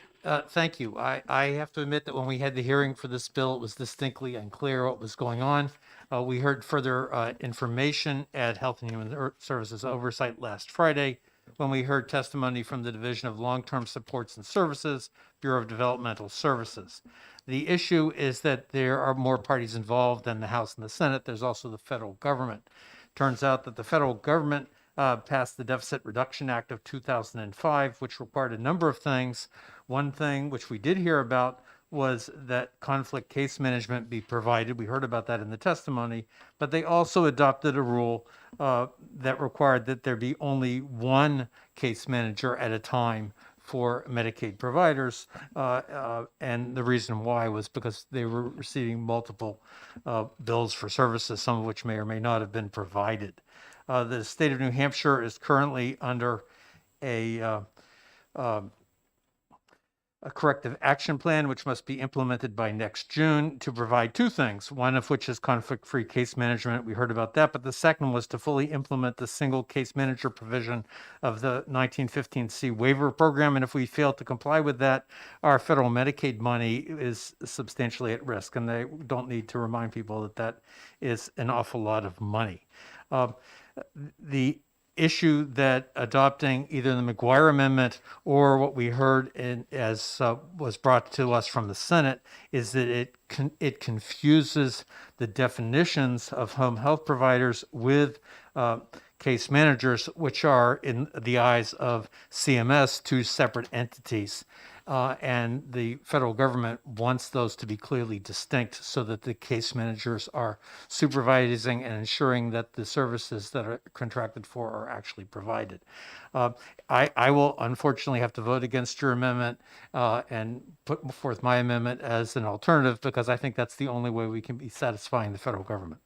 Thank you. I have to admit that when we had the hearing for this bill, it was distinctly unclear what was going on. We heard further information at Health and Human Services Oversight last Friday when we heard testimony from the Division of Long-Term Supports and Services, Bureau of Developmental Services. The issue is that there are more parties involved than the House and the Senate. There's also the federal government. Turns out that the federal government passed the Deficit Reduction Act of 2005, which required a number of things. One thing which we did hear about was that conflict case management be provided. We heard about that in the testimony, but they also adopted a rule that required that there be only one case manager at a time for Medicaid providers. And the reason why was because they were receiving multiple bills for services, some of which may or may not have been provided. The state of New Hampshire is currently under a corrective action plan, which must be implemented by next June to provide two things, one of which is conflict-free case management. We heard about that, but the second was to fully implement the single case manager provision of the 1915C waiver program. And if we fail to comply with that, our federal Medicaid money is substantially at risk. And they don't need to remind people that that is an awful lot of money. The issue that adopting either the McGuire Amendment or what we heard as was brought to us from the Senate is that it confuses the definitions of home health providers with case managers, which are, in the eyes of CMS, two separate entities. And the federal government wants those to be clearly distinct so that the case managers are supervising and ensuring that the services that are contracted for are actually provided. I will unfortunately have to vote against your amendment and put forth my amendment as an alternative because I think that's the only way we can be satisfying the federal government.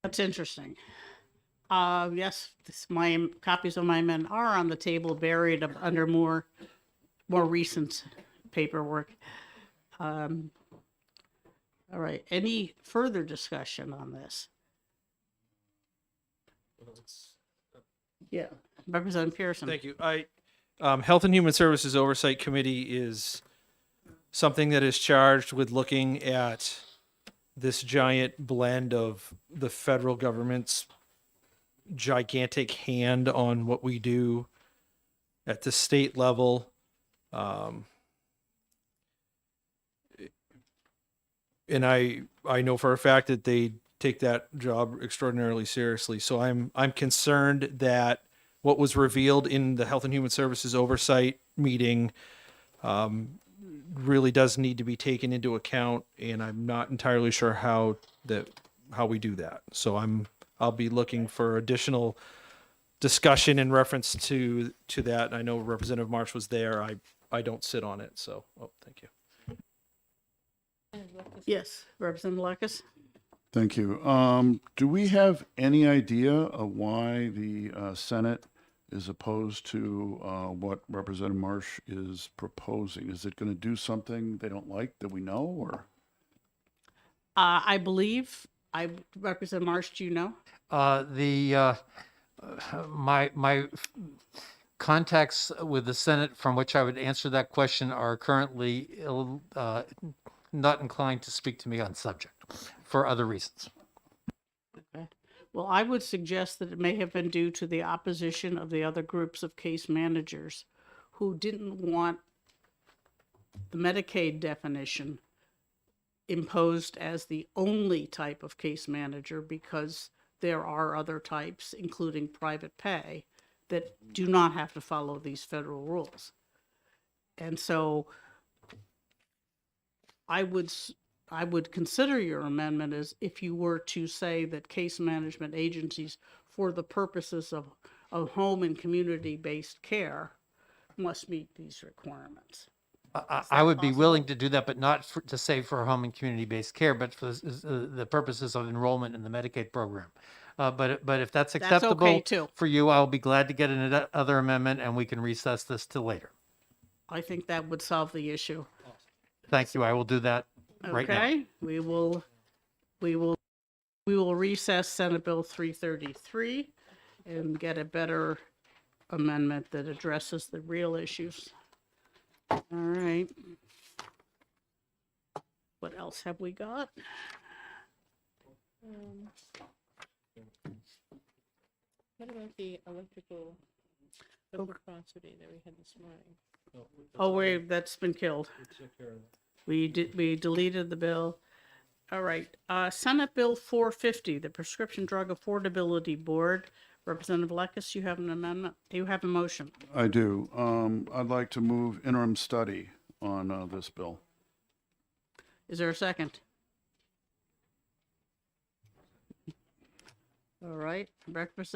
That's interesting. Yes, my copies of my amendment are on the table, buried under more recent paperwork. All right. Any further discussion on this? Yeah, Representative Pearson. Thank you. Health and Human Services Oversight Committee is something that is charged with looking at this giant blend of the federal government's gigantic hand on what we do at the state level. And I know for a fact that they take that job extraordinarily seriously. So I'm concerned that what was revealed in the Health and Human Services Oversight meeting really does need to be taken into account, and I'm not entirely sure how we do that. So I'll be looking for additional discussion in reference to that. I know Representative Marsh was there. I don't sit on it, so thank you. Yes, Representative Lucas. Thank you. Do we have any idea of why the Senate is opposed to what Representative Marsh is proposing? Is it going to do something they don't like that we know, or? I believe, Representative Marsh, do you know? My contacts with the Senate from which I would answer that question are currently not inclined to speak to me on subject for other reasons. Okay. Well, I would suggest that it may have been due to the opposition of the other groups of case managers who didn't want the Medicaid definition imposed as the only type of case manager, because there are other types, including private pay, that do not have to follow these federal rules. And so I would consider your amendment as if you were to say that case management agencies, for the purposes of home and community-based care, must meet these requirements. I would be willing to do that, but not to say for home and community-based care, but for the purposes of enrollment in the Medicaid program. But if that's acceptable okay, too. for you, I'll be glad to get another amendment and we can recess this till later. I think that would solve the issue. Thank you. I will do that right now. Okay, we will recess Senate Bill 333 and get a better amendment that addresses the real issues. All right. What else have we got? What about the electrical reciprocity that we had this morning? Oh, wait, that's been killed. We deleted the bill. All right, Senate Bill 450, the Prescription Drug Affordability Board. Representative Lekis, you have an amendment? You have a motion? I do. I'd like to move interim study on this bill. Is there a second? All right,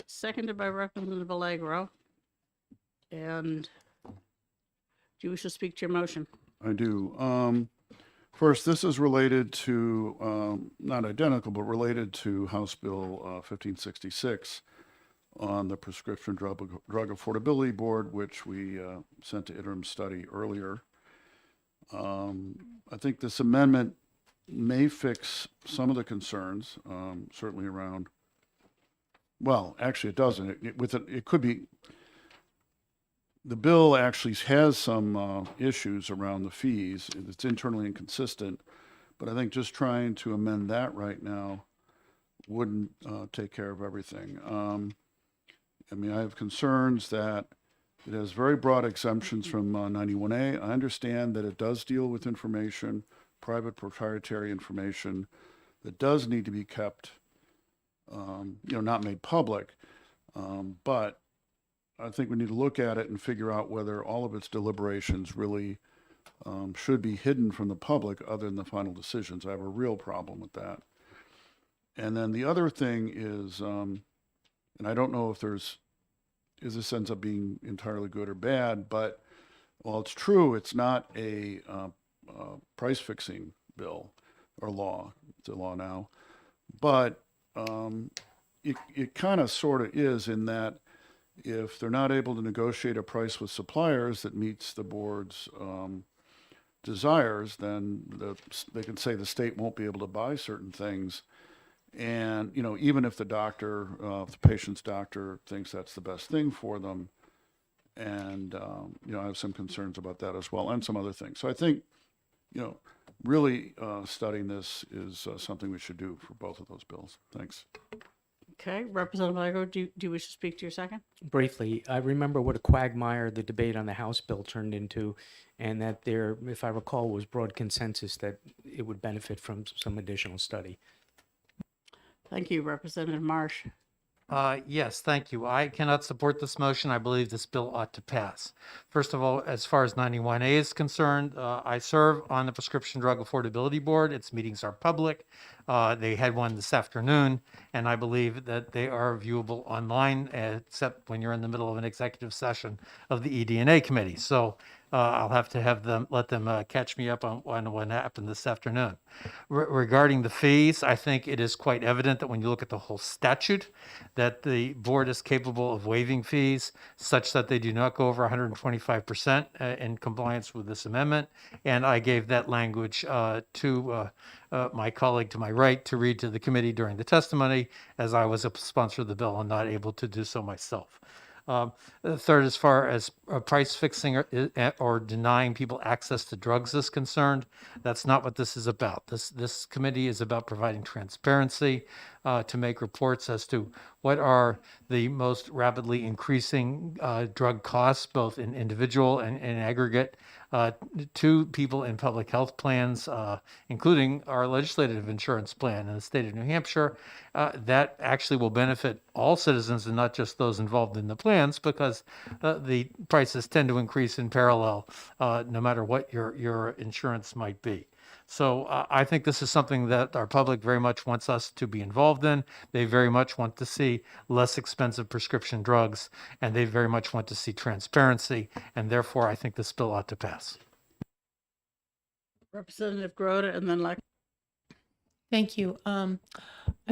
seconded by Representative Allegro. And do you wish to speak to your motion? I do. First, this is related to, not identical, but related to House Bill 1566 on the Prescription Drug Affordability Board, which we sent to interim study earlier. I think this amendment may fix some of the concerns, certainly around, well, actually it doesn't. It could be, the bill actually has some issues around the fees. It's internally inconsistent, but I think just trying to amend that right now wouldn't take care of everything. I mean, I have concerns that it has very broad exemptions from 91A. I understand that it does deal with information, private proprietary information that does need to be kept, not made public. But I think we need to look at it and figure out whether all of its deliberations really should be hidden from the public other than the final decisions. I have a real problem with that. And then the other thing is, and I don't know if this ends up being entirely good or bad, but while it's true, it's not a price fixing bill or law. It's a law now. But it kind of sort of is, in that if they're not able to negotiate a price with suppliers that meets the board's desires, then they can say the state won't be able to buy certain things. And, even if the doctor, if the patient's doctor thinks that's the best thing for them. And, I have some concerns about that as well, and some other things. So I think, really studying this is something we should do for both of those bills. Thanks. Okay, Representative Igo, do you wish to speak to your second? Briefly, I remember what a quagmire the debate on the House bill turned into, and that there, if I recall, was broad consensus that it would benefit from some additional study. Thank you, Representative Marsh. Yes, thank you. I cannot support this motion. I believe this bill ought to pass. First of all, as far as 91A is concerned, I serve on the Prescription Drug Affordability Board. Its meetings are public. They had one this afternoon, and I believe that they are viewable online, except when you're in the middle of an executive session of the ED&A committee. So I'll have to let them catch me up on what happened this afternoon. Regarding the fees, I think it is quite evident that when you look at the whole statute, that the board is capable of waiving fees such that they do not go over 125% in compliance with this amendment. And I gave that language to my colleague to my right to read to the committee during the testimony, as I was a sponsor of the bill and not able to do so myself. The third, as far as price fixing or denying people access to drugs is concerned, that's not what this is about. This committee is about providing transparency to make reports as to what are the most rapidly increasing drug costs, both in individual and in aggregate, to people in public health plans, including our legislative insurance plan in the state of New Hampshire. That actually will benefit all citizens and not just those involved in the plans, because the prices tend to increase in parallel, no matter what your insurance might be. So I think this is something that our public very much wants us to be involved in. They very much want to see less expensive prescription drugs, and they very much want to see transparency, and therefore I think this bill ought to pass. Representative Grota, and then like. Thank you. I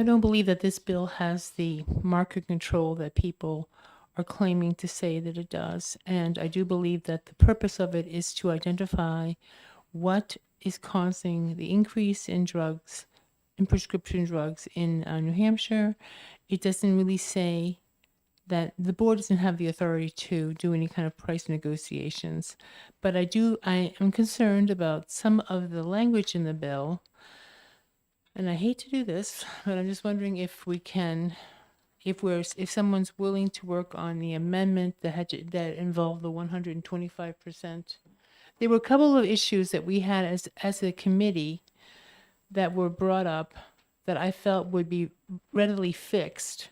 don't believe that this bill has the market control that people are claiming to say that it does. And I do believe that the purpose of it is to identify what is causing the increase in drugs, in prescription drugs in New Hampshire. It doesn't really say that the board doesn't have the authority to do any kind of price negotiations. But I am concerned about some of the language in the bill. And I hate to do this, but I'm just wondering if we can, if someone's willing to work on the amendment that involved the 125%. There were a couple of issues that we had as a committee that were brought up that I felt would be readily fixed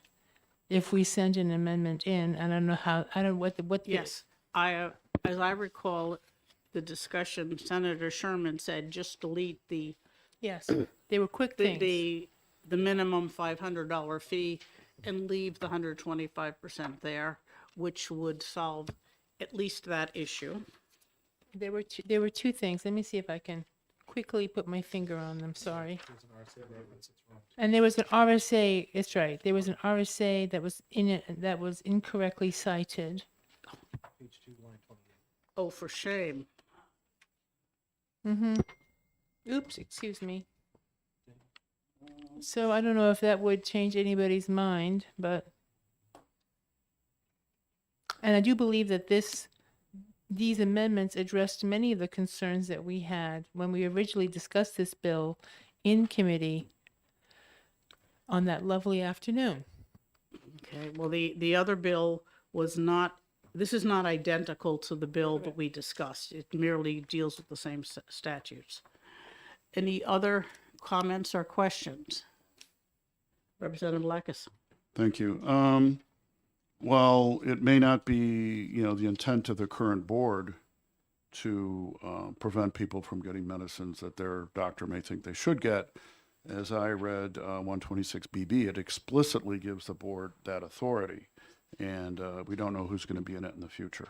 if we sent an amendment in. I don't know how, I don't know what. Yes, as I recall the discussion, Senator Sherman said just delete the. Yes, they were quick things. The minimum $500 fee and leave the 125% there, which would solve at least that issue. There were two things. Let me see if I can quickly put my finger on them. Sorry. And there was an RSA. It's right. There was an RSA that was in it that was incorrectly cited. Oh, for shame. Mm-hmm. Oops, excuse me. So I don't know if that would change anybody's mind, but. And I do believe that these amendments addressed many of the concerns that we had when we originally discussed this bill in committee. on that lovely afternoon. Okay, well, the other bill was not, this is not identical to the bill that we discussed. It merely deals with the same statutes. Any other comments or questions? Representative Lakis. Thank you. Well, it may not be, the intent of the current board to prevent people from getting medicines that their doctor may think they should get. As I read 126BB, it explicitly gives the board that authority, and we don't know who's going to be in it in the future.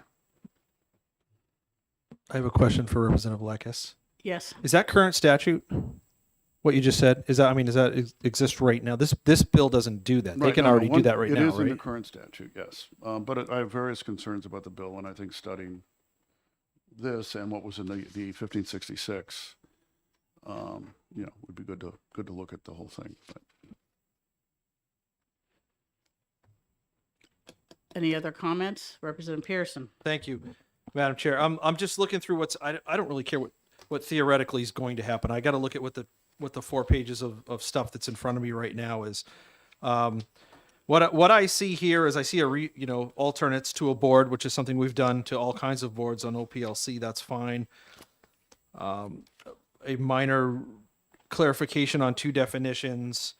I have a question for Representative Lekis. Yes. Is that current statute? What you just said? Does that exist right now? This bill doesn't do that. They Right, can no, no, already do that right it now, is in the right? current statute, yes. But I have various concerns about the bill, and I think studying this and what was in the 1566, would be good to look at the whole thing. But. Any other comments? Representative Pearson. Thank you, Madam Chair. I'm just looking through I don't really care what theoretically is going to happen. I got to look at what the 4 pages of stuff that's in front of me right now is. What I see here is I see alternates to a board, which is something we've done to all kinds of boards on OPLC. That's fine. A minor clarification on 2 definitions.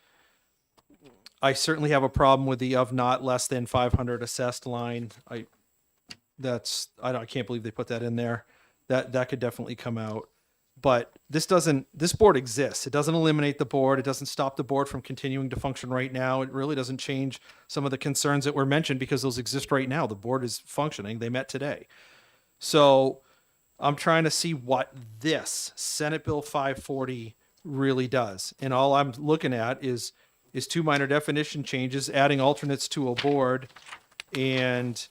I certainly have a problem with the of not less than 500 assessed line. I can't believe they put that in there. That could definitely come out. But this board exists. It doesn't eliminate the board. It doesn't stop the board from continuing to function right now. It really doesn't change some of the concerns that were mentioned because those exist right now. The board is functioning. They met today. So I'm trying to see what this Senate Bill 540 really does. And all I'm looking at is 2 minor definition changes, adding alternates to a board, and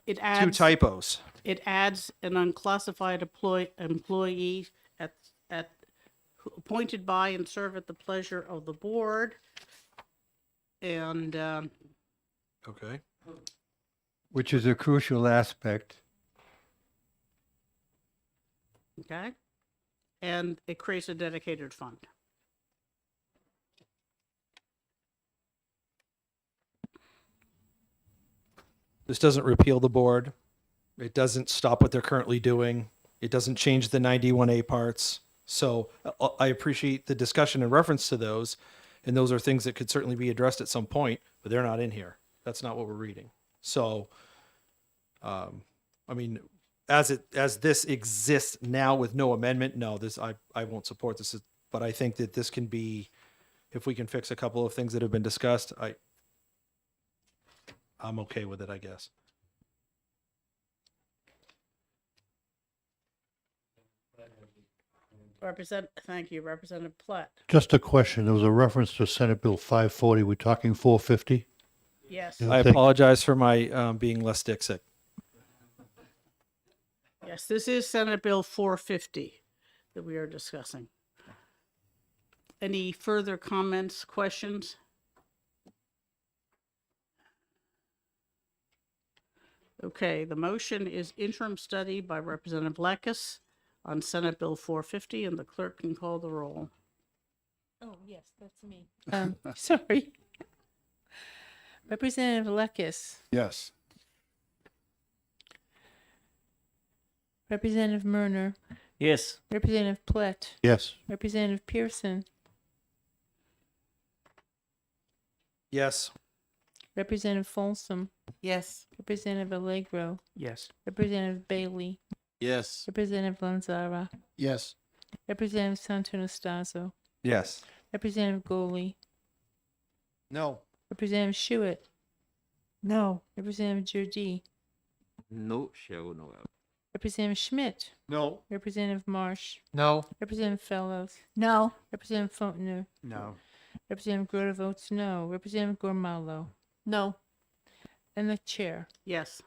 It 2 adds, typos. It adds an unclassified employee at appointed by and serve at the pleasure of the board. And Okay. Which is a crucial aspect. okay, and it creates a dedicated fund. This doesn't repeal the board. It doesn't stop what they're currently doing. It doesn't change the 91A parts. So I appreciate the discussion in reference to those. And those are things that could certainly be addressed at some point, but they're not in here. That's not what we're reading. So, as this exists now with no amendment, no, I won't support this. But I think that this can be, if we can fix a couple of things that have been discussed, I'm okay with it, I guess. Thank you, Representative Platt. Just a question. There was a reference to Senate Bill 540. We're talking 450? Yes. Yeah. I apologize for my being less dyslexic. Yes, this is Senate Bill 450 that we are discussing. Any further comments, questions? Okay, the motion is interim study by Representative Lakis on Senate Bill 450, and the clerk can call the roll. Oh, yes, that's me. Sorry. Representative Lekis. Yes. Representative Murner. Yes. Representative Platt. Yes. Representative Pearson. Yes. Representative Folsom. Yes. Representative Allegro. Yes. Representative Bailey. Yes. Representative Lanzara. Yes. Representative Santonastazo. Yes. Representative Goley. No. Representative Schuett. No. Representative Jerde. No, shall no. Representative Schmidt. No. Representative Marsh. No. Representative Fellows. No. Representative Fontenot. No. Representative Grote votes no. Representative Gormalo. No. And the chair. Yes.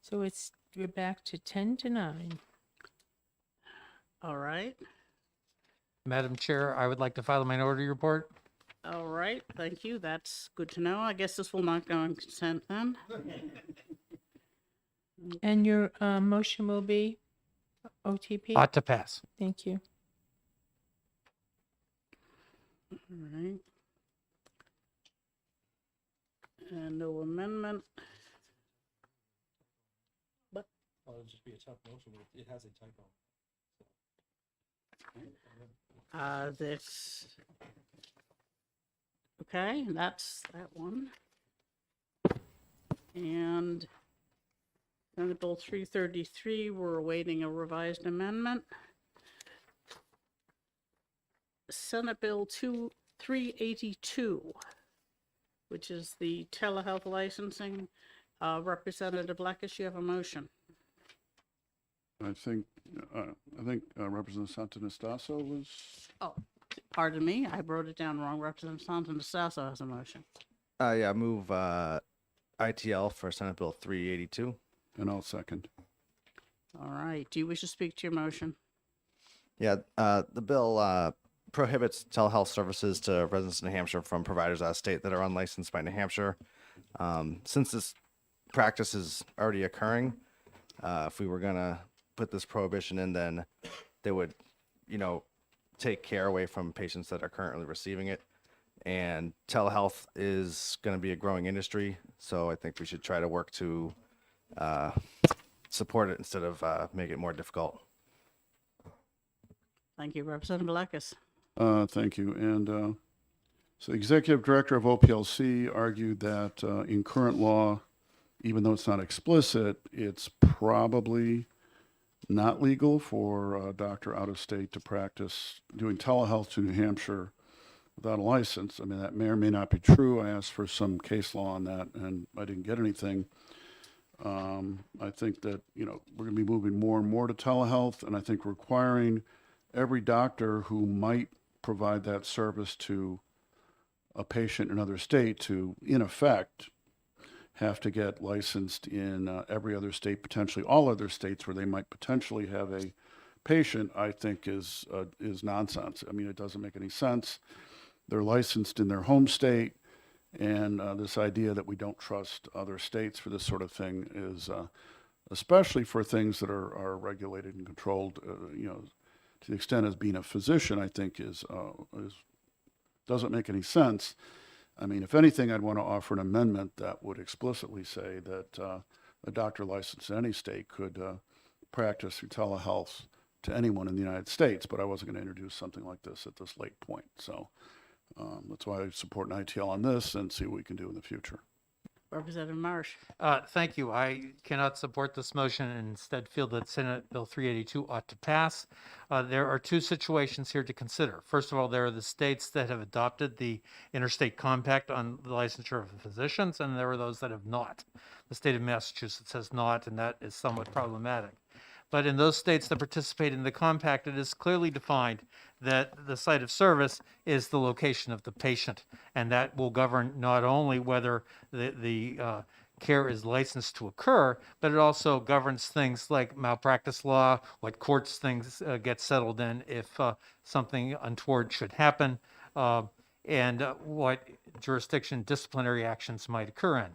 So we're back to 10-9. All right. Madam Chair, I would like to file a minority report. All right. Thank you. That's good to know. I guess this will not go on consent then. And your motion will be OTP? Ought to pass. Thank you. All right. And no amendment. But It'll just be a tough motion. It has a typo. this. Okay, that's that one. And Senate Bill 333, we're awaiting a revised amendment. Senate Bill 382, which is the telehealth licensing. Representative Blackish, you have a motion. I think Representative Santonastasso was, Oh, pardon me, I wrote it down wrong. Representative Santonastasso has a motion. Yeah, move ITL for Senate Bill 382. and I'll second. All right, do you wish to speak to your motion? Yeah, the bill prohibits telehealth services to residents in New Hampshire from providers out of state that are unlicensed by New Hampshire. Since this practice is already occurring, if we were gonna put this prohibition in, then they would, take care away from patients that are currently receiving it. And telehealth is going to be a growing industry, so I think we should try to work to support it instead of make it more difficult. Thank you, Representative Blackus. Thank you. And so the executive director of OPLC argued that in current law, even though it's not explicit, it's probably not legal for a doctor out of state to practice doing telehealth to New Hampshire without a license. I mean, that may or may not be true. I asked for some case law on that, and I didn't get anything. I think that, we're going to be moving more and more to telehealth, and I think requiring every doctor who might provide that service to a patient in another state to, in effect, have to get licensed in every other state, potentially all other states where they might potentially have a patient, I think is nonsense. I mean, it doesn't make any sense. They're licensed in their home state, and this idea that we don't trust other states for this sort of thing is, especially for things that are regulated and controlled, to the extent as being a physician, I think is doesn't make any sense. I mean, if anything, I'd want to offer an amendment that would explicitly say that a doctor licensed in any state could practice through telehealth to anyone in the United States, but I wasn't going to introduce something like this at this late point. So that's why I support an ITL on this and see what we can do in the future. Representative Marsh. Thank you. I cannot support this motion and instead feel that Senate Bill 382 ought to pass. There are two situations here to consider. First of all, there are the states that have adopted the interstate compact on the licensure of physicians, and there are those that have not. The state of Massachusetts has not, and that is somewhat problematic. But in those states that participate in the compact, it is clearly defined that the site of service is the location of the patient, and that will govern not only whether the care is licensed to occur, but it also governs things like malpractice law, what courts things get settled in if something untoward should happen, and what jurisdiction disciplinary actions might occur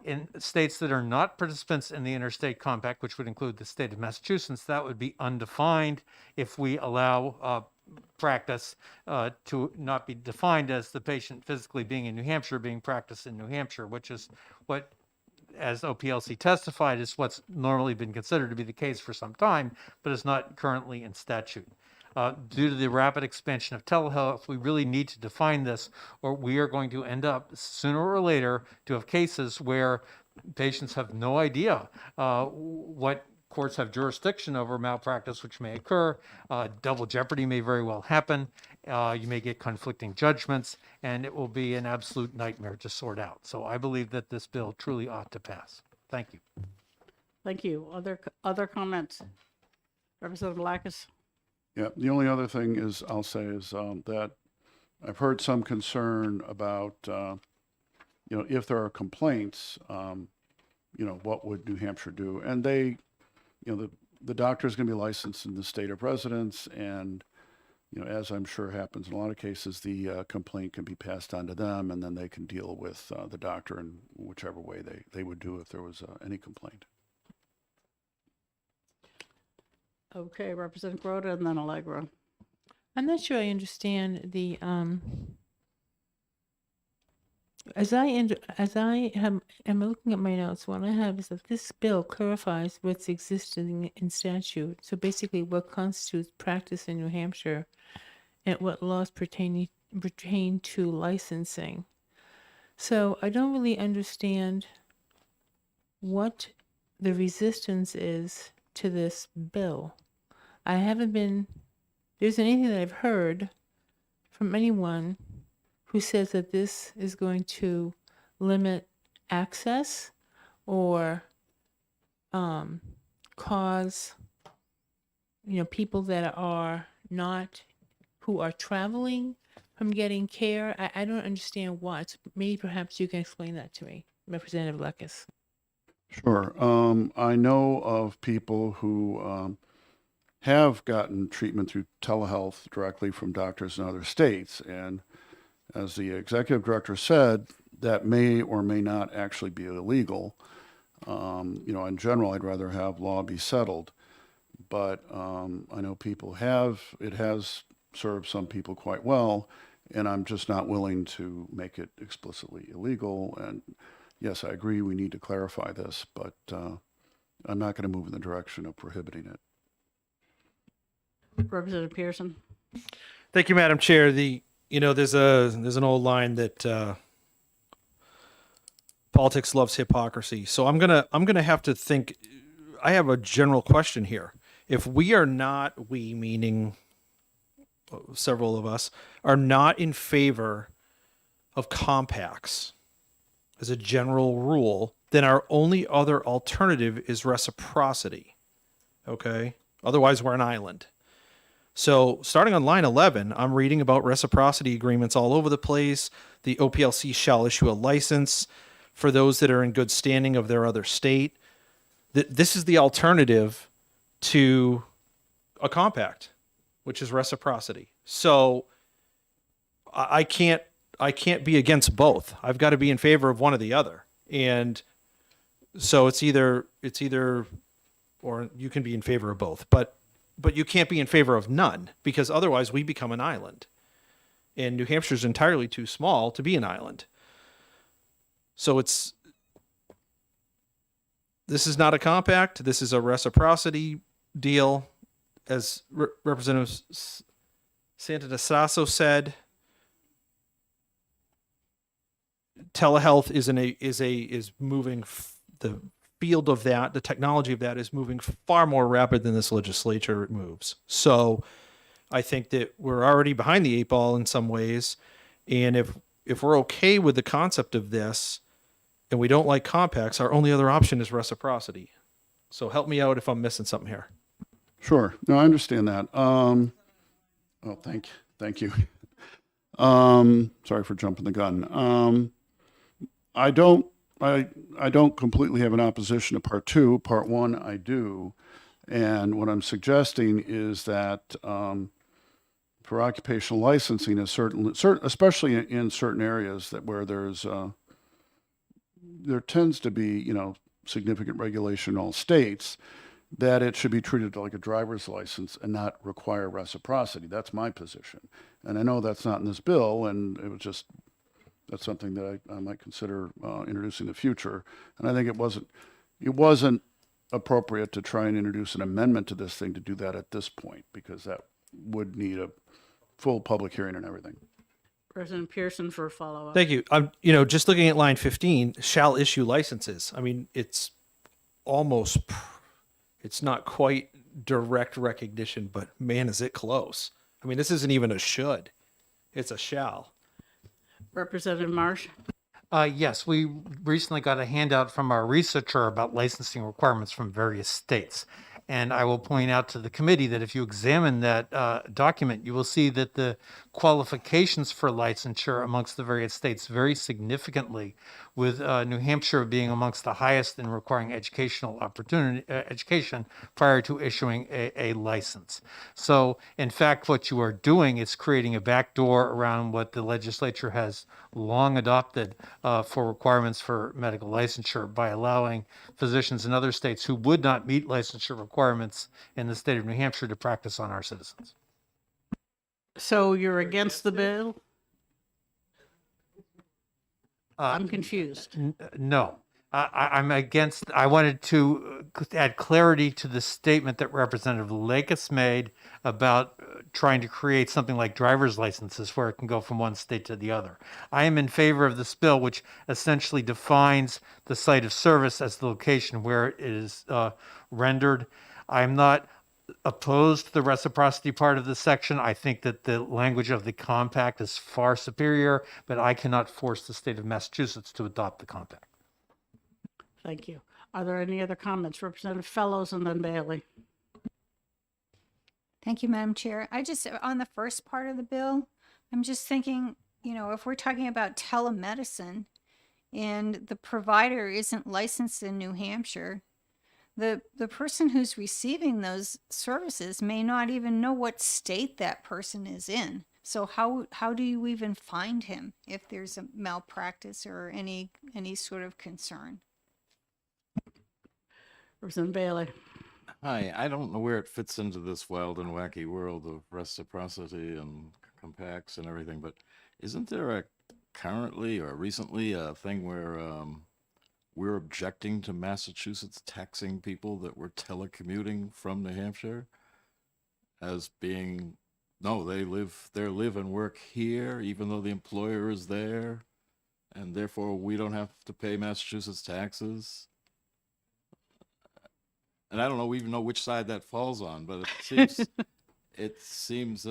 in states that are not participants in the interstate compact, which would include the state of Massachusetts, that would be undefined if we allow practice to not be defined as the patient physically being in New Hampshire, being practiced in New Hampshire, which is what, as OPLC testified, is what's normally been considered to be the case for some time, but is not currently in statute. Due to the rapid expansion of telehealth, we really need to define this, or we are going to end up sooner or later to have cases where patients have no idea what courts have jurisdiction over malpractice, which may occur. Double jeopardy may very well happen. You may get conflicting judgments, and it will be an absolute nightmare to sort out. So I believe that this bill truly ought to pass. Thank you. Thank you. Other comments? Representative Blackus. Yeah, the only other thing I'll say is that I've heard some concern about, if there are complaints, what would New Hampshire do? And they, the doctor is going to be licensed in the state of residence, and, as I'm sure happens in a lot of cases, the complaint can be passed on to them, and then they can deal with the doctor in whichever way they would do if there was any complaint. Okay, Representative Grota and then Allegra. I'm not sure I understand the am looking at my notes, what I have is that this bill clarifies what's existing in statute. So basically, what constitutes practice in New Hampshire, and what laws pertain to licensing. So I don't really understand what the resistance is to this bill. There's anything that I've heard from anyone who says that this is going to limit access or cause, people that are not, who are traveling from getting care. I don't understand what. Maybe perhaps you can explain that to me, Representative Lekis. Sure. I know of people who have gotten treatment through telehealth directly from doctors in other states. And as the executive director said, that may or may not actually be illegal. In general, I'd rather have law be settled. But I know it has served some people quite well, and I'm just not willing to make it explicitly illegal. And yes, I agree we need to clarify this, but I'm not going to move in the direction of prohibiting it. Representative Pearson. Thank you, Madam Chair. There's an old line that politics loves hypocrisy. So I'm gonna have to think. I have a general question here. If we are not, we meaning several of us, are not in favor of compacts as a general rule, then our only other alternative is reciprocity. Okay? Otherwise, we're an island. So starting on line 11, I'm reading about reciprocity agreements all over the place. The OPLC shall issue a license for those that are in good standing of their other state. This is the alternative to a compact, which is reciprocity. So I can't be against both. I've got to be in favor of one or the other. And so it's either, or you can be in favor of both, but you can't be in favor of none, because otherwise we become an island. And New Hampshire is entirely too small to be an island. So this is not a compact. This is a reciprocity deal. As Representative Santanasasso said, telehealth is moving the field of that, the technology of that is moving far more rapid than this legislature moves. So I think that we're already behind the eight ball in some ways. And if we're okay with the concept of this and we don't like compacts, our only other option is reciprocity. So help me out if I'm missing something here. Sure. No, I understand that. Thank you. Sorry for jumping the gun. I don't completely have an opposition to part two. Part one, I do. And what I'm suggesting is that for occupational licensing is especially in certain areas where there tends to be, significant regulation in all states, that it should be treated like a driver's license and not require reciprocity. That's my position. And I know that's not in this bill, and that's something that I might consider introducing in the future. And I think it wasn't appropriate to try and introduce an amendment to this thing to do that at this point, because that would need a full public hearing and everything. President Pearson for a follow-up. Thank you. Just looking at line 15, shall issue licenses. I mean, it's not quite direct recognition, but man, is it close. I mean, this isn't even a should. It's a shall. Representative Marsh. Yes, we recently got a handout from our researcher about licensing requirements from various states. And I will point out to the committee that if you examine that document, you will see that the qualifications for licensure amongst the various states vary significantly, with New Hampshire being amongst the highest in requiring education prior to issuing a license. So, in fact, what you are doing is creating a backdoor around what the legislature has long adopted for requirements for medical licensure by allowing physicians in other states who would not meet licensure requirements in the state of New Hampshire to practice on our citizens. So you're against the bill? I'm confused. No. I'm against, I wanted to add clarity to the statement that Representative Lakis made about trying to create something like driver's licenses where it can go from one state to the other. I am in favor of this bill, which essentially defines the site of service as the location where it is rendered. I'm not opposed to the reciprocity part of the section. I think that the language of the compact is far superior, but I cannot force the state of Massachusetts to adopt the compact. Thank you. Are there any other comments? Representative Fellows and then Bailey. Thank you, Madam Chair. On the first part of the bill, I'm just thinking, if we're talking about telemedicine and the provider isn't licensed in New Hampshire, the person who's receiving those services may not even know what state that person is in. So how do you even find him if there's a malpractice or any sort of concern? Representative Bailey. Hi, I don't know where it fits into this wild and wacky world of reciprocity and compacts and everything, but isn't there currently or recently a thing where we're objecting to Massachusetts taxing people that were telecommuting from New Hampshire as being, no, they live and work here even though the employer is there, and therefore we don't have to pay Massachusetts taxes? And I don't even know which side that falls on, but it seems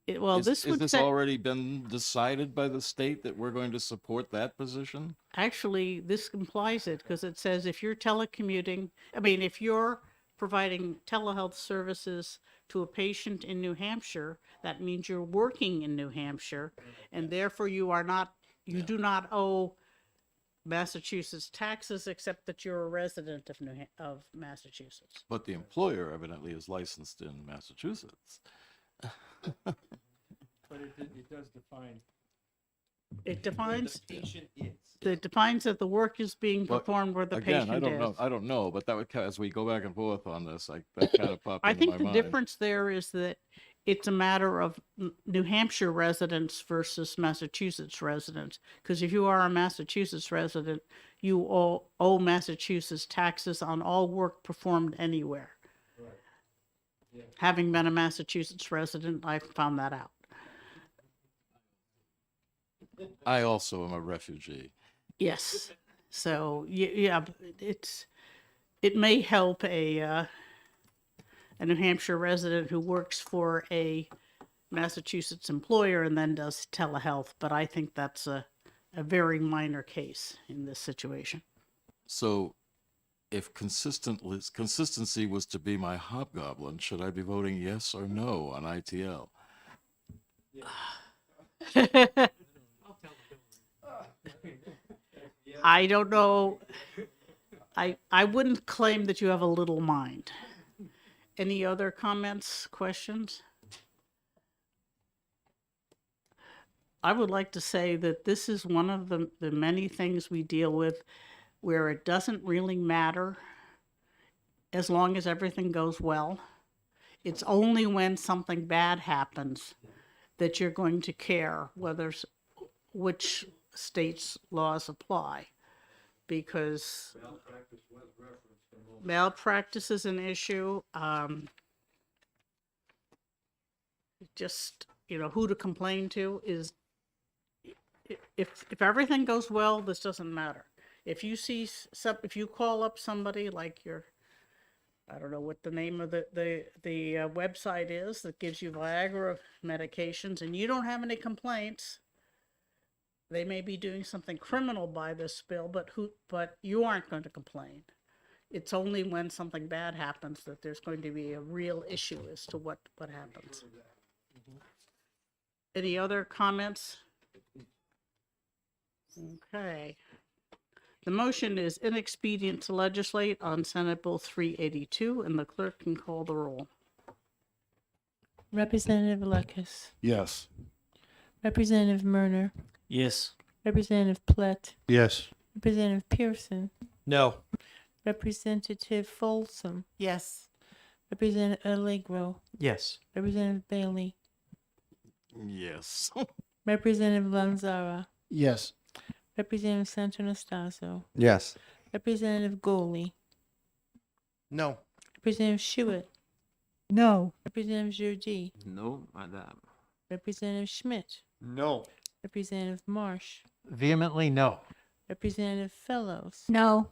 This is this already been decided by the state that we're going to support that position? Actually, this implies it because it says if you're if you're providing telehealth services to a patient in New Hampshire, that means you're working in New Hampshire, and therefore you do not owe Massachusetts taxes except that you're a resident of Massachusetts. But the employer evidently is licensed in Massachusetts. But it does define. It defines. The patient is. It defines that the work is being performed where the Again, patient is. I don't know, but that would, as we go back and forth on this, that kind of popped I into think my the mind. difference there is that it's a matter of New Hampshire residents versus Massachusetts residents. Because if you are a Massachusetts resident, you owe Massachusetts taxes on all work performed anywhere. Right. Yeah. Having been a Massachusetts resident, I found that out. I also am a refugee. Yes. So yeah, it may help a New Hampshire resident who works for a Massachusetts employer and then does telehealth, but I think that's a very minor case in this situation. So if consistency was to be my hobgoblin, should I be voting yes or no on ITL? I don't know. I wouldn't claim that you have a little mind. Any other comments, questions? I would like to say that this is one of the many things we deal with where it doesn't really matter as long as everything goes well. It's only when something bad happens that you're going to care which state's laws apply, because malpractice is an issue. Just, who to complain to is, if everything goes well, this doesn't matter. If you call up somebody like I don't know what the name of the website is that gives you Viagra medications, and you don't have any complaints, they may be doing something criminal by this bill, but you aren't going to complain. It's only when something bad happens that there's going to be a real issue as to what happens. Any other comments? Okay. The motion is inexpedient to legislate on Senate Bill 382, and the clerk can call the roll. Representative Lucas. Yes. Representative Murner. Yes. Representative Platt. Yes. Representative Pearson. No. Representative Folsom. Yes. Representative Allegro. Yes. Representative Bailey. Yes. Representative Lanzara. Yes. Representative Santonastaso, Yes. Representative Goley, No. Representative Schuett, No. Representative Jerde, No, madam. Representative Schmidt, No. Representative Marsh, Vehemently no. Representative Fellows, No.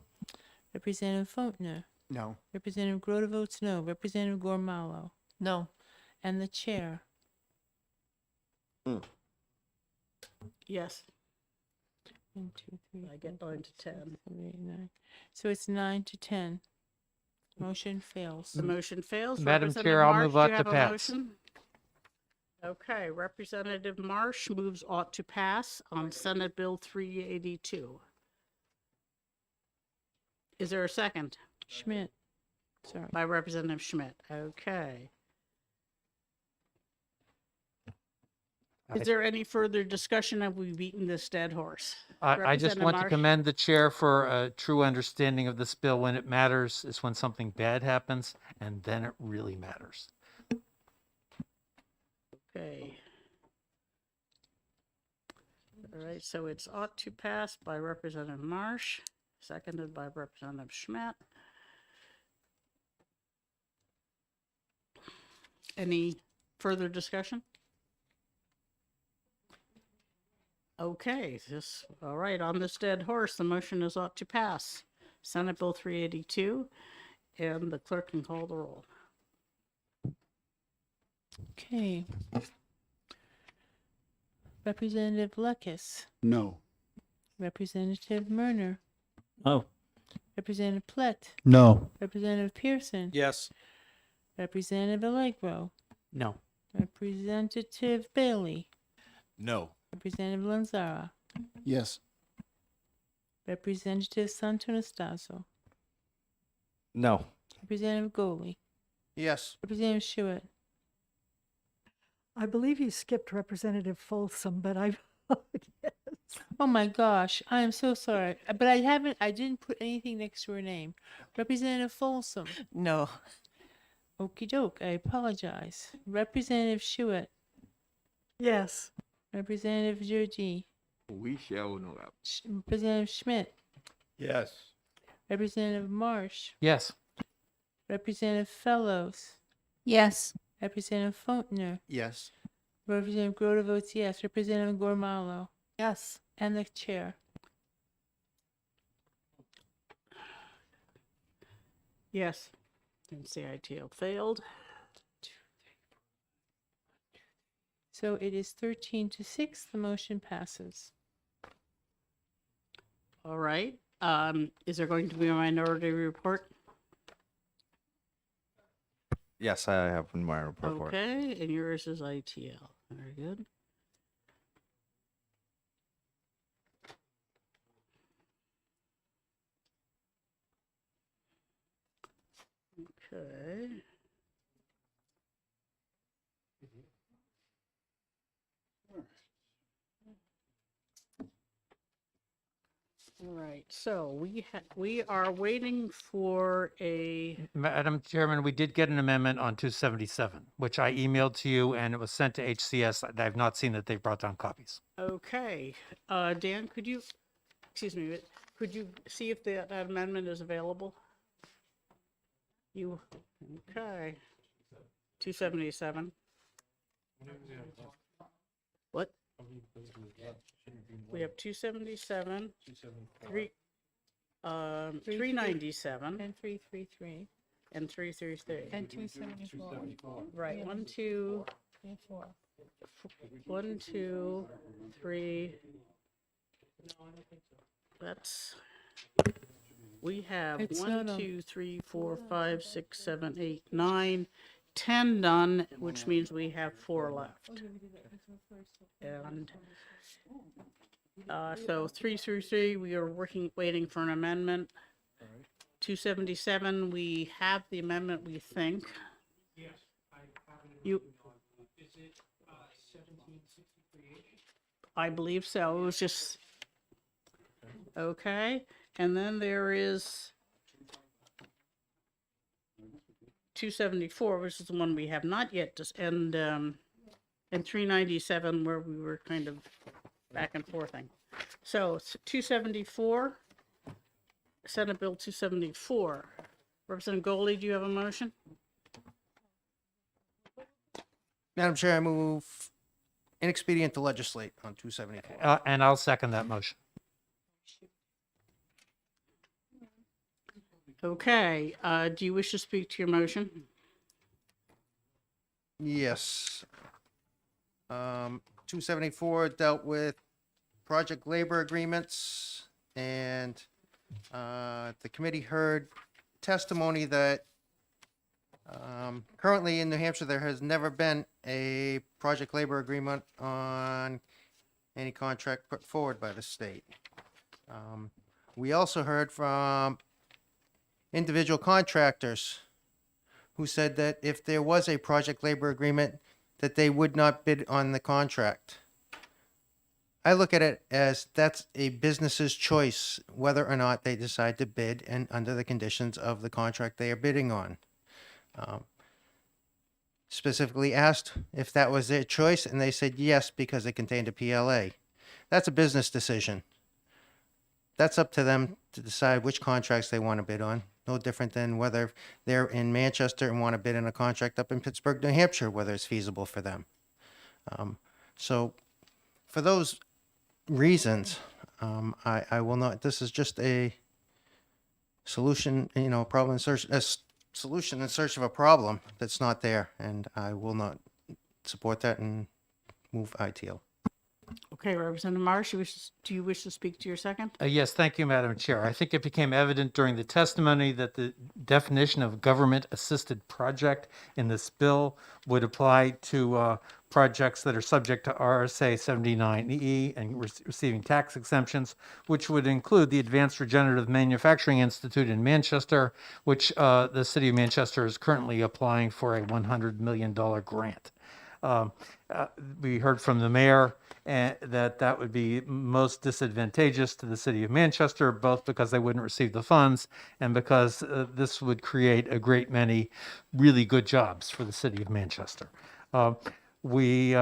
Representative Faulkner, No. Representative Grote votes no, Representative Gormalo, No. and the chair. Yes. 1, 2, 3, I get 9 to 10. 7, 8, 9. So it's 9 to 10. Motion fails. The motion fails. Madam Representative Chair, I'll Marsh, move do you ought to have a pass. motion? Okay, Representative Marsh moves ought to pass on Senate Bill 382. Is there a second? Schmidt. Sorry. By Representative Schmidt. Okay. Is there any further discussion? Have we beaten this dead horse? I just Representative want to Marsh? commend the chair for a true understanding of this bill. When it matters is when something bad happens, and then it really matters. Okay. All right, so it's ought to pass by Representative Marsh, seconded by Representative Schmidt. Any further discussion? Okay, all right, on this dead horse, the motion is ought to pass. Senate Bill 382, and the clerk can call the roll. Okay. Representative Lekis, No. Representative Murner, No. Representative Plett, No. Representative Pearson, Yes. Representative Allegro, No. Representative Bailey, No. Representative Lanzara, Yes. Representative Santonastaso, No. Representative Goley, Yes. Representative Schuett, I believe you skipped Representative Folsom, but I voted yes. Oh my gosh, I am so sorry. But I didn't put anything next to her name. Representative Folsom. No. Okie doke, I apologize. Representative Schuett. Yes. Representative Jerde. We shall know that. Representative Schmidt. Yes. Representative Marsh. Yes. Representative Fellows. Yes. Representative Faulkner. Yes. Representative Grote votes yes. Representative Gormalo. Yes. And the chair. Yes. And CITL failed. So it is 13 to 6. The motion passes. All right. Is there going to be a minority report? Yes, I have one more report. Okay, and yours is ITL. Very good. Okay. All right, so we are waiting for a, Madam Chairman, we did get an amendment on 277, which I emailed to you, and it was sent to HCS. I've not seen that they've brought down copies. okay. Dan, could you see if that amendment is available? Okay. 277. What? We have 277, 397, And 333. and 333. And 274. Right, 1, 2, 4. 1, 2, 3. That's, we have It's 1, not on- 2, 3, 4, 5, 6, 7, 8, 9, 10 done, which means we have 4 left. And so 333, we are waiting for an amendment. 277, we have the amendment, we think. Yes, I have it. You, Is it 1763? I believe so. It was just, okay. And then there is 274, which is the one we have not yet, and 397, where we were kind of back and forthing. So it's 274, Senate Bill 274. Representative Goldie, do you have a motion? Madam Chair, I move inexpedient to legislate on 274. And I'll second that motion. Okay, do you wish to speak to your motion? Yes. 274 dealt with project labor agreements, and the committee heard testimony that currently in New Hampshire, there has never been a project labor agreement on any contract put forward by the state. We also heard from individual contractors who said that if there was a project labor agreement, that they would not bid on the contract. I look at it as that's a business's choice whether or not they decide to bid and under the conditions of the contract they are bidding on. Specifically asked if that was their choice, and they said yes because it contained a PLA. That's a business decision. That's up to them to decide which contracts they want to bid on. No different than whether they're in Manchester and want to bid in a contract up in Pittsburgh, New Hampshire, whether it's feasible for them. So for those reasons, I will not, this is just a solution, problem in search, a solution in search of a problem that's not there, and I will not support that and move ITL. Okay, Representative Marsh, do you wish to speak to your second? Yes, thank you, Madam Chair. I think it became evident during the testimony that the definition of government-assisted project in this bill would apply to projects that are subject to RSA 79E and receiving tax exemptions, which would include the Advanced Regenerative Manufacturing Institute in Manchester, which the City of Manchester is currently applying for a $100 million grant. We heard from the mayor that would be most disadvantageous to the City of Manchester, both because they wouldn't receive the funds and because this would create a great many really good jobs for the City of Manchester. We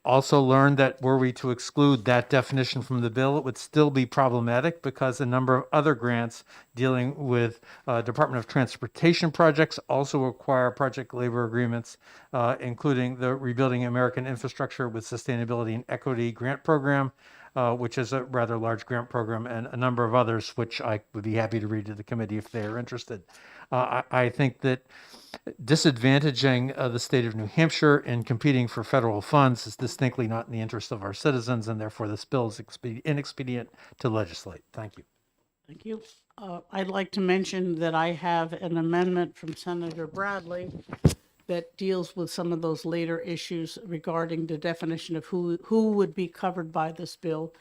also learned that were we to exclude that definition from the bill, it would still be problematic because a number of other grants dealing with Department of Transportation projects also require project labor agreements, including the Rebuilding American Infrastructure with Sustainability and Equity grant program, which is a rather large grant program, and a number of others, which I would be happy to read to the committee if they are interested. I think that disadvantaging the state of New Hampshire in competing for federal funds is distinctly not in the interest of our citizens, and therefore this bill is inexpedient to legislate. Thank you. Thank you. I'd like to mention that I have an amendment from Senator Bradley that deals with some of those later issues regarding the definition of who would be covered by this bill.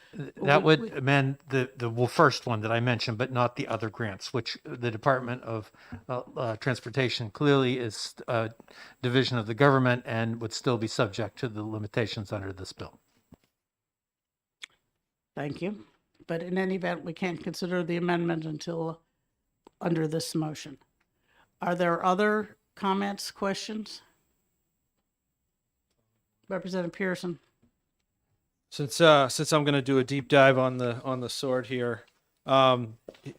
That would amend the first one that I mentioned, but not the other grants, which the Department of Transportation clearly is a division of the government and would still be subject to the limitations under this bill. Thank you. But in any event, we can't consider the amendment until under this motion. Are there other comments, questions? Representative Pearson. Since I'm going to do a deep dive on the sword here, a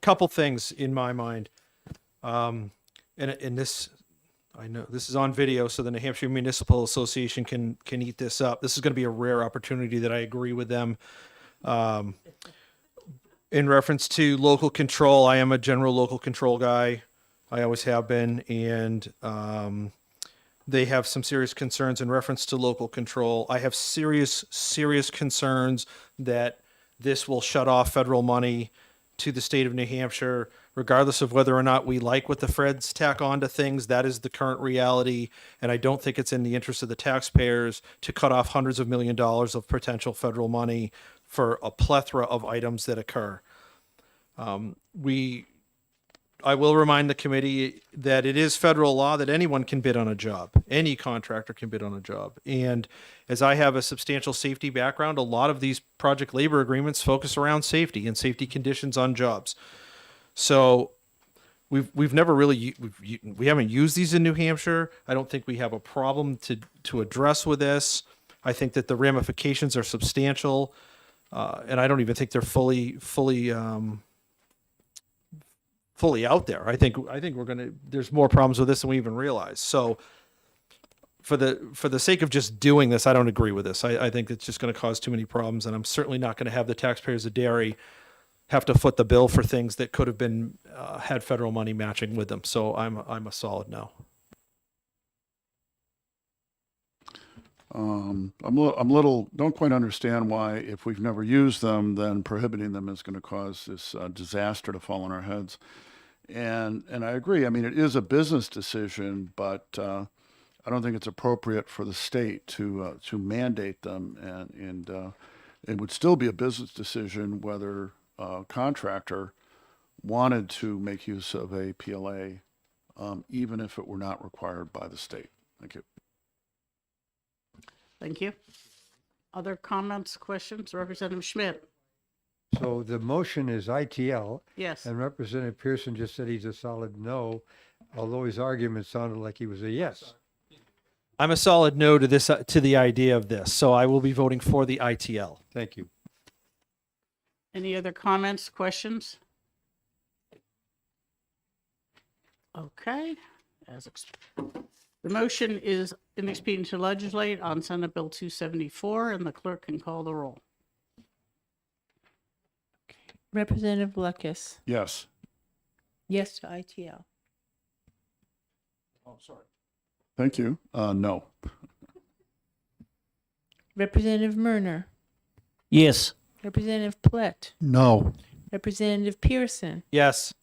couple things in my mind, and this, I know this is on video, so the New Hampshire Municipal Association can eat this up. This is going to be a rare opportunity that I agree with them. In reference to local control, I am a general local control guy. I always have been, and they have some serious concerns in reference to local control. I have serious concerns that this will shut off federal money to the state of New Hampshire, regardless of whether or not we like what the Feds tack on to things. That is the current reality, and I don't think it's in the interest of the taxpayers to cut off hundreds of $millions of potential federal money for a plethora of items that occur. I will remind the committee that it is federal law that anyone can bid on a job. Any contractor can bid on a job. And as I have a substantial safety background, a lot of these project labor agreements focus around safety and safety conditions on jobs. So we've never really, we haven't used these in New Hampshire. I don't think we have a problem to address with this. I think that the ramifications are substantial. and I don't even think they're fully out there. I think there's more problems with this than we even realize. So for the sake of just doing this, I don't agree with this. I think it's just going to cause too many problems, and I'm certainly not going to have the taxpayers of Derry have to foot the bill for things that could have been had federal money matching with them. So I'm a solid no. I'm a little, don't quite understand why, if we've never used them, then prohibiting them is going to cause this disaster to fall on our heads. And I agree. I mean, it is a business decision, but I don't think it's appropriate for the state to mandate them. And it would still be a business decision whether a contractor wanted to make use of a PLA, even if it were not required by the state. Thank you. Thank you. Other comments, questions? Representative Schmidt? So the motion is ITL. Yes. And Representative Pearson just said he's a solid no, although his argument sounded like he was a yes. I'm a solid no to this, to the idea of this. So I will be voting for the ITL. Thank you. Any other comments, questions? Okay. The motion is in expedient to legislate on Senate Bill 274, and the clerk can call the roll. Representative Lucas. Yes. Yes to ITL. Oh, sorry. Thank you. No. Representative Murner. Yes. Representative Plett. No. Representative Pearson. Yes.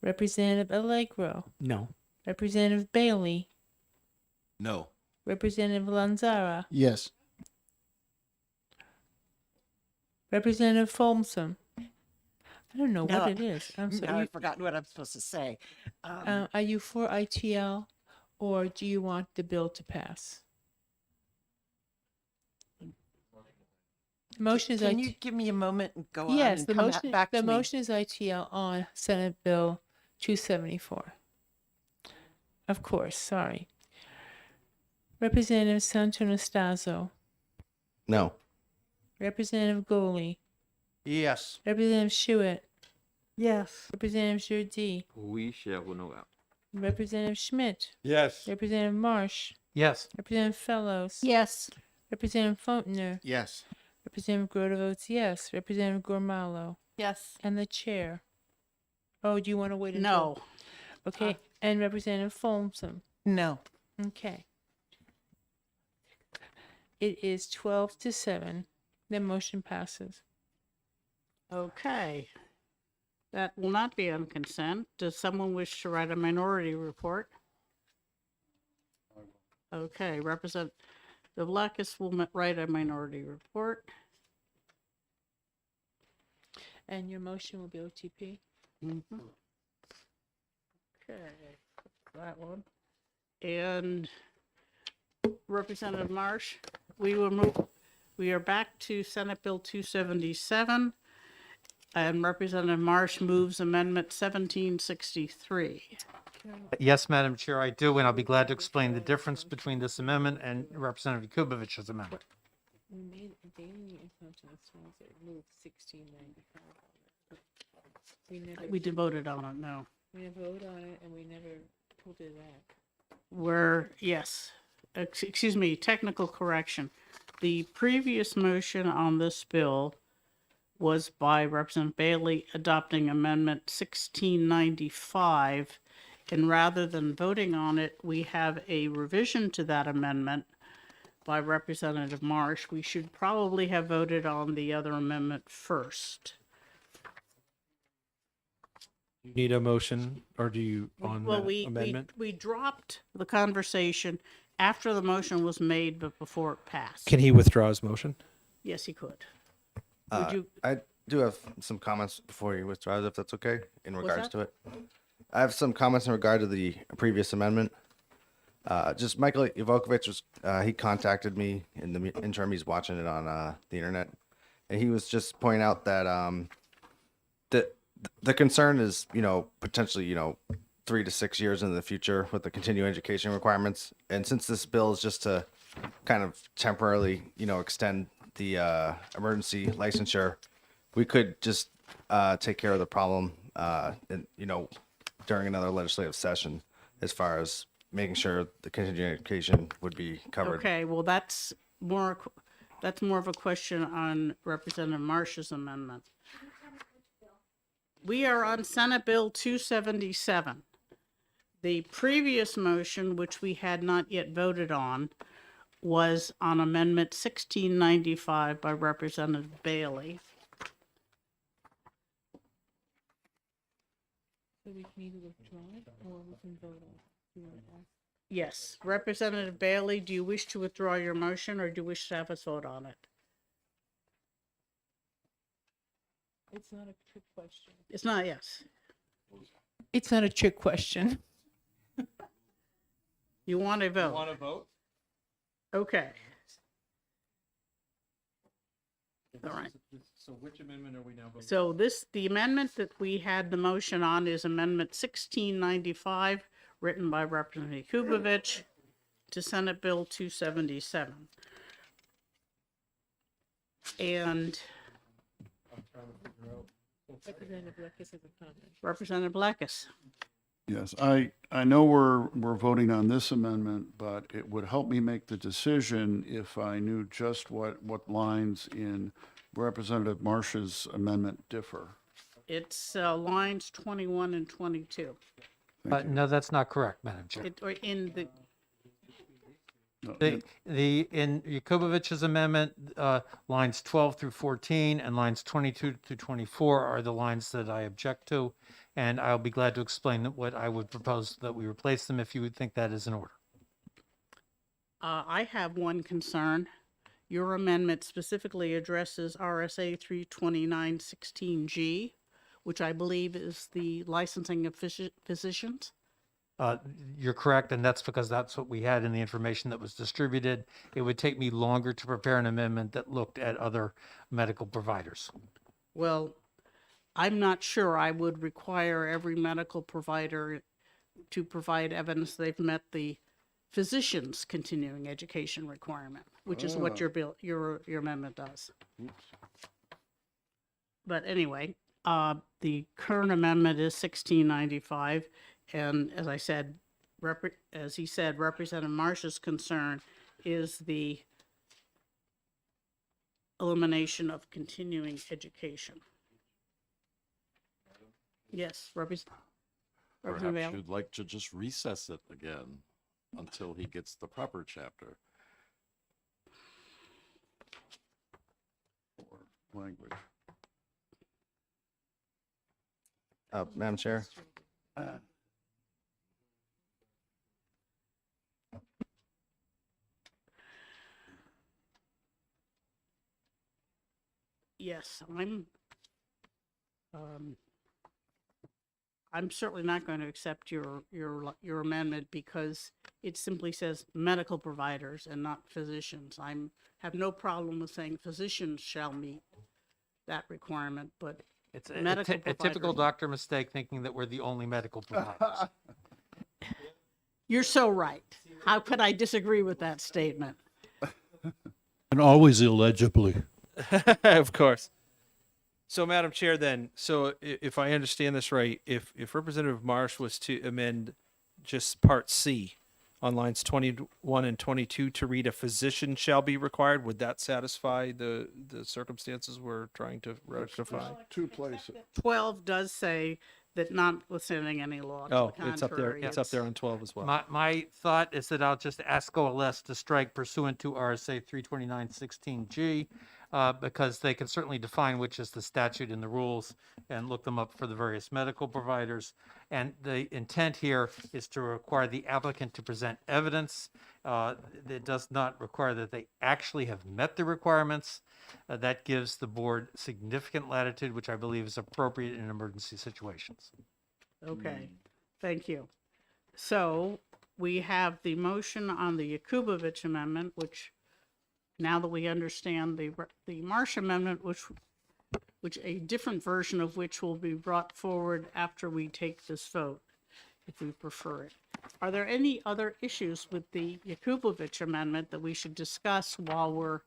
Representative Allegro. No. Representative Bailey. No. Representative Lanzara. Yes. Representative Folsom. I don't know what it is. I'm Now sorry. I've forgotten what I'm supposed to say. Are you for ITL or do you want the bill to pass? The motion is Can you give me a moment and go on yes, and the come motion back the to me? motion is ITL on Senate Bill 274. Of course, sorry. Representative Santonastazo. No. Representative Goley. Yes. Representative Schuett. Yes. Representative Jourdi. Oui, cher honorable. Representative Schmidt. Yes. Representative Marsh. Yes. Representative Fellows. Yes. Representative Fontenay. Yes. Representative Grote votes yes. Representative Gormalo. Yes. And the chair. Oh, do you want to wait until? No. Okay. And Representative Folsom. No. Okay. It is 12-7. The motion passes. Okay. That will not be on consent. Does someone wish to write a minority report? Okay, Representative Lucas will write a minority report. And your motion will be OTP. Mm-hmm. Okay, that one. And Representative Marsh, we are back to Senate Bill 277. And Representative Marsh moves Amendment 1763. Yes, Madam Chair, I do, and I'll be glad to explain the difference between this amendment and Representative Kubovich's amendment. We made a daily influence that moved 1695. We never. We voted on it, no. We never voted on it, and we never pulled it back. Yes. Excuse me, technical correction. The previous motion on this bill was by Representative Bailey adopting Amendment 1695. And rather than voting on it, we have a revision to that amendment by Representative Marsh. We should probably have voted on the other amendment first. You need a motion, or do you on Well, that we amendment? dropped the conversation after the motion was made, but before it passed. Can he withdraw his motion? Yes, he could. Would you? I do have some comments before you withdraw, if that's okay, in What's regards that? to it. I have some comments in regard to the previous amendment. Just Michael Ivokovich was, he contacted me in the interim. He's watching it on the internet, and he was just pointing out that the concern is, potentially, 3 to 6 years in the future with the continuing education requirements. And since this bill is just to kind of temporarily, extend the emergency licensure, we could just take care of the problem, and, you know, during another legislative session, as far as making sure the continuing education would be covered. Okay, well, that's more of a question on Representative Marsh's amendment. We are on Senate Bill 277. The previous motion, which we had not yet voted on, was on Amendment 1695 by Representative Bailey. So we can either withdraw it or we can vote on it. Do you want to ask? Yes, Representative Bailey, do you wish to withdraw your motion or do you wish to have us vote on it? It's not a trick question. It's not, yes. It's not a trick question. You want to vote? Want to vote? Okay. All right. So which amendment are we now voting? So the amendment that we had the motion on is Amendment 1695, written by Representative Kubovich to Senate Bill 277. And Representative Blackus has a comment. Representative Blackus. Yes, I know we're voting on this amendment, but it would help me make the decision if I knew just what lines in Representative Marsh's amendment differ. It's lines 21 and 22. No, that's not correct, Madam Chair. Or in the, In Yakubovich's amendment, lines 12 through 14 and lines 22 through 24 are the lines that I object to, and I'll be glad to explain what I would propose that we replace them if you would think that is in order. I have one concern. Your amendment specifically addresses RSA 32916G, which I believe is the licensing of physicians. You're correct, and that's because that's what we had in the information that was distributed. It would take me longer to prepare an amendment that looked at other medical providers. Well, I'm not sure I would require every medical provider to provide evidence they've met the physician's continuing education requirement, which is what your bill, your amendment does. But anyway, the current amendment is 1695, and as I said, as he said, Representative Marsh's concern is the elimination of continuing education. Yes, Representative Perhaps Vail. you'd like to just recess it again until he gets the proper chapter. Or language. Madam Chair? Yes, I'm certainly not going to accept your amendment because it simply says medical providers and not physicians. Have no problem with saying physicians shall meet that requirement, but It's medical a typical providers- doctor mistake thinking that we're the only medical providers. You're so right. How could I disagree with that statement? And always illegibly. Of course. So, Madam Chair, then, if I understand this right, if Representative Marsh was to amend just Part C on lines 21 and 22 to read "a physician shall be required," would that satisfy the circumstances we're trying to rectify? Two places. 12 does say that notwithstanding any law. to Oh, the it's up there. contrary, It's up there on 12 as well. My thought is that I'll just ask OLS to strike pursuant to RSA 32916G, because they can certainly define which is the statute and the rules and look them up for the various medical providers. And the intent here is to require the applicant to present evidence. It does not require that they actually have met the requirements. That gives the board significant latitude, which I believe is appropriate in emergency situations. Okay, thank you. So we have the motion on the Yakubovich amendment, which now that we understand the Marsh amendment, which a different version of which will be brought forward after we take this vote, if we prefer it. Are there any other issues with the Yakubovich amendment that we should discuss while we're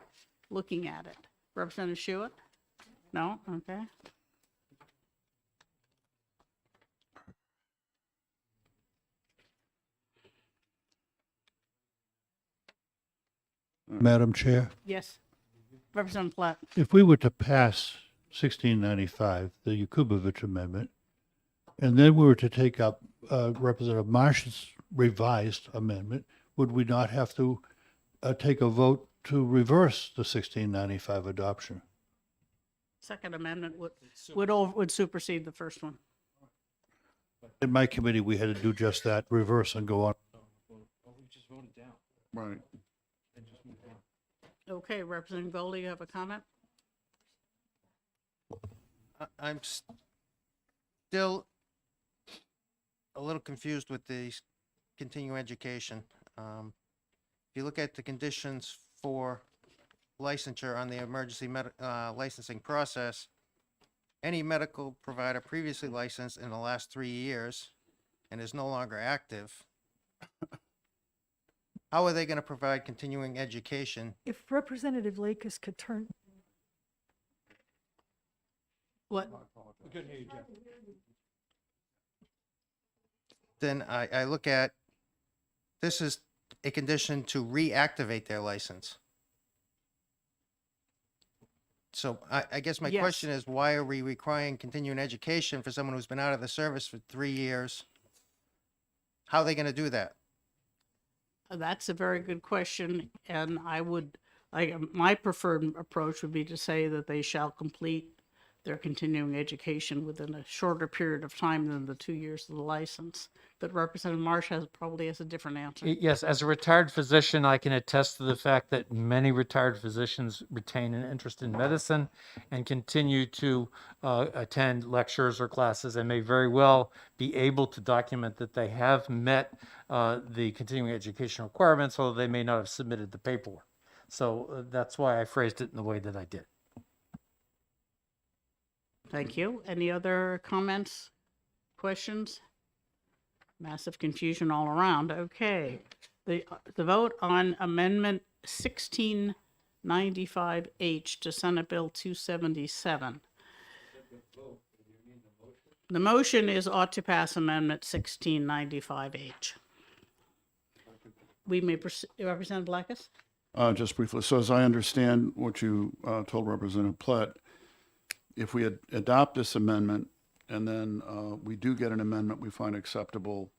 looking at it? Representative Schuett? No? Okay. Madam Chair, Yes. Representative Platt? if we were to pass 1695, the Yakubovich Amendment, and then we were to take up Representative Marsh's revised amendment, would we not have to take a vote to reverse the 1695 adoption? Second amendment would supersede the first one. In my committee, we had to do just that, reverse and go on. Right. Okay, Representative Goldie, you have a comment? I'm still a little confused with the continuing education. If you look at the conditions for licensure on the emergency licensing process, any medical provider previously licensed in the last 3 years and is no longer active, how are they going to provide continuing education? If Representative Lakis could turn, What? Then I look at, this is a condition to reactivate their license. So I guess my Yes. question is, why are we requiring continuing education for someone who's been out of the service for 3 years? How are they going to do that? That's a very good question, and my preferred approach would be to say that they shall complete their continuing education within a shorter period of time than the 2 years of the license. But Representative Marsh probably has a different answer. Yes, as a retired physician, I can attest to the fact that many retired physicians retain an interest in medicine and continue to attend lectures or classes and may very well be able to document that they have met the continuing education requirements, although they may not have submitted the paperwork. So that's why I phrased it in the way that I did. Thank you. Any other comments, questions? Massive confusion all around. Okay. The vote on Amendment 1695H to Senate Bill 277. The motion is ought to pass Amendment 1695H. We may proceed. Representative Blackus? Just briefly, so as I understand what you told Representative Platt, if we adopt this amendment and then we do get an amendment we find acceptable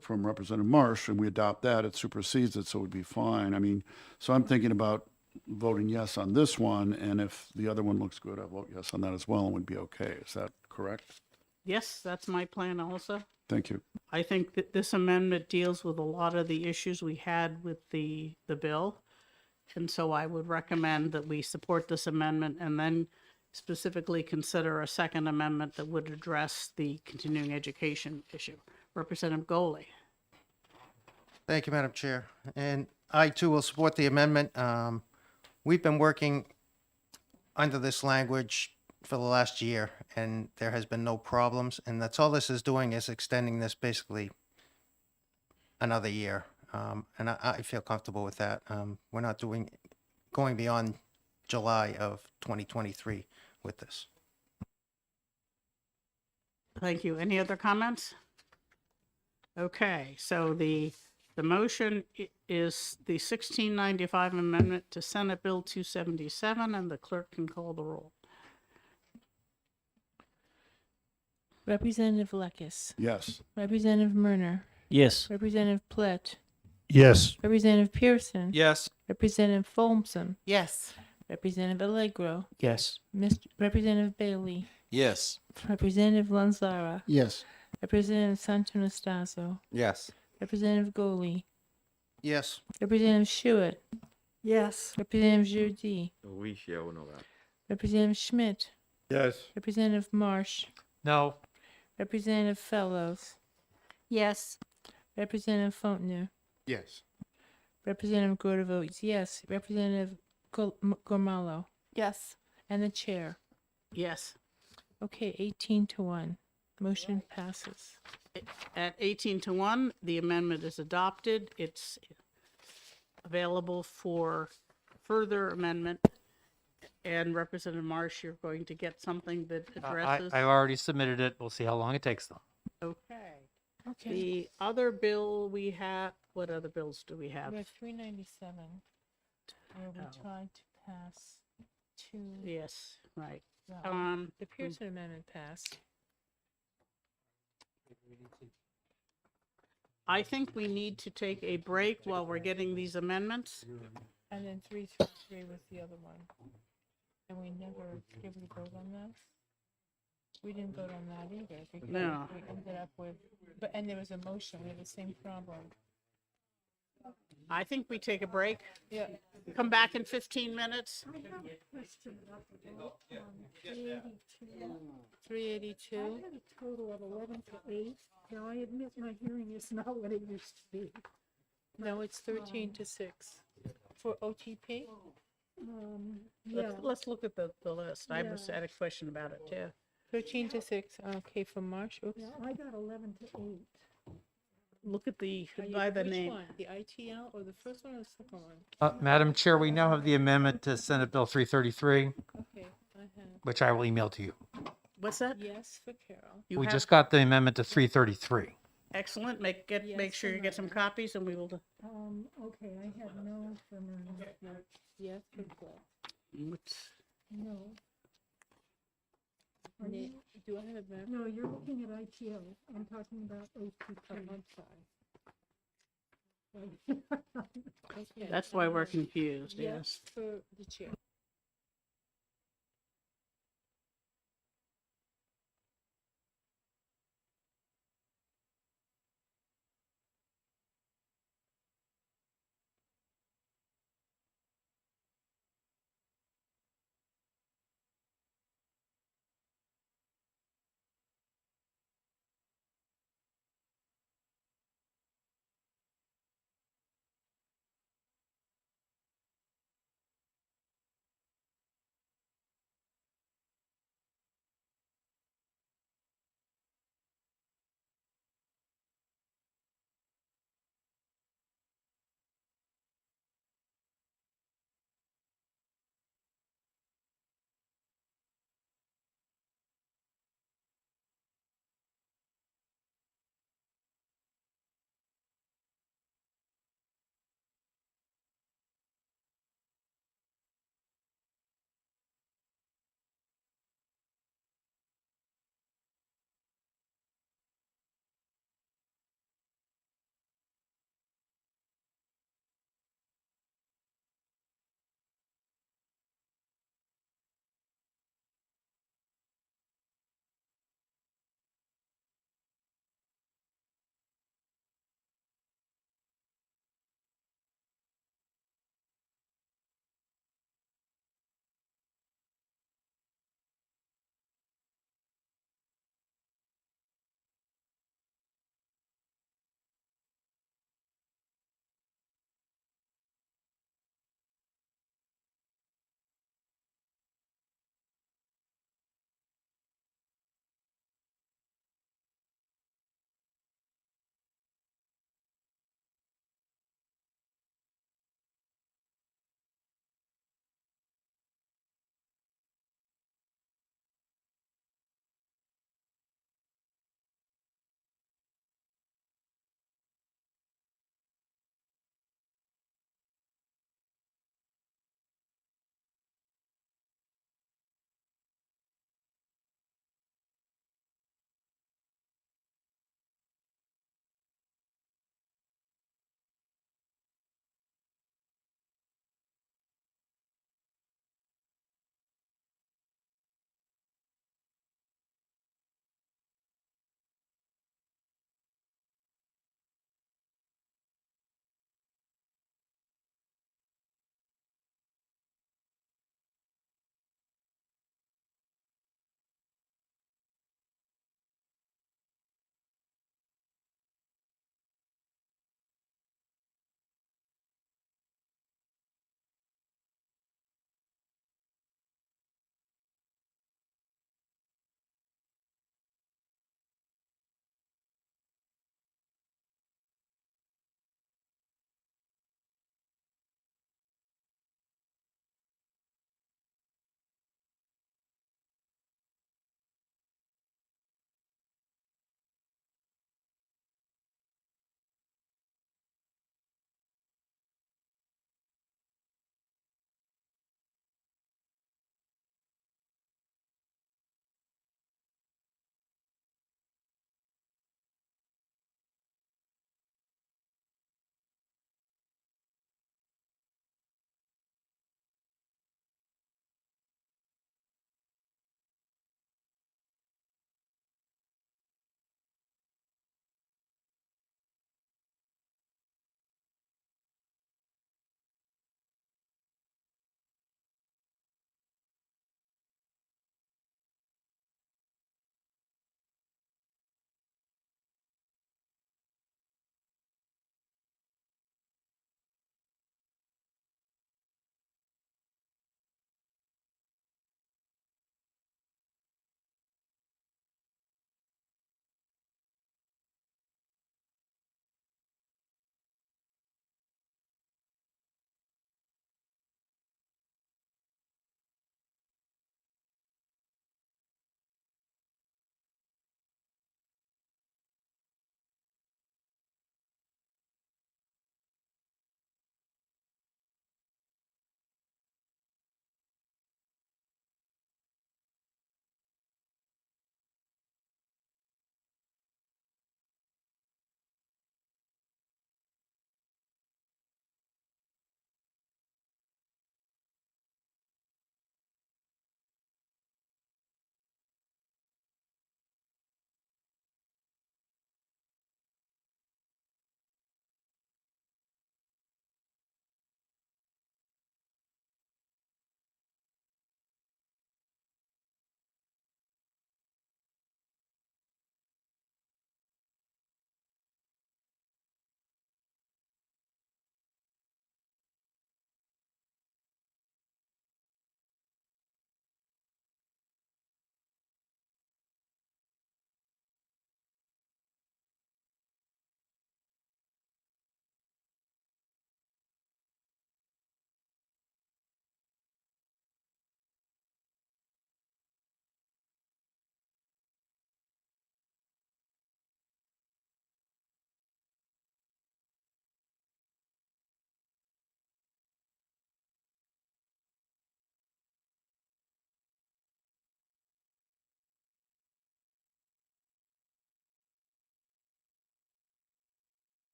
from Representative Marsh and we adopt that, it supersedes it, so it would be fine. I mean, so I'm thinking about voting yes on this one, and if the other one looks good, I'll vote yes on that as well and would be okay. Is that correct? Yes, that's my plan also. Thank you. I think that this amendment deals with a lot of the issues we had with the bill. And so I would recommend that we support this amendment and then specifically consider a second amendment that would address the continuing education issue. Representative Goley. Thank you, Madam Chair. And I too will support the amendment. We've been working under this language for the last year and there has been no problems. And that's all this is doing, is extending this basically another year. And I feel comfortable with that. We're not going beyond July of 2023 with this. Thank you. Any other comments? Okay, so the motion is the 1695 amendment to Senate Bill 277, and the clerk can call the roll. Representative Lekis. Yes. Representative Murner. Yes. Representative Platt. Yes. Representative Pearson. Yes. Representative Folmson. Yes. Representative Allegro. Yes. Representative Bailey. Yes. Representative Lanzara. Yes. Representative Santonastaso. Yes. Representative Goley. Yes. Representative Schuett. yes. Representative Jurdi. Oui, shall know that. Representative Schmidt. Yes. Representative Marsh. No. Representative Fellows. Yes. Representative Fontner. Yes. Representative Gorda votes yes. Representative Gormalo. Yes. And the chair. Yes. Okay, 18-1. Motion passes. At 18-1, the amendment is adopted. It's available for further amendment. And Representative Marsh, you're going to get something that addresses. I've already submitted it. We'll see how long it takes them. Okay. Okay. The other bill we have, what other bills do we have? We have 397, where we Oh. tried to pass two. Yes, right. Well, the Pearson Amendment passed. I think we need to take a break while we're getting these amendments. And then 333 was the other one. And we never did we vote on that? We didn't vote on that either because No. we ended up with, and there was a motion. We had the same problem. I think we take a break. Yeah. Come back in 15 minutes. I have a question about the vote on 382. 382. I had a total of 11 to 8. Now, I admit my hearing is not what it used to be. No, it's 13 to 6 for OTP. Yeah. Let's look at the list. I Yeah. had a question about it too. 13 to 6. Okay, for March. Oops. Yeah, I got 11 to 8. Look at the, Are you- by the which name. one? The ITL or the first one or the second one? Madam Chair, we now have the amendment to Senate Bill 333, Okay, I have which I will email to you. What's that? yes for Carol. You We have- just got the amendment to 333. Excellent. Make Yes sure you and get some no. copies and we will. Okay, I had no for no. Yes for Carol. No. Are Na- you, Do I have a map? no, you're looking at ITO. I'm talking about Oh, OTP. I'm sorry. Okay, That's why we're confused, yes yes. for the chair.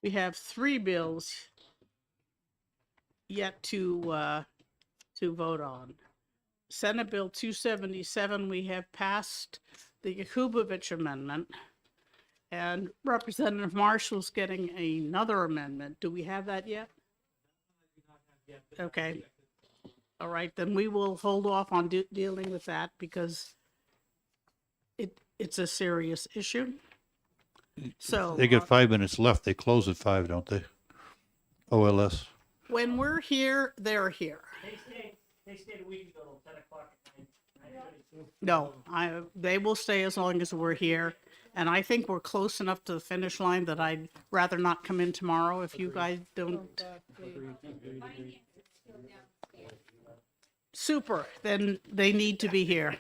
we have 3 bills yet to vote on. Senate Bill 277, we have passed the Yakubovich amendment, and Representative Marshall's getting another amendment. Do we have that yet? Okay. All right, then we will hold off on dealing with that because it's a serious issue. So They get 5 minutes left. They close at 5, don't they? OLS. when we're here, they're here. They stayed a week ago till 10 o'clock at night. No, they will stay as long as we're here. And I think we're close enough to the finish line that I'd rather not come in tomorrow if you guys don't. Super, then they need to be here.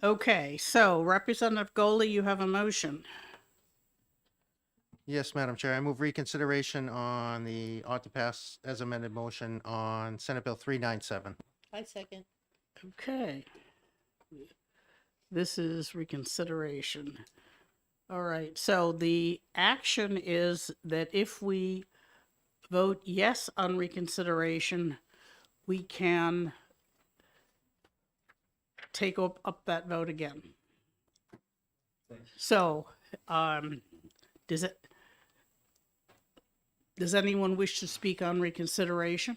Okay, so Representative Goley, you have a motion. Yes, Madam Chair. I move reconsideration on the ought to pass as amended motion on Senate Bill 397. I second. Okay. This is reconsideration. All right, so the action is that if we vote yes on reconsideration, we can take up that vote again. So, does anyone wish to speak on reconsideration?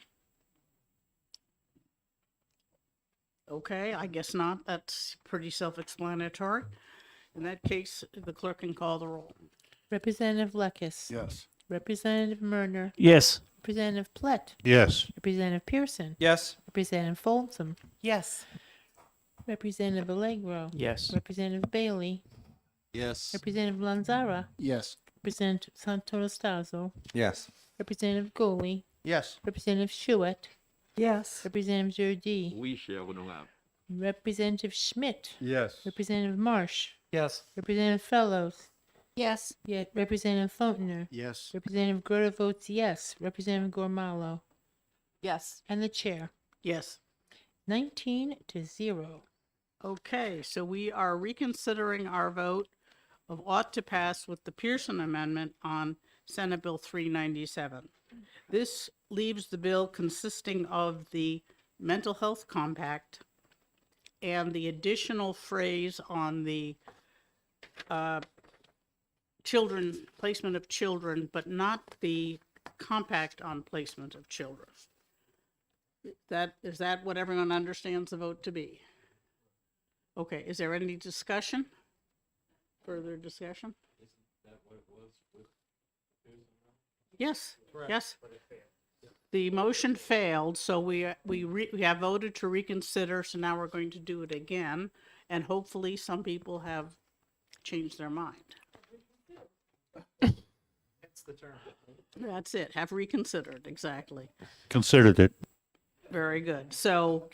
Okay, I guess not. That's pretty self-explanatory. In that case, the clerk can call the roll. Representative Lekis. Yes. Representative Murner. Yes. Representative Plett. Yes. Representative Pearson. Yes. Representative Folsom. Yes. Representative Allegro. Yes. Representative Bailey. Yes. Representative Lanzara. Yes. Representative Santonastazo. Yes. Representative Goley. Yes. Representative Schuett. Yes. Representative Jardine. Oui, cher honorable. Representative Schmidt. Yes. Representative Marsh. Yes. Representative Fellows. Yes. Yeah, Representative Fontner. Yes. Representative Gerda votes yes. Representative Gormalo. Yes. And the chair. Yes. 19-0. Okay, so we are reconsidering our vote of ought to pass with the Pearson Amendment on Senate Bill 397. This leaves the bill consisting of the Mental Health Compact and the additional phrase on the placement of children, but not the compact on placement of children. Is that what everyone understands the vote to be? Okay, is there any discussion? Further discussion? Yes, yes. The motion failed, so we have voted to reconsider, so now we're going to do it again, and hopefully some people have changed their mind. That's the term. That's it, have reconsidered, exactly. Considered it. Very good, so.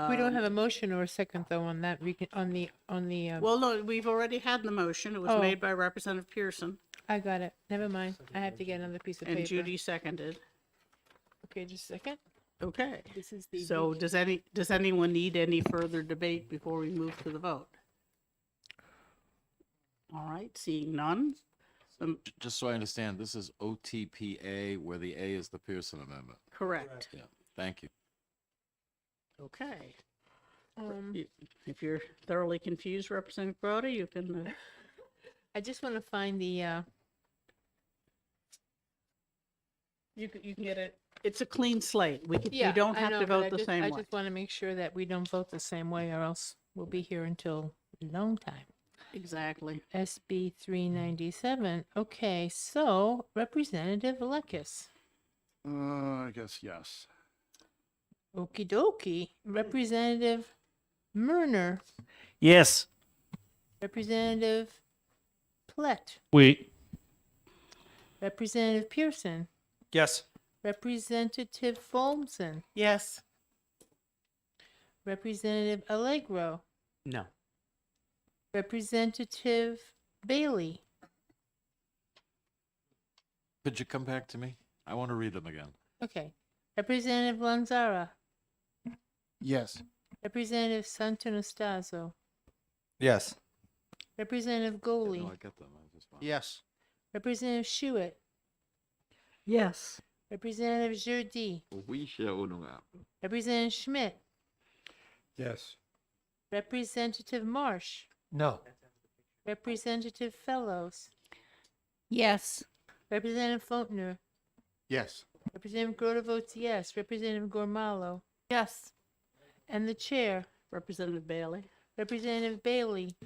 We don't have a motion or a second though on that on the. Well, no, we've already had the motion. It was Oh. made by Representative Pearson, I got it. Never mind. I have to get another piece of paper. and Judy seconded. Okay, just a second. Okay. This is the. So does anyone need any further debate before we move to the vote? All right, seeing none. Just so I understand, this is OTPA where the A is the Pearson Amendment. Correct. Yeah, thank you. Okay. If you're thoroughly confused, Representative Brody, you can. I just want to find the. You can get it. It's a clean slate. We Yeah, don't I have know, to but vote the same I way. just want to make sure that we don't vote the same way, or else we'll be here until a long time. Exactly. SB 397. Okay, so Representative Lekis. I guess yes. Okie dokie. Representative Murner. Yes. Representative Plett. Wait. Representative Pearson. Yes. Representative Folsom. Yes. Representative Allegro. No. Representative Bailey. Could you come back to me? I want to read them again. Okay. Representative Lanzara. Yes. Representative Santonastazo. Yes. Representative Goley. No, I get them. I just want- Yes. Representative Schuett, Yes. Representative Jardine, Oui, cher honorable. Representative Schmidt, Yes. Representative Marsh, No. Representative Fellows, Yes. Representative Faulkner, Yes. Representative Grote votes yes. Representative Gormalo, Yes. and the chair, Representative Bailey? Representative Bailey.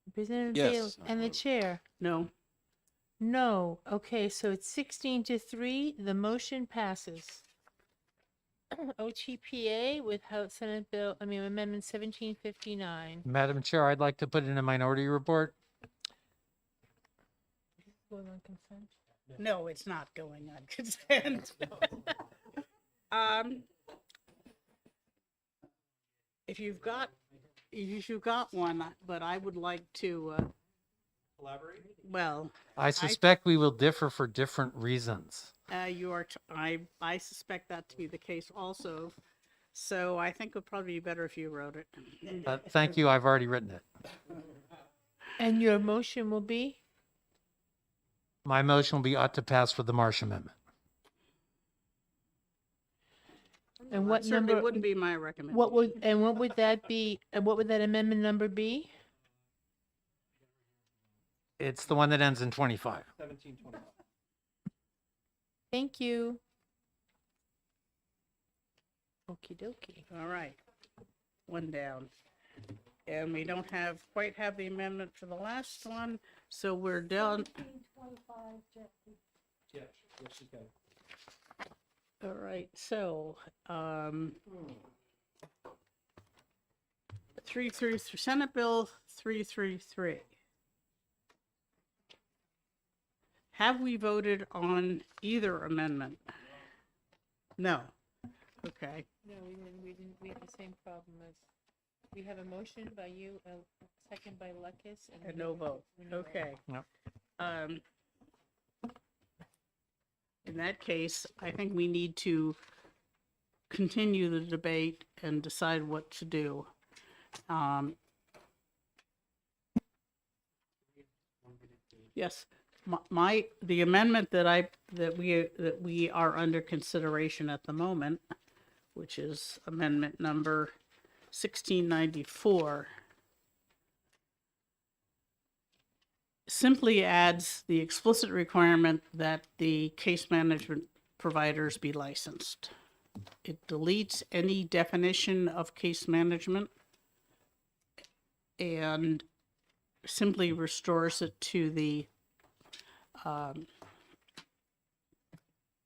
Representative Yes. Bailey, and the chair. No. No. Okay, so it's 16-3. The motion passes. OTPA with House Senate Bill, Amendment 1759. Madam Chair, I'd like to put in a minority report. Going on consent? No, it's not going on consent. If you've got one, but I would like to, Elaborate? well, I suspect we will differ for different reasons. I suspect that to be the case also. So I think it would probably be better if you wrote it. Thank you, I've already written it. And your motion will be? My motion will be ought to pass for the Marsh Amendment. And That what certainly number? wouldn't be my recommendation. What would that be? And what would that amendment number be? It's the one that ends in 25. 1725. Thank you. Okie dokie. All right, one down. And we don't quite have the amendment for the last one, so we're down. Yes, yes, you can. All right, so, 333, Senate Bill 333. Have we voted on either amendment? No. Okay. No, we didn't, we have the same problem as, we have a motion by you, a second by Lucas. And no vote. Okay. Yep. In that case, I think we need to continue the debate and decide what to do. Yes, the amendment that we are under consideration at the moment, which is amendment number 1694, simply adds the explicit requirement that the case management providers be licensed. It deletes any definition of case management and simply restores it to the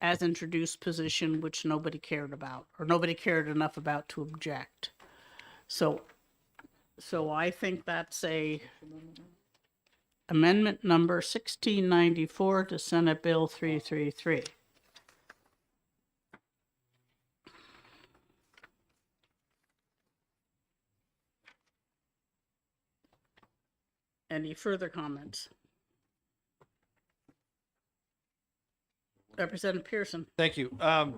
as introduced position, which nobody cared about, or nobody cared enough about to object. So I think that's a amendment number 1694 to Senate Bill 333. Any further comments? Representative Pearson. Thank you. Going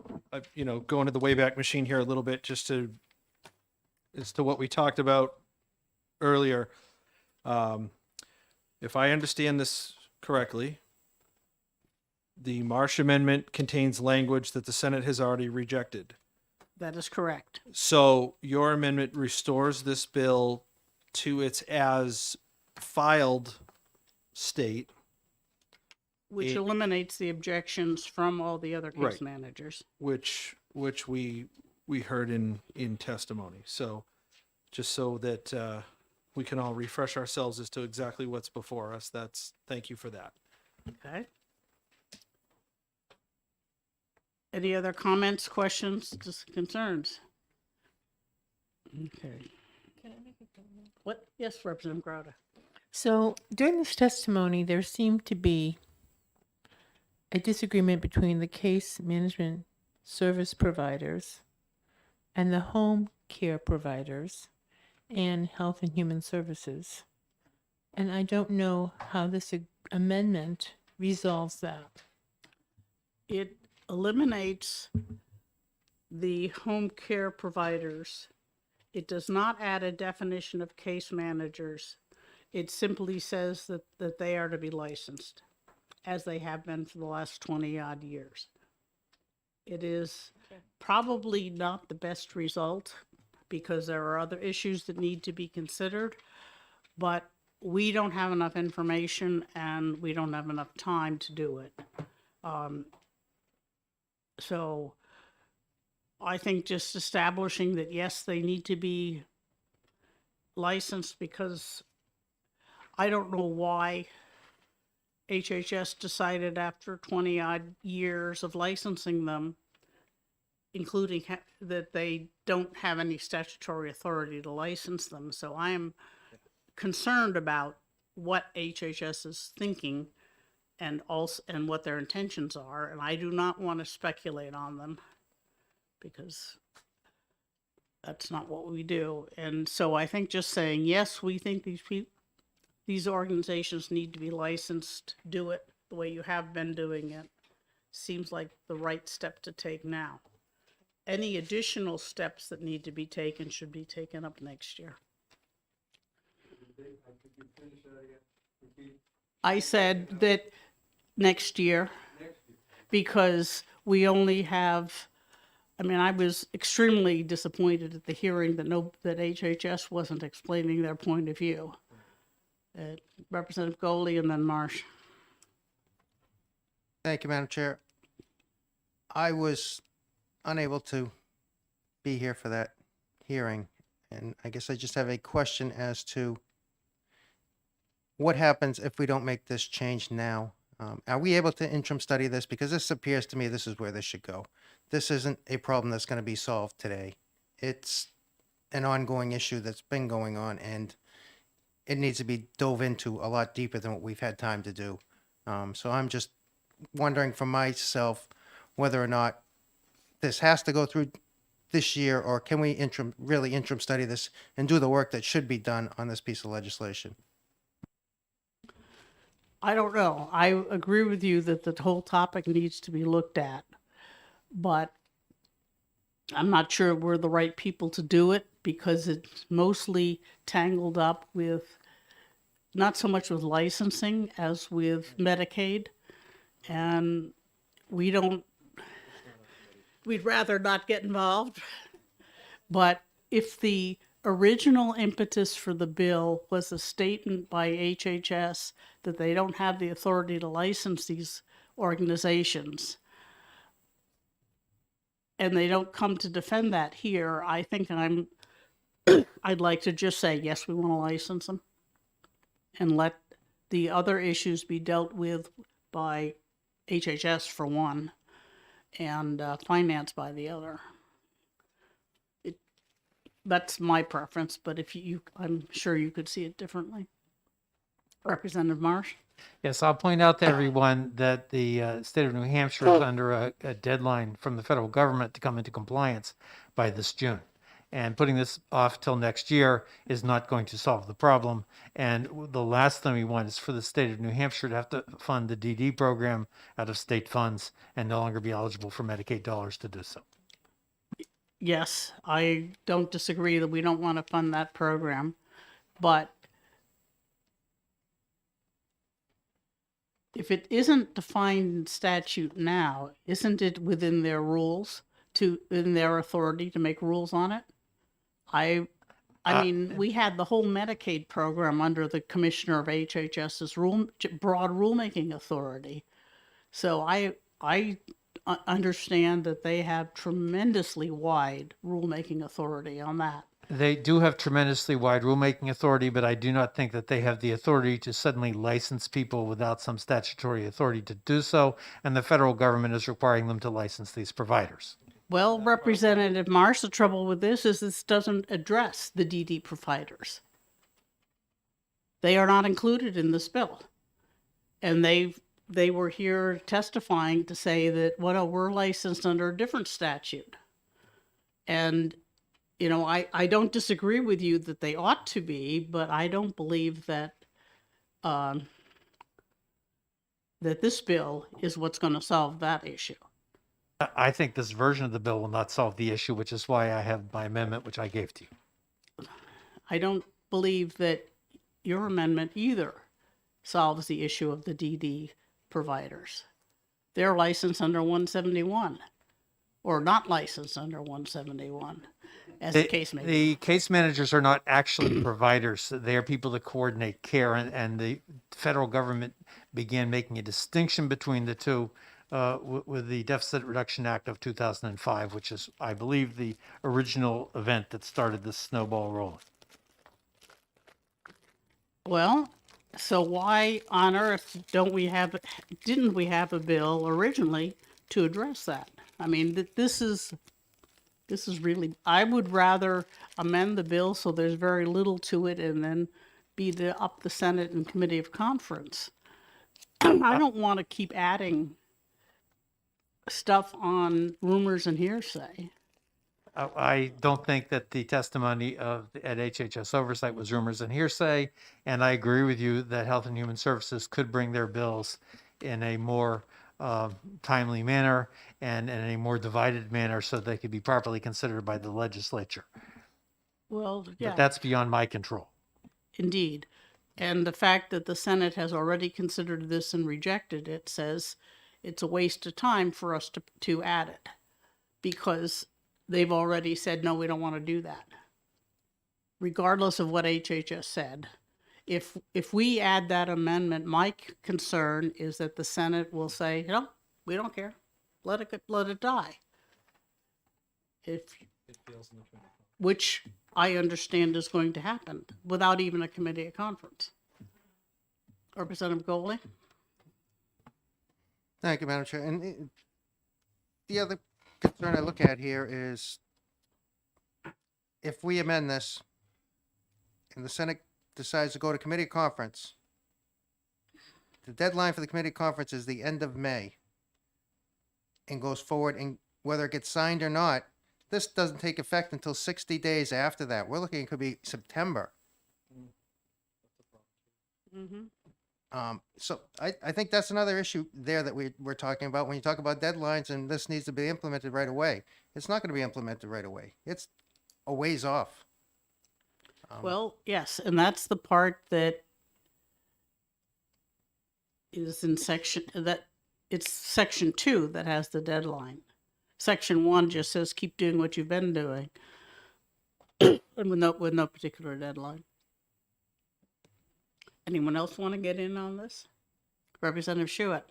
to the Wayback Machine here a little bit, just as to what we talked about earlier. If I understand this correctly, the Marsh Amendment contains language that the Senate has already rejected. That is correct. So your amendment restores this bill to its as filed state. Which eliminates the objections from all the other case Right. managers. Which we heard in testimony. So just so that we can all refresh ourselves as to exactly what's before us. Thank you for that. Okay. Any other comments, questions, concerns? Okay. Can I make a comment? What? Yes, Representative Grote. So during this testimony, there seemed to be a disagreement between the case management service providers and the home care providers and Health and Human Services. And I don't know how this amendment resolves that. It eliminates the home care providers. It does not add a definition of case managers. It simply says that they are to be licensed, as they have been for the last 20-odd years. It is probably not the best result because there are other issues that need to be considered, but we don't have enough information and we don't have enough time to do it. So I think just establishing that, yes, they need to be licensed, because I don't know why HHS decided after 20-odd years of licensing them, including that they don't have any statutory authority to license them. So I am concerned about what HHS is thinking and what their intentions are, and I do not want to speculate on them because that's not what we do. And so I think just saying, yes, we think these organizations need to be licensed, do it the way you have been doing it, seems like the right step to take now. Any additional steps that need to be taken should be taken up next year. I said that next year, because we only have, I mean, I was extremely disappointed at the hearing that HHS wasn't explaining their point of view. Representative Goley and then Marsh. Thank you, Madam Chair. I was unable to be here for that hearing, and I guess I just have a question as to what happens if we don't make this change now. Are we able to interim study this? Because this appears to me this is where this should go. This isn't a problem that's going to be solved today. It's an ongoing issue that's been going on, and it needs to be dove into a lot deeper than what we've had time to do. So I'm just wondering for myself whether or not this has to go through this year, or can we really interim study this and do the work that should be done on this piece of legislation? I don't know. I agree with you that the whole topic needs to be looked at, but I'm not sure we're the right people to do it because it's mostly tangled up with not so much with licensing as with Medicaid. And we'd rather not get involved. But if the original impetus for the bill was a statement by HHS that they don't have the authority to license these organizations, and they don't come to defend that here, I think I'd like to just say, yes, we want to license them and let the other issues be dealt with by HHS for one and financed by the other. That's my preference, but if I'm sure you could see it differently. Representative Marsh? Yes, I'll point out to everyone that the state of New Hampshire is under a deadline from the federal government to come into compliance by this June. And putting this off till next year is not going to solve the problem. And the last thing we want is for the state of New Hampshire to have to fund the DD program out of state funds and no longer be eligible for Medicaid dollars to do so. Yes, I don't disagree that we don't want to fund that program, but if it isn't defined in statute now, isn't it within their rules in their authority to make rules on it? I mean, we had the whole Medicaid program under the commissioner of HHS's broad rulemaking authority. So I understand that they have tremendously wide rulemaking authority on that. They do have tremendously wide rulemaking authority, but I do not think that they have the authority to suddenly license people without some statutory authority to do so, and the federal government is requiring them to license these providers. Well, Representative Marsh, the trouble with this is this doesn't address the DD providers. They are not included in this bill. And they were here testifying to say that, well, we're licensed under a different statute. And, you know, I don't disagree with you that they ought to be, but I don't believe that that this bill is what's going to solve that issue. I think this version of the bill will not solve the issue, which is why I have my amendment, which I gave to you. I don't believe that your amendment either solves the issue of the DD providers. They're licensed under 171 or not licensed under 171, as the case may be. The case managers are not actually providers. They are people that coordinate care, and the federal government began making a distinction between the two with the Deficit Reduction Act of 2005, which is, I believe, the original event that started this snowball rolling. Well, so why on earth didn't we have a bill originally to address that? I mean, this is really, I would rather amend the bill so there's very little to it and then be up the Senate and Committee of Conference. I don't want to keep adding stuff on rumors and hearsay. I don't think that the testimony at HHS oversight was rumors and hearsay, and I agree with you that Health and Human Services could bring their bills in a more timely manner and in a more divided manner so they could be properly considered by the legislature. Well, yeah. But that's beyond my control. Indeed. And the fact that the Senate has already considered this and rejected it says it's a waste of time for us to add it, because they've already said, no, we don't want to do that. Regardless of what HHS said, if we add that amendment, my concern is that the Senate will say, no, we don't care. Let it die. Which I understand is going to happen without even a committee of conference. Representative Goley? Thank you, Madam Chair. And the other concern I look at here is if we amend this and the Senate decides to go to committee conference, the deadline for the committee conference is the end of May and goes forward, and whether it gets signed or not, this doesn't take effect until 60 days after that. We're looking, it could be September. Mm-hmm. So I think that's another issue there that we're talking about when you talk about deadlines and this needs to be implemented right away. It's not going to be implemented right away. It's a ways off. Well, yes, and that's the part that is in it's section 2 that has the deadline. Section 1 just says keep doing what you've been doing, and with no particular deadline. Anyone else want to get in on this? Representative Schuett.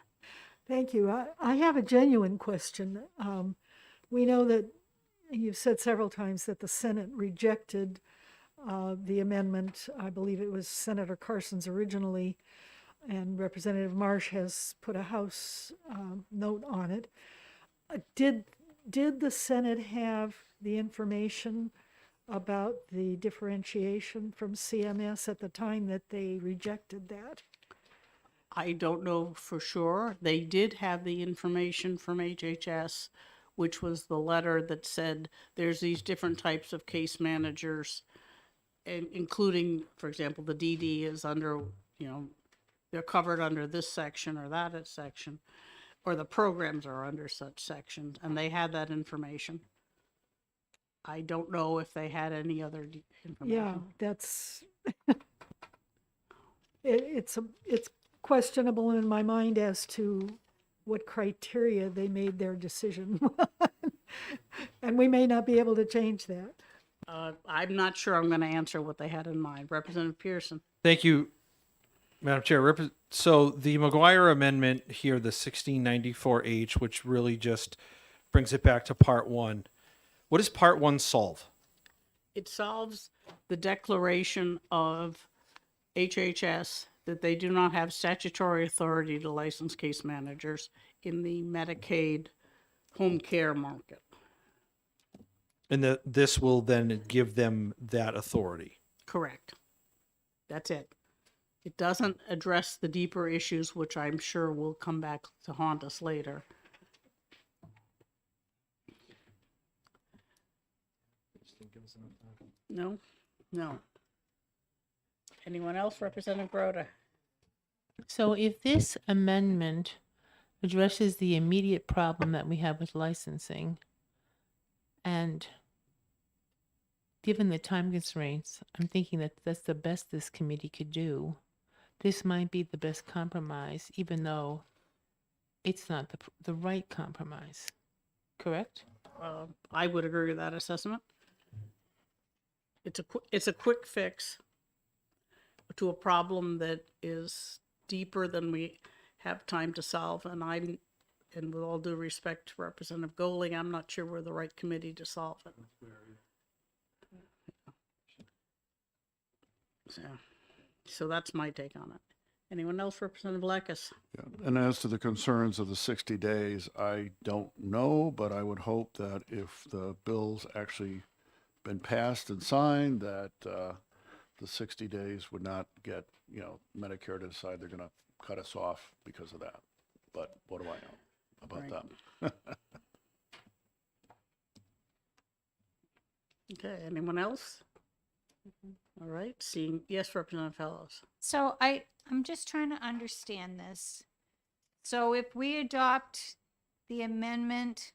Thank you. I have a genuine question. We know that you've said several times that the Senate rejected the amendment. I believe it was Senator Carson's originally, and Representative Marsh has put a House note on it. Did the Senate have the information about the differentiation from CMS at the time that they rejected that? I don't know for sure. They did have the information from HHS, which was the letter that said there's these different types of case managers, and including, for example, the DD is under, they're covered under this section or that section, or the programs are under such sections, and they had that information. I don't know if they had any other information. Yeah, that's it's questionable in my mind as to what criteria they made their decision, and we may not be able to change that. I'm not sure I'm going to answer what they had in mind. Representative Pearson. Thank you, Madam Chair. So the McGuire amendment here, the 1694H, which really just brings it back to Part 1. What does Part 1 solve? It solves the declaration of HHS that they do not have statutory authority to license case managers in the Medicaid home care market. And this will then give them that authority. Correct. That's it. It doesn't address the deeper issues, which I'm sure will come back to haunt us later. No. Anyone else? Representative Broda. So if this amendment addresses the immediate problem that we have with licensing, and given the time constraints, I'm thinking that that's the best this committee could do. This might be the best compromise, even though it's not the right compromise. Correct? I would agree with that assessment. It's a quick fix to a problem that is deeper than we have time to solve. And with all due respect to Representative Golding, I'm not sure we're the right committee to solve it. So that's my take on it. Anyone else, Representative Blackus? Yeah. And as to the concerns of the 60 days, I don't know, but I would hope that if the bill's actually been passed and signed, that the 60 days would not get, Medicare to decide they're going to cut us off because of that. But what do I know about that? Okay, anyone else? All right, yes, Representative Fellows. So I'm just trying to understand this. So if we adopt the amendment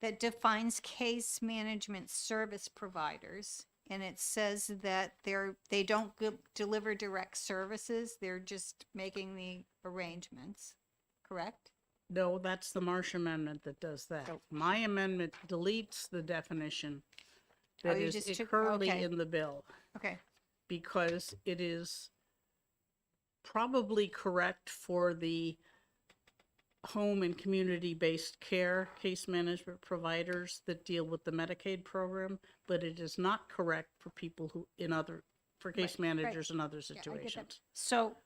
that defines case management service providers, and it says that they don't deliver direct services, they're just making the arrangements, correct? No, that's the Marsh Amendment that does that. My amendment deletes the definition that you is just took- currently okay. in the bill. Okay. Because it is probably correct for the home and community-based care case management providers that deal with the Medicaid program, but it is not correct for people for case Right, right. managers in other Yeah, I get that. situations. So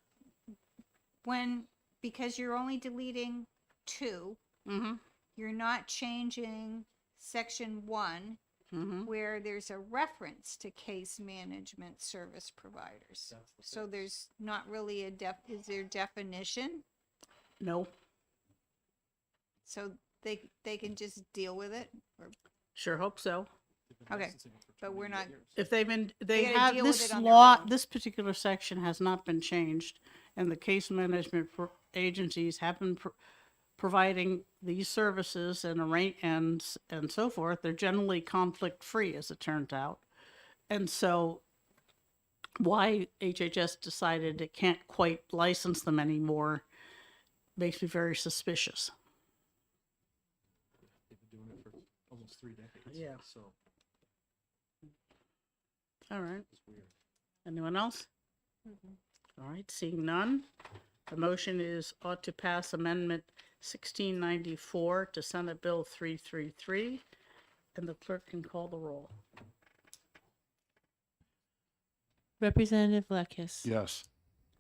because you're only deleting 2, Mm-hmm. you're not changing section 1, Mm-hmm. where there's a reference to case management service providers. So there's not really is there definition? No, So they can just deal with it? Or, sure hope so. okay, but we're not, If they gotta have deal with this it on their law, own. this particular section has not been changed, and the case management agencies have been providing these services and so forth. They're generally conflict free, as it turns out, and so why HHS decided it can't quite license them anymore makes me very suspicious. They've been doing it for almost 3 decades. Yeah. So All right. it's weird. Anyone else? All right, seeing none. The motion is ought to pass Amendment 1694 to Senate Bill 333, and the clerk can call the roll. Representative Blackus. Yes.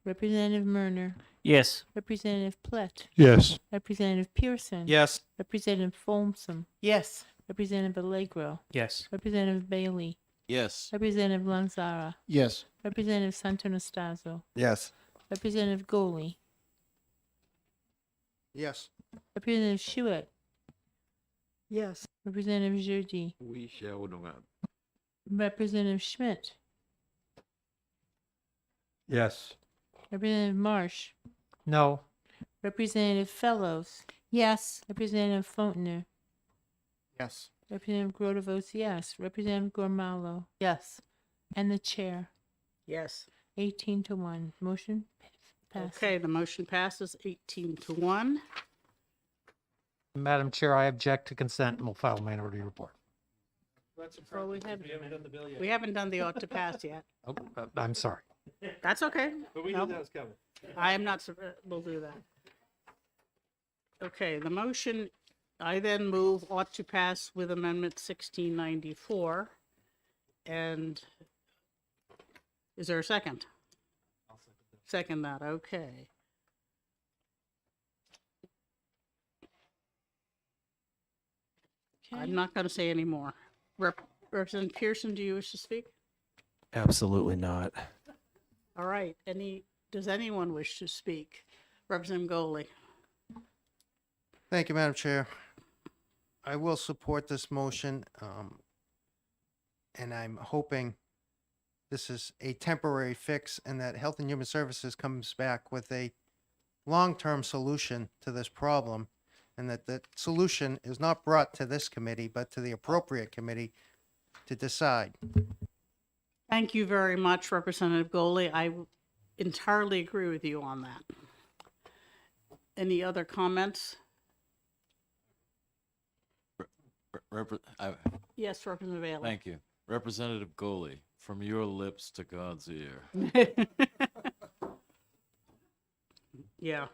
Representative Murner. Yes. Representative Plett. Yes. Representative Pearson. Yes. Representative Folsom. Yes. Representative Allegro. Yes. Representative Bailey. Yes. Representative Lanzara. Yes. Representative Santonastazo. Yes. Representative Goley. Yes. Representative Schuett. Yes. Representative Jurdi. We shall not. Representative Schmidt. Yes. Representative Marsh. No. Representative Fellows. yes. Representative Fontner. Yes. Representative Grote votes yes. Representative Gormalo. Yes. And the chair. Yes. 18-1. Motion passes. Okay, the motion passes 18-1. Madam Chair, I object to consent and will file a minority report. So we have- haven't done the bill yet. We haven't done the ought to pass yet. Oh, I'm sorry. That's okay. But we No. knew that was coming. I am not, we'll do that. Okay, the motion, I then move ought to pass with Amendment 1694. And is there a second? Second that, okay. I'm not going to say any more. Representative Pearson, do you wish to speak? Absolutely not. All right, does anyone wish to speak? Representative Goley. Thank you, Madam Chair. I will support this motion, and I'm hoping this is a temporary fix and that Health and Human Services comes back with a long-term solution to this problem, and that the solution is not brought to this committee, but to the appropriate committee to decide. Thank you very much, Representative Goley. I entirely agree with you on that. Any other comments? Yes, Representative Bailey. Thank you. Representative Goley, from your lips to God's ear. Yeah,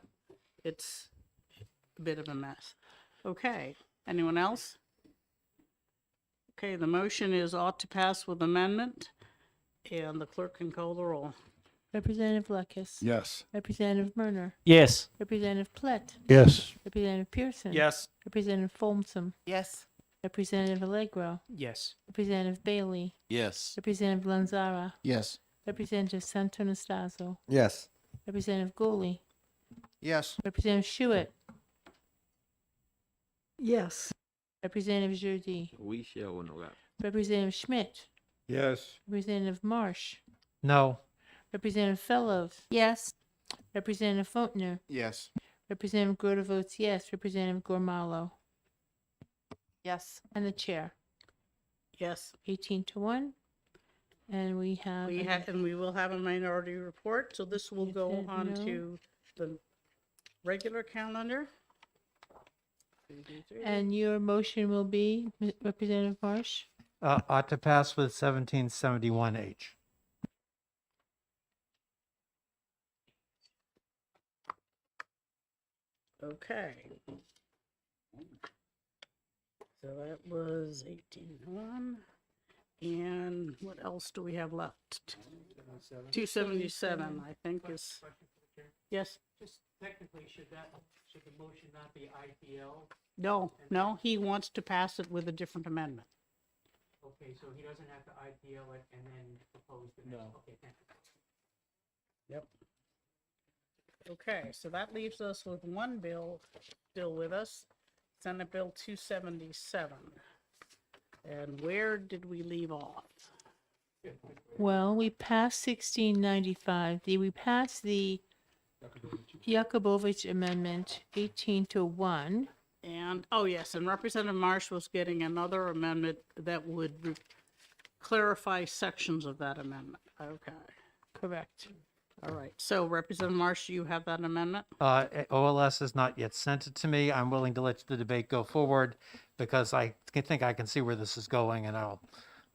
it's a bit of a mess. Okay, anyone else? Okay, the motion is ought to pass with amendment, and the clerk can call the roll. Representative Lucas. Yes. Representative Murner. Yes. Representative Plett. Yes. Representative Pearson. Yes. Representative Folsom. Yes. Representative Allegro. Yes. Representative Bailey. Yes. Representative Lanzara. Yes. Representative Santonastazo. Yes. Representative Goley. Yes. Representative Schuett. Yes. Representative Jardine. Oui, cher honorable. Representative Schmidt. Yes. Representative Marsh. No. Representative Fellows. Yes. Representative Faulkner. Yes. Representative Grote votes yes. Representative Gormalo. Yes. And the chair. Yes, 18-1. And we have. and we will have a minority report, so this will go said on no. to the regular calendar. And your motion will be, Representative Marsh? Ought to pass with 1771H. Okay. So that was 18-1. And what else do we have left? 277, I think is, yes? Just technically, should the motion not be IPL? No, he wants to pass it with a different amendment. Okay, so he doesn't have to IPL it and then propose the next. No. Okay, thank you. Yep. Okay, so that leaves us with one bill still with us, Senate Bill 277. And where did we leave off? Well, we passed 1695. We passed the Yakubovich Amendment 18-1. And, oh yes, and Representative Marsh was getting another amendment that would clarify sections of that amendment. Okay, Correct. all right. So Representative Marsh, you have that amendment? OLS has not yet sent it to me. I'm willing to let the debate go forward because I think I can see where this is going, and I'll.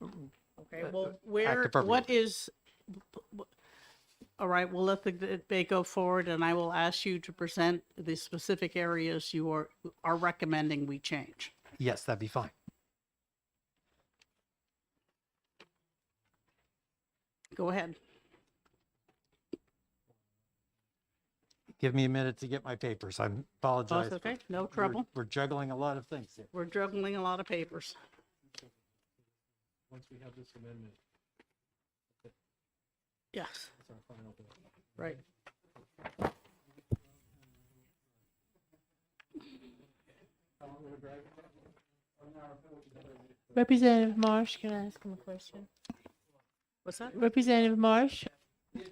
Okay, well, where, appropriately. what is, all right, we'll let the debate go forward, and I will ask you to present the specific areas you are recommending we change. Yes, that'd be fine. Go ahead. Give me a minute to get my papers. I apologize. That's okay, no We're- trouble. We're juggling a lot of things here. We're juggling a lot of papers. Once we have this amendment, Yes, it's our final bill. right. Representative Marsh, can I ask him a question? What's that? Representative Marsh,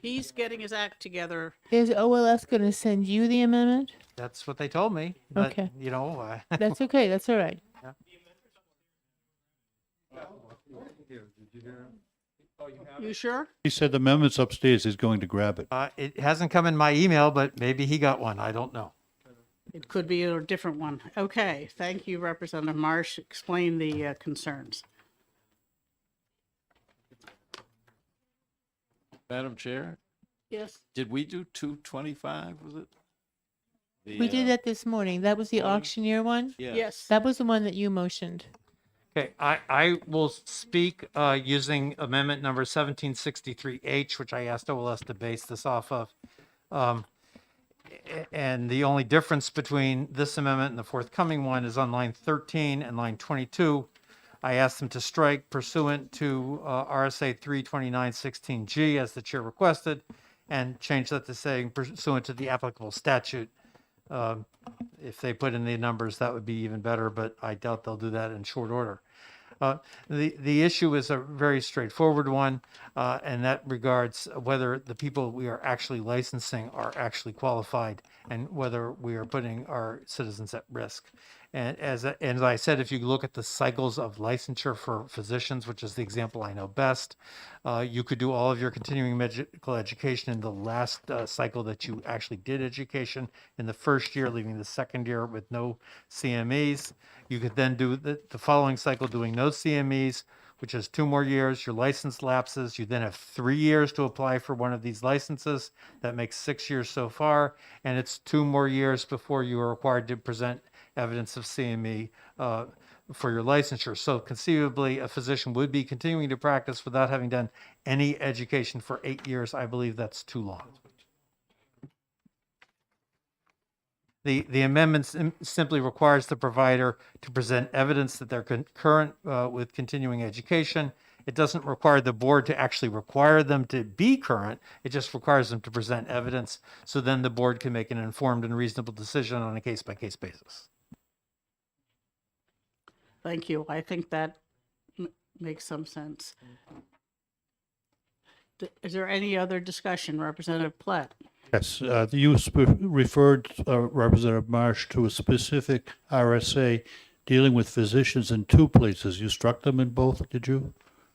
He's getting his act together. is OLS going to send you the amendment? That's what they told me. But, Okay. You know. That's okay. That's all right. You sure? He said the amendment's upstairs. He's going to grab it. It hasn't come in my email, but maybe he got one. I don't know. It could be a different one. Okay, thank you, Representative Marsh. Explain the concerns. Madam Chair, Yes. did we do 225, was it? We did that this morning. That was the morning? auctioneer one? Yeah. Yes. That was the one that you motioned. Okay, I will speak using amendment number 1763H, which I asked OLS to base this off of. And the only difference between this amendment and the forthcoming one is on line 13 and line 22. I asked them to strike pursuant to RSA 32916G as the chair requested, and change that to saying pursuant to the applicable statute. If they put in the numbers, that would be even better, but I doubt they'll do that in short order. The issue is a very straightforward one, and that regards whether the people we are actually licensing are actually qualified and whether we are putting our citizens at risk. And as I said, if you look at the cycles of licensure for physicians, which is the example I know best, you could do all of your continuing medical education in the last cycle that you actually did education in the first year, leaving the second year with no CMEs. You could then do the following cycle doing no CMEs, which is 2 more years. Your license lapses. You then have 3 years to apply for one of these licenses. That makes 6 years so far. And it's 2 more years before you are required to present evidence of CME for your licensure. So conceivably, a physician would be continuing to practice without having done any education for 8 years. I believe that's too long. The amendment simply requires the provider to present evidence that they're current with continuing education. It doesn't require the board to actually require them to be current. It just requires them to present evidence. So then the board can make an informed and reasonable decision on a case-by-case basis. Thank you. I think that makes some sense. Is there any other discussion, Representative Platt? Yes, you referred, Representative Marsh, to a specific RSA dealing with physicians in 2 places. You struck them in both, did you?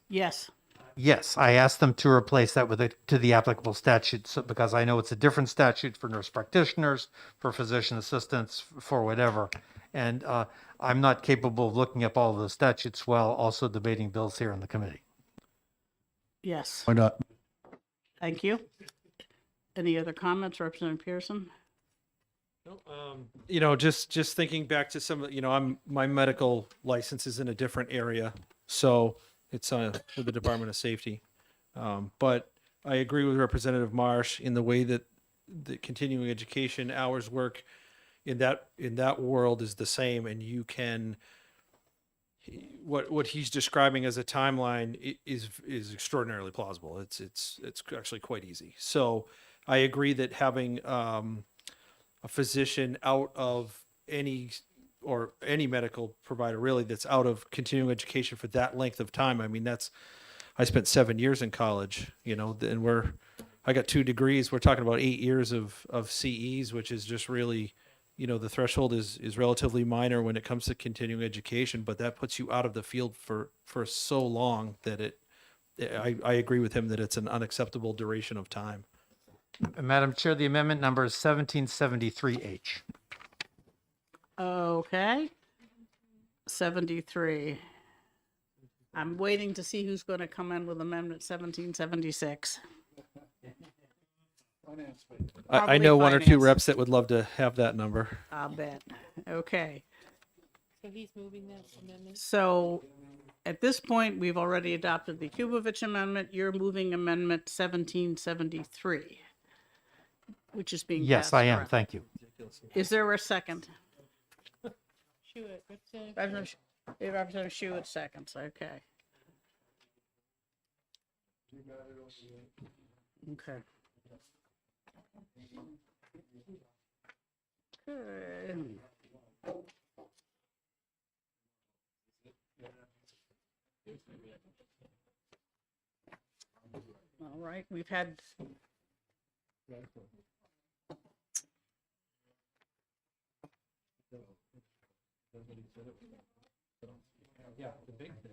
Yes. Yes, I asked them to replace that with to the applicable statute because I know it's a different statute for nurse practitioners, for physician assistants, for whatever. And I'm not capable of looking up all of the statutes while also debating bills here in the committee. Yes. Why not? Thank you. Any other comments, Representative Pearson? Just thinking back to some, my medical license is in a different area, so it's with the Department of Safety. But I agree with Representative Marsh in the way that the continuing education hours work in that world is the same, and you can. What he's describing as a timeline is extraordinarily plausible. It's actually quite easy. So I agree that having a physician out of any medical provider really that's out of continuing education for that length of time. I mean, I spent 7 years in college, and I got 2 degrees. We're talking about 8 years of CEs, which is just really, the threshold is relatively minor when it comes to continuing education, but that puts you out of the field for so long that I agree with him that it's an unacceptable duration of time. Madam Chair, the amendment number is 1773H. Okay. 73. I'm waiting to see who's going to come in with Amendment 1776. I know 1 or 2 Finance. reps that would love to have that number. I'll bet. Okay. So he's moving that amendment? So at this point, we've already adopted the Kubovich Amendment. You're moving Amendment 1773, which is being Yes, passed I am. around. Thank you. Is there a second? Representative Representative Schuett seconds. Okay. Okay. Okay. All right, we've had. Yeah, the big thing.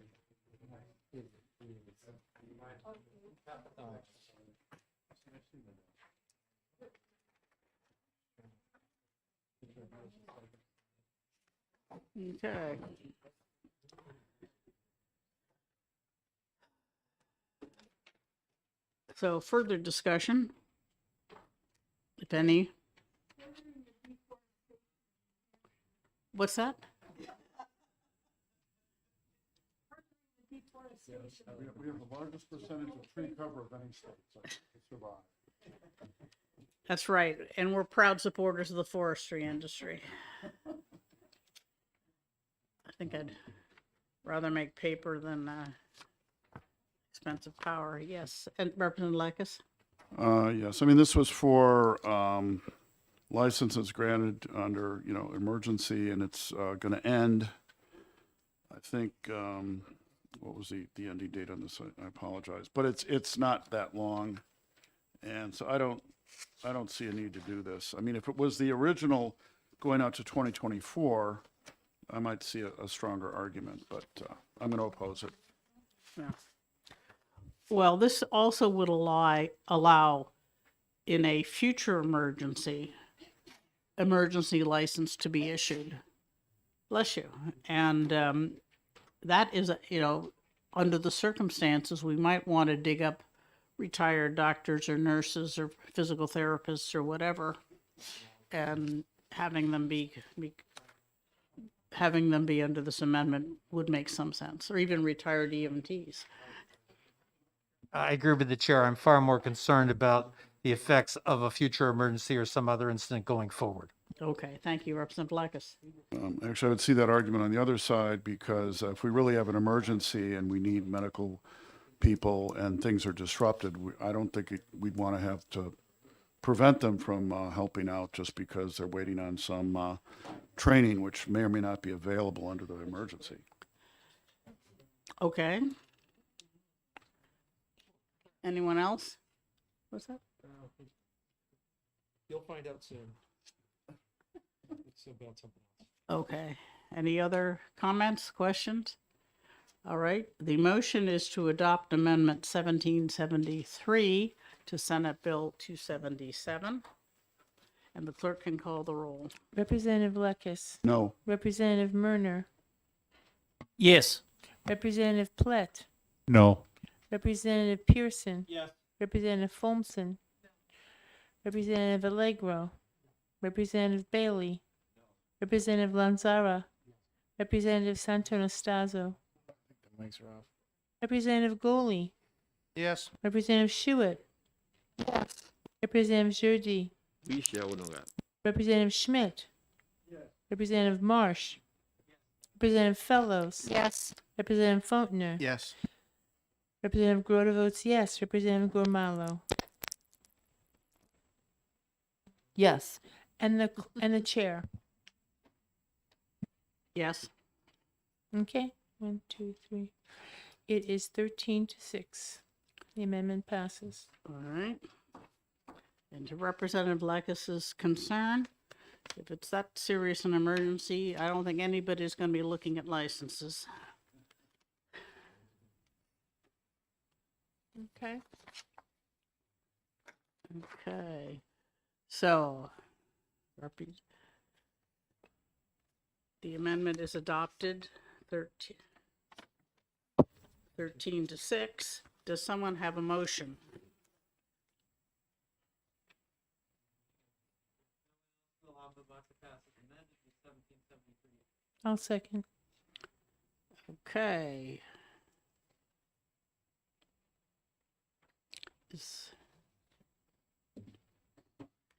Okay. So further discussion, if any. What's that? We have the largest percentage of tree cover of any state, so it's survived. That's right, and we're proud supporters of the forestry industry. I think I'd rather make paper than expensive power. Yes, and Representative Lakis? Yes, I mean, this was for licenses granted under, emergency, and it's going to end, I think, what was the ending date on this? I apologize, but it's not that long, and so I don't see a need to do this. I mean, if it was the original going out to 2024, I might see a stronger argument, but I'm going to oppose it. Yeah. Well, this also would allow in a future emergency license to be issued. Bless you. And that is, under the circumstances, we might want to dig up retired doctors or nurses or physical therapists or whatever, and having them be under this amendment would make some sense, or even retired EMTs. I agree with the chair. I'm far more concerned about the effects of a future emergency or some other incident going forward. Okay, thank you, Representative Blackus. Actually, I would see that argument on the other side, because if we really have an emergency and we need medical people and things are disrupted, I don't think we'd want to have to prevent them from helping out just because they're waiting on some training, which may or may not be available under the emergency. Okay. Anyone else? What's that? You'll find out soon. It's about something else. Okay. Any other comments, questions? All right. The motion is to adopt Amendment 1773 to Senate Bill 277. And the clerk can call the roll. Representative Lekis. No. Representative Murner. Yes. Representative Plett. No. Representative Pearson. Yes. Representative Folmson. Representative Allegro. Representative Bailey. Representative Lanzara. Representative Santonastazo. The mics are off. Representative Goley. Yes. Representative Schuett. Yes. Representative Jurdi. We shall not. Representative Schmidt. Representative Marsh. Representative Fellows. Yes. Representative Fontner. Yes. Representative Grote votes yes. Representative Gormalo. Yes. And the chair. Yes. Okay. 1, 2, 3. It is 13-6. The amendment passes. All right. And to Representative Blackus's concern, if it's that serious an emergency, I don't think anybody's going to be looking at licenses. Okay. Okay. So, the amendment is adopted 13-6. Does someone have a motion? I'll second. Okay.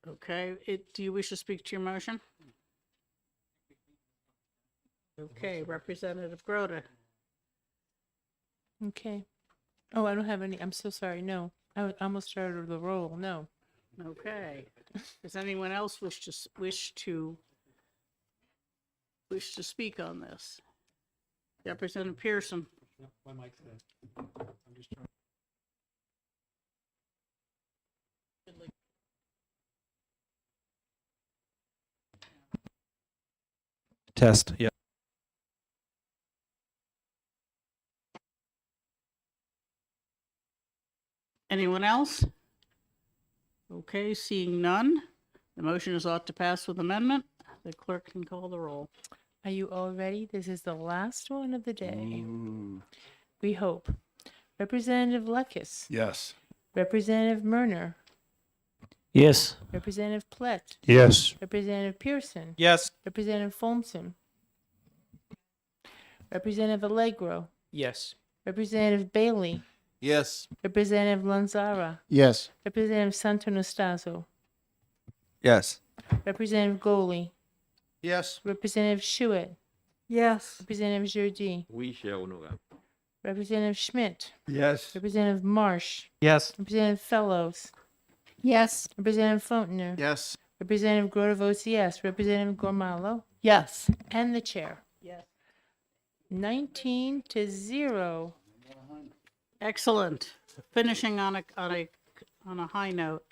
Okay, do you wish to speak to your motion? Okay, Representative Grote. Okay. Oh, I don't have any. I'm so sorry. No. I almost started the roll. No. Okay. Does anyone else wish to speak on this? Representative Pearson. My mic's dead. I'm just trying. Test. Yeah. Anyone else? Okay, seeing none, the motion is ought to pass with amendment. The clerk can call the roll. Are you all ready? This is the last one of the day. We hope. Representative Lekis. Yes. Representative Murner. Yes. Representative Plett. Yes. Representative Pearson. Yes. Representative Folmson. Representative Allegro. Yes. Representative Bailey. Yes. Representative Lanzara. Yes. Representative Santonastazo. Yes. Representative Goley. Yes. Representative Schuett. Yes. Representative Jurdi. We shall not. Representative Schmidt. Yes. Representative Marsh. Yes. Representative Fellows. Yes. Representative Fontner. Yes. Representative Grote votes yes. Representative Gormalo. Yes. And the chair. Yes. 19-0. Excellent. Finishing on a high note.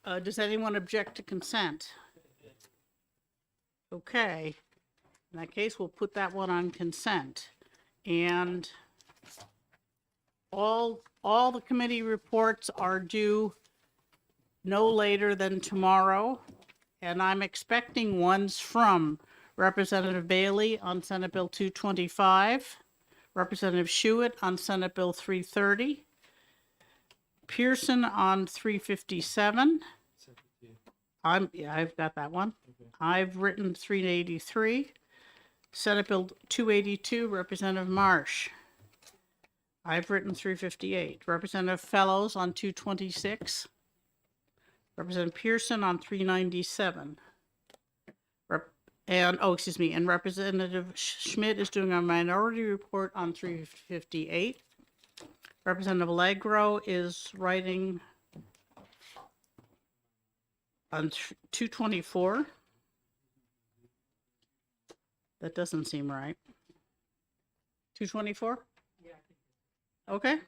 Does anyone object to consent? Okay. In that case, we'll put that one on consent. And all the committee reports are due no later than tomorrow. And I'm expecting ones from Representative Bailey on Senate Bill 225, Representative Schuett on Senate Bill 330, Pearson on 357. I've got that one. I've written 383. Senate Bill 282, Representative Marsh. I've written 358. Representative Fellows on 226. Representative Pearson on 397. And Representative Schmidt is doing a minority report on 358. Representative Allegro is writing on 224. That doesn't seem right. 224? Okay.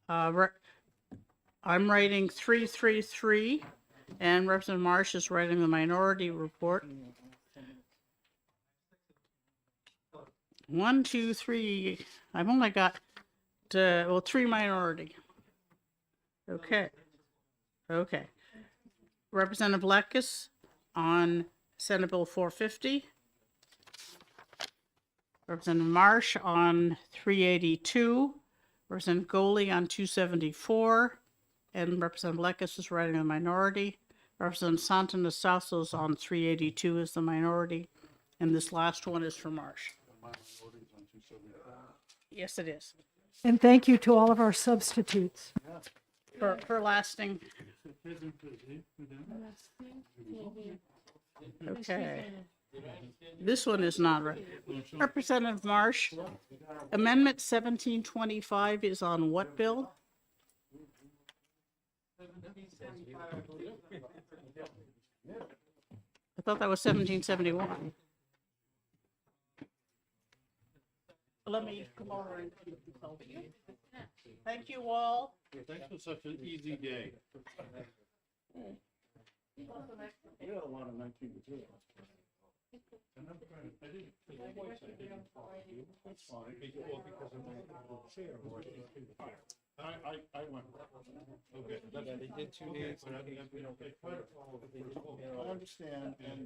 I'm writing 333, and Representative Marsh is writing the minority report. 1, 2, 3. I've only got, 3 minority. Okay. Okay. Representative Lekis on Senate Bill 450. Representative Marsh on 382. Representative Goley on 274. And Representative Lekis is writing the minority. Representative Santonastasos is on 382 as the minority. And this last one is for Marsh. Yes, it is. And thank you to all of our substitutes. For lasting. Okay. This one is not right. Representative Marsh, Amendment 1725 is on what bill? I thought that was 1771. Let me come over and consult you. Thank you all. Thanks for such an easy day. You had a lot of 19 materials. And I'm trying to, I didn't, for the voice, I didn't talk to you. That's fine, because of my chair, or I went. Okay. They did 2 days. I understand, and